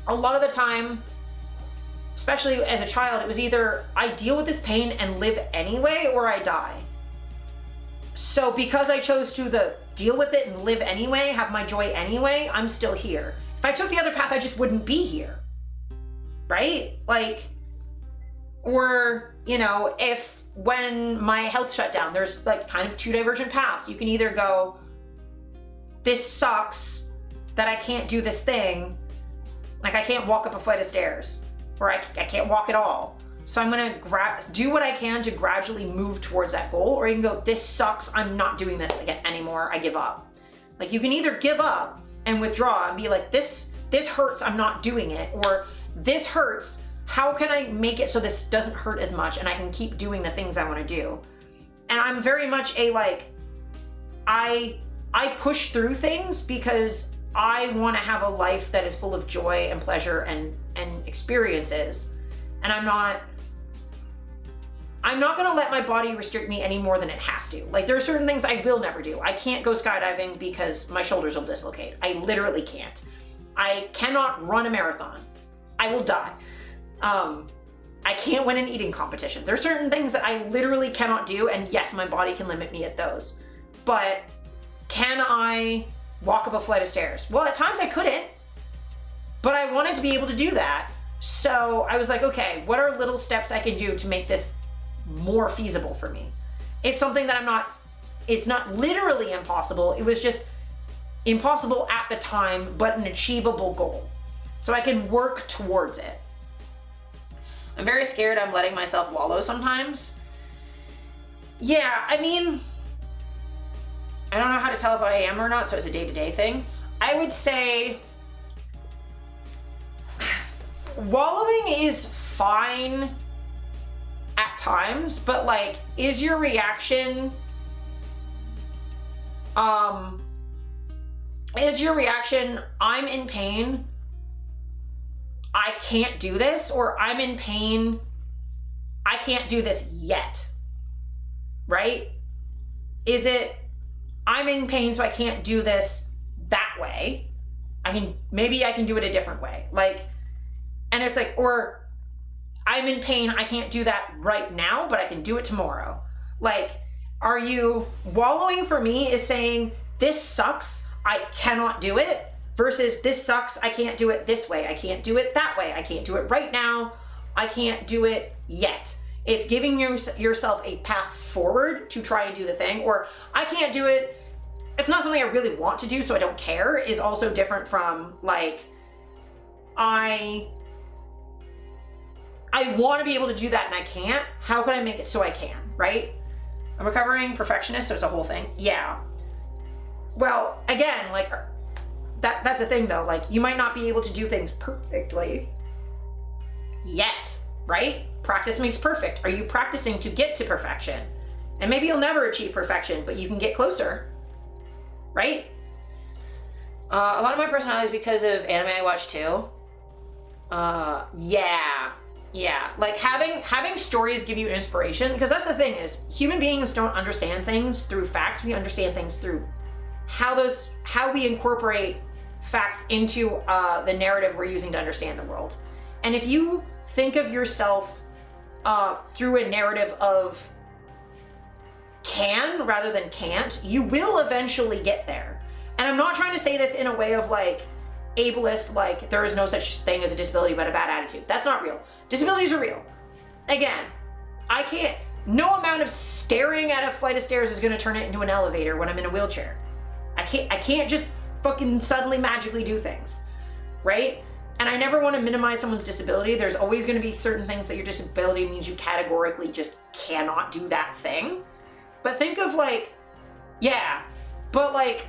a lot of the time, especially as a child, it was either I deal with this pain and live anyway, or I die. So because I chose to deal with it and live anyway, have my joy anyway, I'm still here. If I took the other path, I just wouldn't be here, right? Like, or, you know, if when my health shut down, there's like kind of two divergent paths. You can either go, this sucks that I can't do this thing, like I can't walk up a flight of stairs, or I can't walk at all. So I'm gonna do what I can to gradually move towards that goal, or you can go, this sucks, I'm not doing this again anymore, I give up. Like, you can either give up and withdraw and be like, this hurts, I'm not doing it, or this hurts, how can I make it so this doesn't hurt as much and I can keep doing the things I wanna do? And I'm very much a like, I push through things because I wanna have a life that is full of joy and pleasure and experiences. And I'm not gonna let my body restrict me any more than it has to. Like, there are certain things I will never do. I can't go skydiving because my shoulders will dislocate. I literally can't. I cannot run a marathon. I will die. I can't win an eating competition. There are certain things that I literally cannot do, and yes, my body can limit me at those. But can I walk up a flight of stairs? Well, at times I couldn't, but I wanted to be able to do that. So I was like, okay, what are little steps I can do to make this more feasible for me? It's something that it's not literally impossible. It was just impossible at the time, but an achievable goal. So I can work towards it. I'm very scared I'm letting myself wallow sometimes. Yeah, I mean, I don't know how to tell if I am or not, so it's a day-to-day thing. I would say wallowing is fine at times, but like, is your reaction, I'm in pain, I can't do this, or I'm in pain, I can't do this yet, right? Is it, I'm in pain, so I can't do this that way. Maybe I can do it a different way. Like, and it's like, or I'm in pain, I can't do that right now, but I can do it tomorrow. Like, are you wallowing for me is saying, this sucks, I cannot do it, versus this sucks, I can't do it this way, I can't do it that way, I can't do it right now, I can't do it yet. It's giving yourself a path forward to try and do the thing, or I can't do it, it's not something I really want to do, so I don't care, is also different from like, I want to be able to do that and I can't. How can I make it so I can, right? I'm a recovering perfectionist, so it's a whole thing. Yeah. Well, again, like, that's the thing though. Like, you might not be able to do things perfectly yet, right? Practice makes perfect. Are you practicing to get to perfection? And maybe you'll never achieve perfection, but you can get closer, right? A lot of my personality is because of anime I watch too. Yeah, like having stories give you inspiration, because that's the thing is human beings don't understand things through facts. We understand things through how we incorporate facts into the narrative we're using to understand the world. And if you think of yourself through a narrative of can rather than can't, you will eventually get there. And I'm not trying to say this in a way of like ableist, like there is no such thing as a disability but a bad attitude. That's not real. Disabilities are real. Again, no amount of staring at a flight of stairs is going to turn it into an elevator when I'm in a wheelchair. I can't just fucking suddenly magically do things, right? And I never want to minimize someone's disability. There's always going to be certain things that your disability means you categorically just cannot do that thing. But think of like, yeah, but like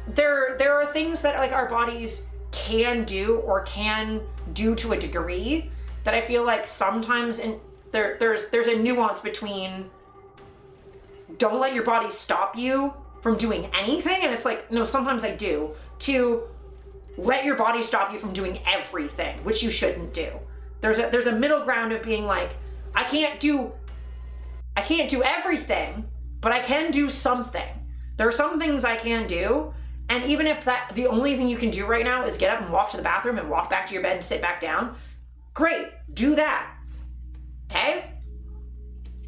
there are things that like our bodies can do or can do to a degree that I feel like sometimes there's a nuance between don't let your body stop you from doing anything, and it's like, no, sometimes I do, to let your body stop you from doing everything, which you shouldn't do. There's a middle ground of being like, I can't do everything, but I can do something. There are some things I can do, and even if the only thing you can do right now is get up and walk to the bathroom and walk back to your bed and sit back down, great, do that, okay?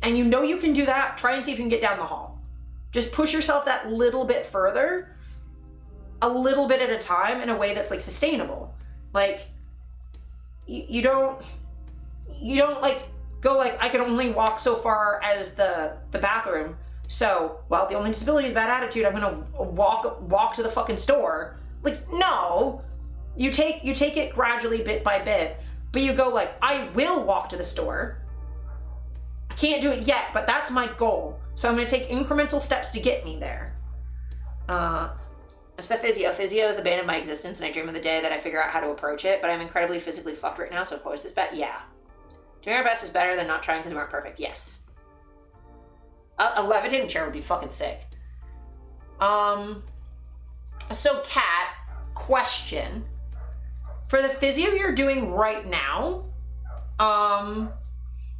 And you know you can do that, try and see if you can get down the hall. Just push yourself that little bit further, a little bit at a time, in a way that's like sustainable. Like, you don't like go like, I can only walk so far as the bathroom. So, well, the only disability is bad attitude, I'm gonna walk to the fucking store. Like, no, you take it gradually, bit by bit, but you go like, I will walk to the store. I can't do it yet, but that's my goal. So I'm gonna take incremental steps to get me there. It's the physio. Physio is the bane of my existence, and I dream of the day that I figure out how to approach it, but I'm incredibly physically fucked right now, so of course it's bad. Yeah. Doing our best is better than not trying because we aren't perfect. Yes. A levitating chair would be fucking sick. So Kat, question. For the physio you're doing right now,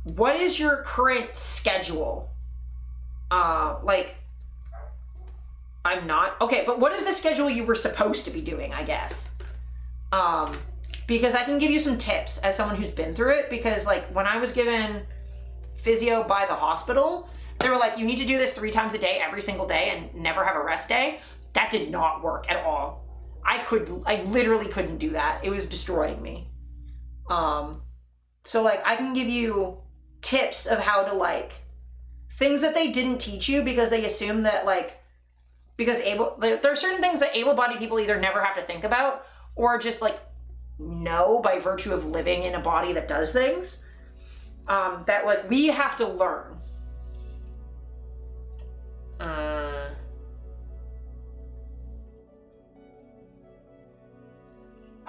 what is your current schedule? Like, I'm not, okay, but what is the schedule you were supposed to be doing, I guess? Because I can give you some tips as someone who's been through it, because like when I was given physio by the hospital, they were like, you need to do this 3 times a day, every single day, and never have a rest day. That did not work at all. I literally couldn't do that. It was destroying me. So like I can give you tips of how to like things that they didn't teach you because they assume that like because there are certain things that able-bodied people either never have to think about or just like know by virtue of living in a body that does things that like we have to learn.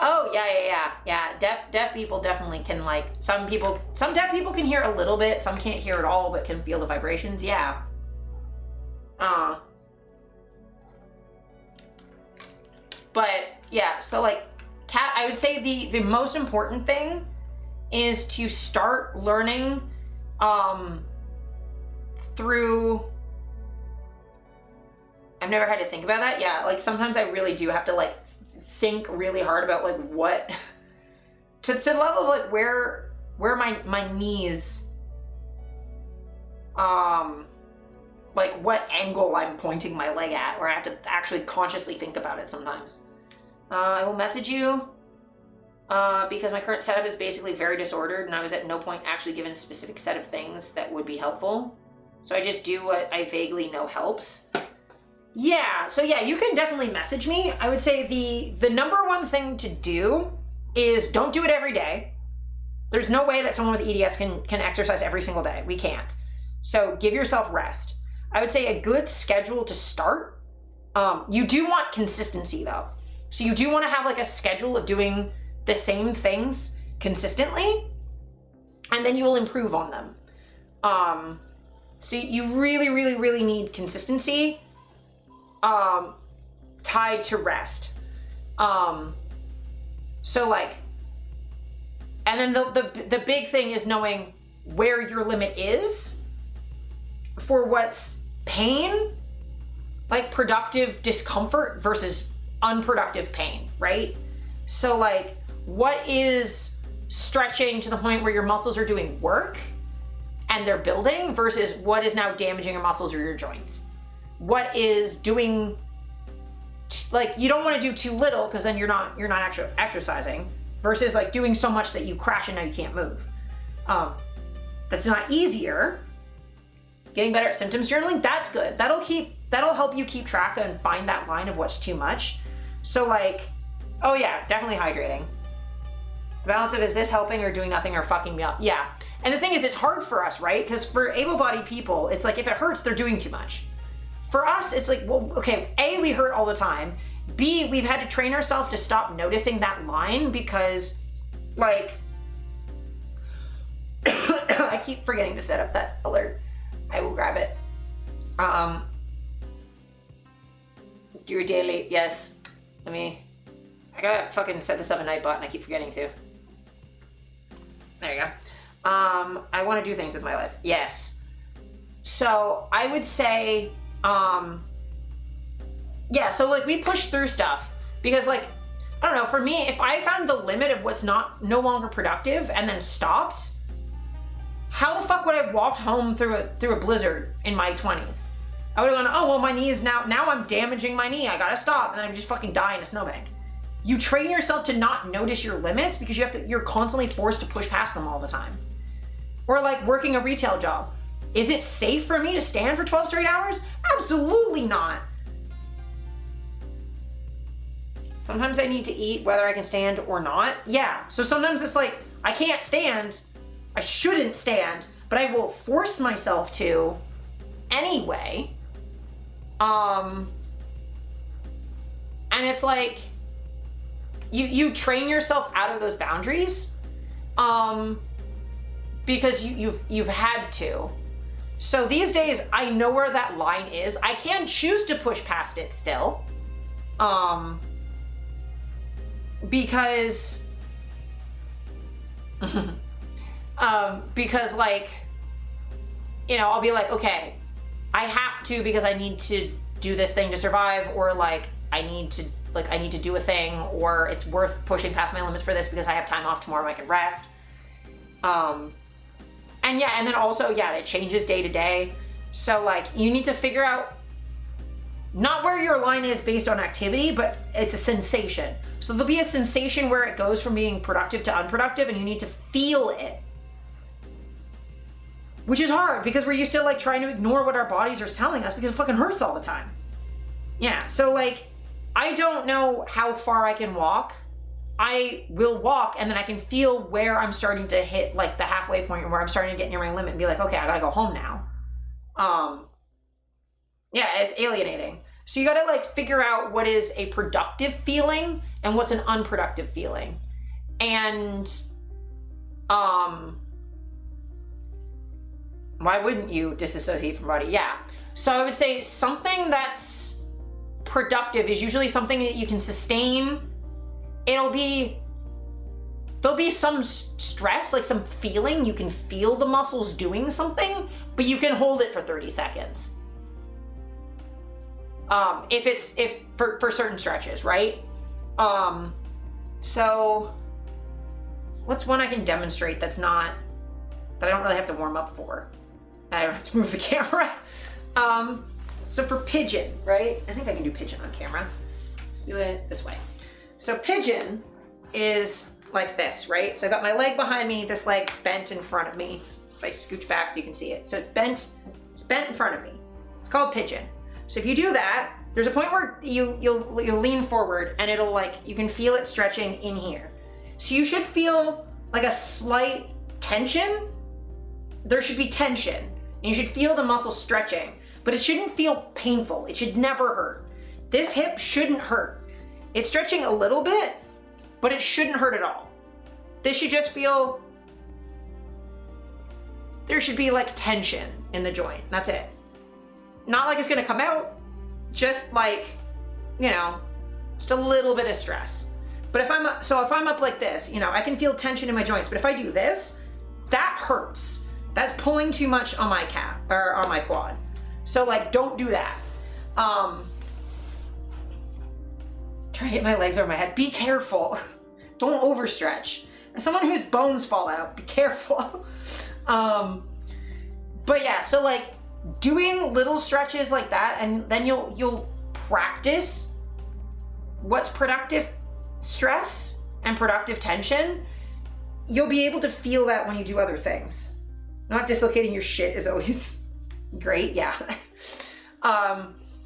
Oh yeah. Deaf people definitely can like some deaf people can hear a little bit, some can't hear at all, but can feel the vibrations. Yeah. But yeah, so like cat, I would say the most important thing is to start learning through. I've never had to think about that. Yeah, like sometimes I really do have to like think really hard about like what to the level of like where my knees like what angle I'm pointing my leg at, where I have to actually consciously think about it sometimes. I will message you because my current setup is basically very disordered and I was at no point actually given a specific set of things that would be helpful. So I just do what I vaguely know helps. Yeah, so yeah, you can definitely message me. I would say the number one thing to do is don't do it every day. There's no way that someone with EDS can exercise every single day. We can't. So give yourself rest. I would say a good schedule to start. You do want consistency though. So you do want to have like a schedule of doing the same things consistently, and then you will improve on them. So you really, really, really need consistency tied to rest. So like, and then the big thing is knowing where your limit is for what's pain, like productive discomfort versus unproductive pain, right? So like, what is stretching to the point where your muscles are doing work and they're building versus what is now damaging your muscles or your joints? What is doing, like, you don't want to do too little because then you're not actually exercising, versus like doing so much that you crash and now you can't move. That's not easier. Getting better at symptoms journaling, that's good. That'll help you keep track and find that line of what's too much. So like, oh yeah, definitely hydrating. The balance of is this helping or doing nothing or fucking me up? Yeah. And the thing is, it's hard for us, right? Because for able-bodied people, it's like if it hurts, they're doing too much. For us, it's like, well, okay, A, we hurt all the time. B, we've had to train ourselves to stop noticing that line because, like, I keep forgetting to set up that alert. I will grab it. Do your daily, yes. I gotta fucking set this up a night bot and I keep forgetting to. There you go. I want to do things with my life. Yes. So I would say, yeah, so like we push through stuff because like, I don't know, for me, if I found the limit of what's no longer productive and then stopped, how the fuck would I have walked home through a blizzard in my 20s? I would have gone, oh, well, my knee is now I'm damaging my knee. I gotta stop. And then I'm just fucking die in a snowbank. You train yourself to not notice your limits because you're constantly forced to push past them all the time. Or like working a retail job. Is it safe for me to stand for 12 straight hours? Absolutely not. Sometimes I need to eat whether I can stand or not. Yeah, so sometimes it's like, I can't stand, I shouldn't stand, but I will force myself to anyway. And it's like, you train yourself out of those boundaries because you've had to. So these days I know where that line is. I can choose to push past it still, because because like, you know, I'll be like, okay, I have to because I need to do this thing to survive, or like I need to do a thing, or it's worth pushing past my limits for this because I have time off tomorrow, I can rest. And yeah, and then also, yeah, it changes day to day. So like, you need to figure out not where your line is based on activity, but it's a sensation. So there'll be a sensation where it goes from being productive to unproductive, and you need to feel it. Which is hard because we're used to like trying to ignore what our bodies are telling us because it fucking hurts all the time. Yeah, so like, I don't know how far I can walk. I will walk and then I can feel where I'm starting to hit like the halfway point where I'm starting to get near my limit and be like, okay, I gotta go home now. Yeah, it's alienating. So you gotta like figure out what is a productive feeling and what's an unproductive feeling. And why wouldn't you disassociate from body? Yeah. So I would say something that's productive is usually something that you can sustain. There'll be some stress, like some feeling. You can feel the muscles doing something, but you can hold it for 30 seconds. If for certain stretches, right? So what's one I can demonstrate that I don't really have to warm up for? I don't have to move the camera. So for pigeon, right? I think I can do pigeon on camera. Let's do it this way. So pigeon is like this, right? So I got my leg behind me, this leg bent in front of me. If I scooch back so you can see it. So it's bent in front of me. It's called pigeon. So if you do that, there's a point where you'll lean forward and it'll like, you can feel it stretching in here. So you should feel like a slight tension. There should be tension and you should feel the muscle stretching, but it shouldn't feel painful. It should never hurt. This hip shouldn't hurt. It's stretching a little bit, but it shouldn't hurt at all. This should just feel, there should be like tension in the joint. That's it. Not like it's gonna come out, just like, you know, just a little bit of stress. But if I'm up like this, you know, I can feel tension in my joints, but if I do this, that hurts. That's pulling too much on my calf or on my quad. So like, don't do that. Try to get my legs over my head. Be careful. Don't overstretch. As someone whose bones fall out, be careful. But yeah, so like doing little stretches like that, and then you'll practice what's productive stress and productive tension. You'll be able to feel that when you do other things. Not dislocating your shit is always great, yeah.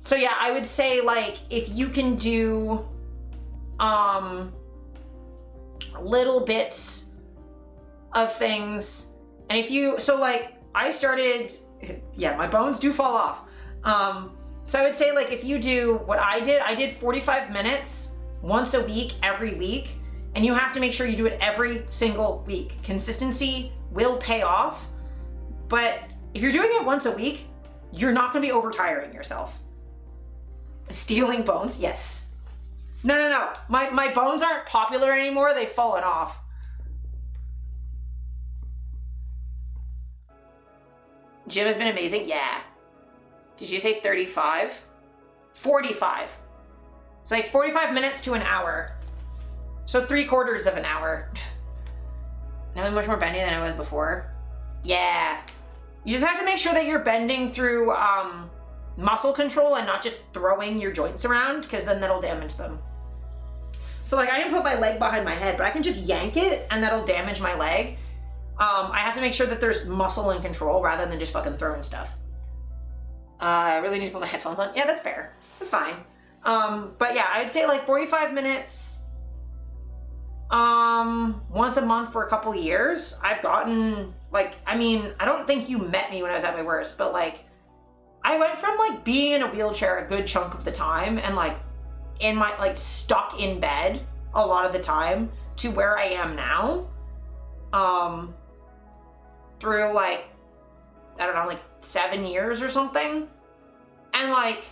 So yeah, I would say like if you can do little bits of things, and if you, so like I started, yeah, my bones do fall off. So I would say like if you do what I did 45 minutes once a week, every week, and you have to make sure you do it every single week. Consistency will pay off, but if you're doing it once a week, you're not gonna be overtiring yourself. Stealing bones, yes. No. My bones aren't popular anymore, they've fallen off. Gym has been amazing, yeah. Did you say 35? 45. It's like 45 minutes to an hour. So 3/4 of an hour. Now I'm much more bendy than I was before. Yeah. You just have to make sure that you're bending through muscle control and not just throwing your joints around, because then that'll damage them. So like I can put my leg behind my head, but I can just yank it and that'll damage my leg. I have to make sure that there's muscle and control rather than just fucking throwing stuff. I really need to put my headphones on. Yeah, that's fair. That's fine. But yeah, I'd say like 45 minutes once a month for a couple years. I've gotten like, I mean, I don't think you met me when I was at my worst, but like I went from like being in a wheelchair a good chunk of the time and like in my, like stuck in bed a lot of the time to where I am now. Through like, I don't know, like 7 years or something. And like,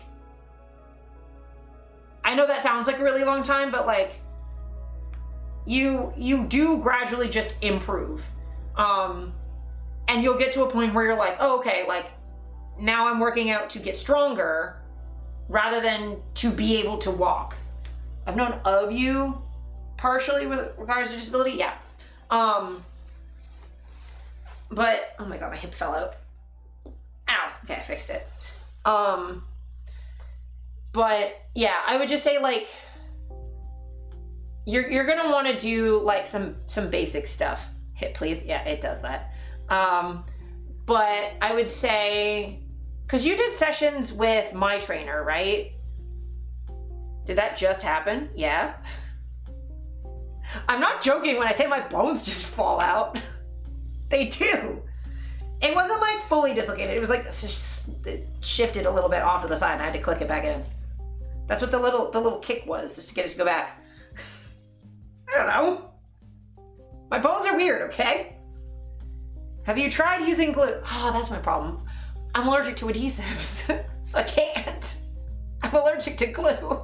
I know that sounds like a really long time, but like you do gradually just improve. And you'll get to a point where you're like, oh, okay, like now I'm working out to get stronger rather than to be able to walk. I've known of you partially with regards to disability, yeah. But, oh my God, my hip fell out. Ow, okay, I fixed it. But yeah, I would just say like you're gonna want to do like some basic stuff. Hit please. Yeah, it does that. But I would say, because you did sessions with my trainer, right? Did that just happen? Yeah. I'm not joking when I say my bones just fall out. They do. It wasn't like fully dislocated. It was like it shifted a little bit off to the side and I had to click it back in. That's what the little kick was, just to get it to go back. I don't know. My bones are weird, okay? Have you tried using glue? Oh, that's my problem. I'm allergic to adhesives, so I can't. I'm allergic to glue.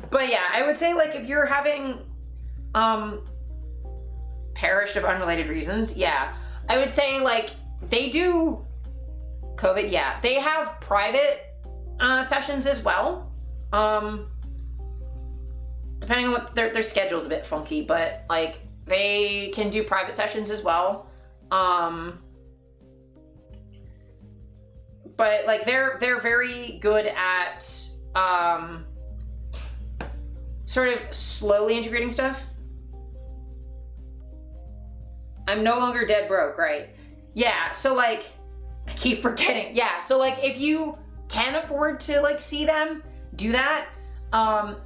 But yeah, I would say like if you're having perished of unrelated reasons, yeah, I would say like they do COVID, yeah. They have private sessions as well. Depending on what their schedule's a bit funky, but like they can do private sessions as well. But like they're very good at sort of slowly integrating stuff. I'm no longer dead broke, right? Yeah, so like I keep forgetting. Yeah, so like if you can afford to like see them, do that.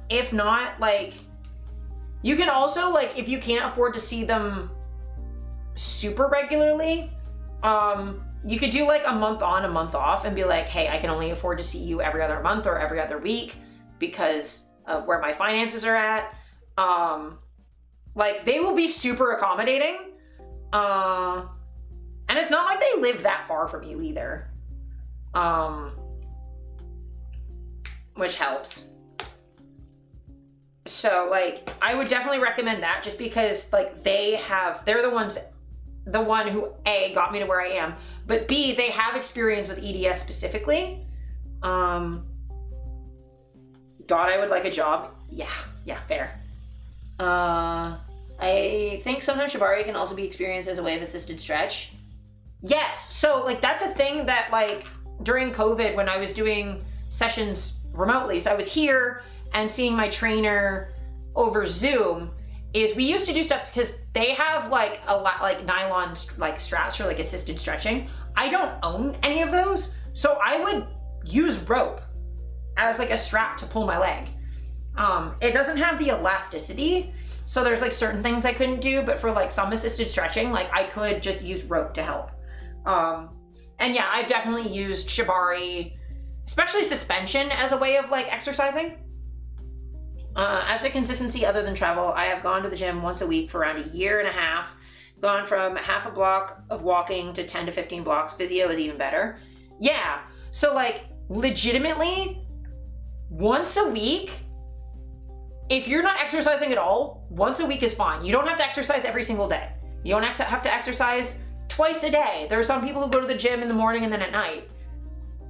If not, like you can also like if you can't afford to see them super regularly, you could do like a month on, a month off and be like, hey, I can only afford to see you every other month or every other week because of where my finances are at. Like they will be super accommodating. And it's not like they live that far from you either. Which helps. So like I would definitely recommend that just because like they're the one who A, got me to where I am, but B, they have experience with EDS specifically. God, I would like a job. Yeah, fair. I think sometimes Shibari can also be experienced as a way of assisted stretch. Yes, so like that's a thing that like during COVID when I was doing sessions remotely, so I was here and seeing my trainer over Zoom, is we used to do stuff because they have like a lot like nylon like straps for like assisted stretching. I don't own any of those, so I would use rope as like a strap to pull my leg. It doesn't have the elasticity, so there's like certain things I couldn't do, but for like some assisted stretching, like I could just use rope to help. And yeah, I've definitely used Shibari, especially suspension, as a way of like exercising. As to consistency other than travel, I have gone to the gym once a week for around a year and a half, gone from half a block of walking to 10 to 15 blocks. Physio is even better. Yeah, so like legitimately once a week, if you're not exercising at all, once a week is fine. You don't have to exercise every single day. You don't have to exercise twice a day. There are some people who go to the gym in the morning and then at night.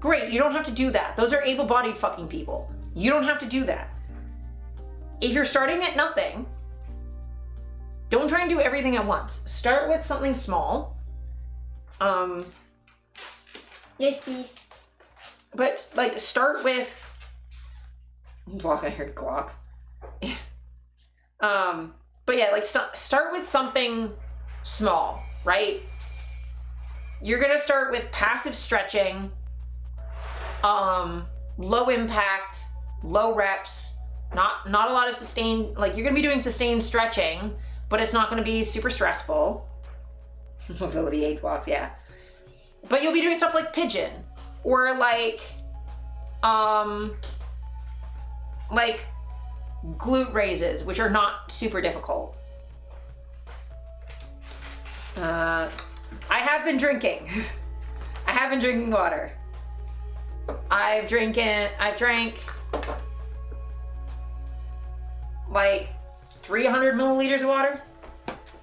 Great, you don't have to do that. Those are able-bodied fucking people. You don't have to do that. If you're starting at nothing, don't try and do everything at once. Start with something small. Yes, please. But like start with, I'm walking here to clock. But yeah, like start with something small, right? You're gonna start with passive stretching, low impact, low reps, not a lot of sustained, like you're gonna be doing sustained stretching, but it's not gonna be super stressful. Mobility 8 blocks, yeah. But you'll be doing stuff like pigeon or like glute raises, which are not super difficult. I have been drinking. I have been drinking water. I've drank like 300 milliliters of water.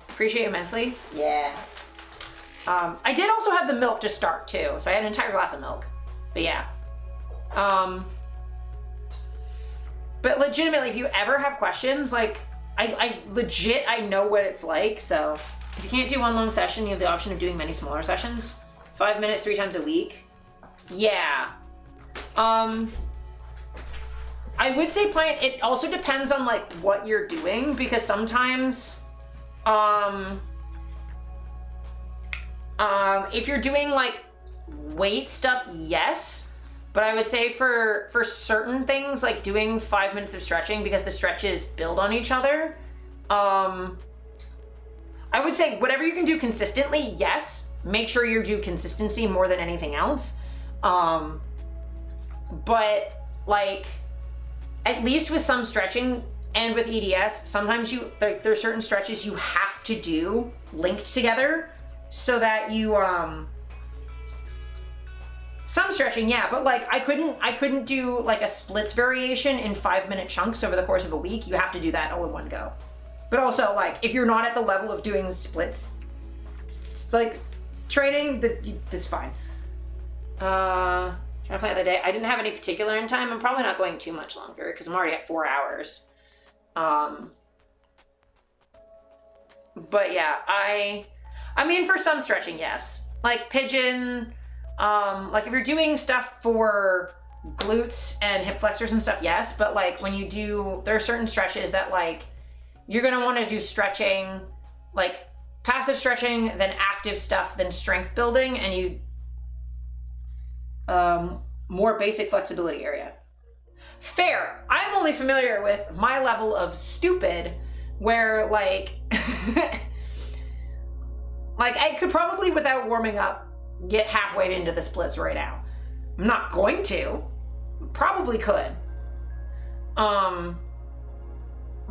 Appreciate it immensely. Yeah. I did also have the milk to start too, so I had an entire glass of milk. But yeah. But legitimately, if you ever have questions, like I know what it's like, so If you can't do one long session, you have the option of doing many smaller sessions. 5 minutes, 3 times a week. Yeah. I would say plan. It also depends on like what you're doing, because sometimes, if you're doing like weight stuff, yes. But I would say for certain things, like doing 5 minutes of stretching, because the stretches build on each other. I would say whatever you can do consistently, yes. Make sure you do consistency more than anything else. But like, at least with some stretching and with EDS, sometimes there's certain stretches you have to do linked together so that you, some stretching, yeah, but like I couldn't do like a splits variation in 5-minute chunks over the course of a week. You have to do that all in one go. But also, like, if you're not at the level of doing splits, like training, that's fine. Trying to plan the day. I didn't have any particular end time. I'm probably not going too much longer because I'm already at 4 hours. But yeah, I mean, for some stretching, yes. Like pigeon, like if you're doing stuff for glutes and hip flexors and stuff, yes. But like when you do, there are certain stretches that like, you're gonna wanna do stretching, like passive stretching, then active stuff, then strength building, and you, more basic flexibility area. Fair. I'm only familiar with my level of stupid, where like, like I could probably, without warming up, get halfway into the splits right now. I'm not going to. Probably could.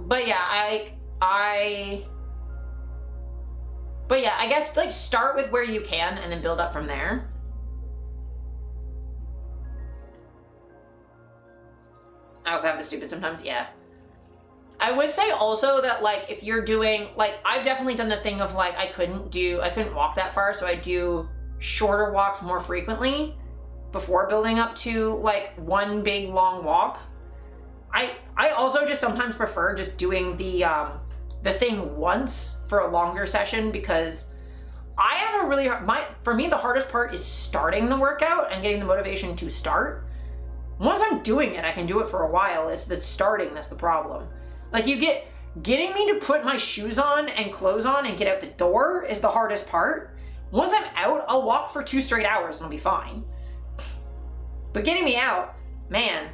But yeah, but yeah, I guess like start with where you can and then build up from there. I also have the stupid sometimes, yeah. I would say also that like if you're doing, like I've definitely done the thing of like I couldn't walk that far, so I do shorter walks more frequently before building up to like one big long walk. I also just sometimes prefer just doing the thing once for a longer session, because I have a really hard, for me the hardest part is starting the workout and getting the motivation to start. Once I'm doing it, I can do it for a while. It's the starting that's the problem. Like getting me to put my shoes on and clothes on and get out the door is the hardest part. Once I'm out, I'll walk for 2 straight hours and I'll be fine. But getting me out, man.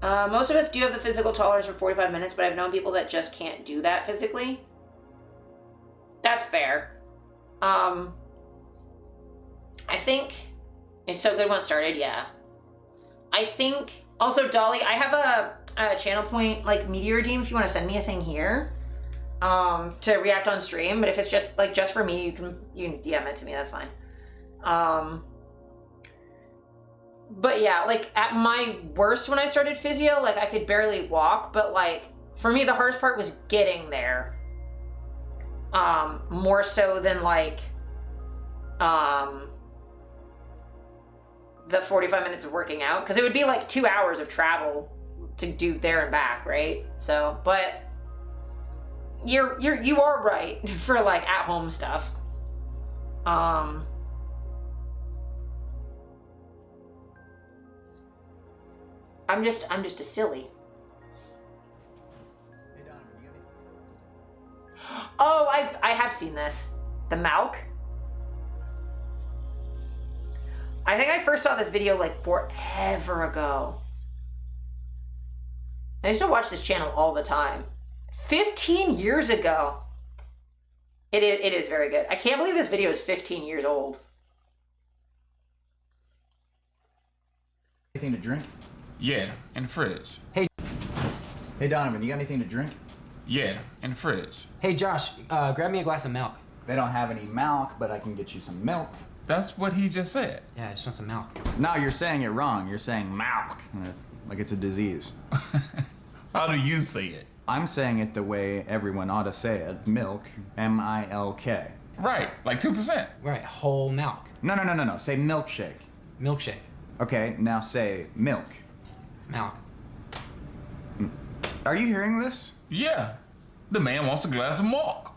Most of us do have the physical tolerance for 45 minutes, but I've known people that just can't do that physically. That's fair. I think it's so good when it started, yeah. I think, also Dolly, I have a channel point, like media redeem if you want to send me a thing here, to react on stream, but if it's just for me, you can DM it to me, that's fine. But yeah, like at my worst when I started physio, like I could barely walk, but like for me the hardest part was getting there. More so than like the 45 minutes of working out, because it would be like 2 hours of travel to do there and back, right? So, but you are right for like at home stuff. I'm just a silly. Hey Donovan, you got any? Oh, I have seen this. The Malk. I think I first saw this video like forever ago. I used to watch this channel all the time. 15 years ago. It is very good. I can't believe this video is 15 years old. Anything to drink? Yeah, in the fridge. Hey Donovan, you got anything to drink? Yeah, in the fridge. Hey Josh, grab me a glass of milk. They don't have any milk, but I can get you some milk. That's what he just said. Yeah, I just want some milk. No, you're saying it wrong. You're saying milk, like it's a disease. How do you say it? I'm saying it the way everyone ought to say it. Milk, M-I-L-K. Right, like 2%. Right, whole milk. No. Say milkshake. Milkshake. Okay, now say milk. Milk. Are you hearing this? Yeah. The man wants a glass of milk.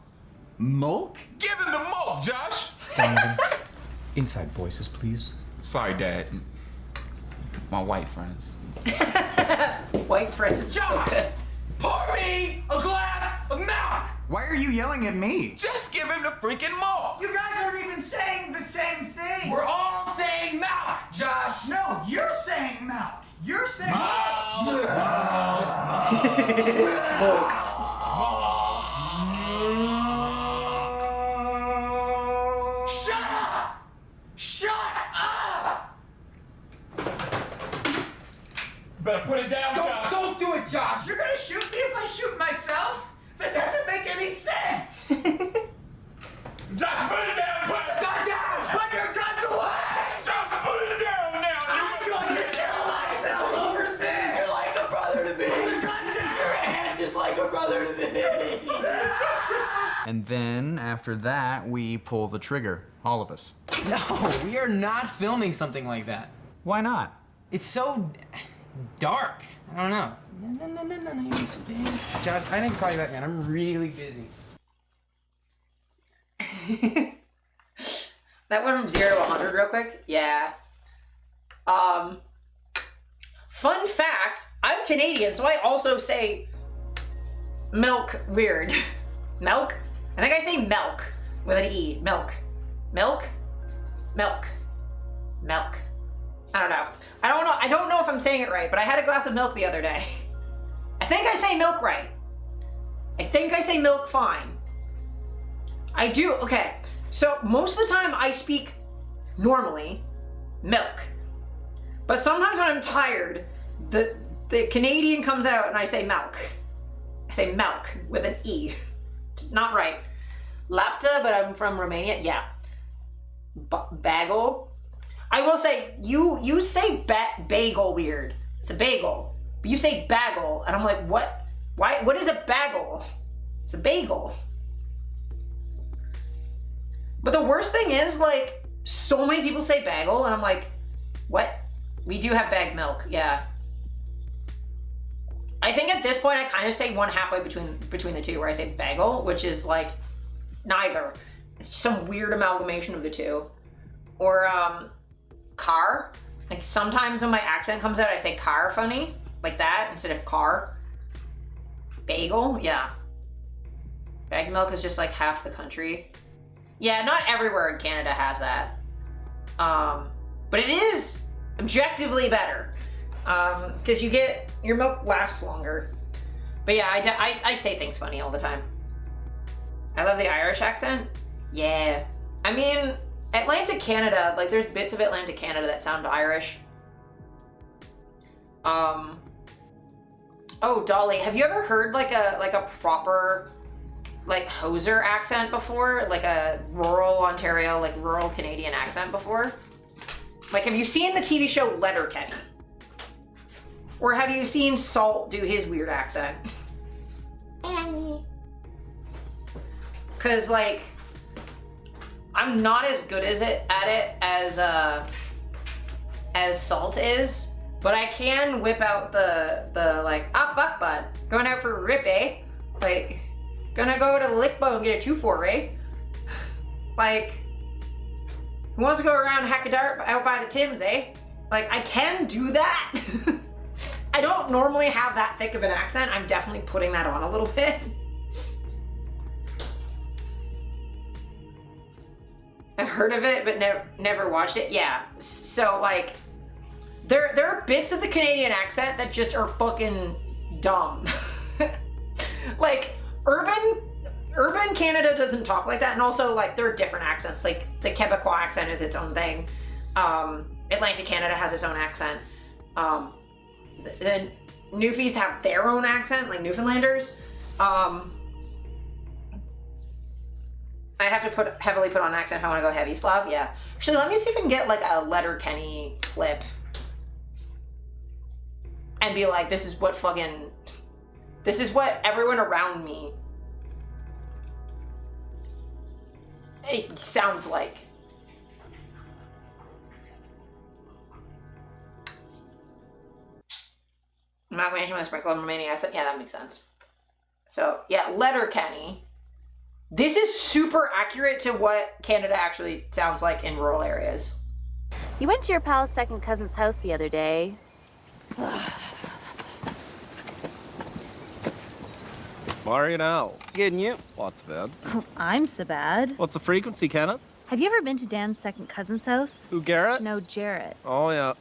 Milk? Give him the milk, Josh. Donovan, inside voices, please. Sorry, Dad. My white friends. White friends is so good. Pour me a glass of milk! Why are you yelling at me? Just give him the freaking milk. You guys aren't even saying the same thing. We're all saying milk, Josh! No, you're saying milk. You're saying Shut up! Shut up! Better put it down, Josh. Don't do it, Josh! You're gonna shoot me if I shoot myself? That doesn't make any sense. Josh, put it down, put it Gun down! Put your guns away! Josh, put it down now. I'm going to kill myself over this. You're like a brother to me! Put the gun down. Your aunt is like a brother to me! And then after that, we pull the trigger, all of us. No, we are not filming something like that. Why not? It's so dark. I don't know. No, you stay. Josh, I didn't call you back, man. I'm really busy. That went from 0 to 100 real quick. Yeah. Fun fact, I'm Canadian, so I also say milk weird. Milk? I think I say milk with an E. Milk. Milk? Milk. Milk. I don't know. I don't know if I'm saying it right, but I had a glass of milk the other day. I think I say milk right. I think I say milk fine. I do, okay. So most of the time I speak normally, milk. But sometimes when I'm tired, the Canadian comes out and I say milk. I say milk with an E. It's not right. Lapta, but I'm from Romania, yeah. Bagel. I will say, you say bagel weird. It's a bagel. But you say bagel, and I'm like, what? Why? What is a bagel? It's a bagel. But the worst thing is, like, so many people say bagel, and I'm like, what? We do have bagged milk, yeah. I think at this point I kind of say one halfway between the two, where I say bagel, which is like neither. It's some weird amalgamation of the two. Or car. Like sometimes when my accent comes out, I say car funny, like that instead of car. Bagel, yeah. Bagged milk is just like half the country. Yeah, not everywhere in Canada has that. But it is objectively better. Because you get, your milk lasts longer. But yeah, I say things funny all the time. I love the Irish accent. Yeah. I mean, Atlantic Canada, like there's bits of Atlantic Canada that sound Irish. Oh, Dolly, have you ever heard like a proper like hoser accent before? Like a rural Ontario, like rural Canadian accent before? Like, have you seen the TV show Letterkenny? Or have you seen Salt do his weird accent? Cause like, I'm not as good at it as Salt is, but I can whip out the like, ah fuck bud, going out for a rip, eh? Like, gonna go to the Lickbo and get a 2-4, eh? Like, who wants to go around hack a dart out by the Tims, eh? Like, I can do that. I don't normally have that thick of an accent. I'm definitely putting that on a little bit. I've heard of it, but never watched it. Yeah, so like, there are bits of the Canadian accent that just are fucking dumb. Like, urban Canada doesn't talk like that, and also like there are different accents. Like the Quebecois accent is its own thing. Atlantic Canada has its own accent. The Newfies have their own accent, like Newfoundlanders. I have to heavily put on accent if I want to go heavy Slav. Yeah. Actually, let me see if I can get like a Letterkenny clip and be like, this is what everyone around me it sounds like. Amalgamation with a sprinkle of Romanian accent. Yeah, that makes sense. So, yeah, Letterkenny. This is super accurate to what Canada actually sounds like in rural areas. You went to your pal's second cousin's house the other day. Mari now. Getting you. What's bad? I'm so bad. What's the frequency, Kenneth? Have you ever been to Dan's second cousin's house? Who, Garrett? No, Jarrett. Oh, yeah.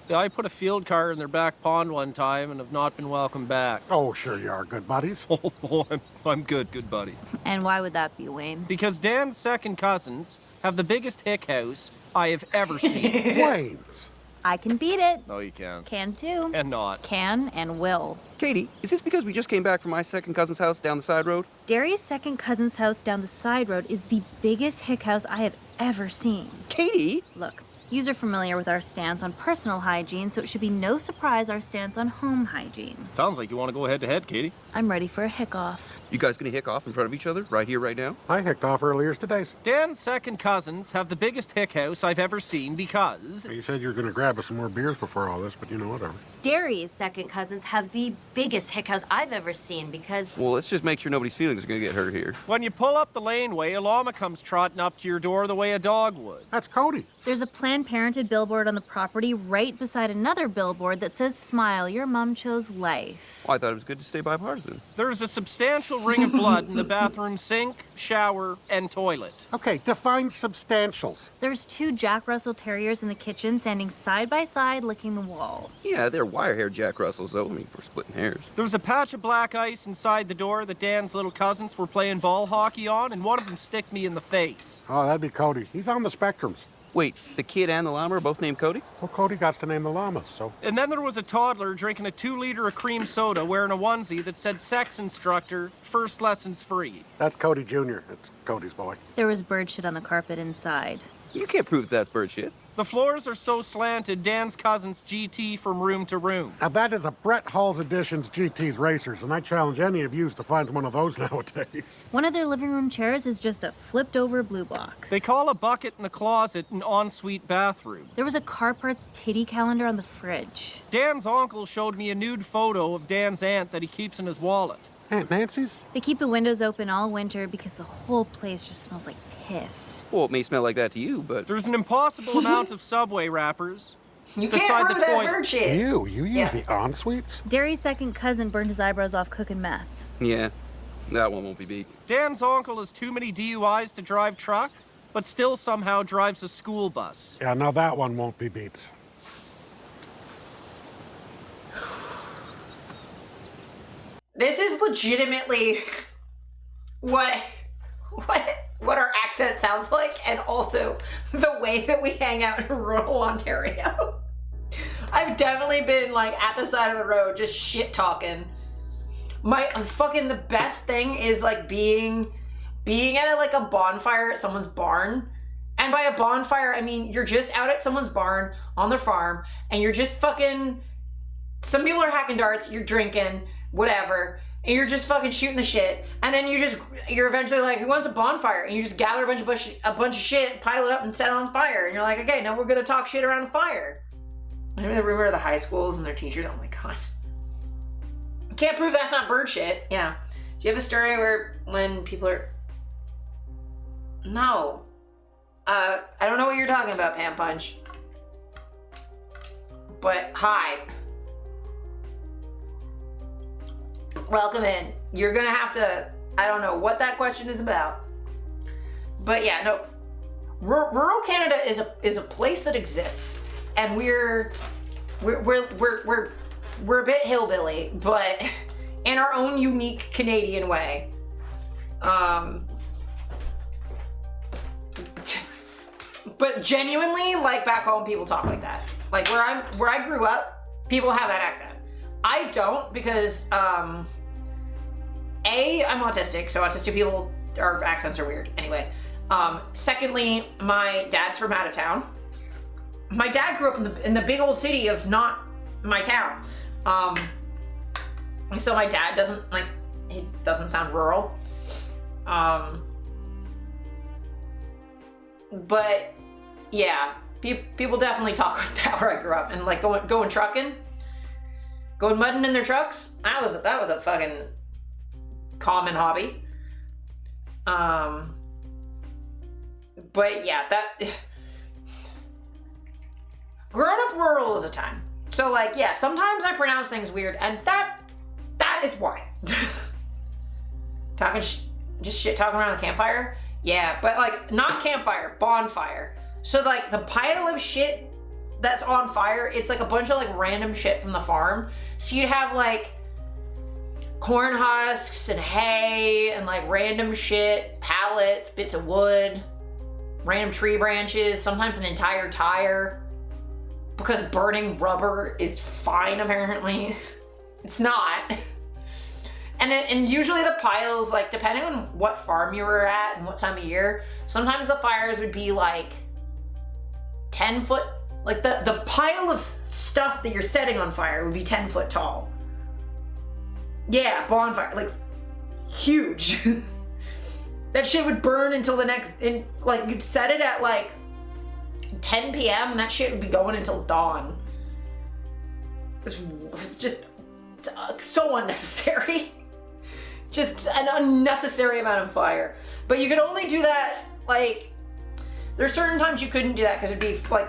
Yeah, I put a field car in their back pond one time and have not been welcomed back. Oh, sure you are, good buddies. Oh, I'm good buddy. And why would that be, Wayne? Because Dan's second cousins have the biggest hick house I have ever seen. Wayne's. I can beat it. No, you can't. Can too. And not. Can and will. Katie, is this because we just came back from my second cousin's house down the side road? Derry's second cousin's house down the side road is the biggest hick house I have ever seen. Katie? Look, yous are familiar with our stance on personal hygiene, so it should be no surprise our stance on home hygiene. Sounds like you want to go head to head, Katie. I'm ready for a hick off. You guys gonna hick off in front of each other right here, right now? I hicked off earlier today. Dan's second cousins have the biggest hick house I've ever seen because... You said you were going to grab us some more beers before all this, but you know, whatever. Derry's second cousins have the biggest hick house I've ever seen because... Well, let's just make sure nobody's feelings are gonna get hurt here. When you pull up the laneway, a llama comes trotting up to your door the way a dog would. That's Cody. There's a Planned Parenthood billboard on the property right beside another billboard that says, "Smile, your mom chose life." Oh, I thought it was good to stay bipartisan. There's a substantial ring of blood in the bathroom sink, shower, and toilet. Okay, define substantials. There's 2 Jack Russell Terriers in the kitchen standing side by side licking the wall. Yeah, they're wire-haired Jack Russells, though. I mean, we're splitting hairs. There's a patch of black ice inside the door that Dan's little cousins were playing ball hockey on, and one of them sticked me in the face. Oh, that'd be Cody. He's on the spectrums. Wait, the kid and the llama are both named Cody? Well, Cody got to name the llamas, so... And then there was a toddler drinking a 2-liter of cream soda wearing a onesie that said sex instructor, first lessons free. That's Cody Jr. It's Cody's boy. There was bird shit on the carpet inside. You can't prove that's bird shit. The floors are so slanted, Dan's cousins GT from room to room. Now, that is a Brett Hall's Editions GT's Racers, and I challenge any of you to find one of those nowadays. One of their living room chairs is just a flipped-over blue box. They call a bucket in the closet an ensuite bathroom. There was a car parts titty calendar on the fridge. Dan's uncle showed me a nude photo of Dan's aunt that he keeps in his wallet. Aunt Nancy's? They keep the windows open all winter because the whole place just smells like piss. Well, it may smell like that to you, but... There's an impossible amount of Subway wrappers You beside can't the prove that toilet. bird shit. You use Yeah. the en-suites? Derry's second cousin burned his eyebrows off cooking meth. Yeah, that one won't be beat. Dan's uncle has too many DUIs to drive truck, but still somehow drives a school bus. Yeah, now that one won't be beat. This is legitimately what our accent sounds like, and also the way that we hang out in rural Ontario. I've definitely been like at the side of the road just shit talking. My fucking the best thing is like being at like a bonfire at someone's barn. And by a bonfire, I mean you're just out at someone's barn on their farm and you're just fucking, some people are hacking darts, you're drinking, whatever, and you're just fucking shooting the shit, and then you're eventually like, who wants a bonfire? And you just gather a bunch of shit, pile it up, and set it on fire. And you're like, okay, now we're gonna talk shit around a fire. Remember the rumor of the high schools and their teachers? Oh my god. Can't prove that's not bird shit. Yeah. Do you have a story where when people are... No. I don't know what you're talking about, Pam Punch. But hi. Welcome in. You're gonna have to, I don't know what that question is about. But yeah, no. Rural Canada is a place that exists. And we're a bit hillbilly, but in our own unique Canadian way. But genuinely, like back home, people talk like that. Like where I grew up, people have that accent. I don't because I'm autistic, so autistic people, our accents are weird. Anyway, secondly, my dad's from out of town. My dad grew up in the big old city of not my town. So my dad doesn't like, he doesn't sound rural. But yeah, people definitely talk like that where I grew up, and like going trucking, going mudding in their trucks. That was a fucking common hobby. But yeah, that growing up rural is a time. So like, yeah, sometimes I pronounce things weird, and that is why. Just shit talking around a campfire. Yeah, but like not campfire, bonfire. So like the pile of shit that's on fire, it's like a bunch of like random shit from the farm. So you'd have like corn husks and hay and like random shit, pallets, bits of wood, random tree branches, sometimes an entire tire. Because burning rubber is fine, apparently. It's not. And usually the piles, like depending on what farm you were at and what time of year, sometimes the fires would be like 10 foot, like the pile of stuff that you're setting on fire would be 10 foot tall. Yeah, bonfire, like huge. That shit would burn until the next, like you'd set it at like 10 p.m. and that shit would be going until dawn. It's just so unnecessary. Just an unnecessary amount of fire. But you could only do that, like, there's certain times you couldn't do that because it'd be like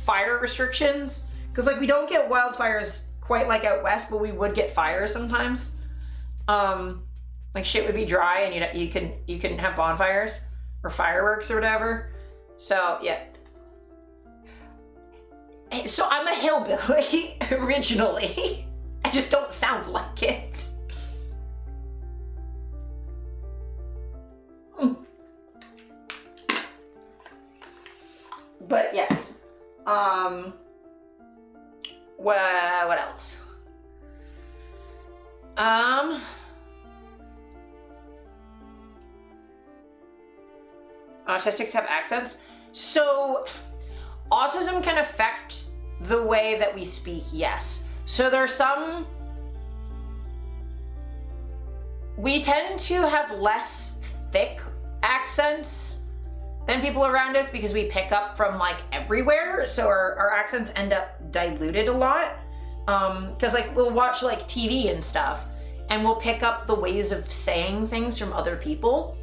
fire restrictions. Because like we don't get wildfires quite like out west, but we would get fires sometimes. Like shit would be dry and you couldn't have bonfires or fireworks or whatever. So yeah. So I'm a hillbilly originally. I just don't sound like it. But yes. What else? Autistics have accents. So autism can affect the way that we speak, yes. So there's some, we tend to have less thick accents than people around us because we pick up from like everywhere. So our accents end up diluted a lot. Cause like we'll watch like TV and stuff and we'll pick up the ways of saying things from other people.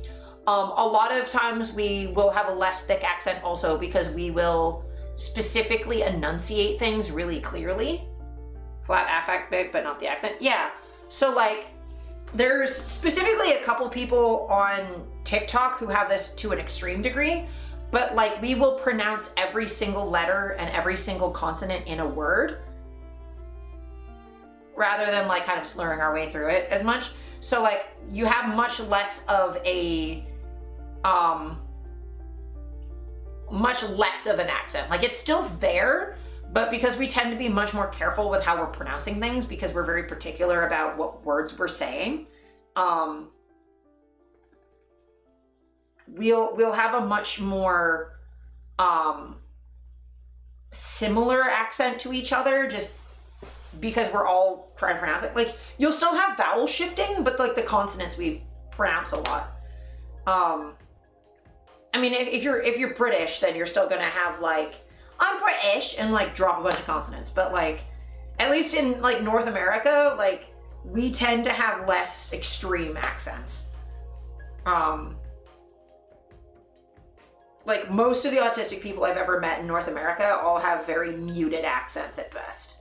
A lot of times we will have a less thick accent also because we will specifically enunciate things really clearly. Flat affect big, but not the accent. Yeah. So like there's specifically a couple people on TikTok who have this to an extreme degree, but like we will pronounce every single letter and every single consonant in a word rather than like kind of slurring our way through it as much. So like you have much less of a an accent. Like it's still there, but because we tend to be much more careful with how we're pronouncing things because we're very particular about what words we're saying, we'll have a much more similar accent to each other just because we're all trying to pronounce it. Like you'll still have vowel shifting, but like the consonants we pronounce a lot. I mean, if you're British, then you're still gonna have like, I'm British, and like drop a bunch of consonants. But like, at least in like North America, like we tend to have less extreme accents. Like most of the autistic people I've ever met in North America all have very muted accents at best.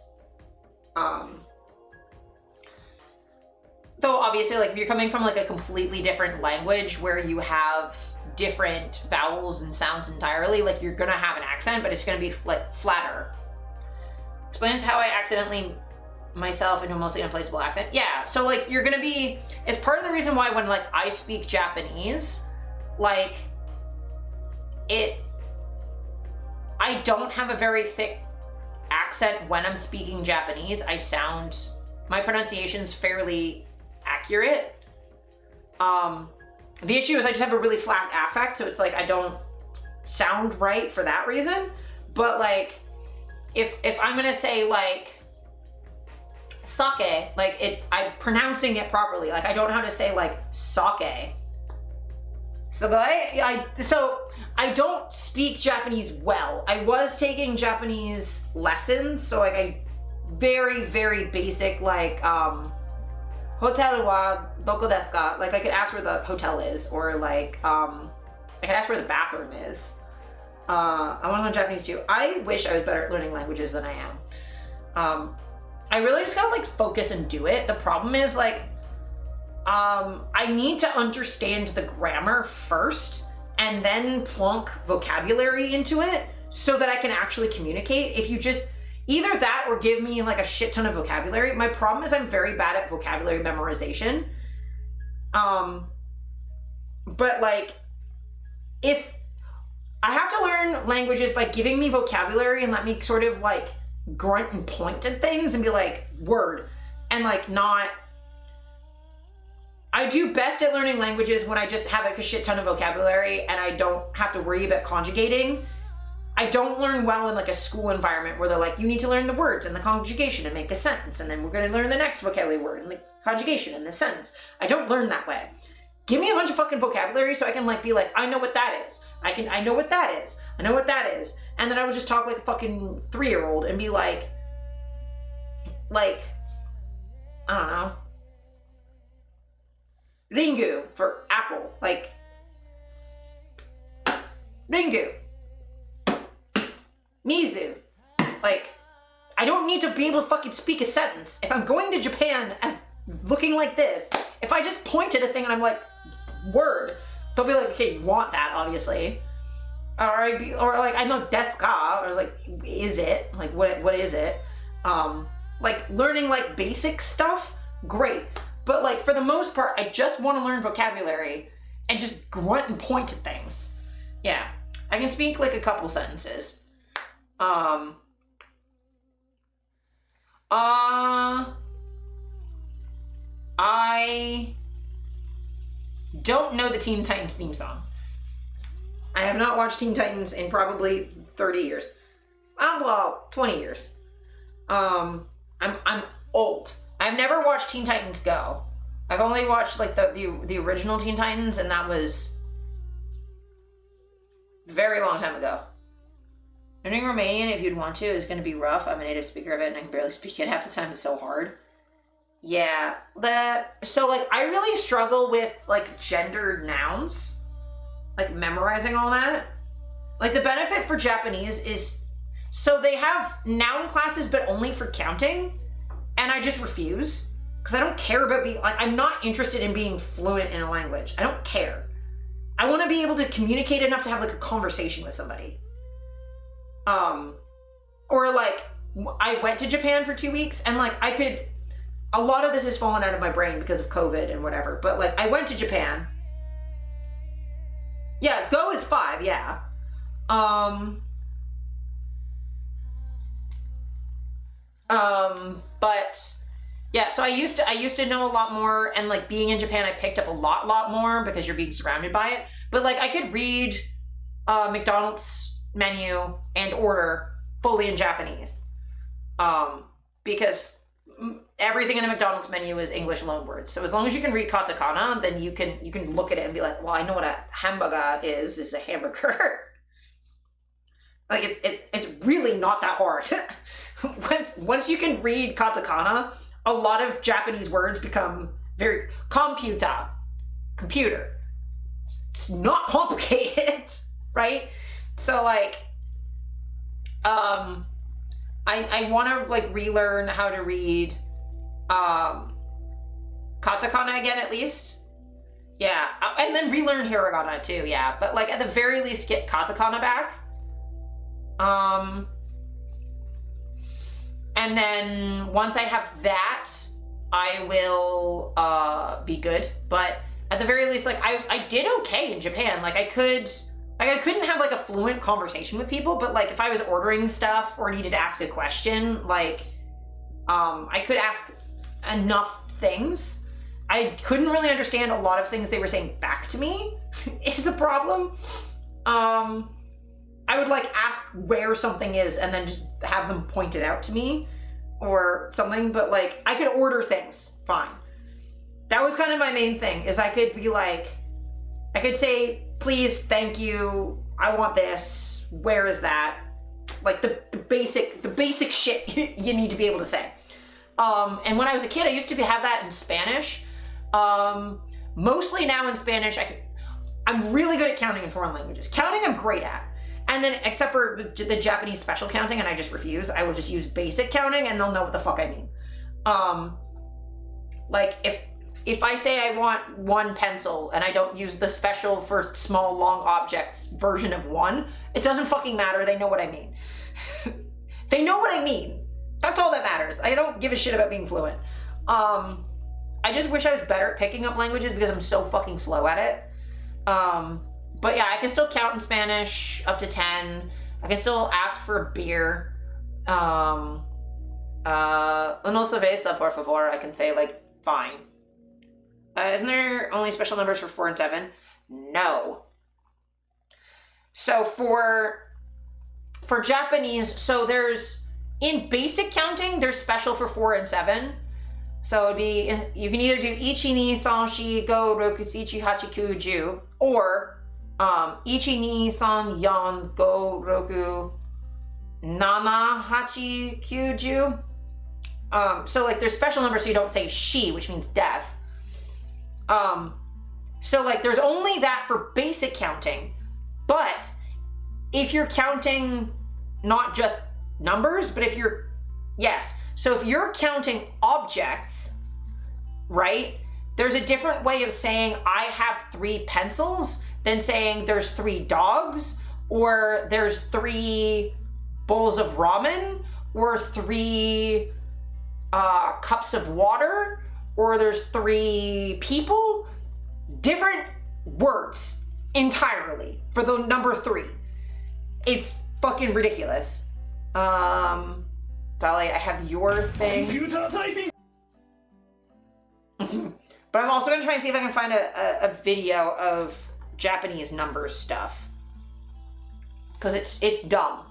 Though obviously, like if you're coming from like a completely different language where you have different vowels and sounds entirely, like you're gonna have an accent, but it's gonna be like flatter. Explains how I accidentally myself into a mostly unplaceable accent. Yeah, so like you're gonna be, it's part of the reason why when like I speak Japanese, like I don't have a very thick accent when I'm speaking Japanese. My pronunciation's fairly accurate. The issue is I just have a really flat affect, so it's like I don't sound right for that reason. But like, if I'm gonna say like sake, like I'm pronouncing it properly. Like I don't know how to say like sake. So I don't speak Japanese well. I was taking Japanese lessons, so like I very, very basic like Hotel wa doko desu ka? Like, I could ask where the hotel is, or like, I could ask where the bathroom is. I want to learn Japanese too. I wish I was better at learning languages than I am. I really just gotta like focus and do it. The problem is like, I need to understand the grammar first and then plunk vocabulary into it so that I can actually communicate. If you just, either that or give me like a shit ton of vocabulary. My problem is I'm very bad at vocabulary memorization. But like, if I have to learn languages by giving me vocabulary and let me sort of like grunt and point at things and be like, word, and like not, I do best at learning languages when I just have like a shit ton of vocabulary and I don't have to worry about conjugating. I don't learn well in like a school environment where they're like, you need to learn the words and the conjugation and make a sentence, and then we're going to learn the next vocabulary word and the conjugation and the sentence. I don't learn that way. Give me a bunch of fucking vocabulary so I can like be like, I know what that is. I know what that is. I know what that is. And then I would just talk like a fucking 3-year-old and be like, I don't know. Ringu for apple. Like, Ringu. Mizu. Like, I don't need to be able to fucking speak a sentence. If I'm going to Japan as looking like this, if I just point at a thing and I'm like, word, they'll be like, okay, you want that, obviously. Or like, I know desu ka, or I was like, is it? Like, what is it? Like, learning like basic stuff, great. But like, for the most part, I just want to learn vocabulary and just grunt and point at things. Yeah, I can speak like a couple sentences. I don't know the Teen Titans theme song. I have not watched Teen Titans in probably 30 years. Well, 20 years. I'm old. I've never watched Teen Titans Go. I've only watched like the original Teen Titans, and that was a very long time ago. Learning Romanian, if you'd want to, is going to be rough. I'm a native speaker of it and I can barely speak it half the time. It's so hard. Yeah. So like, I really struggle with like gendered nouns, like memorizing all that. Like, the benefit for Japanese is, so they have noun classes, but only for counting. And I just refuse because I don't care about being like, I'm not interested in being fluent in a language. I don't care. I want to be able to communicate enough to have like a conversation with somebody. Or like, I went to Japan for 2 weeks and like a lot of this has fallen out of my brain because of COVID and whatever, but like, I went to Japan. Yeah, Go is 5, yeah. But yeah, so I used to know a lot more, and like being in Japan, I picked up a lot more because you're being surrounded by it. But like, I could read McDonald's menu and order fully in Japanese, because everything in a McDonald's menu is English loanwords. So as long as you can read katakana, then you can look at it and be like, well, I know what a hamburger is. This is a hamburger. Like, it's really not that hard. Once you can read katakana, a lot of Japanese words become very computer. It's not complicated, right? So like, I want to like relearn how to read katakana again, at least. Yeah, and then relearn hiragana too. Yeah, but like, at the very least, get katakana back. And then once I have that, I will be good. But at the very least, like, I did okay in Japan. Like, I couldn't have like a fluent conversation with people, but like, if I was ordering stuff or needed to ask a question, like, I could ask enough things. I couldn't really understand a lot of things they were saying back to me is the problem. I would like ask where something is and then just have them point it out to me or something, but like, I could order things fine. That was kind of my main thing, is I could be like, I could say, please, thank you, I want this, where is that? Like the basic shit you need to be able to say. And when I was a kid, I used to have that in Spanish. Mostly now in Spanish, I'm really good at counting in foreign languages. Counting I'm great at. And then, except for the Japanese special counting, and I just refuse, I will just use basic counting and they'll know what the fuck I mean. Like, if I say I want 1 pencil and I don't use the special for small, long objects version of 1, it doesn't fucking matter. They know what I mean. They know what I mean. That's all that matters. I don't give a shit about being fluent. I just wish I was better at picking up languages because I'm so fucking slow at it. But yeah, I can still count in Spanish up to 10. I can still ask for a beer. Una cerveza, por favor. I can say, like, fine. Isn't there only special numbers for 4 and 7? No. So for Japanese, so there's, in basic counting, there's special for 4 and 7. So it'd be, you can either do ichi, ni, san, shi, go, roku, shichi, hachi, ku, ju, or ichi, ni, san, yon, go, roku, nana, hachi, ku, ju. So like there's special numbers so you don't say shi, which means death. So like there's only that for basic counting, but if you're counting not just numbers, but if you're, yes. So if you're counting objects, right, there's a different way of saying I have 3 pencils than saying there's 3 dogs, or there's 3 bowls of ramen, or 3 cups of water, or there's 3 people. Different words entirely for the number 3. It's fucking ridiculous. Dolly, I have your thing. But I'm also gonna try and see if I can find a video of Japanese numbers stuff. Cause it's dumb.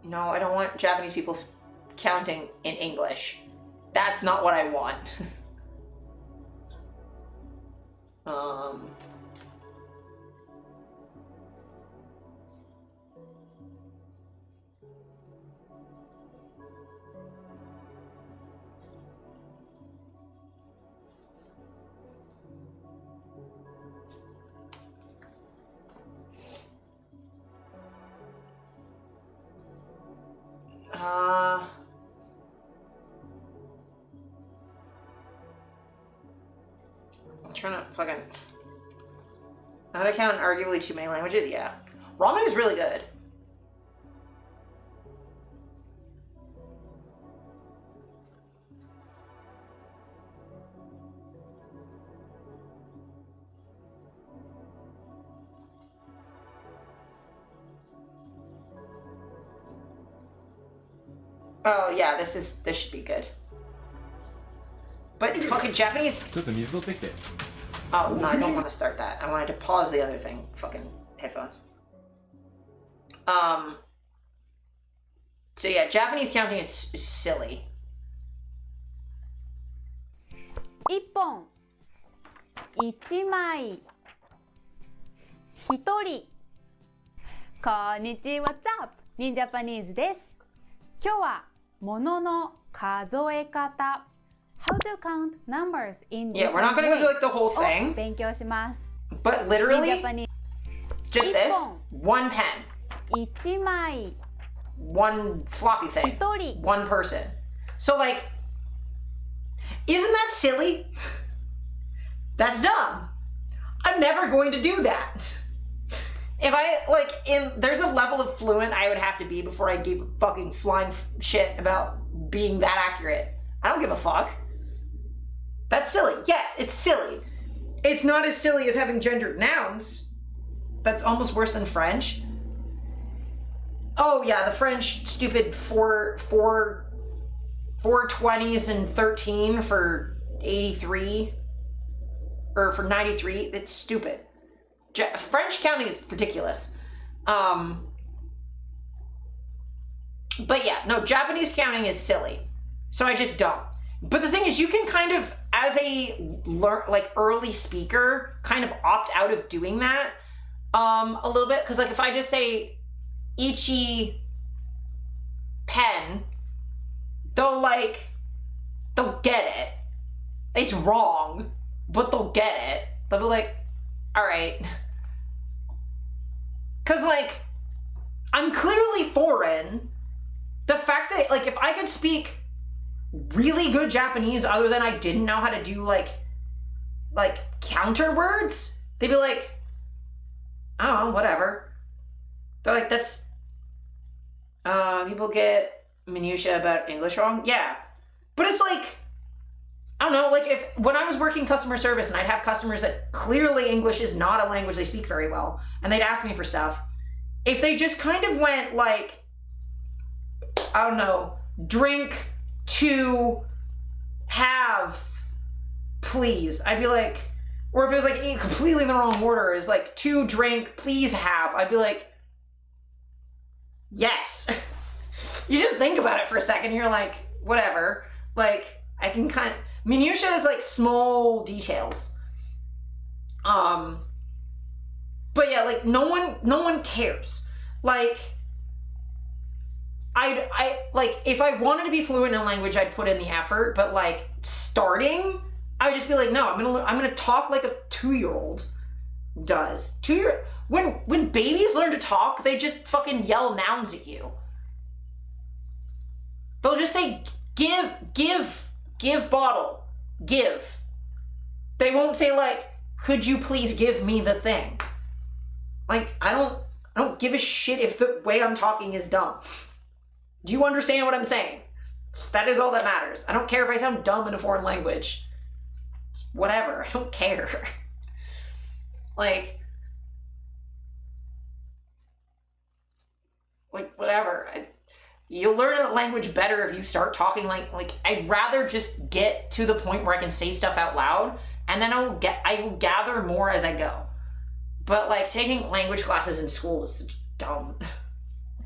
No, I don't want Japanese people counting in English. That's not what I want. I'm trying to fucking... How to count arguably too many languages? Yeah. Ramen is really good. Oh yeah, this should be good. But fucking Japanese. Oh no, I don't want to start that. I wanted to pause the other thing. Fucking headphones. So yeah, Japanese counting is silly. 1本1枚1人こんにちは、What's up? ニンジャパニーズです。今日は物の数え方 How to count numbers in Yeah, we're not gonna go through like the whole thing. 勉強します。 But literally, just this, 1 pen, 1枚 1 floppy thing, 1人 1 person. So like, isn't that silly? That's dumb. I'm never going to do that. If I, like, there's a level of fluent I would have to be before I give fucking flying shit about being that accurate. I don't give a fuck. That's silly. Yes, it's silly. It's not as silly as having gendered nouns. That's almost worse than French. Oh yeah, the French stupid four 4 20s and 13 for 83 or for 93. That's stupid. French counting is ridiculous. But yeah, no, Japanese counting is silly. So I just don't. But the thing is, you can kind of, as a early speaker, kind of opt out of doing that a little bit. Because like if I just say ichi pen, they'll get it. It's wrong, but they'll get it. They'll be like, all right. Because like, I'm clearly foreign. The fact that, like, if I could speak really good Japanese other than I didn't know how to do, like counter words, they'd be like, oh, whatever. They're like, that's, people get minutia about English wrong? Yeah. But it's like, I don't know, like, when I was working customer service and I'd have customers that clearly English is not a language they speak very well, and they'd ask me for stuff, if they just kind of went like, I don't know, drink to have, please. I'd be like, or if it was like completely in the wrong order, is like to drink, please have. I'd be like, yes. You just think about it for a second. You're like, whatever. Like, I can kind of, minutia is like small details. But yeah, like no one cares. Like, I like, if I wanted to be fluent in a language, I'd put in the effort, but like starting, I would just be like, no, I'm gonna talk like a 2-year-old does. When babies learn to talk, they just fucking yell nouns at you. They'll just say, give bottle, give. They won't say like, could you please give me the thing? Like, I don't give a shit if the way I'm talking is dumb. Do you understand what I'm saying? That is all that matters. I don't care if I sound dumb in a foreign language. It's whatever. I don't care. like whatever. You'll learn a language better if you start talking like I'd rather just get to the point where I can say stuff out loud, and then I will gather more as I go. But like taking language classes in school is such dumb.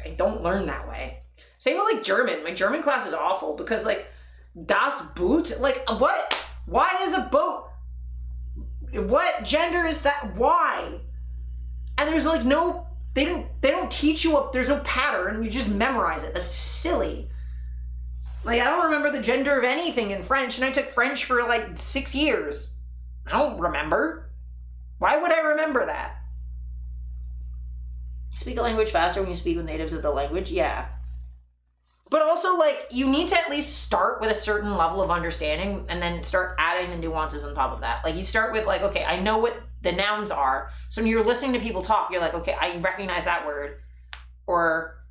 I don't learn that way. Same with like German. My German class is awful because like das Boot, like what? Why is a boat? What gender is that? Why? And there's like no, they don't teach you there's no pattern. You just memorize it. That's silly. Like I don't remember the gender of anything in French, and I took French for like 6 years. I don't remember. Why would I remember that? Speak a language faster when you speak with natives of the language? Yeah. But also, like, you need to at least start with a certain level of understanding and then start adding the nuances on top of that. Like, you start with, like, okay, I know what the nouns are. So when you're listening to people talk, you're like, okay, I recognize that word. Or,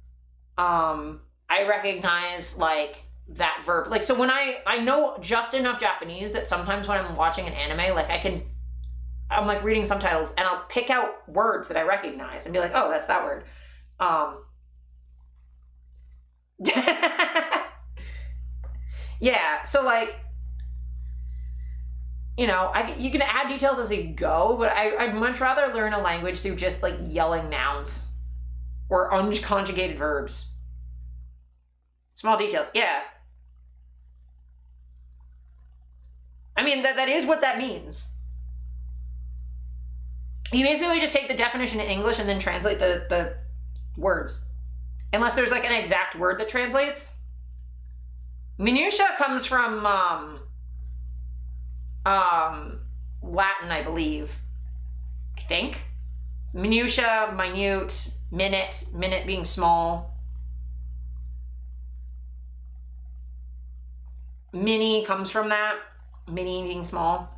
I recognize, like, that verb. Like, so when I know just enough Japanese that sometimes when I'm watching an anime, like, I'm like reading subtitles and I'll pick out words that I recognize and be like, oh, that's that word. Yeah, so like, you know, you can add details as you go, but I'd much rather learn a language through just like yelling nouns or unconjugated verbs. Small details, yeah. I mean, that is what that means. You basically just take the definition in English and then translate the words. Unless there's like an exact word that translates. Minutia comes from Latin, I believe. I think. Minutia, minute, minute being small. Mini comes from that. Mini being small.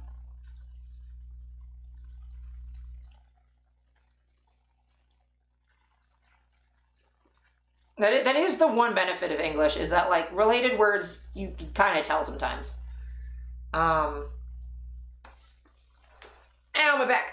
That is the one benefit of English, is that like related words you can kind of tell sometimes. Ow, my back.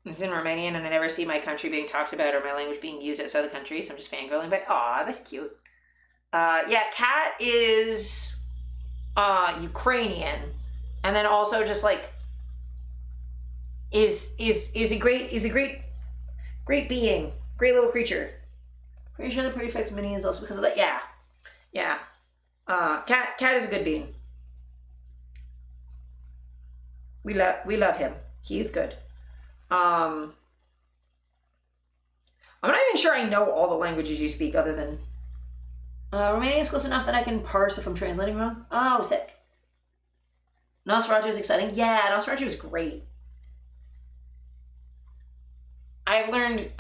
It's in Romanian, and I never see my country being talked about or my language being used outside the country, so I'm just fangirling. But aw, that's cute. Yeah, Kat is Ukrainian, and then also just like is a great being, great little creature. Pretty sure the prefix mini is also because of that. Yeah. Kat is a good being. We love him. He's good. I'm not even sure I know all the languages you speak other than Romanian is close enough that I can parse if I'm translating wrong. Oh, sick. Nosferatu is exciting. Yeah, Nosferatu is great. I've learned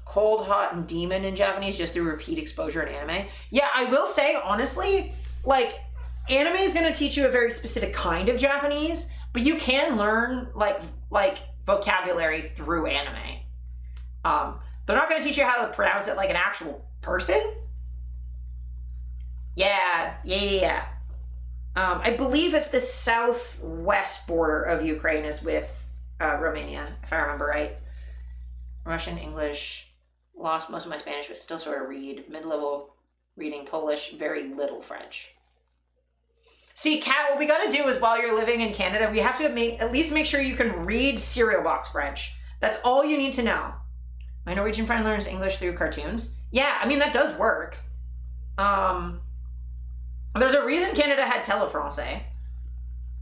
cold, hot, and demon in Japanese just through repeat exposure in anime. Yeah, I will say, honestly, like, anime is going to teach you a very specific kind of Japanese, but you can learn, like vocabulary through anime. They're not going to teach you how to pronounce it like an actual person. Yeah. I believe it's the southwest border of Ukraine is with Romania, if I remember right. Russian, English, lost most of my Spanish, but still sort of read. Mid-level reading Polish, very little French. See, Kat, what we got to do is while you're living in Canada, we have to at least make sure you can read cereal box French. That's all you need to know. My Norwegian friend learns English through cartoons. Yeah, I mean, that does work. There's a reason Canada had Telefrancais.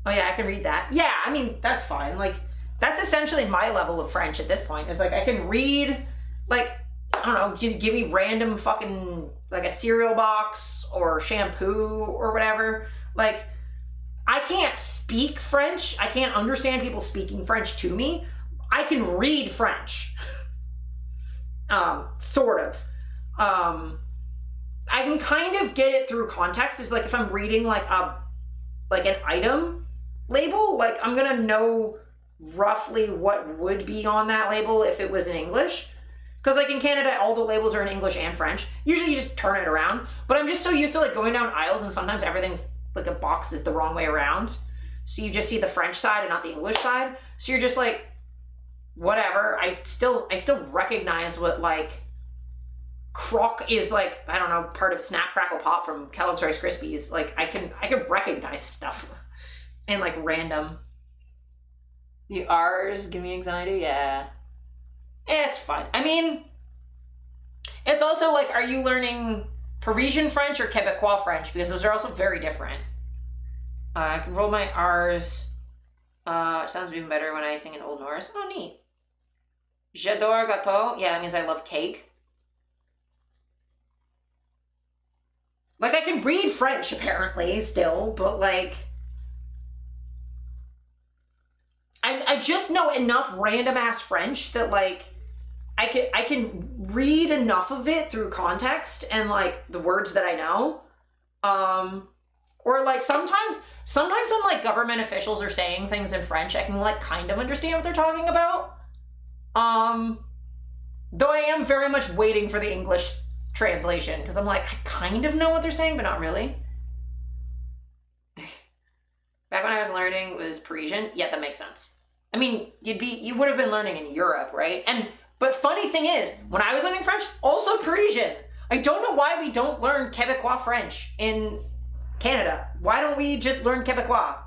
Oh yeah, I can read that. Yeah, I mean, that's fine. Like, that's essentially my level of French at this point. Is like, I can read, like, I don't know, just give me random fucking, like a cereal box or shampoo or whatever. Like, I can't speak French. I can't understand people speaking French to me. I can read French. Sort of. I can kind of get it through context. Is like if I'm reading like an item label, like I'm gonna know roughly what would be on that label if it was in English. Because like in Canada, all the labels are in English and French. Usually you just turn it around. But I'm just so used to like going down aisles and sometimes everything's like a box is the wrong way around. So you just see the French side and not the English side. So you're just like, whatever. I still recognize what like crock is, like, I don't know, part of Snap Crackle Pop from Kellogg's Rice Krispies. Like I can recognize stuff and like random. The R's give me anxiety. Yeah, it's fine. I mean, it's also like, are you learning Parisian French or Quebecois French? Because those are also very different. I can roll my R's. It sounds even better when I sing in Old Norse. Oh, neat. J'adore gâteau. Yeah, that means I love cake. Like, I can read French, apparently, still, but, like, I just know enough random-ass French that, like, I can read enough of it through context and, like, the words that I know. Or, like, sometimes when, like, government officials are saying things in French, I can, like, kind of understand what they're talking about. Though I am very much waiting for the English translation, because I'm like, I kind of know what they're saying, but not really. Back when I was learning was Parisian. Yeah, that makes sense. I mean, you would have been learning in Europe, right? But funny thing is, when I was learning French, also Parisian. I don't know why we don't learn Quebecois French in Canada. Why don't we just learn Quebecois?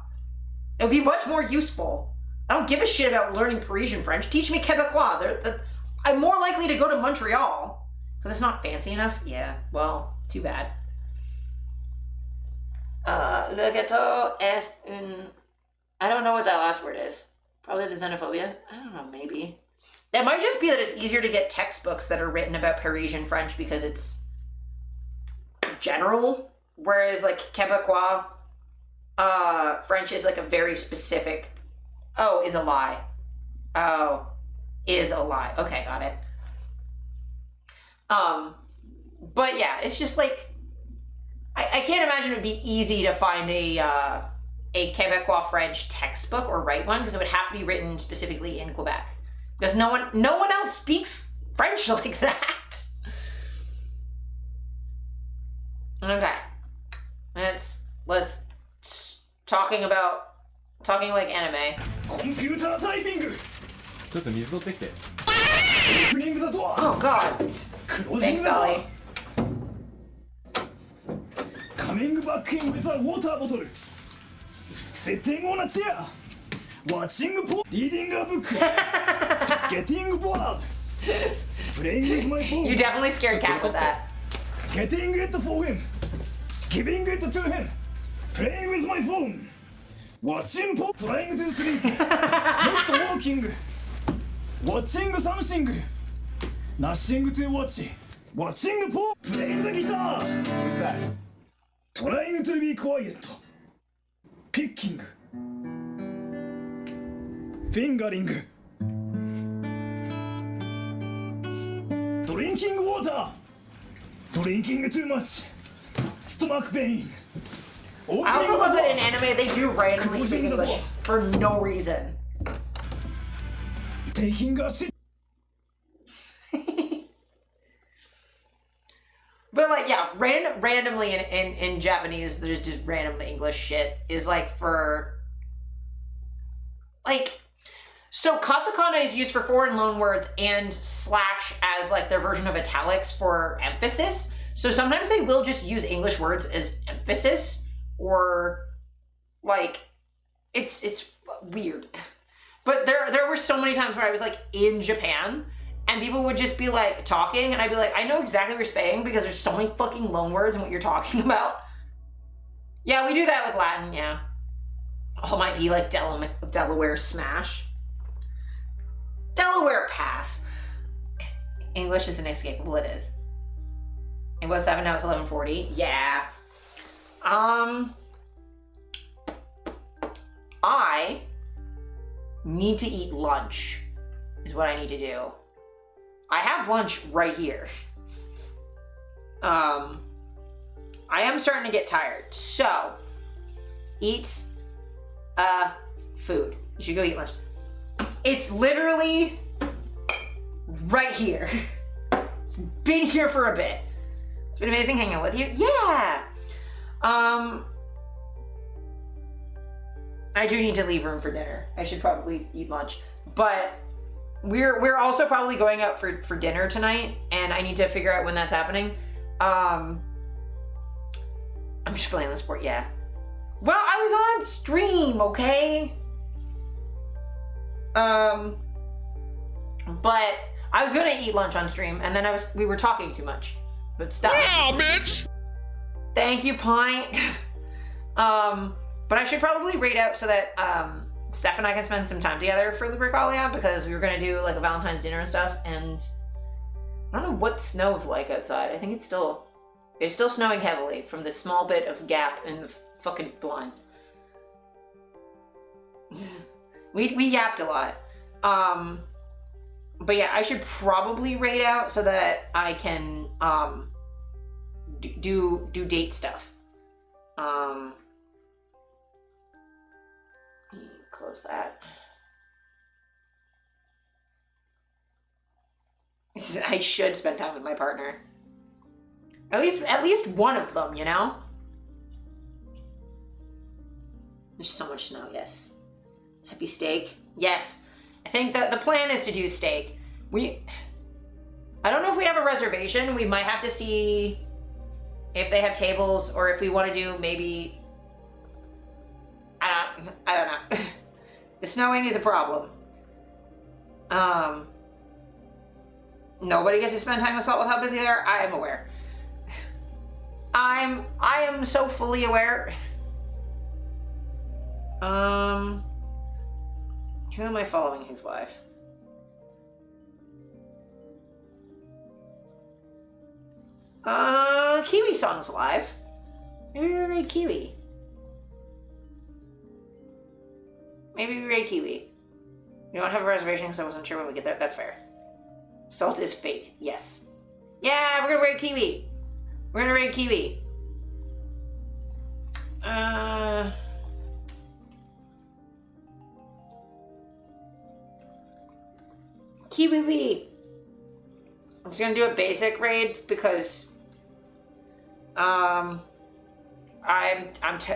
It would be much more useful. I don't give a shit about learning Parisian French. Teach me Quebecois. I'm more likely to go to Montreal. Because it's not fancy enough? Yeah, well, too bad. Le gâteau est un... I don't know what that last word is. Probably the xenophobia? I don't know, maybe. That might just be that it's easier to get textbooks that are written about Parisian French because it's general. Whereas, like, Quebecois French is, like, a very specific... Oh, is a lie. Oh, is a lie. Okay, got it. But yeah, it's just like, I can't imagine it would be easy to find a Quebecois French textbook or write one, because it would have to be written specifically in Quebec, because no one else speaks French like that. Okay, let's talking like anime. Computer typing. ちょっと水取ってきて。オープニングザドア Oh God. クロージン Thanks, グザドア Ollie. カミングバックインウィザウォーターボトルセッティングオンアチェアワッチングポリーディングアブックゲティングボードプレイングウィズマイフォー You definitely scared Cat with that. Getting it for him, giving it to him, playing with my phone, watching pop, trying to sleep, not walking, watching something, nothing to watch, watching pop, playing the guitar, trying to be quiet, picking, fingering, drinking water. Drinking too much. Stomach pain. I also love that in anime they do randomly speak English for no reason. Taking a shit. But like, yeah, randomly in Japanese, there's just random English shit is like for like. So katakana is used for foreign loan words and slash as like their version of italics for emphasis. So sometimes they will just use English words as emphasis or like it's weird. But there were so many times where I was like in Japan and people would just be like talking and I'd be like, I know exactly what you're saying because there's so many fucking loan words and what you're talking about. Yeah, we do that with Latin, yeah. Oh, it might be like Delaware smash. Delaware pass. English is inescapable, it is. It was 7, now it's 11:40. Yeah. I need to eat lunch is what I need to do. I have lunch right here. I am starting to get tired. So, eat food. You should go eat lunch. It's literally right here. It's been here for a bit. It's been amazing hanging out with you. Yeah. I do need to leave room for dinner. I should probably eat lunch. But we're also probably going out for dinner tonight, and I need to figure out when that's happening. I'm just playing the sport, yeah. Well, I was on stream, okay? But I was gonna eat lunch on stream, and then we were talking too much. But stop. Yeah, bitch! Thank you, Pint. But I should probably rate out so that Steph and I can spend some time together for Lupercalia because we were gonna do like a Valentine's dinner and stuff, and I don't know what snow's like outside. I think it's still snowing heavily from this small bit of gap in the fucking blinds. We yapped a lot. But yeah, I should probably rate out so that I can do date stuff. Close that. I should spend time with my partner. At least one of them, you know? There's so much snow, yes. Happy steak? Yes. I think that the plan is to do steak. I don't know if we have a reservation. We might have to see if they have tables or if we want to do maybe, I don't know. The snowing is a problem. Nobody gets to spend time with Salt with how busy they are. I am aware. I am so fully aware. Who am I following who's live? Kiwi Song's live. Maybe we raid Kiwi. Maybe we raid Kiwi. We don't have a reservation because I wasn't sure when we get there. That's fair. Salt is fake. Yes. Yeah, we're gonna raid Kiwi. We're gonna raid Kiwi. Kiwi. I'm just gonna do a basic raid because I'm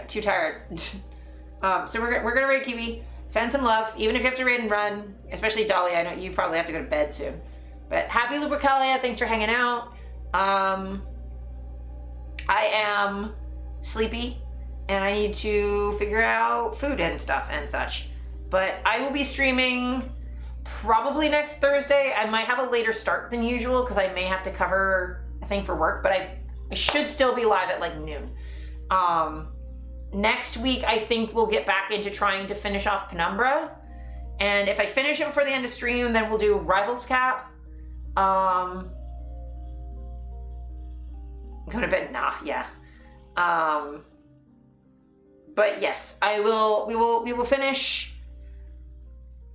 too tired. So we're gonna raid Kiwi. Send some love, even if you have to raid and run, especially Dolly. I know you probably have to go to bed soon. But happy Lupercalia, thanks for hanging out. I am sleepy and I need to figure out food and stuff and such. But I will be streaming probably next Thursday. I might have a later start than usual because I may have to cover a thing for work, but I should still be live at like noon. Next week, I think we'll get back into trying to finish off Penumbra. And if I finish it before the end of stream, then we'll do Rivals Cap. Go to bed? Nah, yeah. But yes, we will finish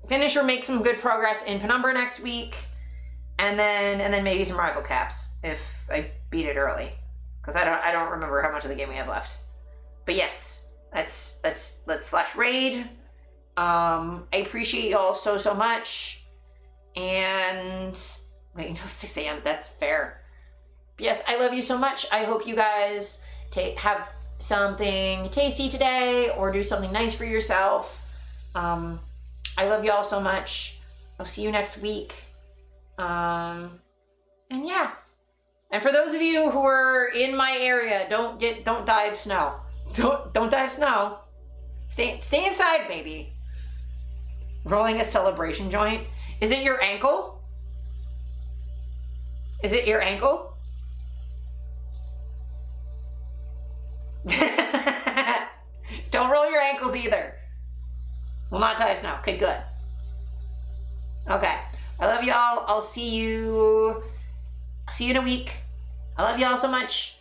or make some good progress in Penumbra next week, and then maybe some rival caps if I beat it early, because I don't remember how much of the game we have left. But yes, let's slash raid. I appreciate y'all so much, and wait until 6 a.m. That's fair. But yes, I love you so much. I hope you guys have something tasty today or do something nice for yourself. I love y'all so much. I'll see you next week. And yeah. And for those of you who are in my area, don't die of snow. Don't die of snow. Stay inside, maybe. Rolling a celebration joint. Is it your ankle? Is it your ankle? Don't roll your ankles either. Will not die of snow. Okay, good. Okay. I love y'all. I'll see you in a week. I love y'all so much.